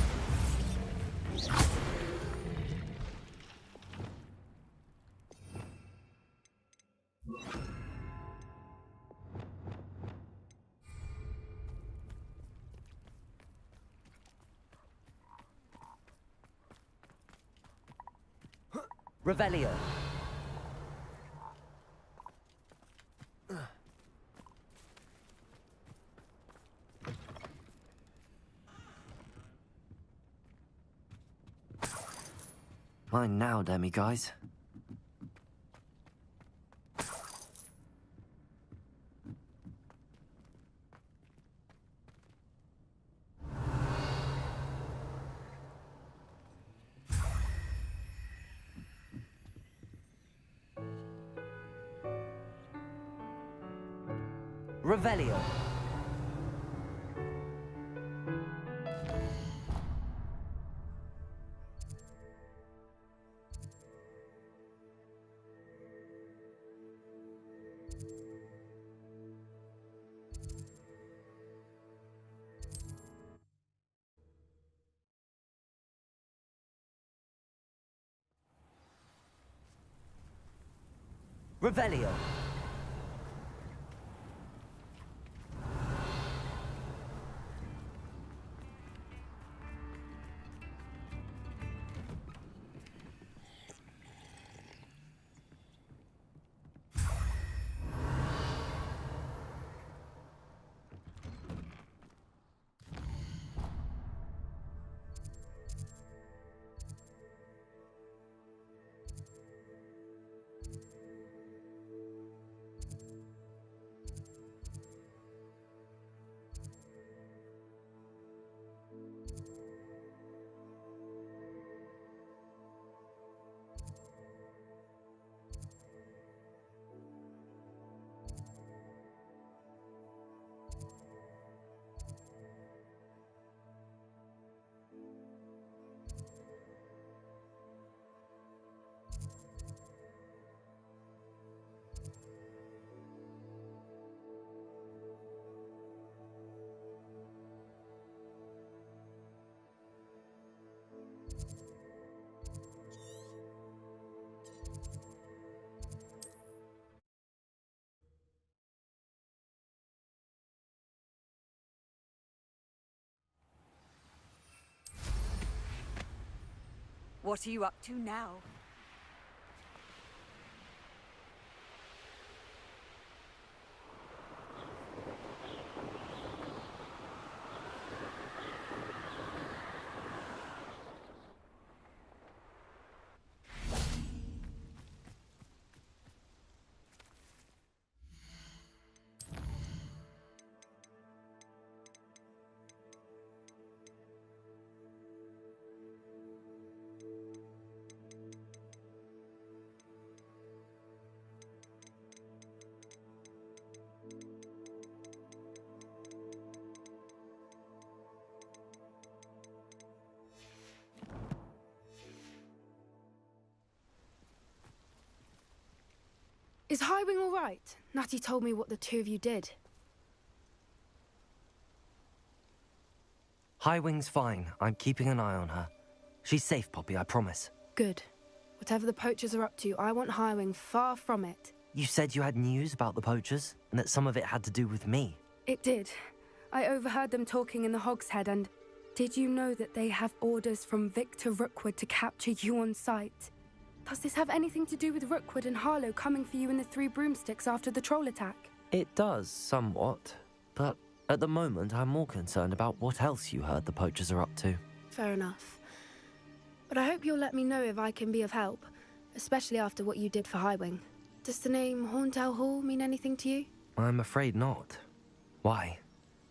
Speaker 4: Revelio. Mine now, demi-guys. Revelio. Revelio.
Speaker 10: What are you up to now?
Speaker 7: Is Highwing all right? Natty told me what the two of you did.
Speaker 4: Highwing's fine. I'm keeping an eye on her. She's safe, Poppy, I promise.
Speaker 7: Good. Whatever the poachers are up to, I want Highwing far from it.
Speaker 4: You said you had news about the poachers, and that some of it had to do with me.
Speaker 7: It did. I overheard them talking in the Hog's Head, and did you know that they have orders from Victor Rookwood to capture you on sight? Does this have anything to do with Rookwood and Harlow coming for you in the Three Broomsticks after the troll attack?
Speaker 4: It does, somewhat. But at the moment, I'm more concerned about what else you heard the poachers are up to.
Speaker 7: Fair enough. But I hope you'll let me know if I can be of help, especially after what you did for Highwing. Does the name Horntail Hall mean anything to you?
Speaker 4: I'm afraid not. Why?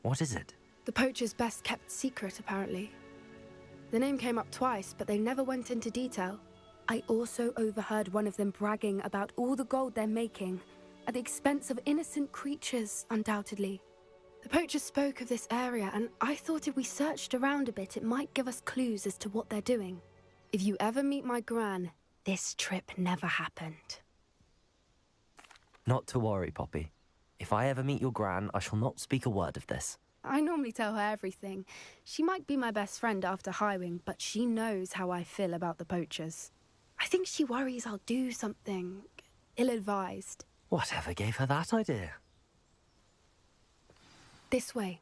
Speaker 4: What is it?
Speaker 7: The poachers' best-kept secret, apparently. The name came up twice, but they never went into detail. I also overheard one of them bragging about all the gold they're making, at the expense of innocent creatures, undoubtedly. The poacher spoke of this area, and I thought if we searched around a bit, it might give us clues as to what they're doing. If you ever meet my gran, this trip never happened.
Speaker 4: Not to worry, Poppy. If I ever meet your gran, I shall not speak a word of this.
Speaker 7: I normally tell her everything. She might be my best friend after Highwing, but she knows how I feel about the poachers. I think she worries I'll do something ill-advised.
Speaker 4: Whatever gave her that idea?
Speaker 7: This way.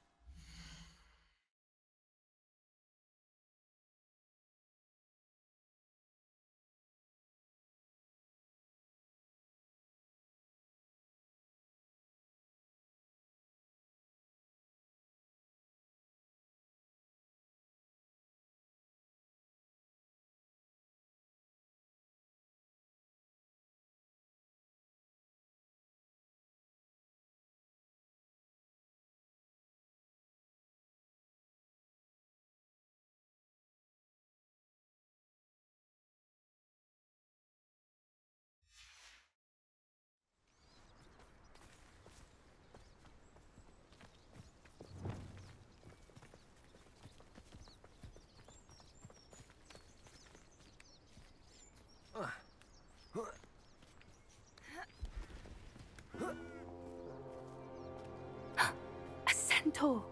Speaker 7: A centaur.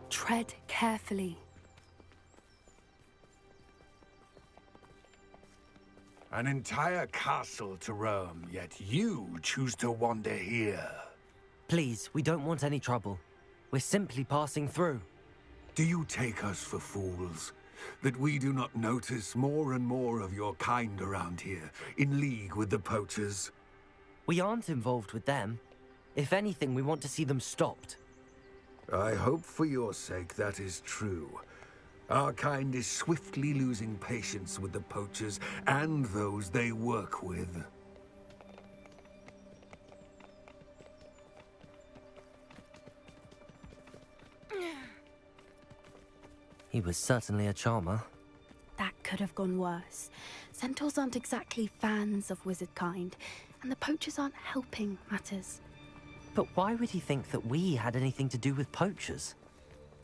Speaker 7: Tread carefully.
Speaker 13: An entire castle to roam, yet you choose to wander here.
Speaker 4: Please, we don't want any trouble. We're simply passing through.
Speaker 13: Do you take us for fools? That we do not notice more and more of your kind around here, in league with the poachers?
Speaker 4: We aren't involved with them. If anything, we want to see them stopped.
Speaker 13: I hope for your sake that is true. Our kind is swiftly losing patience with the poachers and those they work with.
Speaker 4: He was certainly a charmer.
Speaker 7: That could have gone worse. Centaurs aren't exactly fans of wizard kind, and the poachers aren't helping matters.
Speaker 4: But why would he think that we had anything to do with poachers?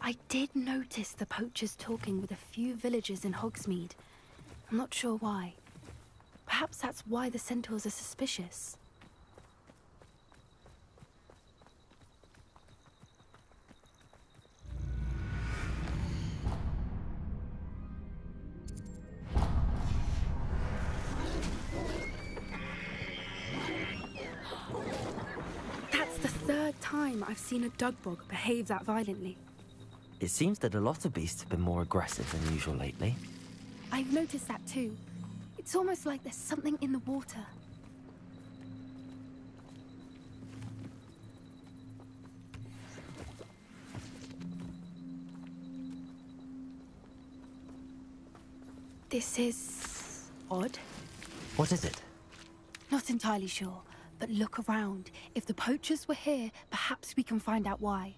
Speaker 7: I did notice the poachers talking with a few villagers in Hogsmeade. I'm not sure why. Perhaps that's why the centaurs are suspicious. That's the third time I've seen a dugbog behave that violently.
Speaker 4: It seems that a lot of beasts have been more aggressive than usual lately.
Speaker 7: I've noticed that too. It's almost like there's something in the water. This is odd.
Speaker 4: What is it?
Speaker 7: Not entirely sure, but look around. If the poachers were here, perhaps we can find out why.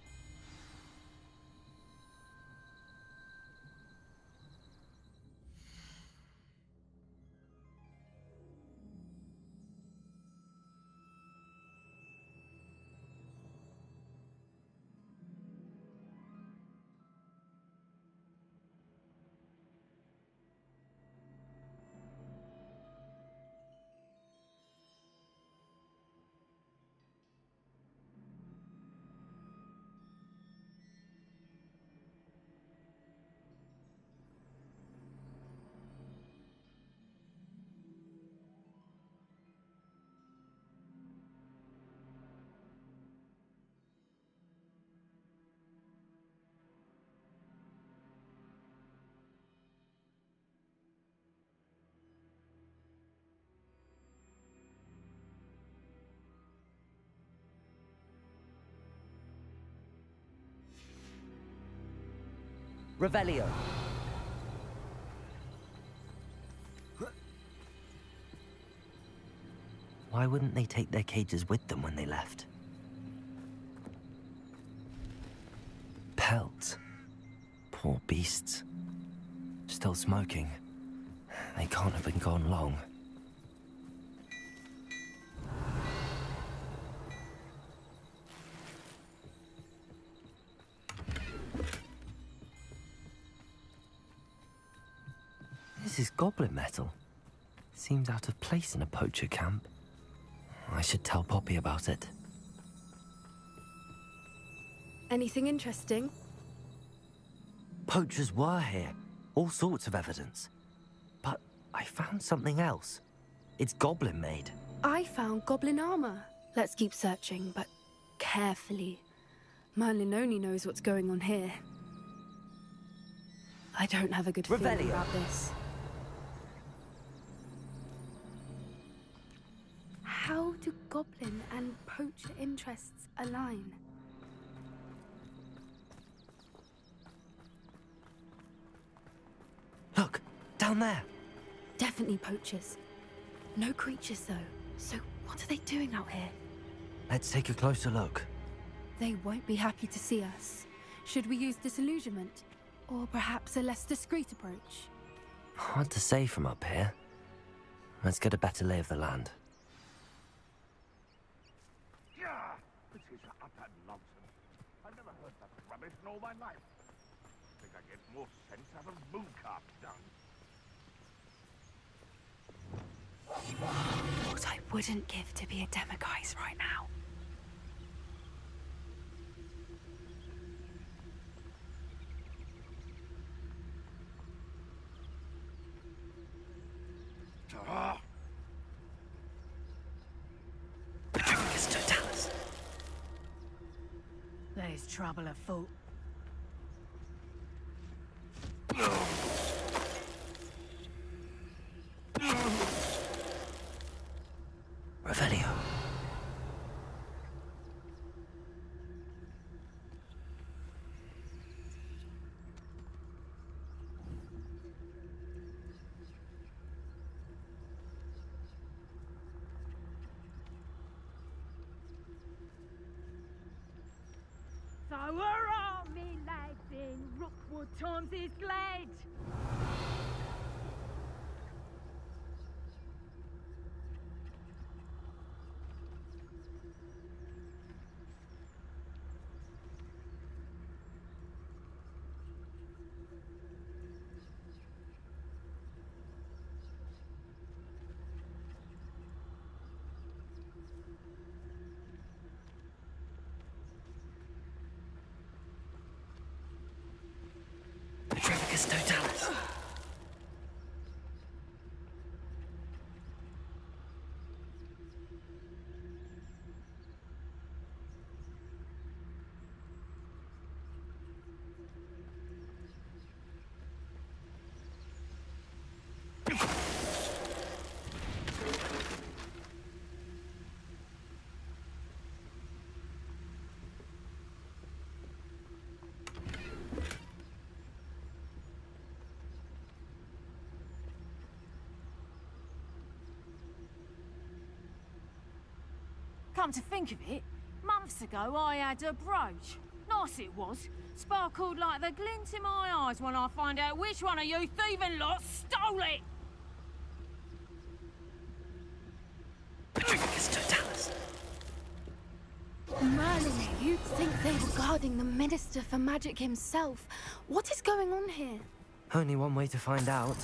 Speaker 4: Revelio. Why wouldn't they take their cages with them when they left? Pelts. Poor beasts. Still smoking. They can't have been gone long. is this goblin metal? Seems out of place in a poacher camp. I should tell Poppy about it.
Speaker 7: Anything interesting?
Speaker 4: Poachers were here. All sorts of evidence. But I found something else. It's goblin-made.
Speaker 7: I found goblin armor. Let's keep searching, but carefully. Merlin only knows what's going on here. I don't have a good feeling about this. How do goblin and poacher interests align?
Speaker 4: Look, down there.
Speaker 7: Definitely poachers. No creatures, though. So what are they doing out here?
Speaker 4: Let's take a closer look.
Speaker 7: They won't be happy to see us. Should we use disillusionment? Or perhaps a less discreet approach?
Speaker 4: Hard to say from up here. Let's get a better lay of the land.
Speaker 8: Yeah, this is utter nonsense. I've never heard that rubbish in all my life. I think I get more sense out of mooncalf dung.
Speaker 7: What I wouldn't give to be a demiguise right now.
Speaker 10: There's trouble afoot.
Speaker 4: Revelio.
Speaker 19: So hurrah, me lads, in Rookwood times is glad.
Speaker 4: Petrificus totalis.
Speaker 19: Come to think of it, months ago I had a brooch. Nice it was. Sparkled like the glint in my eyes when I find out which one of you thieving lot stole it.
Speaker 4: Petrificus totalis.
Speaker 7: Merlin, you'd think they were guarding the Minister for Magic himself. What is going on here?
Speaker 4: Only one way to find out.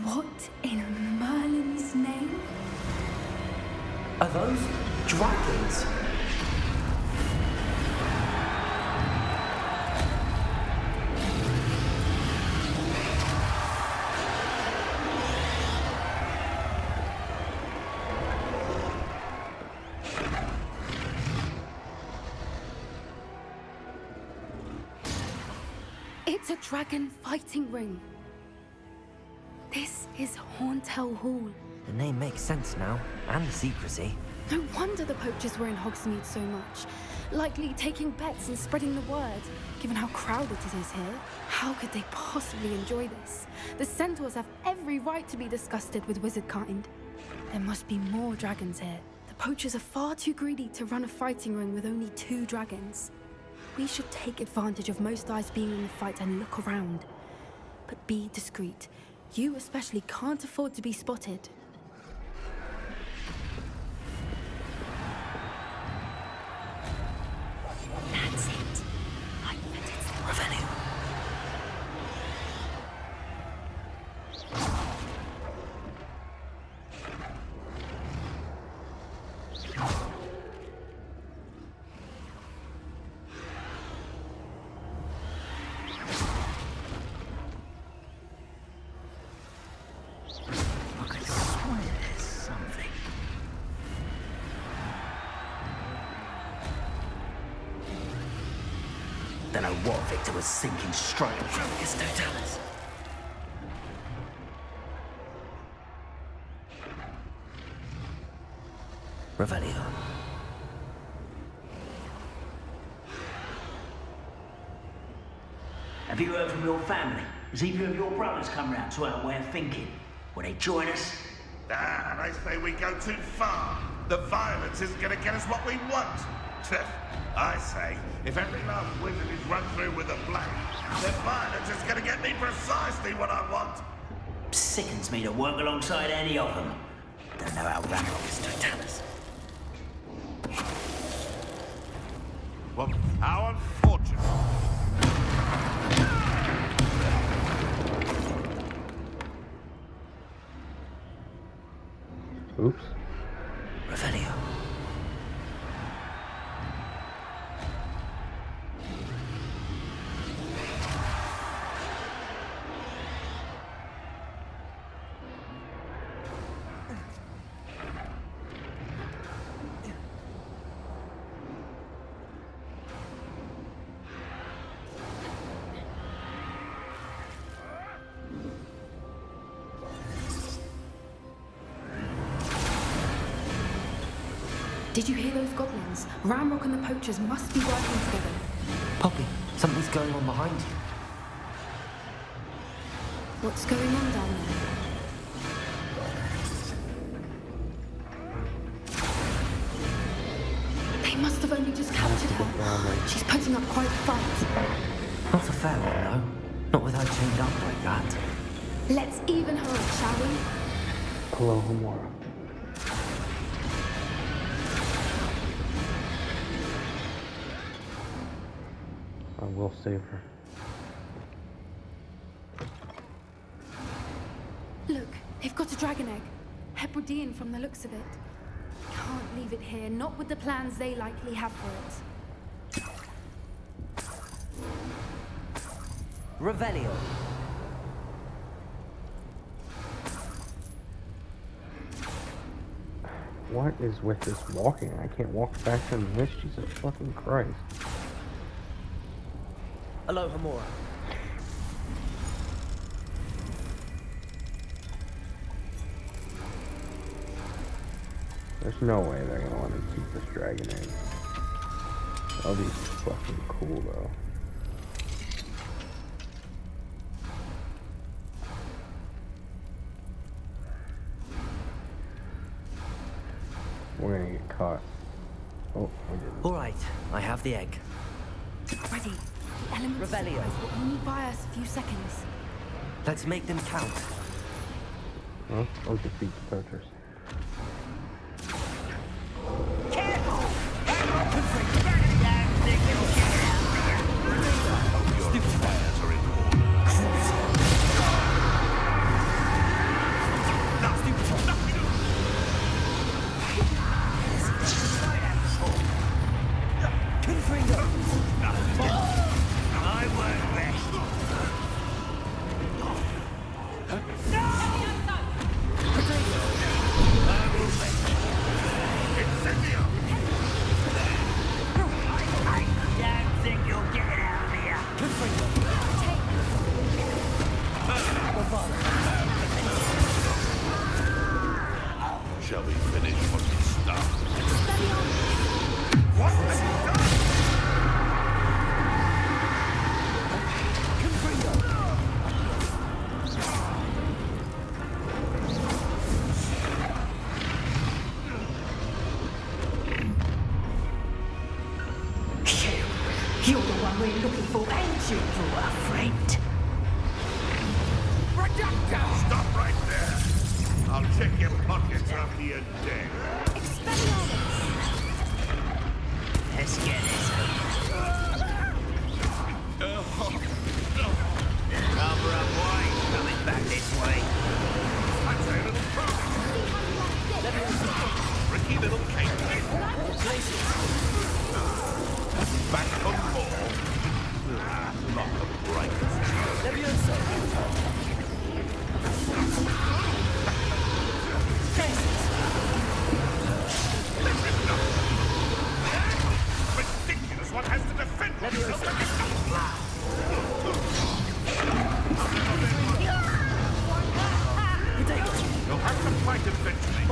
Speaker 7: What in Merlin's name?
Speaker 4: Are those dragons?
Speaker 7: It's a dragon fighting ring. This is Hauntel Hall.
Speaker 4: The name makes sense now, and the secrecy.
Speaker 7: No wonder the poachers were in Hogsmeade so much. Likely taking bets and spreading the word, given how crowded it is here. How could they possibly enjoy this? The centaurs have every right to be disgusted with wizard kind. There must be more dragons here. The The poachers are far too greedy to run a fighting ring with only 2 dragons. We should take advantage of most eyes being in the fight and look around. But be discreet. You especially can't afford to be spotted.
Speaker 4: That's it. I bet it's the revenue.
Speaker 12: Don't know what Victor was sinking straight from his totality. Revelio. Have you heard from your family? Has either of your brothers come round to our way of thinking? Will they join us?
Speaker 8: Ah, they say we go too far. The violence isn't going to get us what we want. I say, if every last wizard is run through with a blade, then violence is going to get me precisely what I want.
Speaker 12: Sickens me to work alongside any of them. Don't know how Ranrock is to tell us.
Speaker 8: Well, how unfortunate.
Speaker 1: Oops.
Speaker 12: Revelio.
Speaker 7: Did you hear those goblins? Ranrock and the poachers must be working together.
Speaker 4: Poppy, something's going on behind you.
Speaker 7: What's going on down there? They must have only just captured her. She's putting up quite a fight.
Speaker 4: Not a fair one, no. Not with her chained up like that.
Speaker 7: Let's even her up, shall we?
Speaker 1: Hello, Homora. I will save her.
Speaker 7: Look, they've got a dragon egg. Hebridean from the looks of it. Can't leave it here, not with the plans they likely have for it.
Speaker 4: Revelio.
Speaker 1: What is with this walking? I can't walk faster than this. Jesus fucking Christ.
Speaker 4: Hello, Homora.
Speaker 1: There's no way they're gonna want to keep this dragon egg. That'll be fucking cool though. We're gonna get caught. Oh, we didn't.
Speaker 4: Alright, I have the egg.
Speaker 7: Ready. The element of surprise will only buy us a few seconds.
Speaker 4: Let's make them count.
Speaker 1: Huh? Or defeat the poachers.
Speaker 8: Shall we finish what we started? What have you done?
Speaker 10: You're the one we're looking for, ain't you, poor friend?
Speaker 8: Stop right there. I'll check your pockets after you're dead.
Speaker 4: Let's get this. Cover up, boy. Coming back this way.
Speaker 8: I'd say a little promise. Tricky little cake. Back for more. Not the brightest. Ridiculous! One has to defend himself against the blast! You'll have to fight eventually.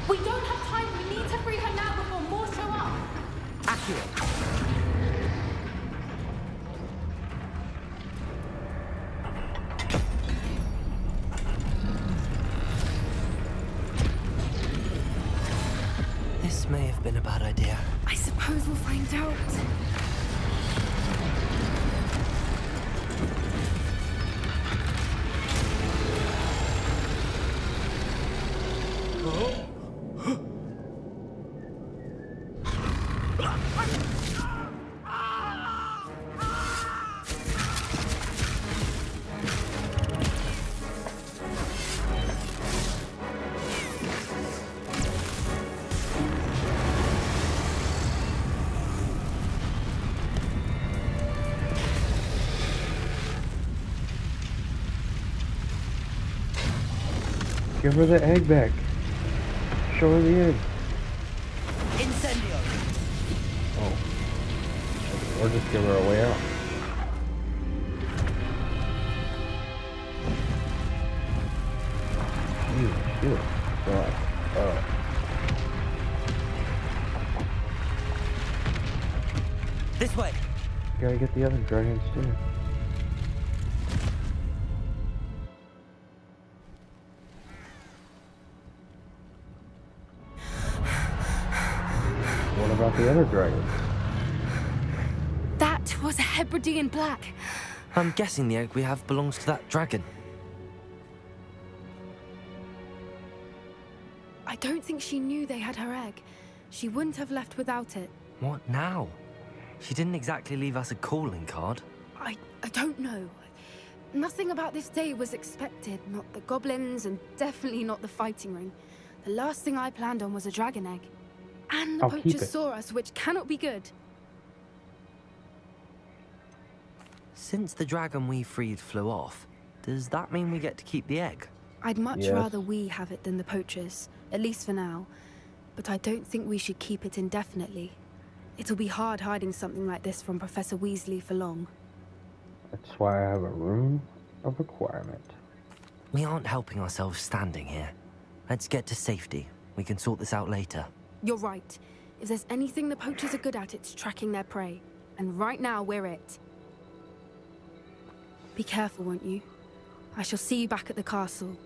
Speaker 7: We don't have time. We need to free her now before more show up.
Speaker 4: This may have been a bad idea.
Speaker 7: I suppose we'll find out.
Speaker 1: Give her the egg back. Show her the egg.
Speaker 10: Incendio.
Speaker 1: Oh. Or just give her a way out. Shoot.
Speaker 4: This way.
Speaker 1: Gotta get the other dragons too. What about the other dragons?
Speaker 7: That That was a Hebridean black.
Speaker 4: I'm guessing the egg we have belongs to that dragon.
Speaker 7: I don't think she knew they had her egg. She wouldn't have left without it.
Speaker 4: What now? She didn't exactly leave us a calling card.
Speaker 7: I don't know. Nothing about this day was expected. Not the goblins, and definitely not the fighting ring. The last thing I planned on was a dragon egg. And the
Speaker 1: I'll keep
Speaker 7: poachers
Speaker 1: it.
Speaker 7: saw us, which cannot be good.
Speaker 4: Since the dragon we freed flew off, does that mean we get to keep the egg?
Speaker 7: I'd much
Speaker 1: Yes.
Speaker 7: rather we have it than the poachers, at least for now. But I don't think we should keep it indefinitely. It'll be hard hiding something like this from Professor Weasley for long.
Speaker 1: That's why I have a room of requirement.
Speaker 4: We aren't helping ourselves standing here. Let's get to safety. We can sort this out later.
Speaker 7: You're right. If there's anything the poachers are good at, it's tracking their prey. And right now, we're it. Be careful, won't you? I shall see you back at the castle.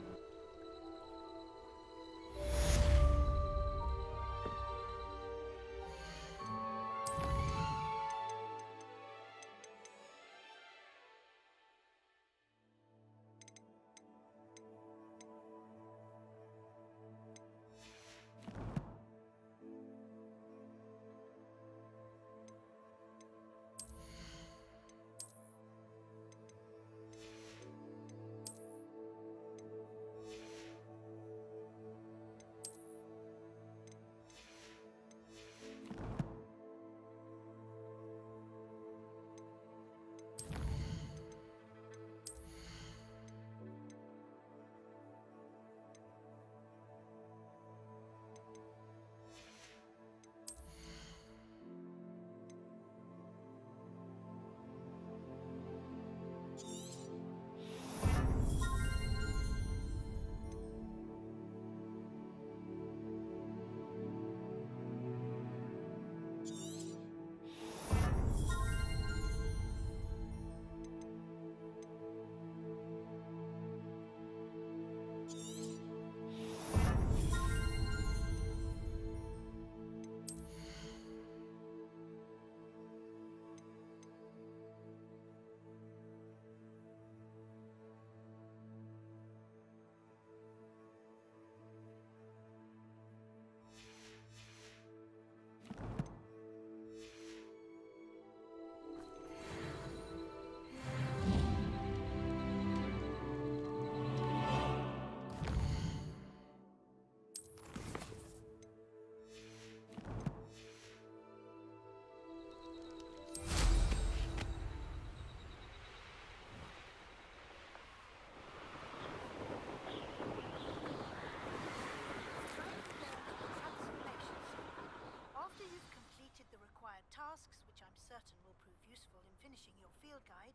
Speaker 6: After you've completed the required tasks, which I'm certain will prove useful in finishing your field guide,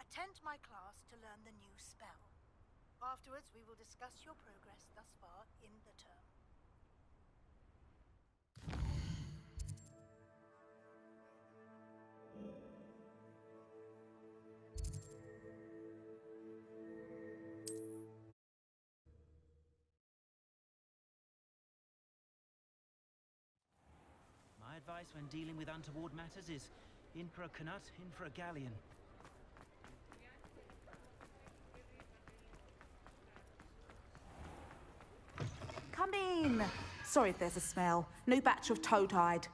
Speaker 6: attend my class to learn the new spell. Afterwards, we will discuss your progress thus far in the term.
Speaker 12: My advice when dealing with untoward matters is in for a Knut, in for a galleon.
Speaker 11: Come in. Sorry if there's a smell. New batch of toad-hide.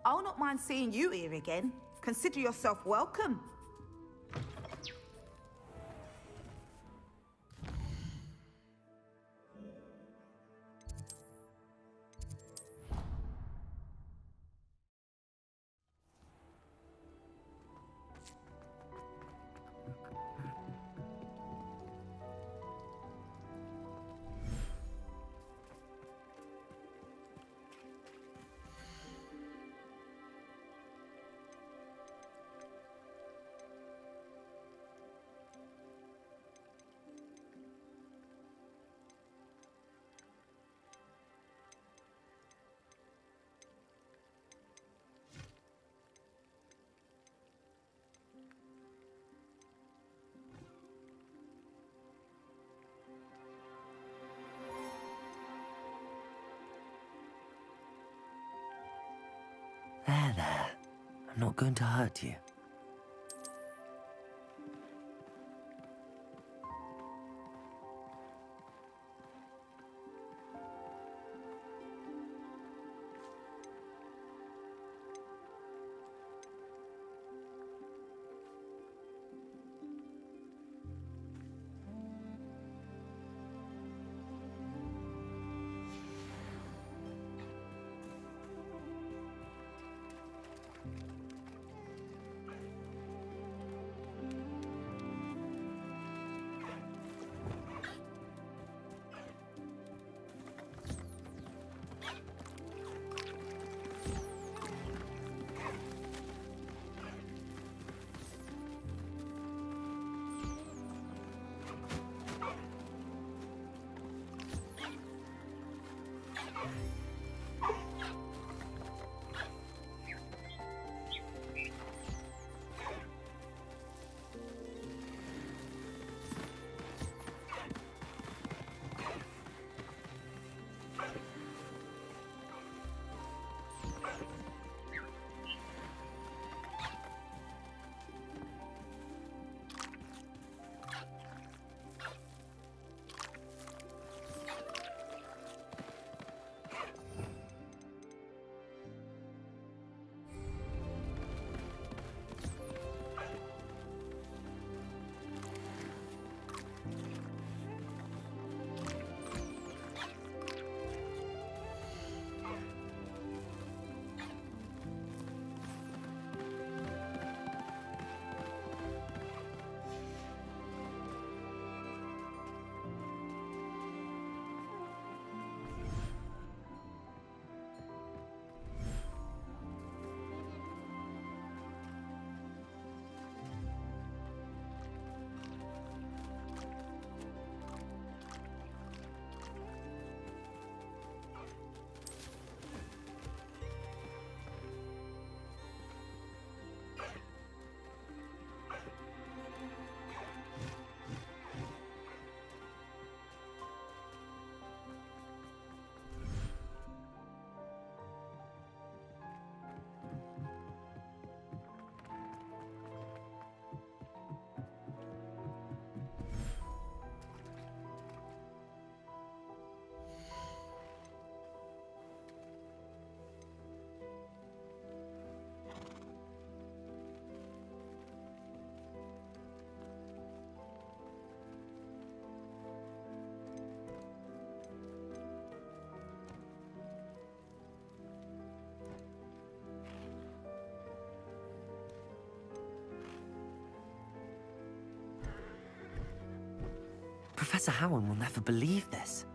Speaker 11: I'll not mind seeing you here again. Consider yourself welcome.
Speaker 4: I'm not going to hurt you. Professor Howard will never believe this.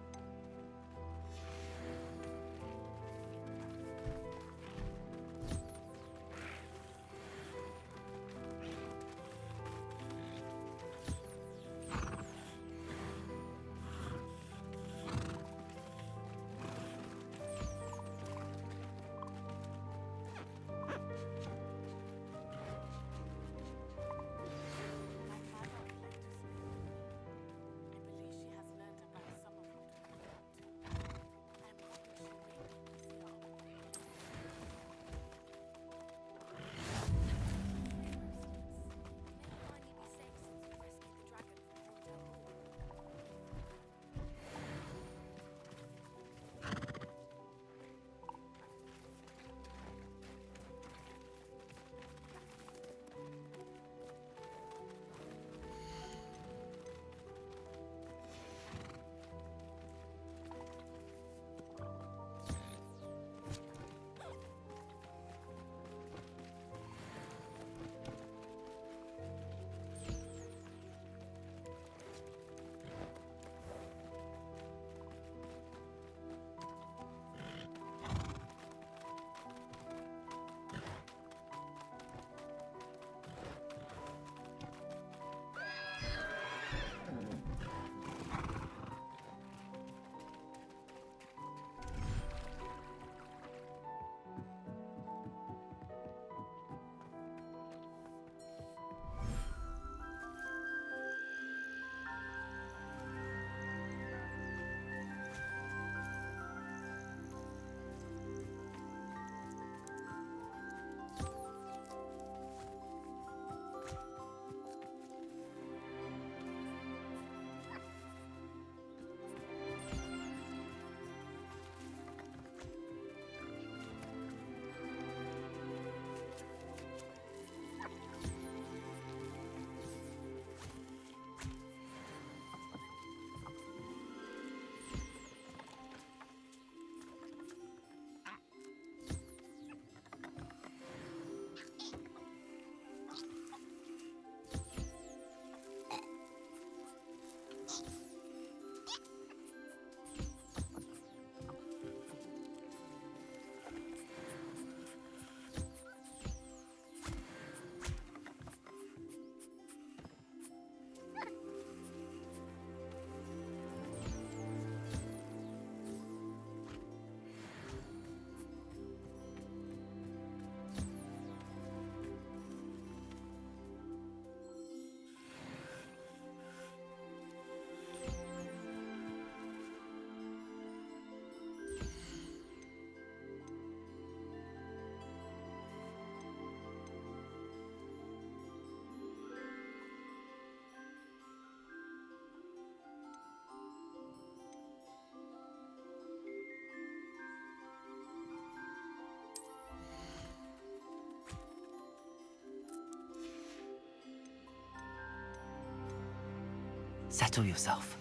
Speaker 4: Settle yourself.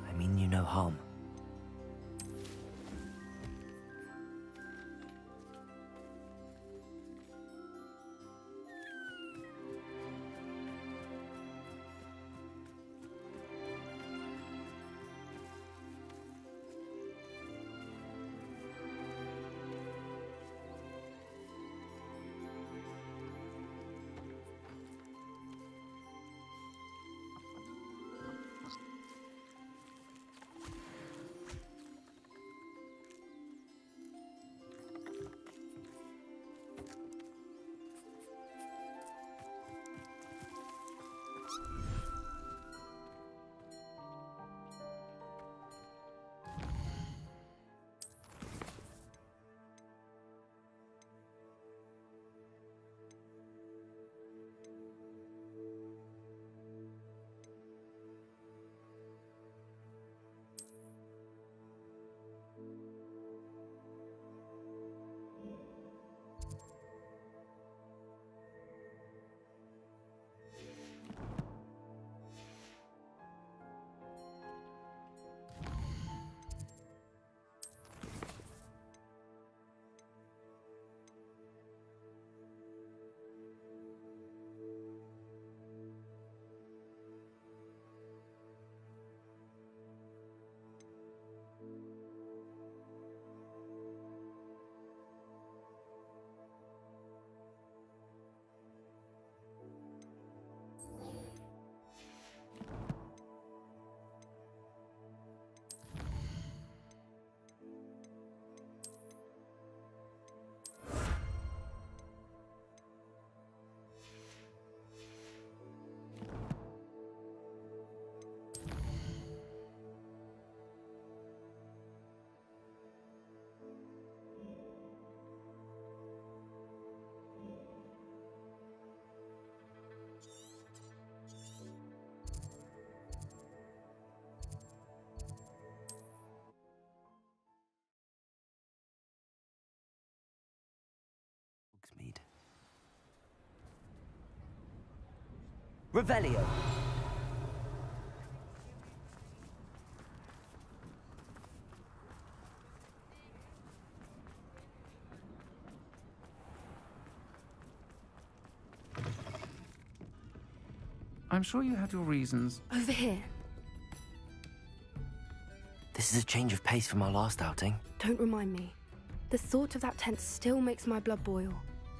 Speaker 4: I mean you no harm. Hogsmeade. Revelio.
Speaker 16: I'm sure you had your reasons.
Speaker 7: Over here.
Speaker 4: This is a change of pace from our last outing.
Speaker 7: Don't remind me. The thought of that tent still makes my blood boil.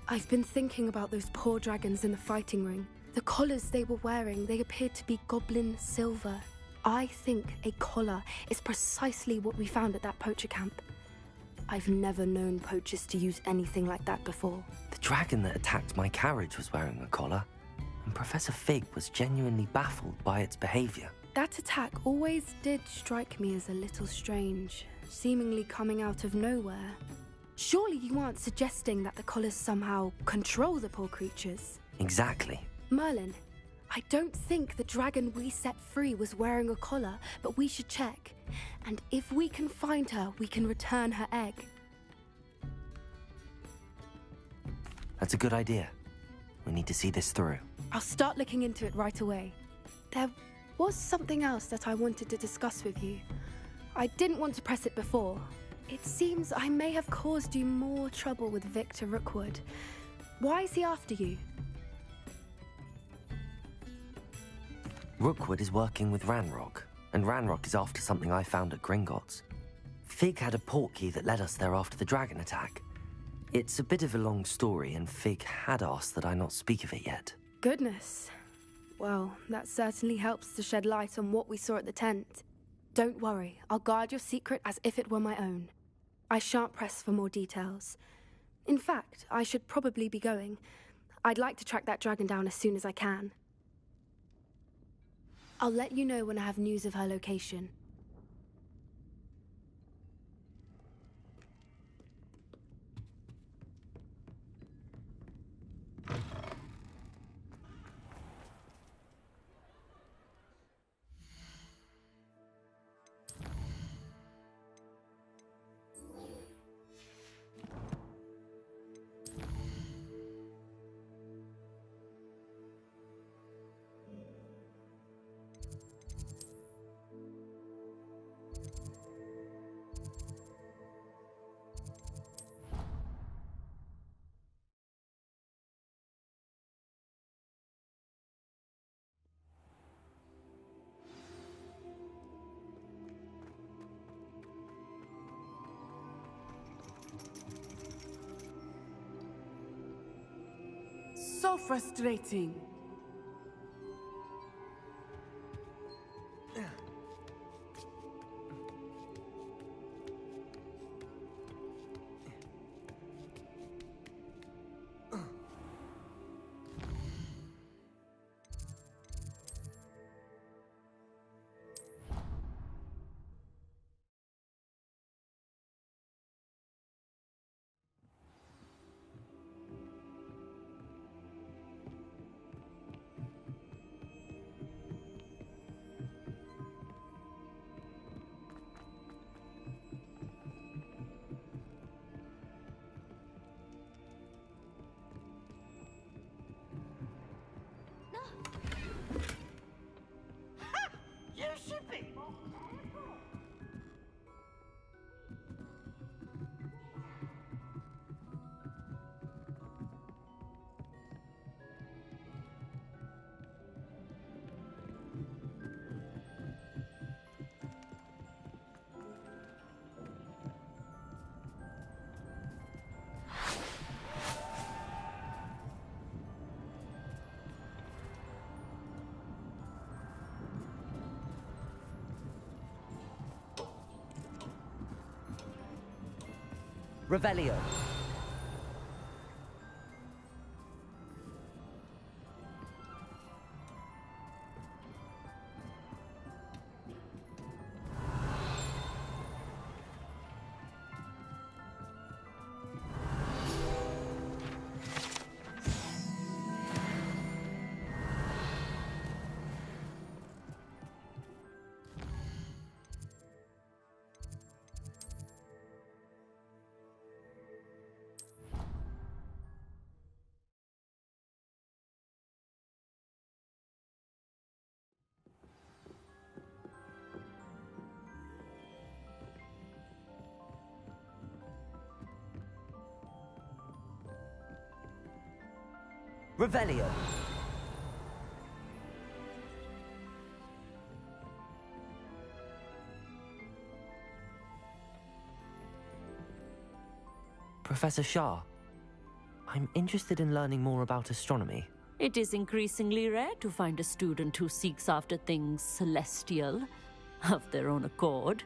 Speaker 7: I've been thinking about those poor dragons in the fighting ring. The collars they were wearing, they appeared to be goblin silver. I think a collar is precisely what we found at that poacher camp. I've never known poachers to use anything like that before.
Speaker 4: The dragon that attacked my carriage was wearing a collar, and Professor Fig was genuinely baffled by its behavior.
Speaker 7: That attack always did strike me as a little strange, seemingly coming out of nowhere. Surely you aren't suggesting that the collars somehow control the poor creatures?
Speaker 4: Exactly.
Speaker 7: Merlin, I don't think the dragon we set free was wearing a collar, but we should check. And if we can find her, we can return her egg.
Speaker 4: That's a good idea. We need to see this through.
Speaker 7: I'll start looking into it right away. There was something else that I wanted to discuss with you. I didn't want to press it before. It seems I may have caused you more trouble with Victor Rookwood. Why is he after you?
Speaker 4: Rookwood is working with Ranrock, and Ranrock is after something I found at Gringotts. Fig had a portkey that led us there after the dragon attack. It's a bit of a long story, and Fig had asked that I not speak of it yet.
Speaker 7: Goodness. Well, that certainly helps to shed light on what we saw at the tent. Don't worry, I'll guard your secret as if it were my own. I shan't press for more details. In fact, I should probably be going. I'd like to track that dragon down as soon as I can. I'll let you know when I have news of her location.
Speaker 9: so frustrating.
Speaker 11: You should be more careful.
Speaker 4: Revelio. Revelio. Professor Shah, I'm interested in learning more about astronomy.
Speaker 14: It is increasingly rare to find a student who seeks after things celestial, of their own accord.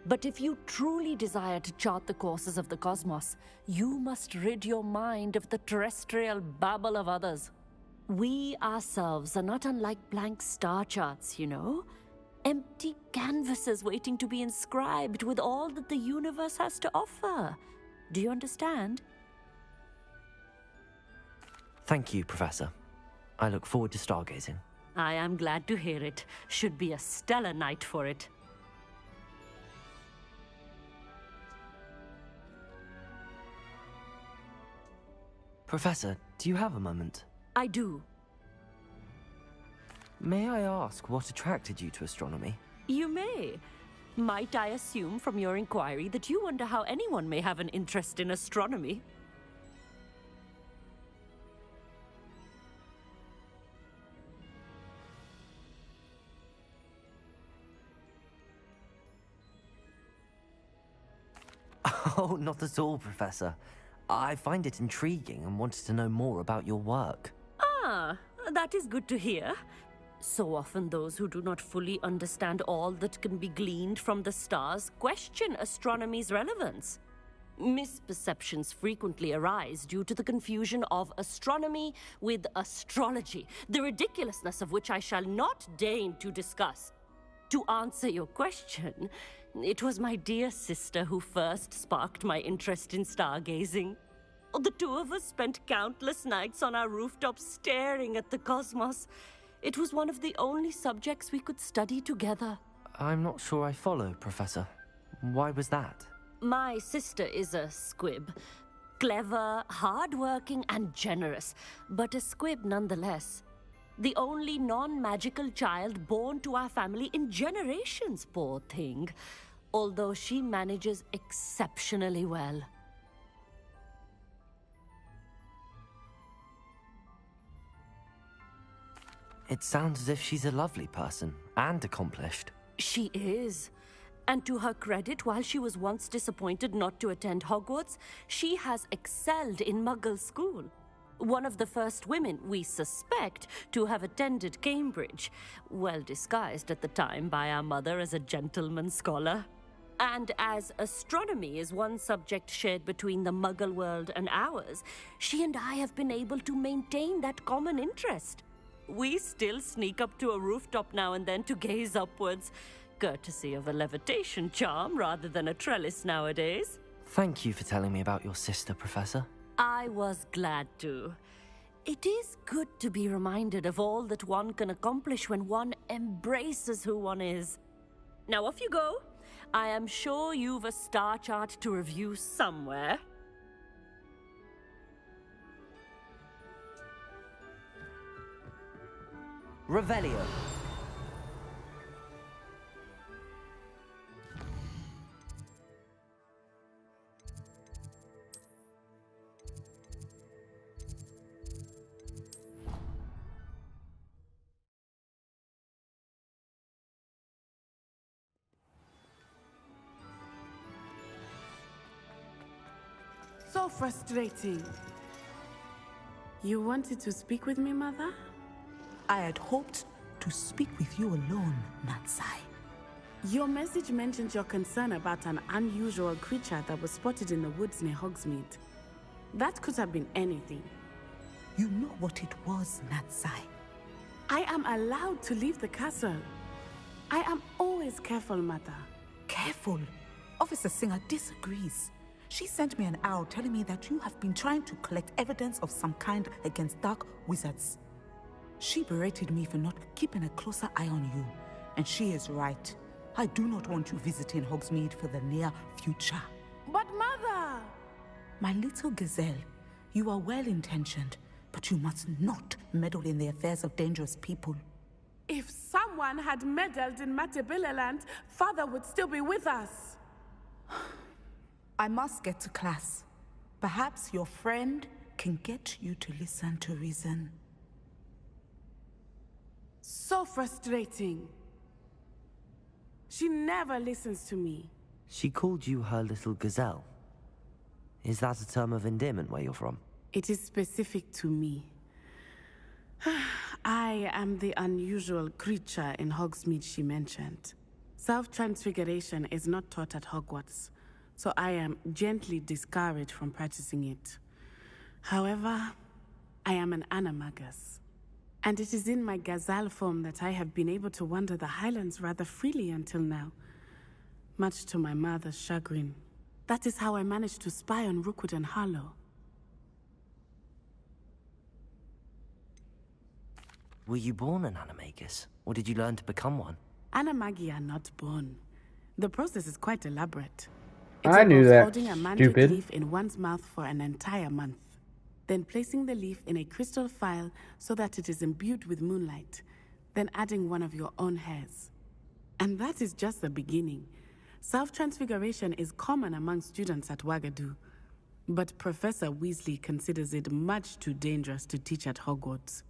Speaker 14: But if you truly desire to chart the courses of the cosmos, you must rid your mind of the terrestrial babble of others. We ourselves are not unlike blank star charts, you know? Empty canvases waiting to be inscribed with all that the universe has to offer. Do you understand?
Speaker 4: Thank you, Professor. I look forward to stargazing.
Speaker 14: I am glad to hear it. Should be a stellar night for it.
Speaker 4: Professor, do you have a moment?
Speaker 14: I do.
Speaker 4: May I ask what attracted you to astronomy?
Speaker 14: You may. Might I assume from your inquiry that you wonder how anyone may have an interest in astronomy?
Speaker 4: Oh, not at all, Professor. I find it intriguing and wanted to know more about your work.
Speaker 14: Ah, that is good to hear. So often those who do not fully understand all that can be gleaned from the stars question astronomy's relevance. Misperceptions frequently arise due to the confusion of astronomy with astrology, the ridiculousness of which I shall not deign to discuss. To answer your question, it was my dear sister who first sparked my interest in stargazing. The two of us spent countless nights on our rooftop staring at the cosmos. It was one of the only subjects we could study together.
Speaker 4: I'm not sure I follow, Professor. Why was that?
Speaker 14: My sister is a squib. Clever, hardworking, and generous, but a squib nonetheless. The only non-magical child born to our family in generations, poor thing. Although she manages exceptionally well.
Speaker 4: It sounds as if she's a lovely person and accomplished.
Speaker 14: She is. And to her credit, while she was once disappointed not to attend Hogwarts, she has excelled in Muggle school. one of the first women we suspect to have attended Cambridge, well disguised at the time by our mother as a gentleman scholar. And as astronomy is one subject shared between the Muggle world and ours, she and I have been able to maintain that common interest. We still sneak up to a rooftop now and then to gaze upwards, courtesy of a levitation charm rather than a trellis nowadays.
Speaker 4: Thank you for telling me about your sister, Professor.
Speaker 14: I was glad to. It is good to be reminded of all that one can accomplish when one embraces who one is. Now off you go. I am sure you've a star chart to review somewhere.
Speaker 4: Revelio.
Speaker 9: So frustrating. You wanted to speak with me, Mother?
Speaker 11: I had hoped to speak with you alone, Natsai.
Speaker 9: Your message mentioned your concern about an unusual creature that was spotted in the woods near Hogsmeade. That could have been anything.
Speaker 11: You know what it was, Natsai.
Speaker 9: I am allowed to leave the castle. I am always careful, Mother.
Speaker 11: Careful? Officer Singer disagrees. She sent me an owl telling me that you have been trying to collect evidence of some kind against dark wizards. She berated me for not keeping a closer eye on you, and she is right. I do not want you visiting Hogsmeade for the near future.
Speaker 9: But Mother!
Speaker 11: My little gazelle, you are well-intentioned, but you must not meddle in the affairs of dangerous people.
Speaker 9: If someone had meddled in Matabeleland, Father would still be with us.
Speaker 11: I must get to class. Perhaps your friend can get you to listen to reason.
Speaker 9: So frustrating. She never listens to me.
Speaker 4: She called you her little gazelle. Is that a term of endearment where you're from?
Speaker 9: It is specific to me. I am the unusual creature in Hogsmeade she mentioned. Self-transfiguration is not taught at Hogwarts, so I am gently discouraged from practicing it. However, I am an animagus, and it is in my gazelle form that I have been able to wander the Highlands rather freely until now, much to my mother's chagrin. That is how I managed to spy on Rookwood and Harlow.
Speaker 4: Were you born an animagus, or did you learn to become one?
Speaker 9: Animagi are not born. The process is quite elaborate.
Speaker 1: I knew that,
Speaker 9: holding a mandrake
Speaker 1: stupid.
Speaker 9: leaf in one's mouth for an entire month, then placing the leaf in a crystal phial so that it is imbued with moonlight, then adding one of your own hairs. And that is just the beginning. Self-transfiguration is common among students at Wagadu, but Professor Weasley considers it much too dangerous to teach at Hogwarts.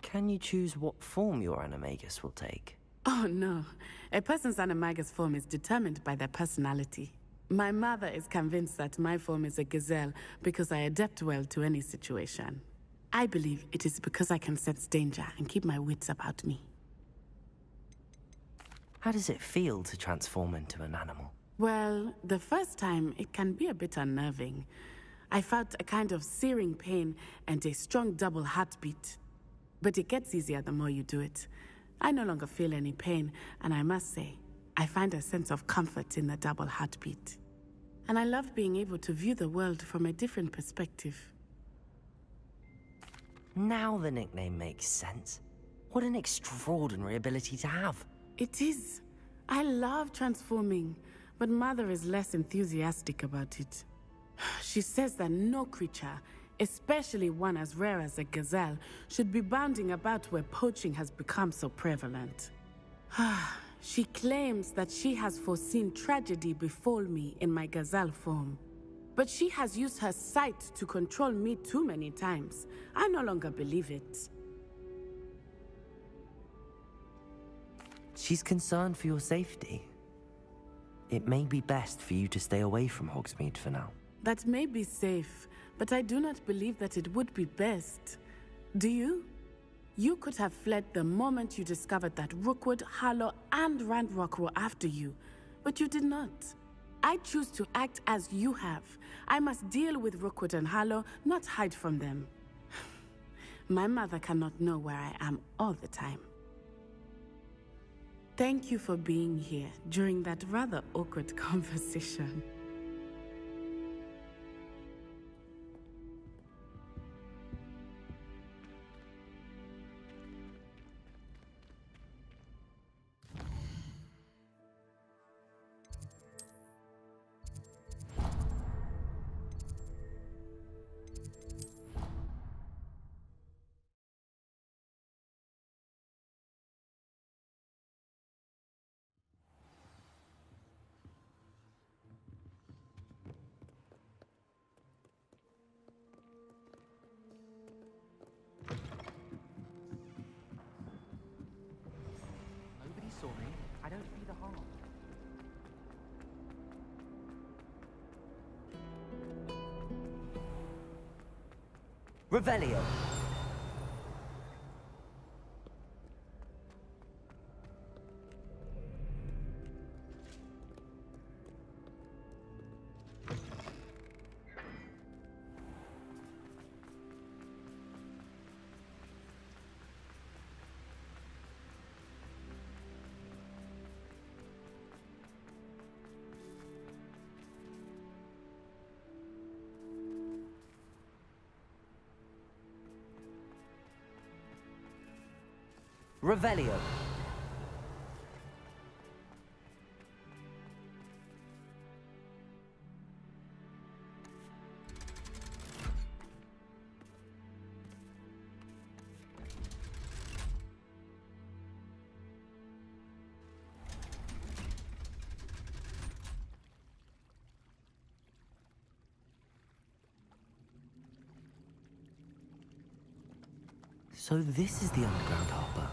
Speaker 4: Can you choose what form your animagus will take?
Speaker 9: Oh no, a person's animagus form is determined by their personality. My mother is convinced that my form is a gazelle because I adapt well to any situation. I believe it is because I can sense danger and keep my wits about me.
Speaker 4: How does it feel to transform into an animal?
Speaker 9: Well, the first time it can be a bit unnerving. I felt a kind of searing pain and a strong double heartbeat. But it gets easier the more you do it. I no longer feel any pain, and I must say, I find a sense of comfort in the double heartbeat. And I love being able to view the world from a different perspective.
Speaker 4: Now the nickname makes sense. What an extraordinary ability to have.
Speaker 9: It is. I love transforming, but Mother is less enthusiastic about it. She says that no creature, especially one as rare as a gazelle, should be bounding about where poaching has become so prevalent. She claims that she has foreseen tragedy befall me in my gazelle form. But she has used her sight to control me too many times. I no longer believe it.
Speaker 4: She's concerned for your safety. It may be best for you to stay away from Hogsmeade for now.
Speaker 9: That may be safe, but I do not believe that it would be best. Do you? You could have fled the moment you discovered that Rookwood, Harlow, and Randrock were after you, but you did not. I choose to act as you have. I must deal with Rookwood and Harlow, not hide from them. My mother cannot know where I am all the time. Thank you for being here during that rather awkward conversation.
Speaker 17: Nobody saw me. I don't see the harm.
Speaker 4: Revelio. Revelio. So this is the underground harbor.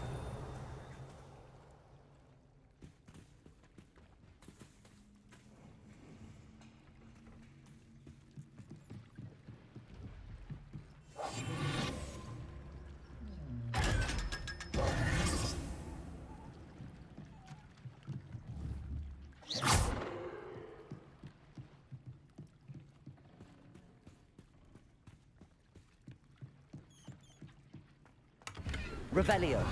Speaker 4: Revelio.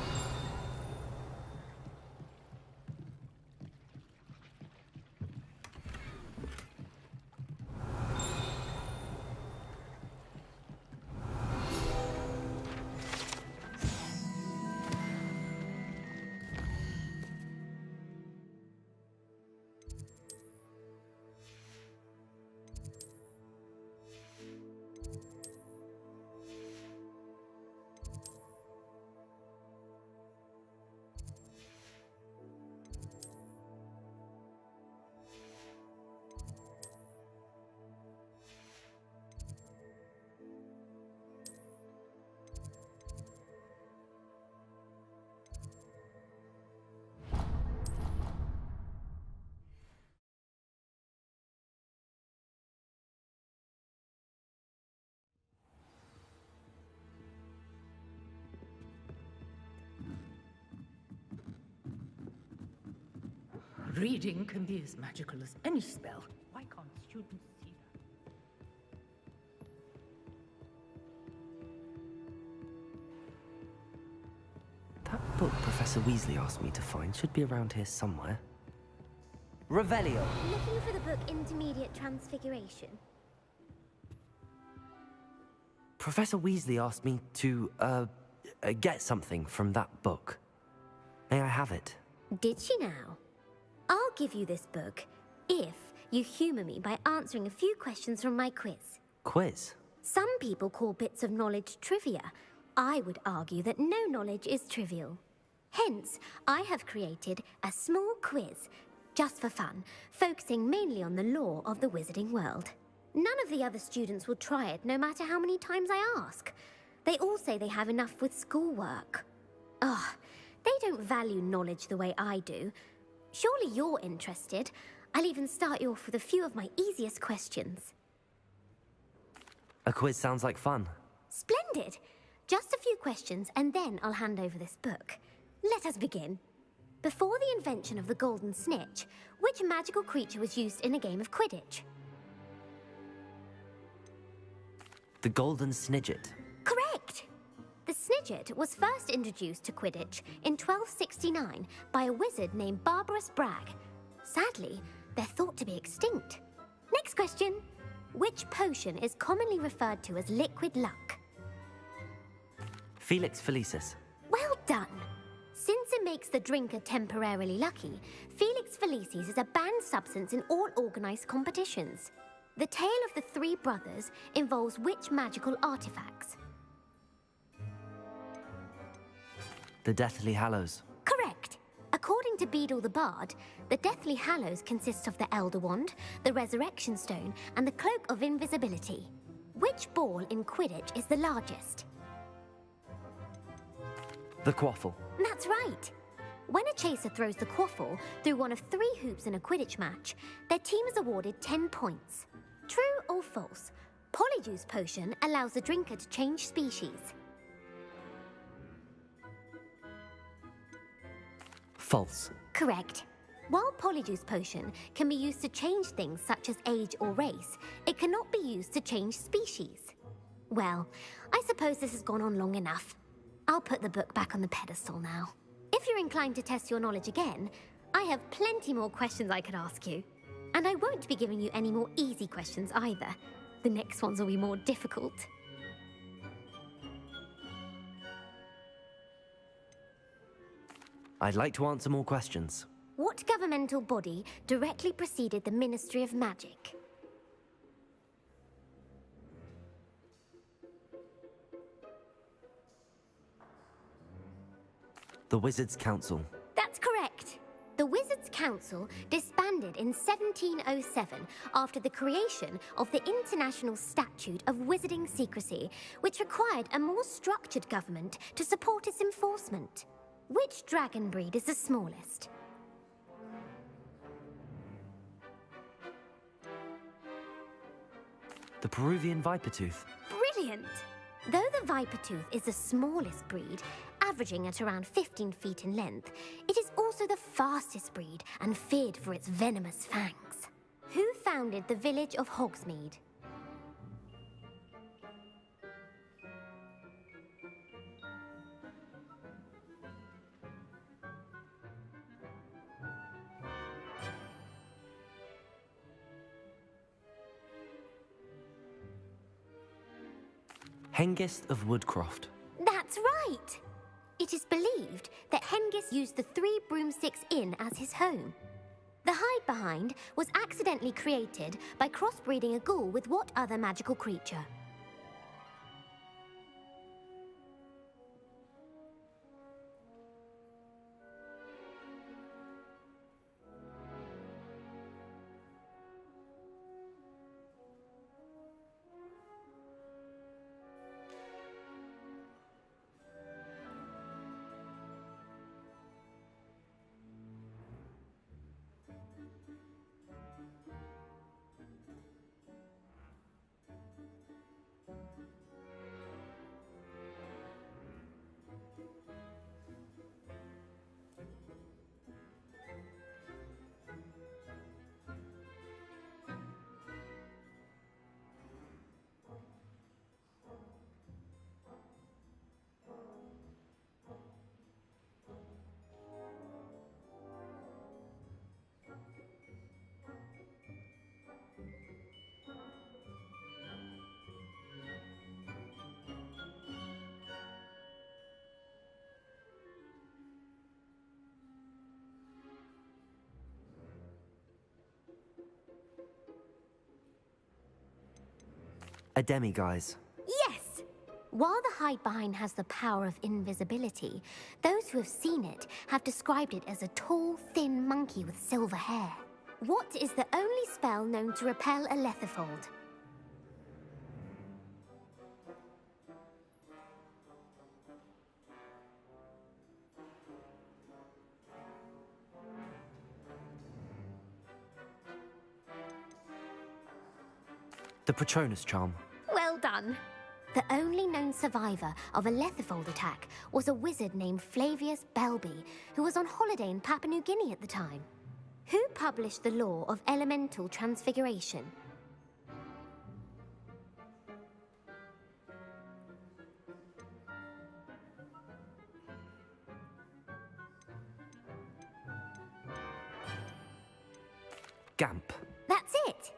Speaker 18: Reading can be as magical as any spell. Why can't students see that?
Speaker 4: That book Professor Weasley asked me to find should be around here somewhere. Revelio.
Speaker 20: Looking for the book Intermediate Transfiguration.
Speaker 4: Professor Weasley asked me to, get something from that book. May I have it?
Speaker 20: Did she now? I'll give you this book if you humour me by answering a few questions from my quiz.
Speaker 4: Quiz?
Speaker 20: Some people call bits of knowledge trivia. I would argue that no knowledge is trivial. Hence, I have created a small quiz, just for fun, focusing mainly on the lore of the wizarding world. None of the other students will try it, no matter how many times I ask. They all say they have enough with schoolwork. Ugh, they don't value knowledge the way I do. Surely you're interested. I'll even start you off with a few of my easiest questions.
Speaker 4: A quiz sounds like fun.
Speaker 20: Splendid! Just a few questions and then I'll hand over this book. Let us begin. Before the invention of the golden snitch, which magical creature was used in a game of Quidditch?
Speaker 4: The golden snidget.
Speaker 20: Correct! The snidget was first introduced to Quidditch in 1269 by a wizard named Barbarous Bragg. Sadly, they're thought to be extinct. Next question. Which potion is commonly referred to as liquid luck?
Speaker 4: Felix Felicis.
Speaker 20: Well done! Since it makes the drinker temporarily lucky, Felix Felicis is a banned substance in all organised competitions. The tale of the three brothers involves which magical artifacts?
Speaker 4: The Deathly Hallows.
Speaker 20: Correct! According to Beadle the Bard, the Deathly Hallows consists of the Elder Wand, the Resurrection Stone, and the Cloak of Invisibility. Which ball in Quidditch is the largest?
Speaker 4: The Quaffle.
Speaker 20: That's right! When a chaser throws the quaffle through one of 3 hoops in a Quidditch match, their team is awarded 10 points. True or false? Polyjuice Potion allows the drinker to change species.
Speaker 4: False.
Speaker 20: Correct. While Polyjuice Potion can be used to change things such as age or race, it cannot be used to change species. Well, I suppose this has gone on long enough. I'll put the book back on the pedestal now. If you're inclined to test your knowledge again, I have plenty more questions I could ask you. And I won't be giving you any more easy questions either. The next ones will be more difficult.
Speaker 4: I'd like to answer more questions.
Speaker 20: What governmental body directly preceded the Ministry of Magic?
Speaker 4: The Wizards' Council.
Speaker 20: That's correct. The Wizards' Council disbanded in 1707 after the creation of the International Statute of Wizarding Secrecy, which required a more structured government to support its enforcement. Which dragon breed is the smallest?
Speaker 4: The Peruvian Vipertooth.
Speaker 20: Brilliant! Though the Vipertooth is the smallest breed, averaging at around 15 feet in length, it is also the fastest breed and feared for its venomous fangs. Who founded the village of Hogsmeade?
Speaker 4: Hengist of Woodcroft.
Speaker 20: That's right! It is believed that Hengist used the 3 Broomsticks Inn as his home. The hide-behind was accidentally created by crossbreeding a ghoul with what other magical creature?
Speaker 4: A demiguise.
Speaker 20: Yes! While the hide-behind has the power of invisibility, those who have seen it have described it as a tall, thin monkey with silver hair. What is the only spell known to repel a Lethifold?
Speaker 4: The Patronus Charm.
Speaker 20: Well done. done. The only known survivor of a Lethifold attack was a wizard named Flavius Belby, who was on holiday in Papua New Guinea at the time. Who published the law of elemental transfiguration?
Speaker 4: Gamp.
Speaker 20: That's it!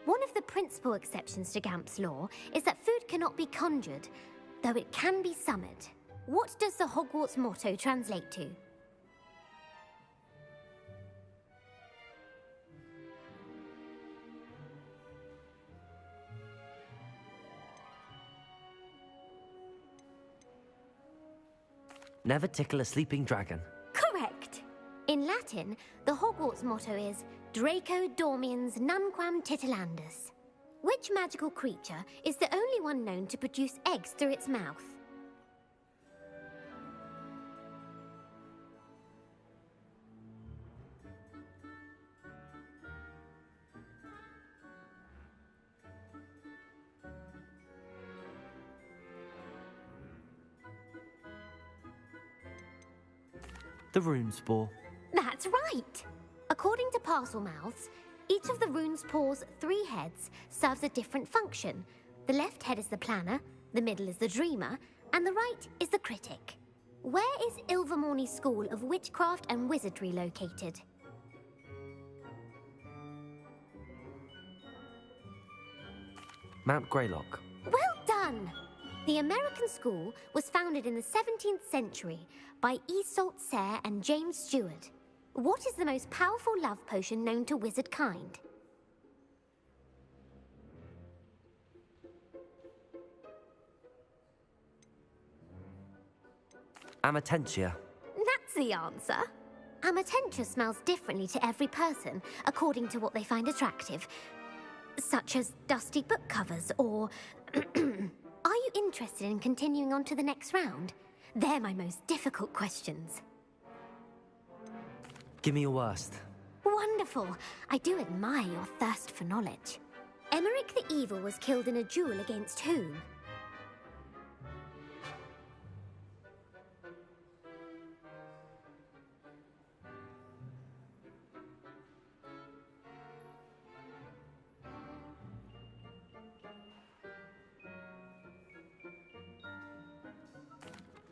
Speaker 20: One of the principal exceptions to Gamp's law is that food cannot be conjured, though it can be summoned. What does the Hogwarts motto translate to?
Speaker 4: Never tickle a sleeping dragon.
Speaker 20: Correct! In Latin, the Hogwarts motto is Draco dormiens nunquam titilandus. Which magical creature is the only one known to produce eggs through its mouth?
Speaker 4: The rune spore.
Speaker 20: That's right! According to Parselmouths, each of the rune's paws' 3 heads serves a different function. The left head is the planner, the middle is the dreamer, and the right is the critic. Where is Ilvermorny School of Witchcraft and Wizardry located?
Speaker 4: Mount Greylock.
Speaker 20: Well done! The American school was founded in the 17th century by Isolde Sayre and James Stewart. What is the most powerful love potion known to wizard kind?
Speaker 4: Amatentia.
Speaker 20: That's the answer. Amatentia smells differently to every person, according to what they find attractive, such as dusty book covers or... Are you interested in continuing on to the next round? They're my most difficult questions.
Speaker 4: Give me your worst.
Speaker 20: Wonderful. I do admire your thirst for knowledge. Emmerich the Evil was killed in a duel against whom?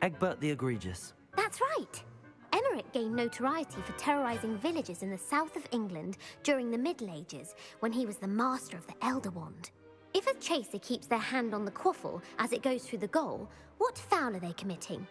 Speaker 4: Egbert the Egregious.
Speaker 20: That's right. Emmerich gained notoriety for terrorizing villages in the south of England during the Middle Ages, when he was the master of the Elder Wand. If a chaser keeps their hand on the quaffle as it goes through the goal, what foul are they committing?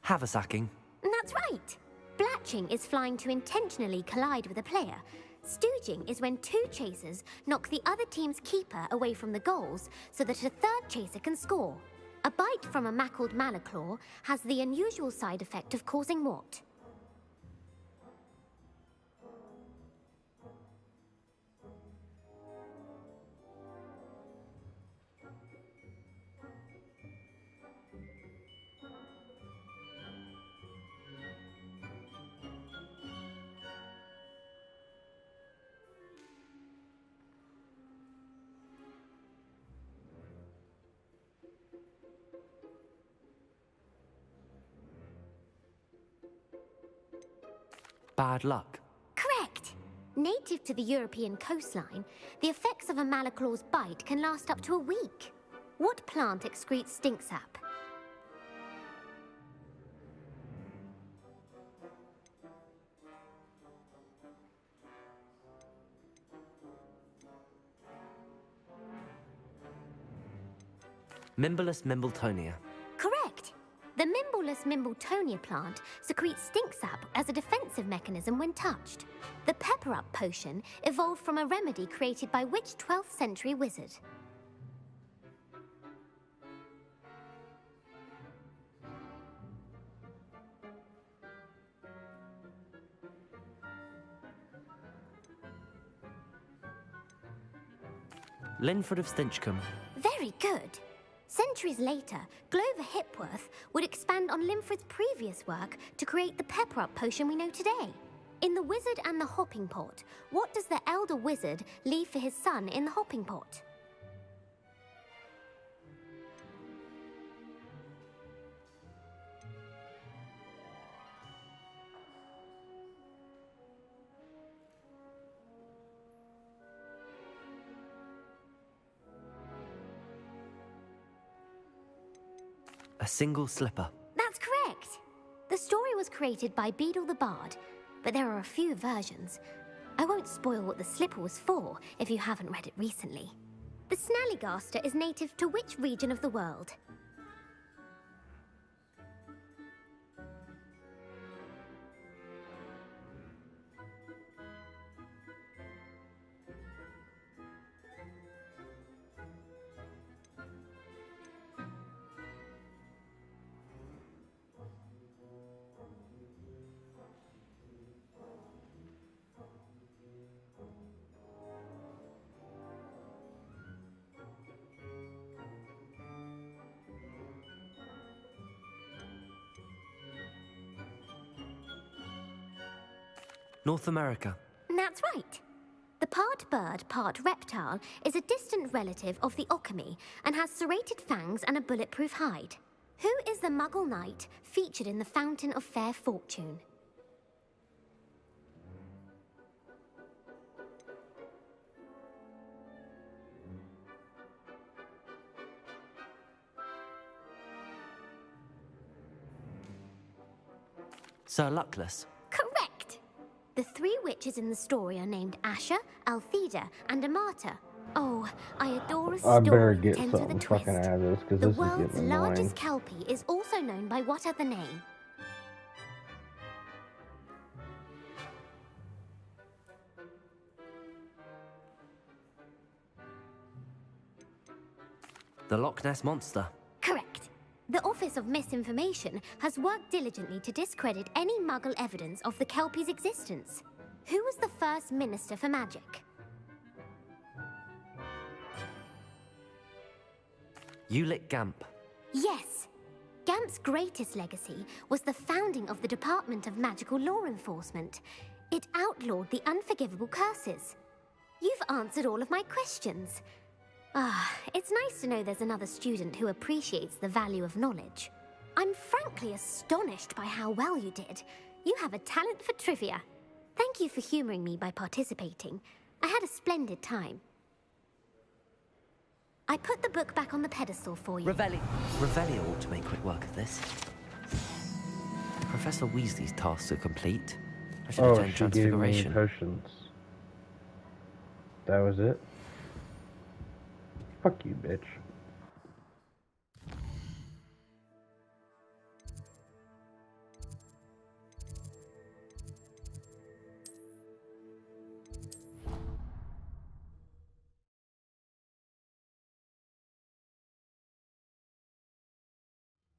Speaker 4: Haversacking.
Speaker 20: That's right. Blatching is flying to intentionally collide with a player. Stooging is when 2 chasers knock the other team's keeper away from the goals so that a third chaser can score. A bite from a mackled malaclaw has the unusual side effect of causing what?
Speaker 4: Bad luck.
Speaker 20: Correct. Native to the European coastline, the effects of a malaclaw's bite can last up to a week. What plant excretes stink sap?
Speaker 4: Mimblus Mimbletonia.
Speaker 20: Correct. The Mimble Mimulus Mimbletonia plant secretes stink sap as a defensive mechanism when touched. The Pepper Up potion evolved from a remedy created by which 12th century wizard?
Speaker 4: Linford of Stinchcombe.
Speaker 20: Very good. Centuries later, Glover Hipworth would expand on Linford's previous work to create the Pepper Up potion we know today. In The Wizard and the Hopping Pot, what does the elder wizard leave for his son in the hopping pot?
Speaker 4: A single slipper.
Speaker 20: That's correct. The story was created by Beadle the Bard, but there are a few versions. I won't spoil what the slipper was for if you haven't read it recently. The Snallygaster is native to which region of the world?
Speaker 4: North America.
Speaker 20: That's right. The part bird, part reptile is a distant relative of the Occamy and has serrated fangs and a bulletproof hide. Who is the Muggle knight featured in the Fountain of Fair Fortune?
Speaker 4: Sir Luckless.
Speaker 20: Correct! The three witches in the story are named Asher, Altheda, and Amata. Oh, I adore a
Speaker 1: I better
Speaker 20: story
Speaker 1: get
Speaker 20: that ends with a
Speaker 1: something
Speaker 20: twist.
Speaker 1: fucking out of this because
Speaker 20: The
Speaker 1: this is
Speaker 20: world's
Speaker 1: getting annoying.
Speaker 20: largest kelpie is also known by what other name?
Speaker 4: The Loch Ness Monster.
Speaker 20: Correct. The Office of Misinformation has worked diligently to discredit any Muggle evidence of the Kelpie's existence. Who was the first Minister for Magic?
Speaker 4: Ulick Gamp.
Speaker 20: Yes. Gamp's greatest legacy was the founding of the Department of Magical Law Enforcement. It outlawed the unforgivable curses. You've answered all of my questions. It's nice to know there's another student who appreciates the value of knowledge. I'm frankly astonished by how well you did. You have a talent for trivia. Thank you for humoring me by participating. I had a splendid time. I put the book back on the pedestal for you.
Speaker 4: Revelio ought to make quick work of this. Professor Weasley's tasks are complete. I should have done
Speaker 1: she gave me
Speaker 4: Transfiguration.
Speaker 1: potions. That was it? Fuck you, bitch.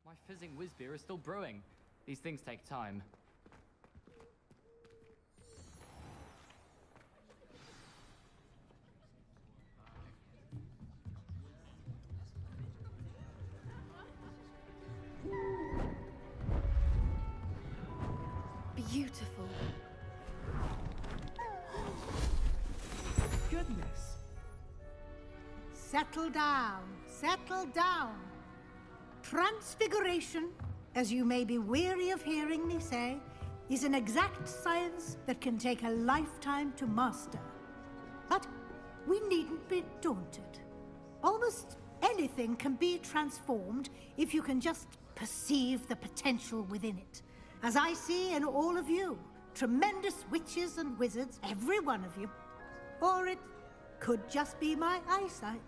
Speaker 17: My fizzing whiz beer is still brewing. These things take time.
Speaker 7: Beautiful.
Speaker 6: Goodness. Settle down. Settle down. Transfiguration, as you may be weary of hearing me say, is an exact science that can take a lifetime to master. But we needn't be daunted. Almost anything can be transformed if you can just perceive the potential within it. As I see in all of you, tremendous witches and wizards, every one of you. Or it could just be my eyesight.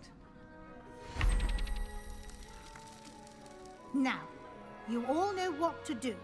Speaker 6: Now, You all know what to do.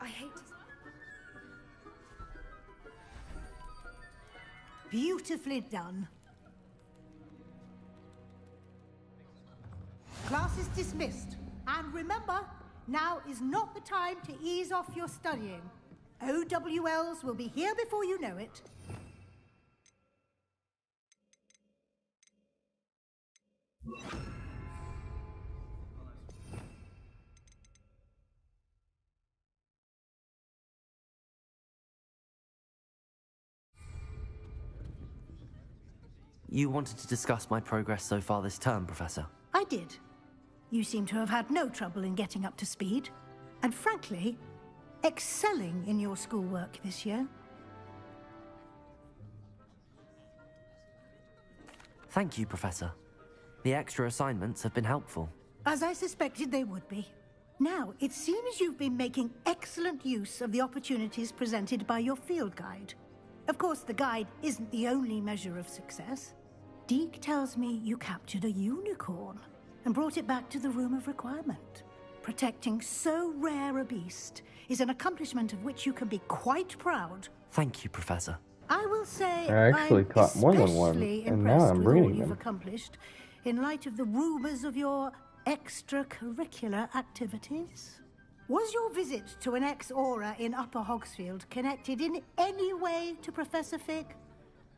Speaker 7: I hate to...
Speaker 6: Beautifully done. Class is dismissed. And remember, now is not the time to ease off your studying. OWLs will be here before you know it.
Speaker 4: You wanted to discuss my progress so far this term, Professor?
Speaker 6: I did. You seem to have had no trouble in getting up to speed. And frankly, excelling in your schoolwork this year.
Speaker 4: Thank you, Professor. The extra assignments have been helpful.
Speaker 6: As I suspected they would be. Now, it seems you've been making excellent use of the opportunities presented by your field guide. Of course, the guide isn't the only measure of success. Deke tells me you captured a unicorn and brought it back to the Room of Requirement. Protecting so rare a beast is an accomplishment of which you can be quite proud.
Speaker 4: Thank you, Professor.
Speaker 6: I will say
Speaker 1: I actually
Speaker 6: I'm
Speaker 1: caught more than one,
Speaker 6: especially
Speaker 1: and now
Speaker 6: impressed
Speaker 1: I'm
Speaker 6: with all
Speaker 1: reading
Speaker 6: you've
Speaker 1: them.
Speaker 6: accomplished in light of the rumors of your extracurricular activities. Was your visit to an ex-aura in Upper Hogsfield connected in any way to Professor Fig?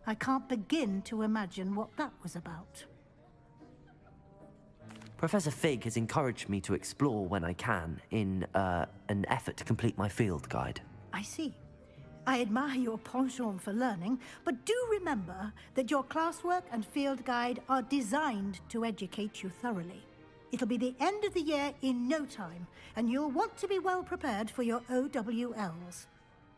Speaker 6: I can't begin to imagine what that was about.
Speaker 4: Professor Fig has encouraged me to explore when I can in an effort to complete my field guide.
Speaker 6: I see. I admire your penchant for learning, but do remember that your classwork and field guide are designed to educate you thoroughly. It'll be the end of the year in no time, and you'll want to be well prepared for your OWLs.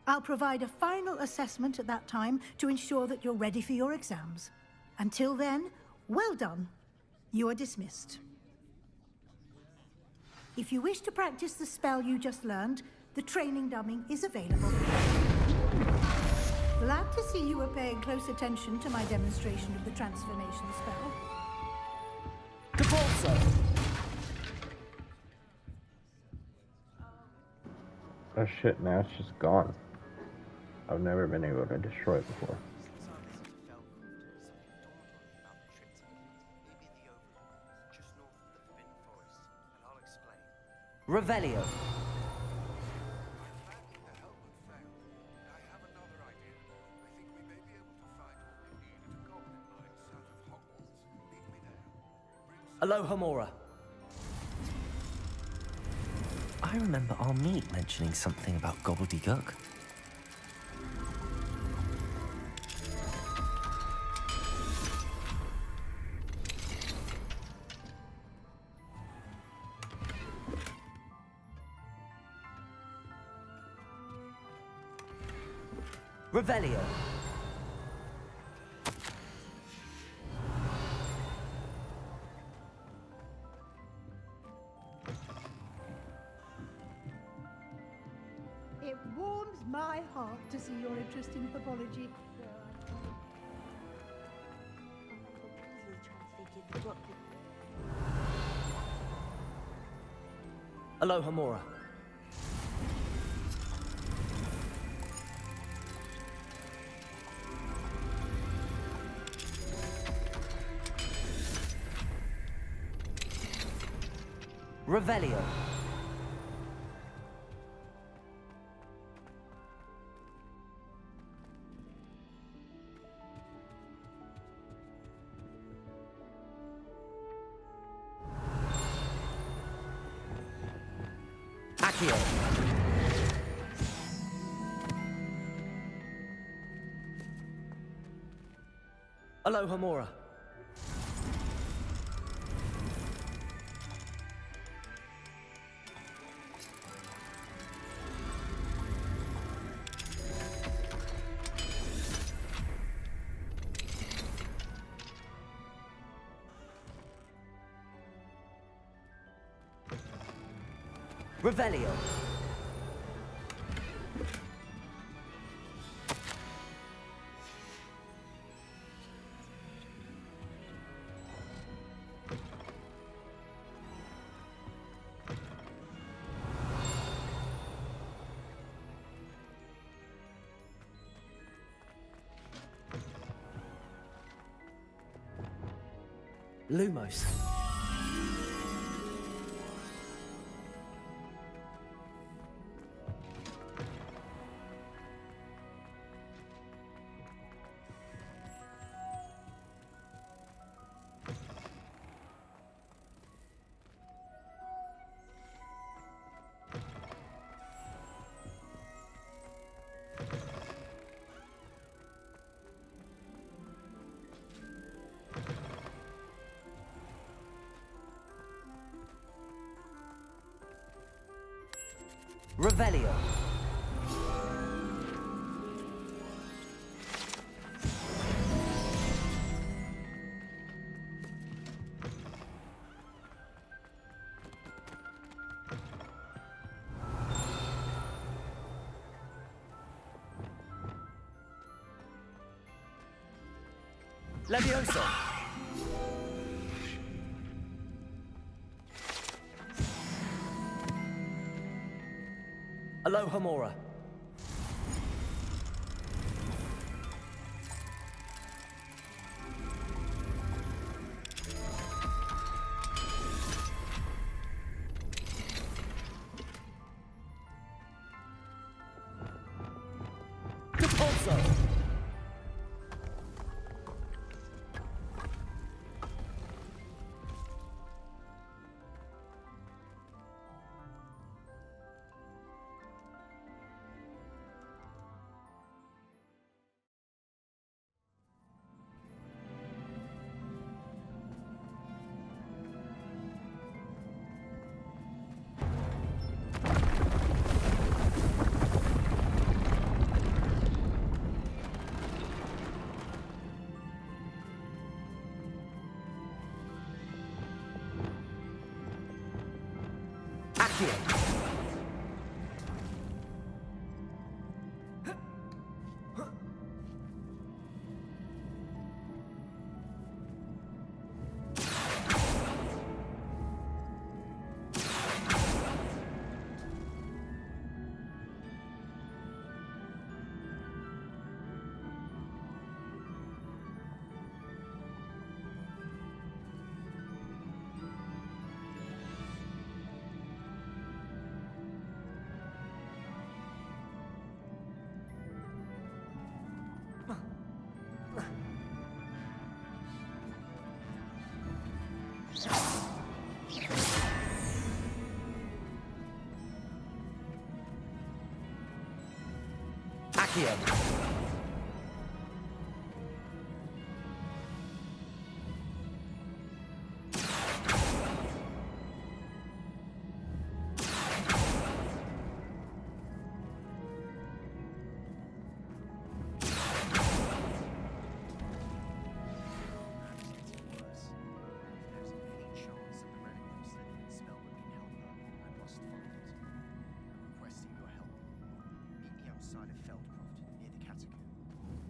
Speaker 6: I'll provide a final assessment at that time to ensure that you're ready for your exams. Until then, well done. You are dismissed. If you wish to practice the spell you just learned, the training dummy is available. Glad to see you were paying close attention to my demonstration of the transformation spell.
Speaker 4: Depulso!
Speaker 1: Oh shit, now it's just gone. I've never been able to destroy it before.
Speaker 4: Revelio. Alohomora. I remember our meet mentioning something about gobbledygook. Revelio.
Speaker 6: It warms my heart to see your interest in pathology.
Speaker 4: Alohomora. Revelio. Accio. Alohomora. Revelio. Lumos. Revelio. Levioso. Aloha Mora. Depulso. Accio. Accio.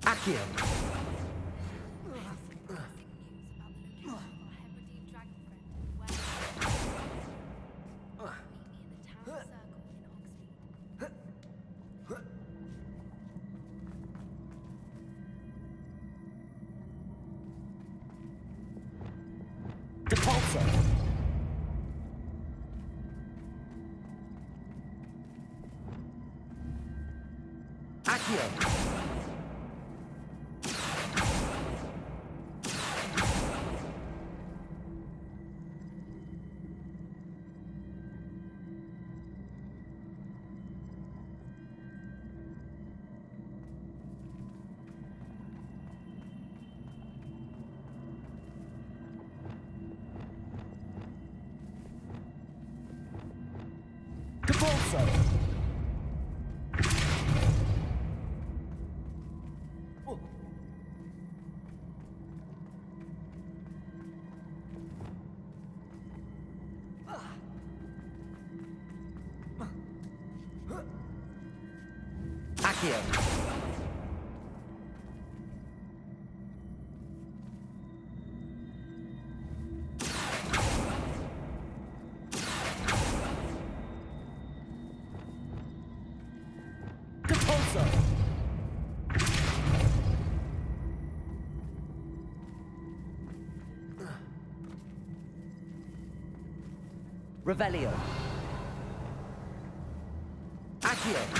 Speaker 4: Accio. Depulso. Accio. Depulso. Revelio. Accio.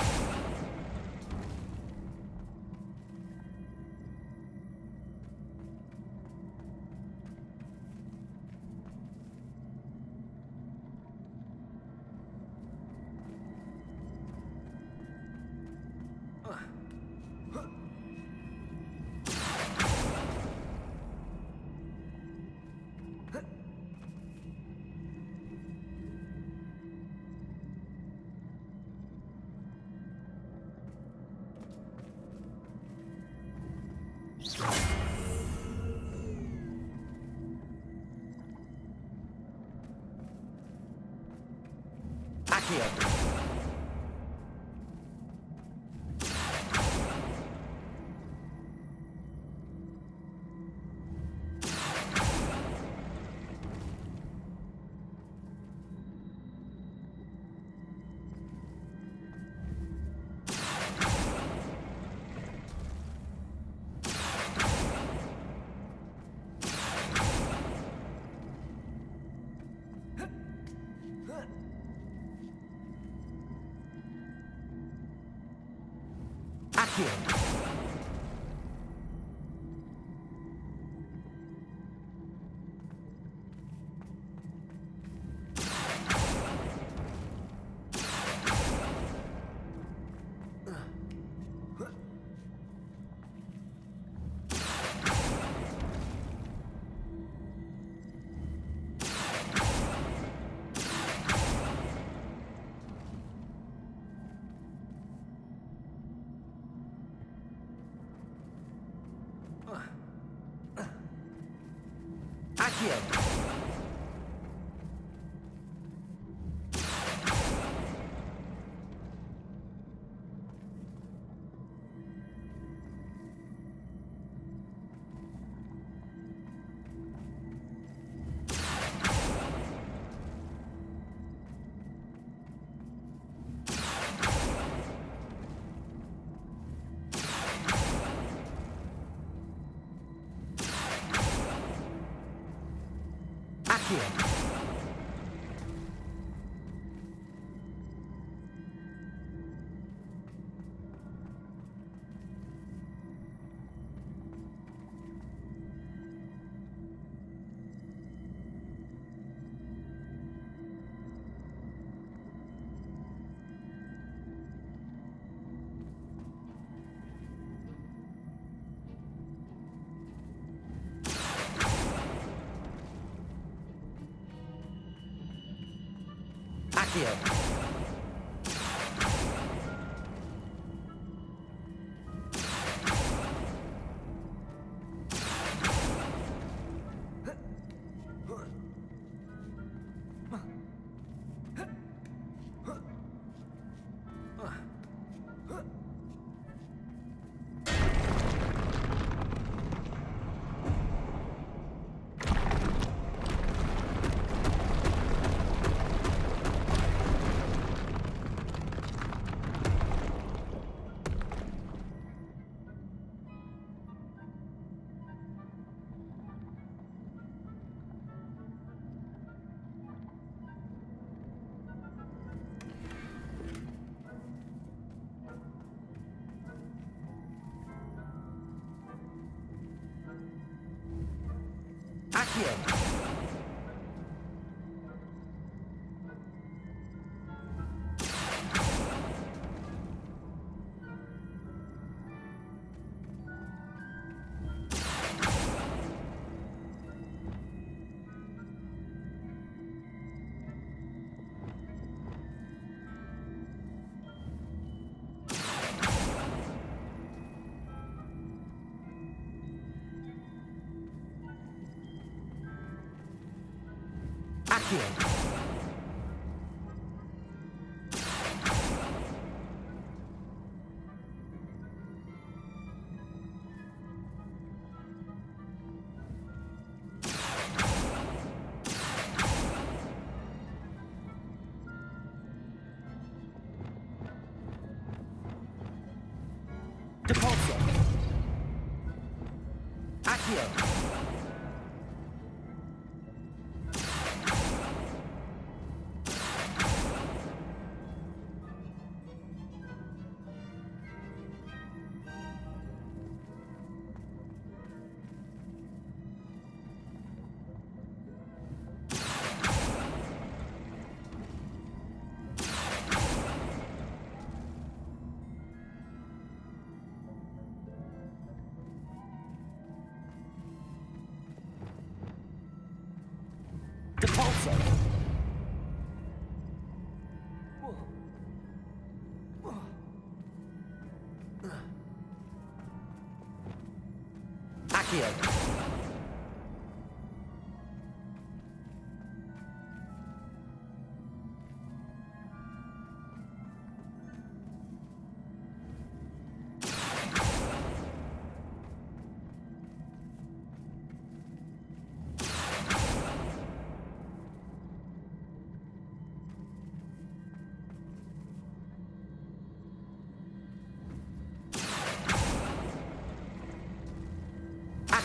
Speaker 4: Accio.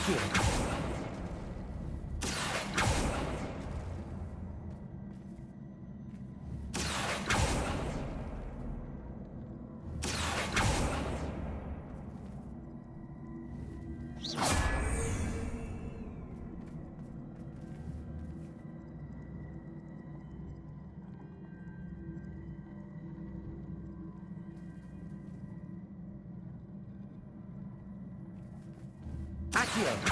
Speaker 4: Accio. Accio.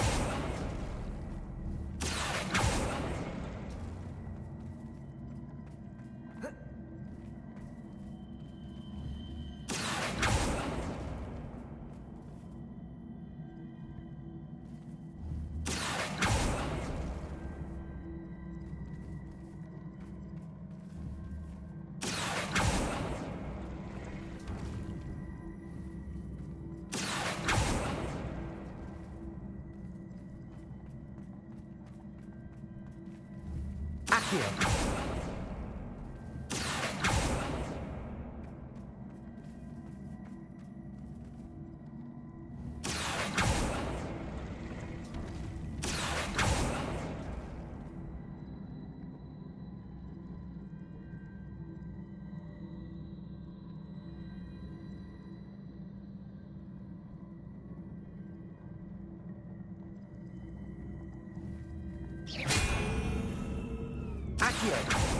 Speaker 4: Accio.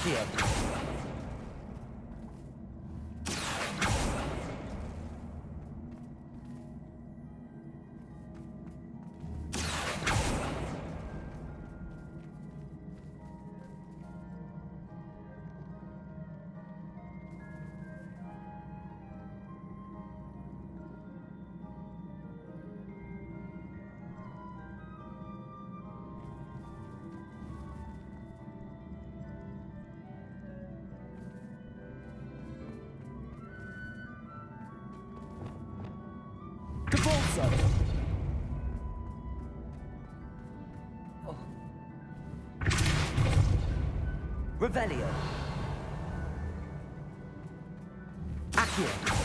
Speaker 4: Accio. Revelio. Accio.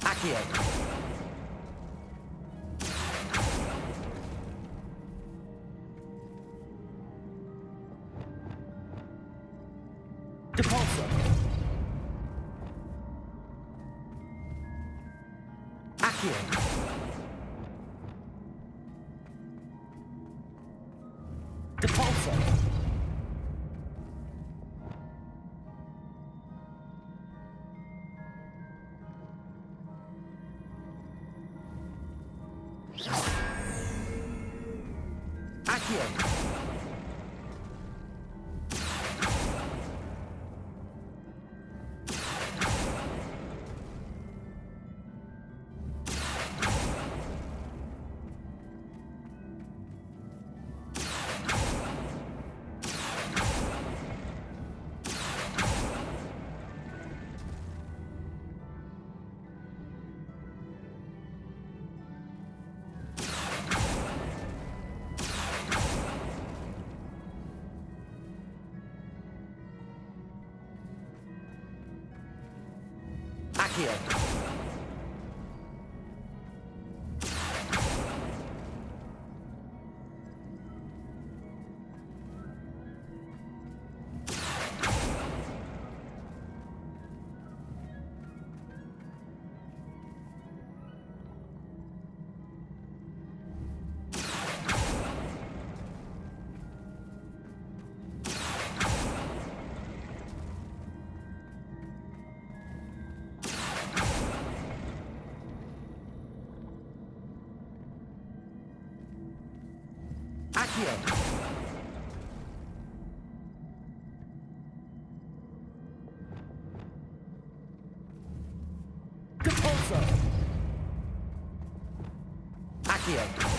Speaker 4: Accio. Depulso. Accio. Depulso. Accio. Accio. Depulso. Accio.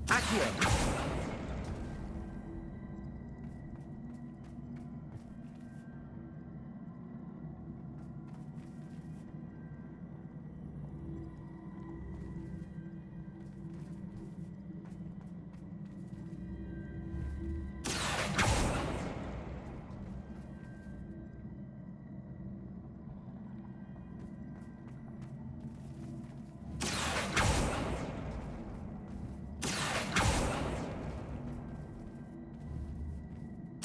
Speaker 4: Accio.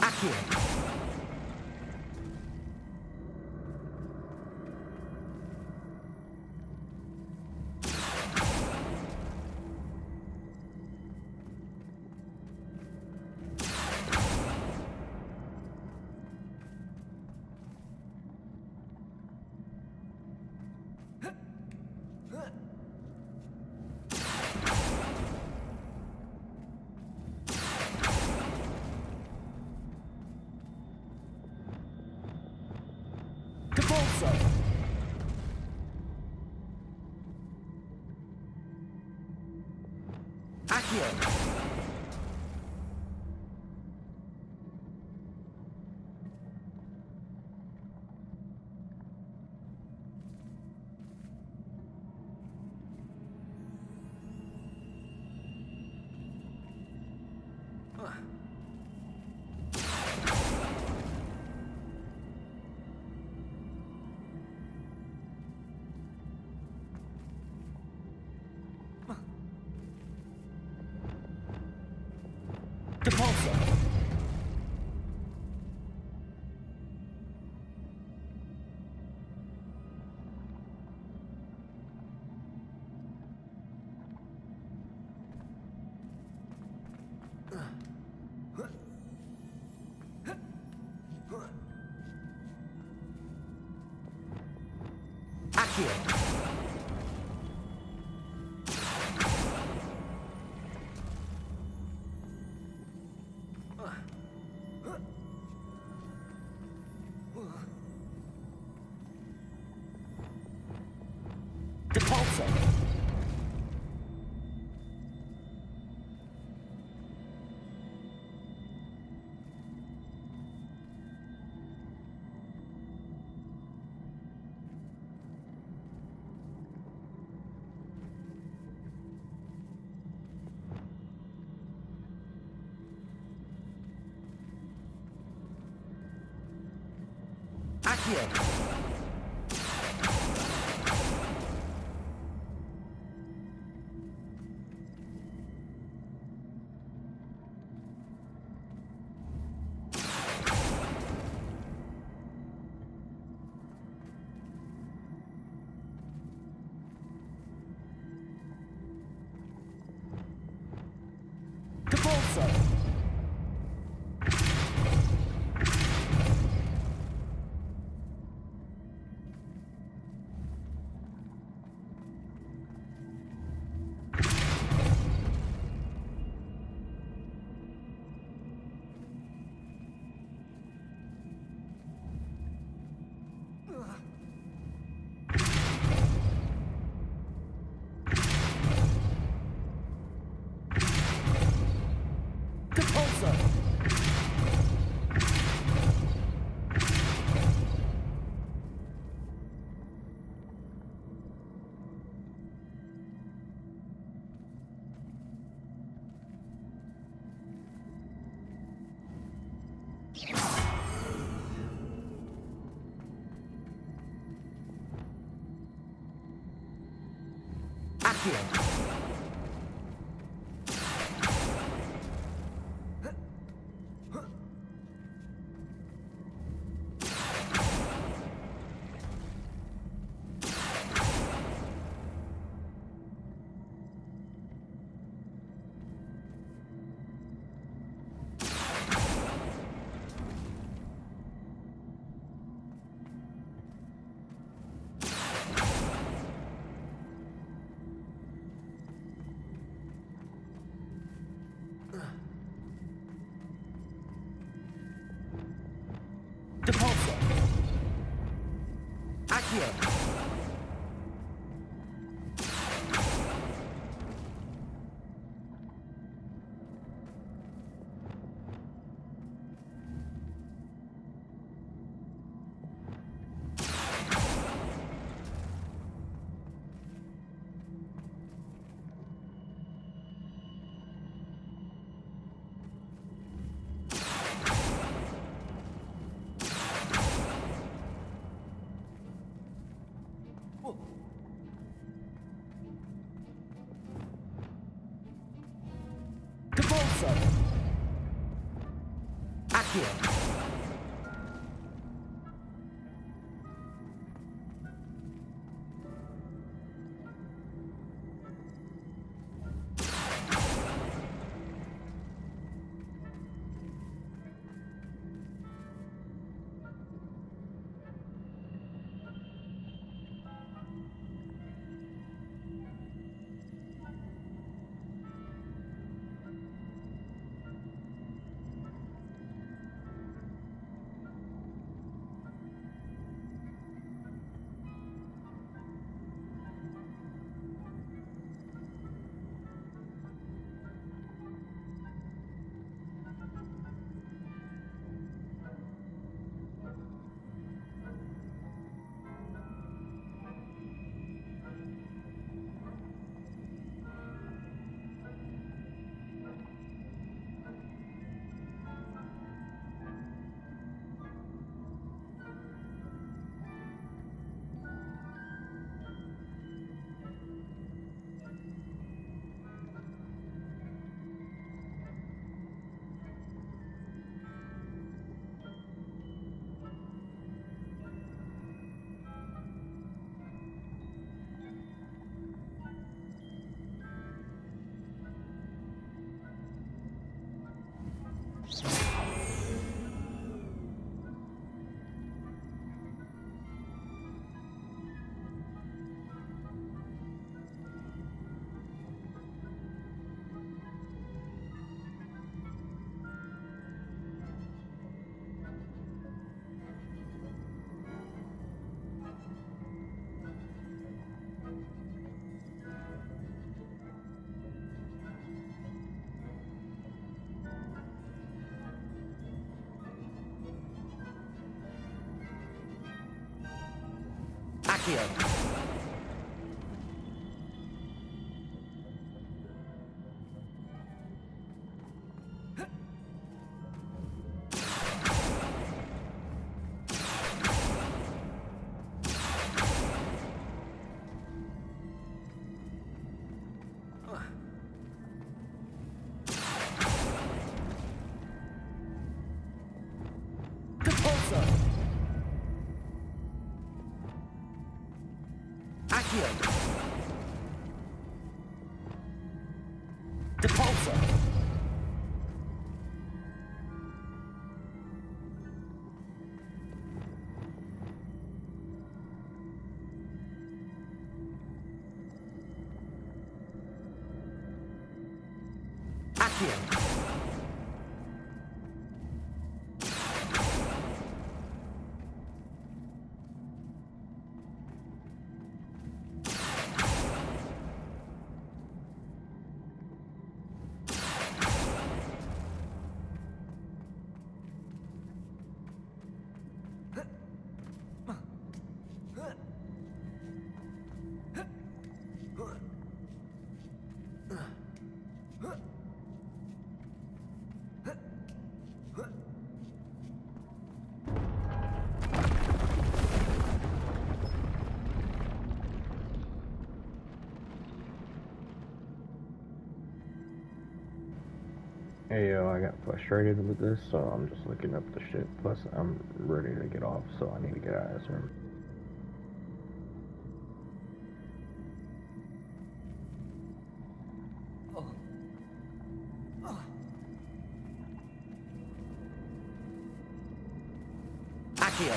Speaker 4: Accio. Depulso. Accio. Depulso. Accio. Depulso. Accio. Depulso.
Speaker 3: Accio. Depulso. Accio. Depulso. Accio. Accio. Depulso. Accio. Depulso. Accio.
Speaker 1: Hey yo, I got frustrated with this, so I'm just looking up the shit. Plus, I'm ready to get off, so I need to get out of this room.
Speaker 3: Accio.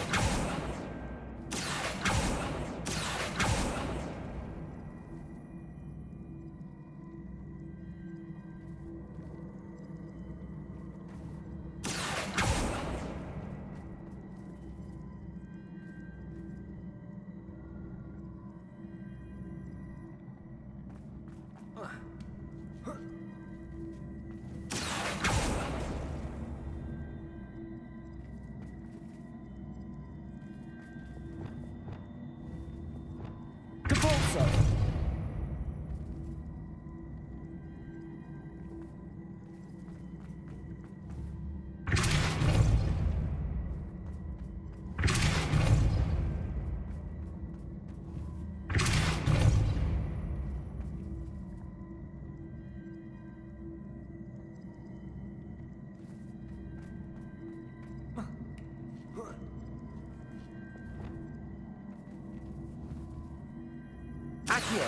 Speaker 3: Accio.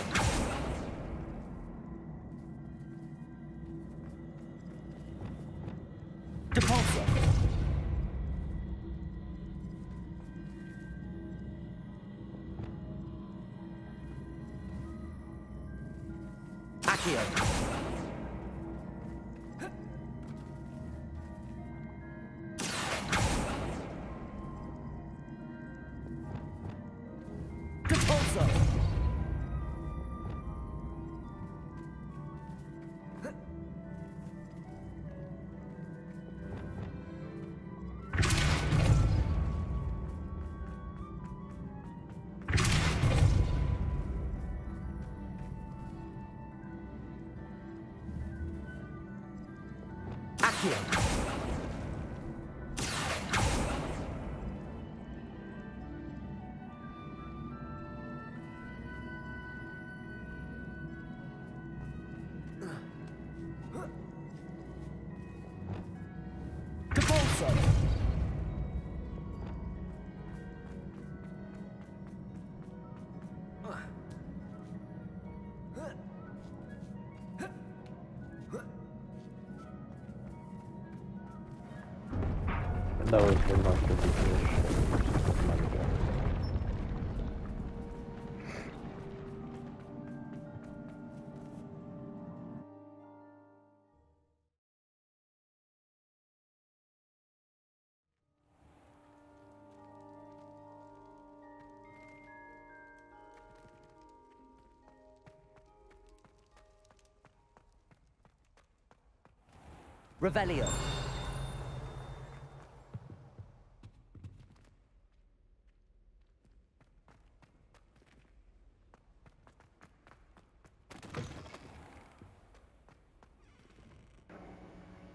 Speaker 3: Depulso. Accio. Depulso. Accio. Depulso.
Speaker 1: That was pretty much the situation.
Speaker 3: Revelio.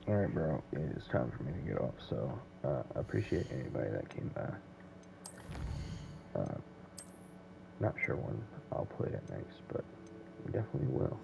Speaker 1: Alright, bro, it's time for me to get off, so I appreciate anybody that came by. Not sure when I'll play it next, but definitely will.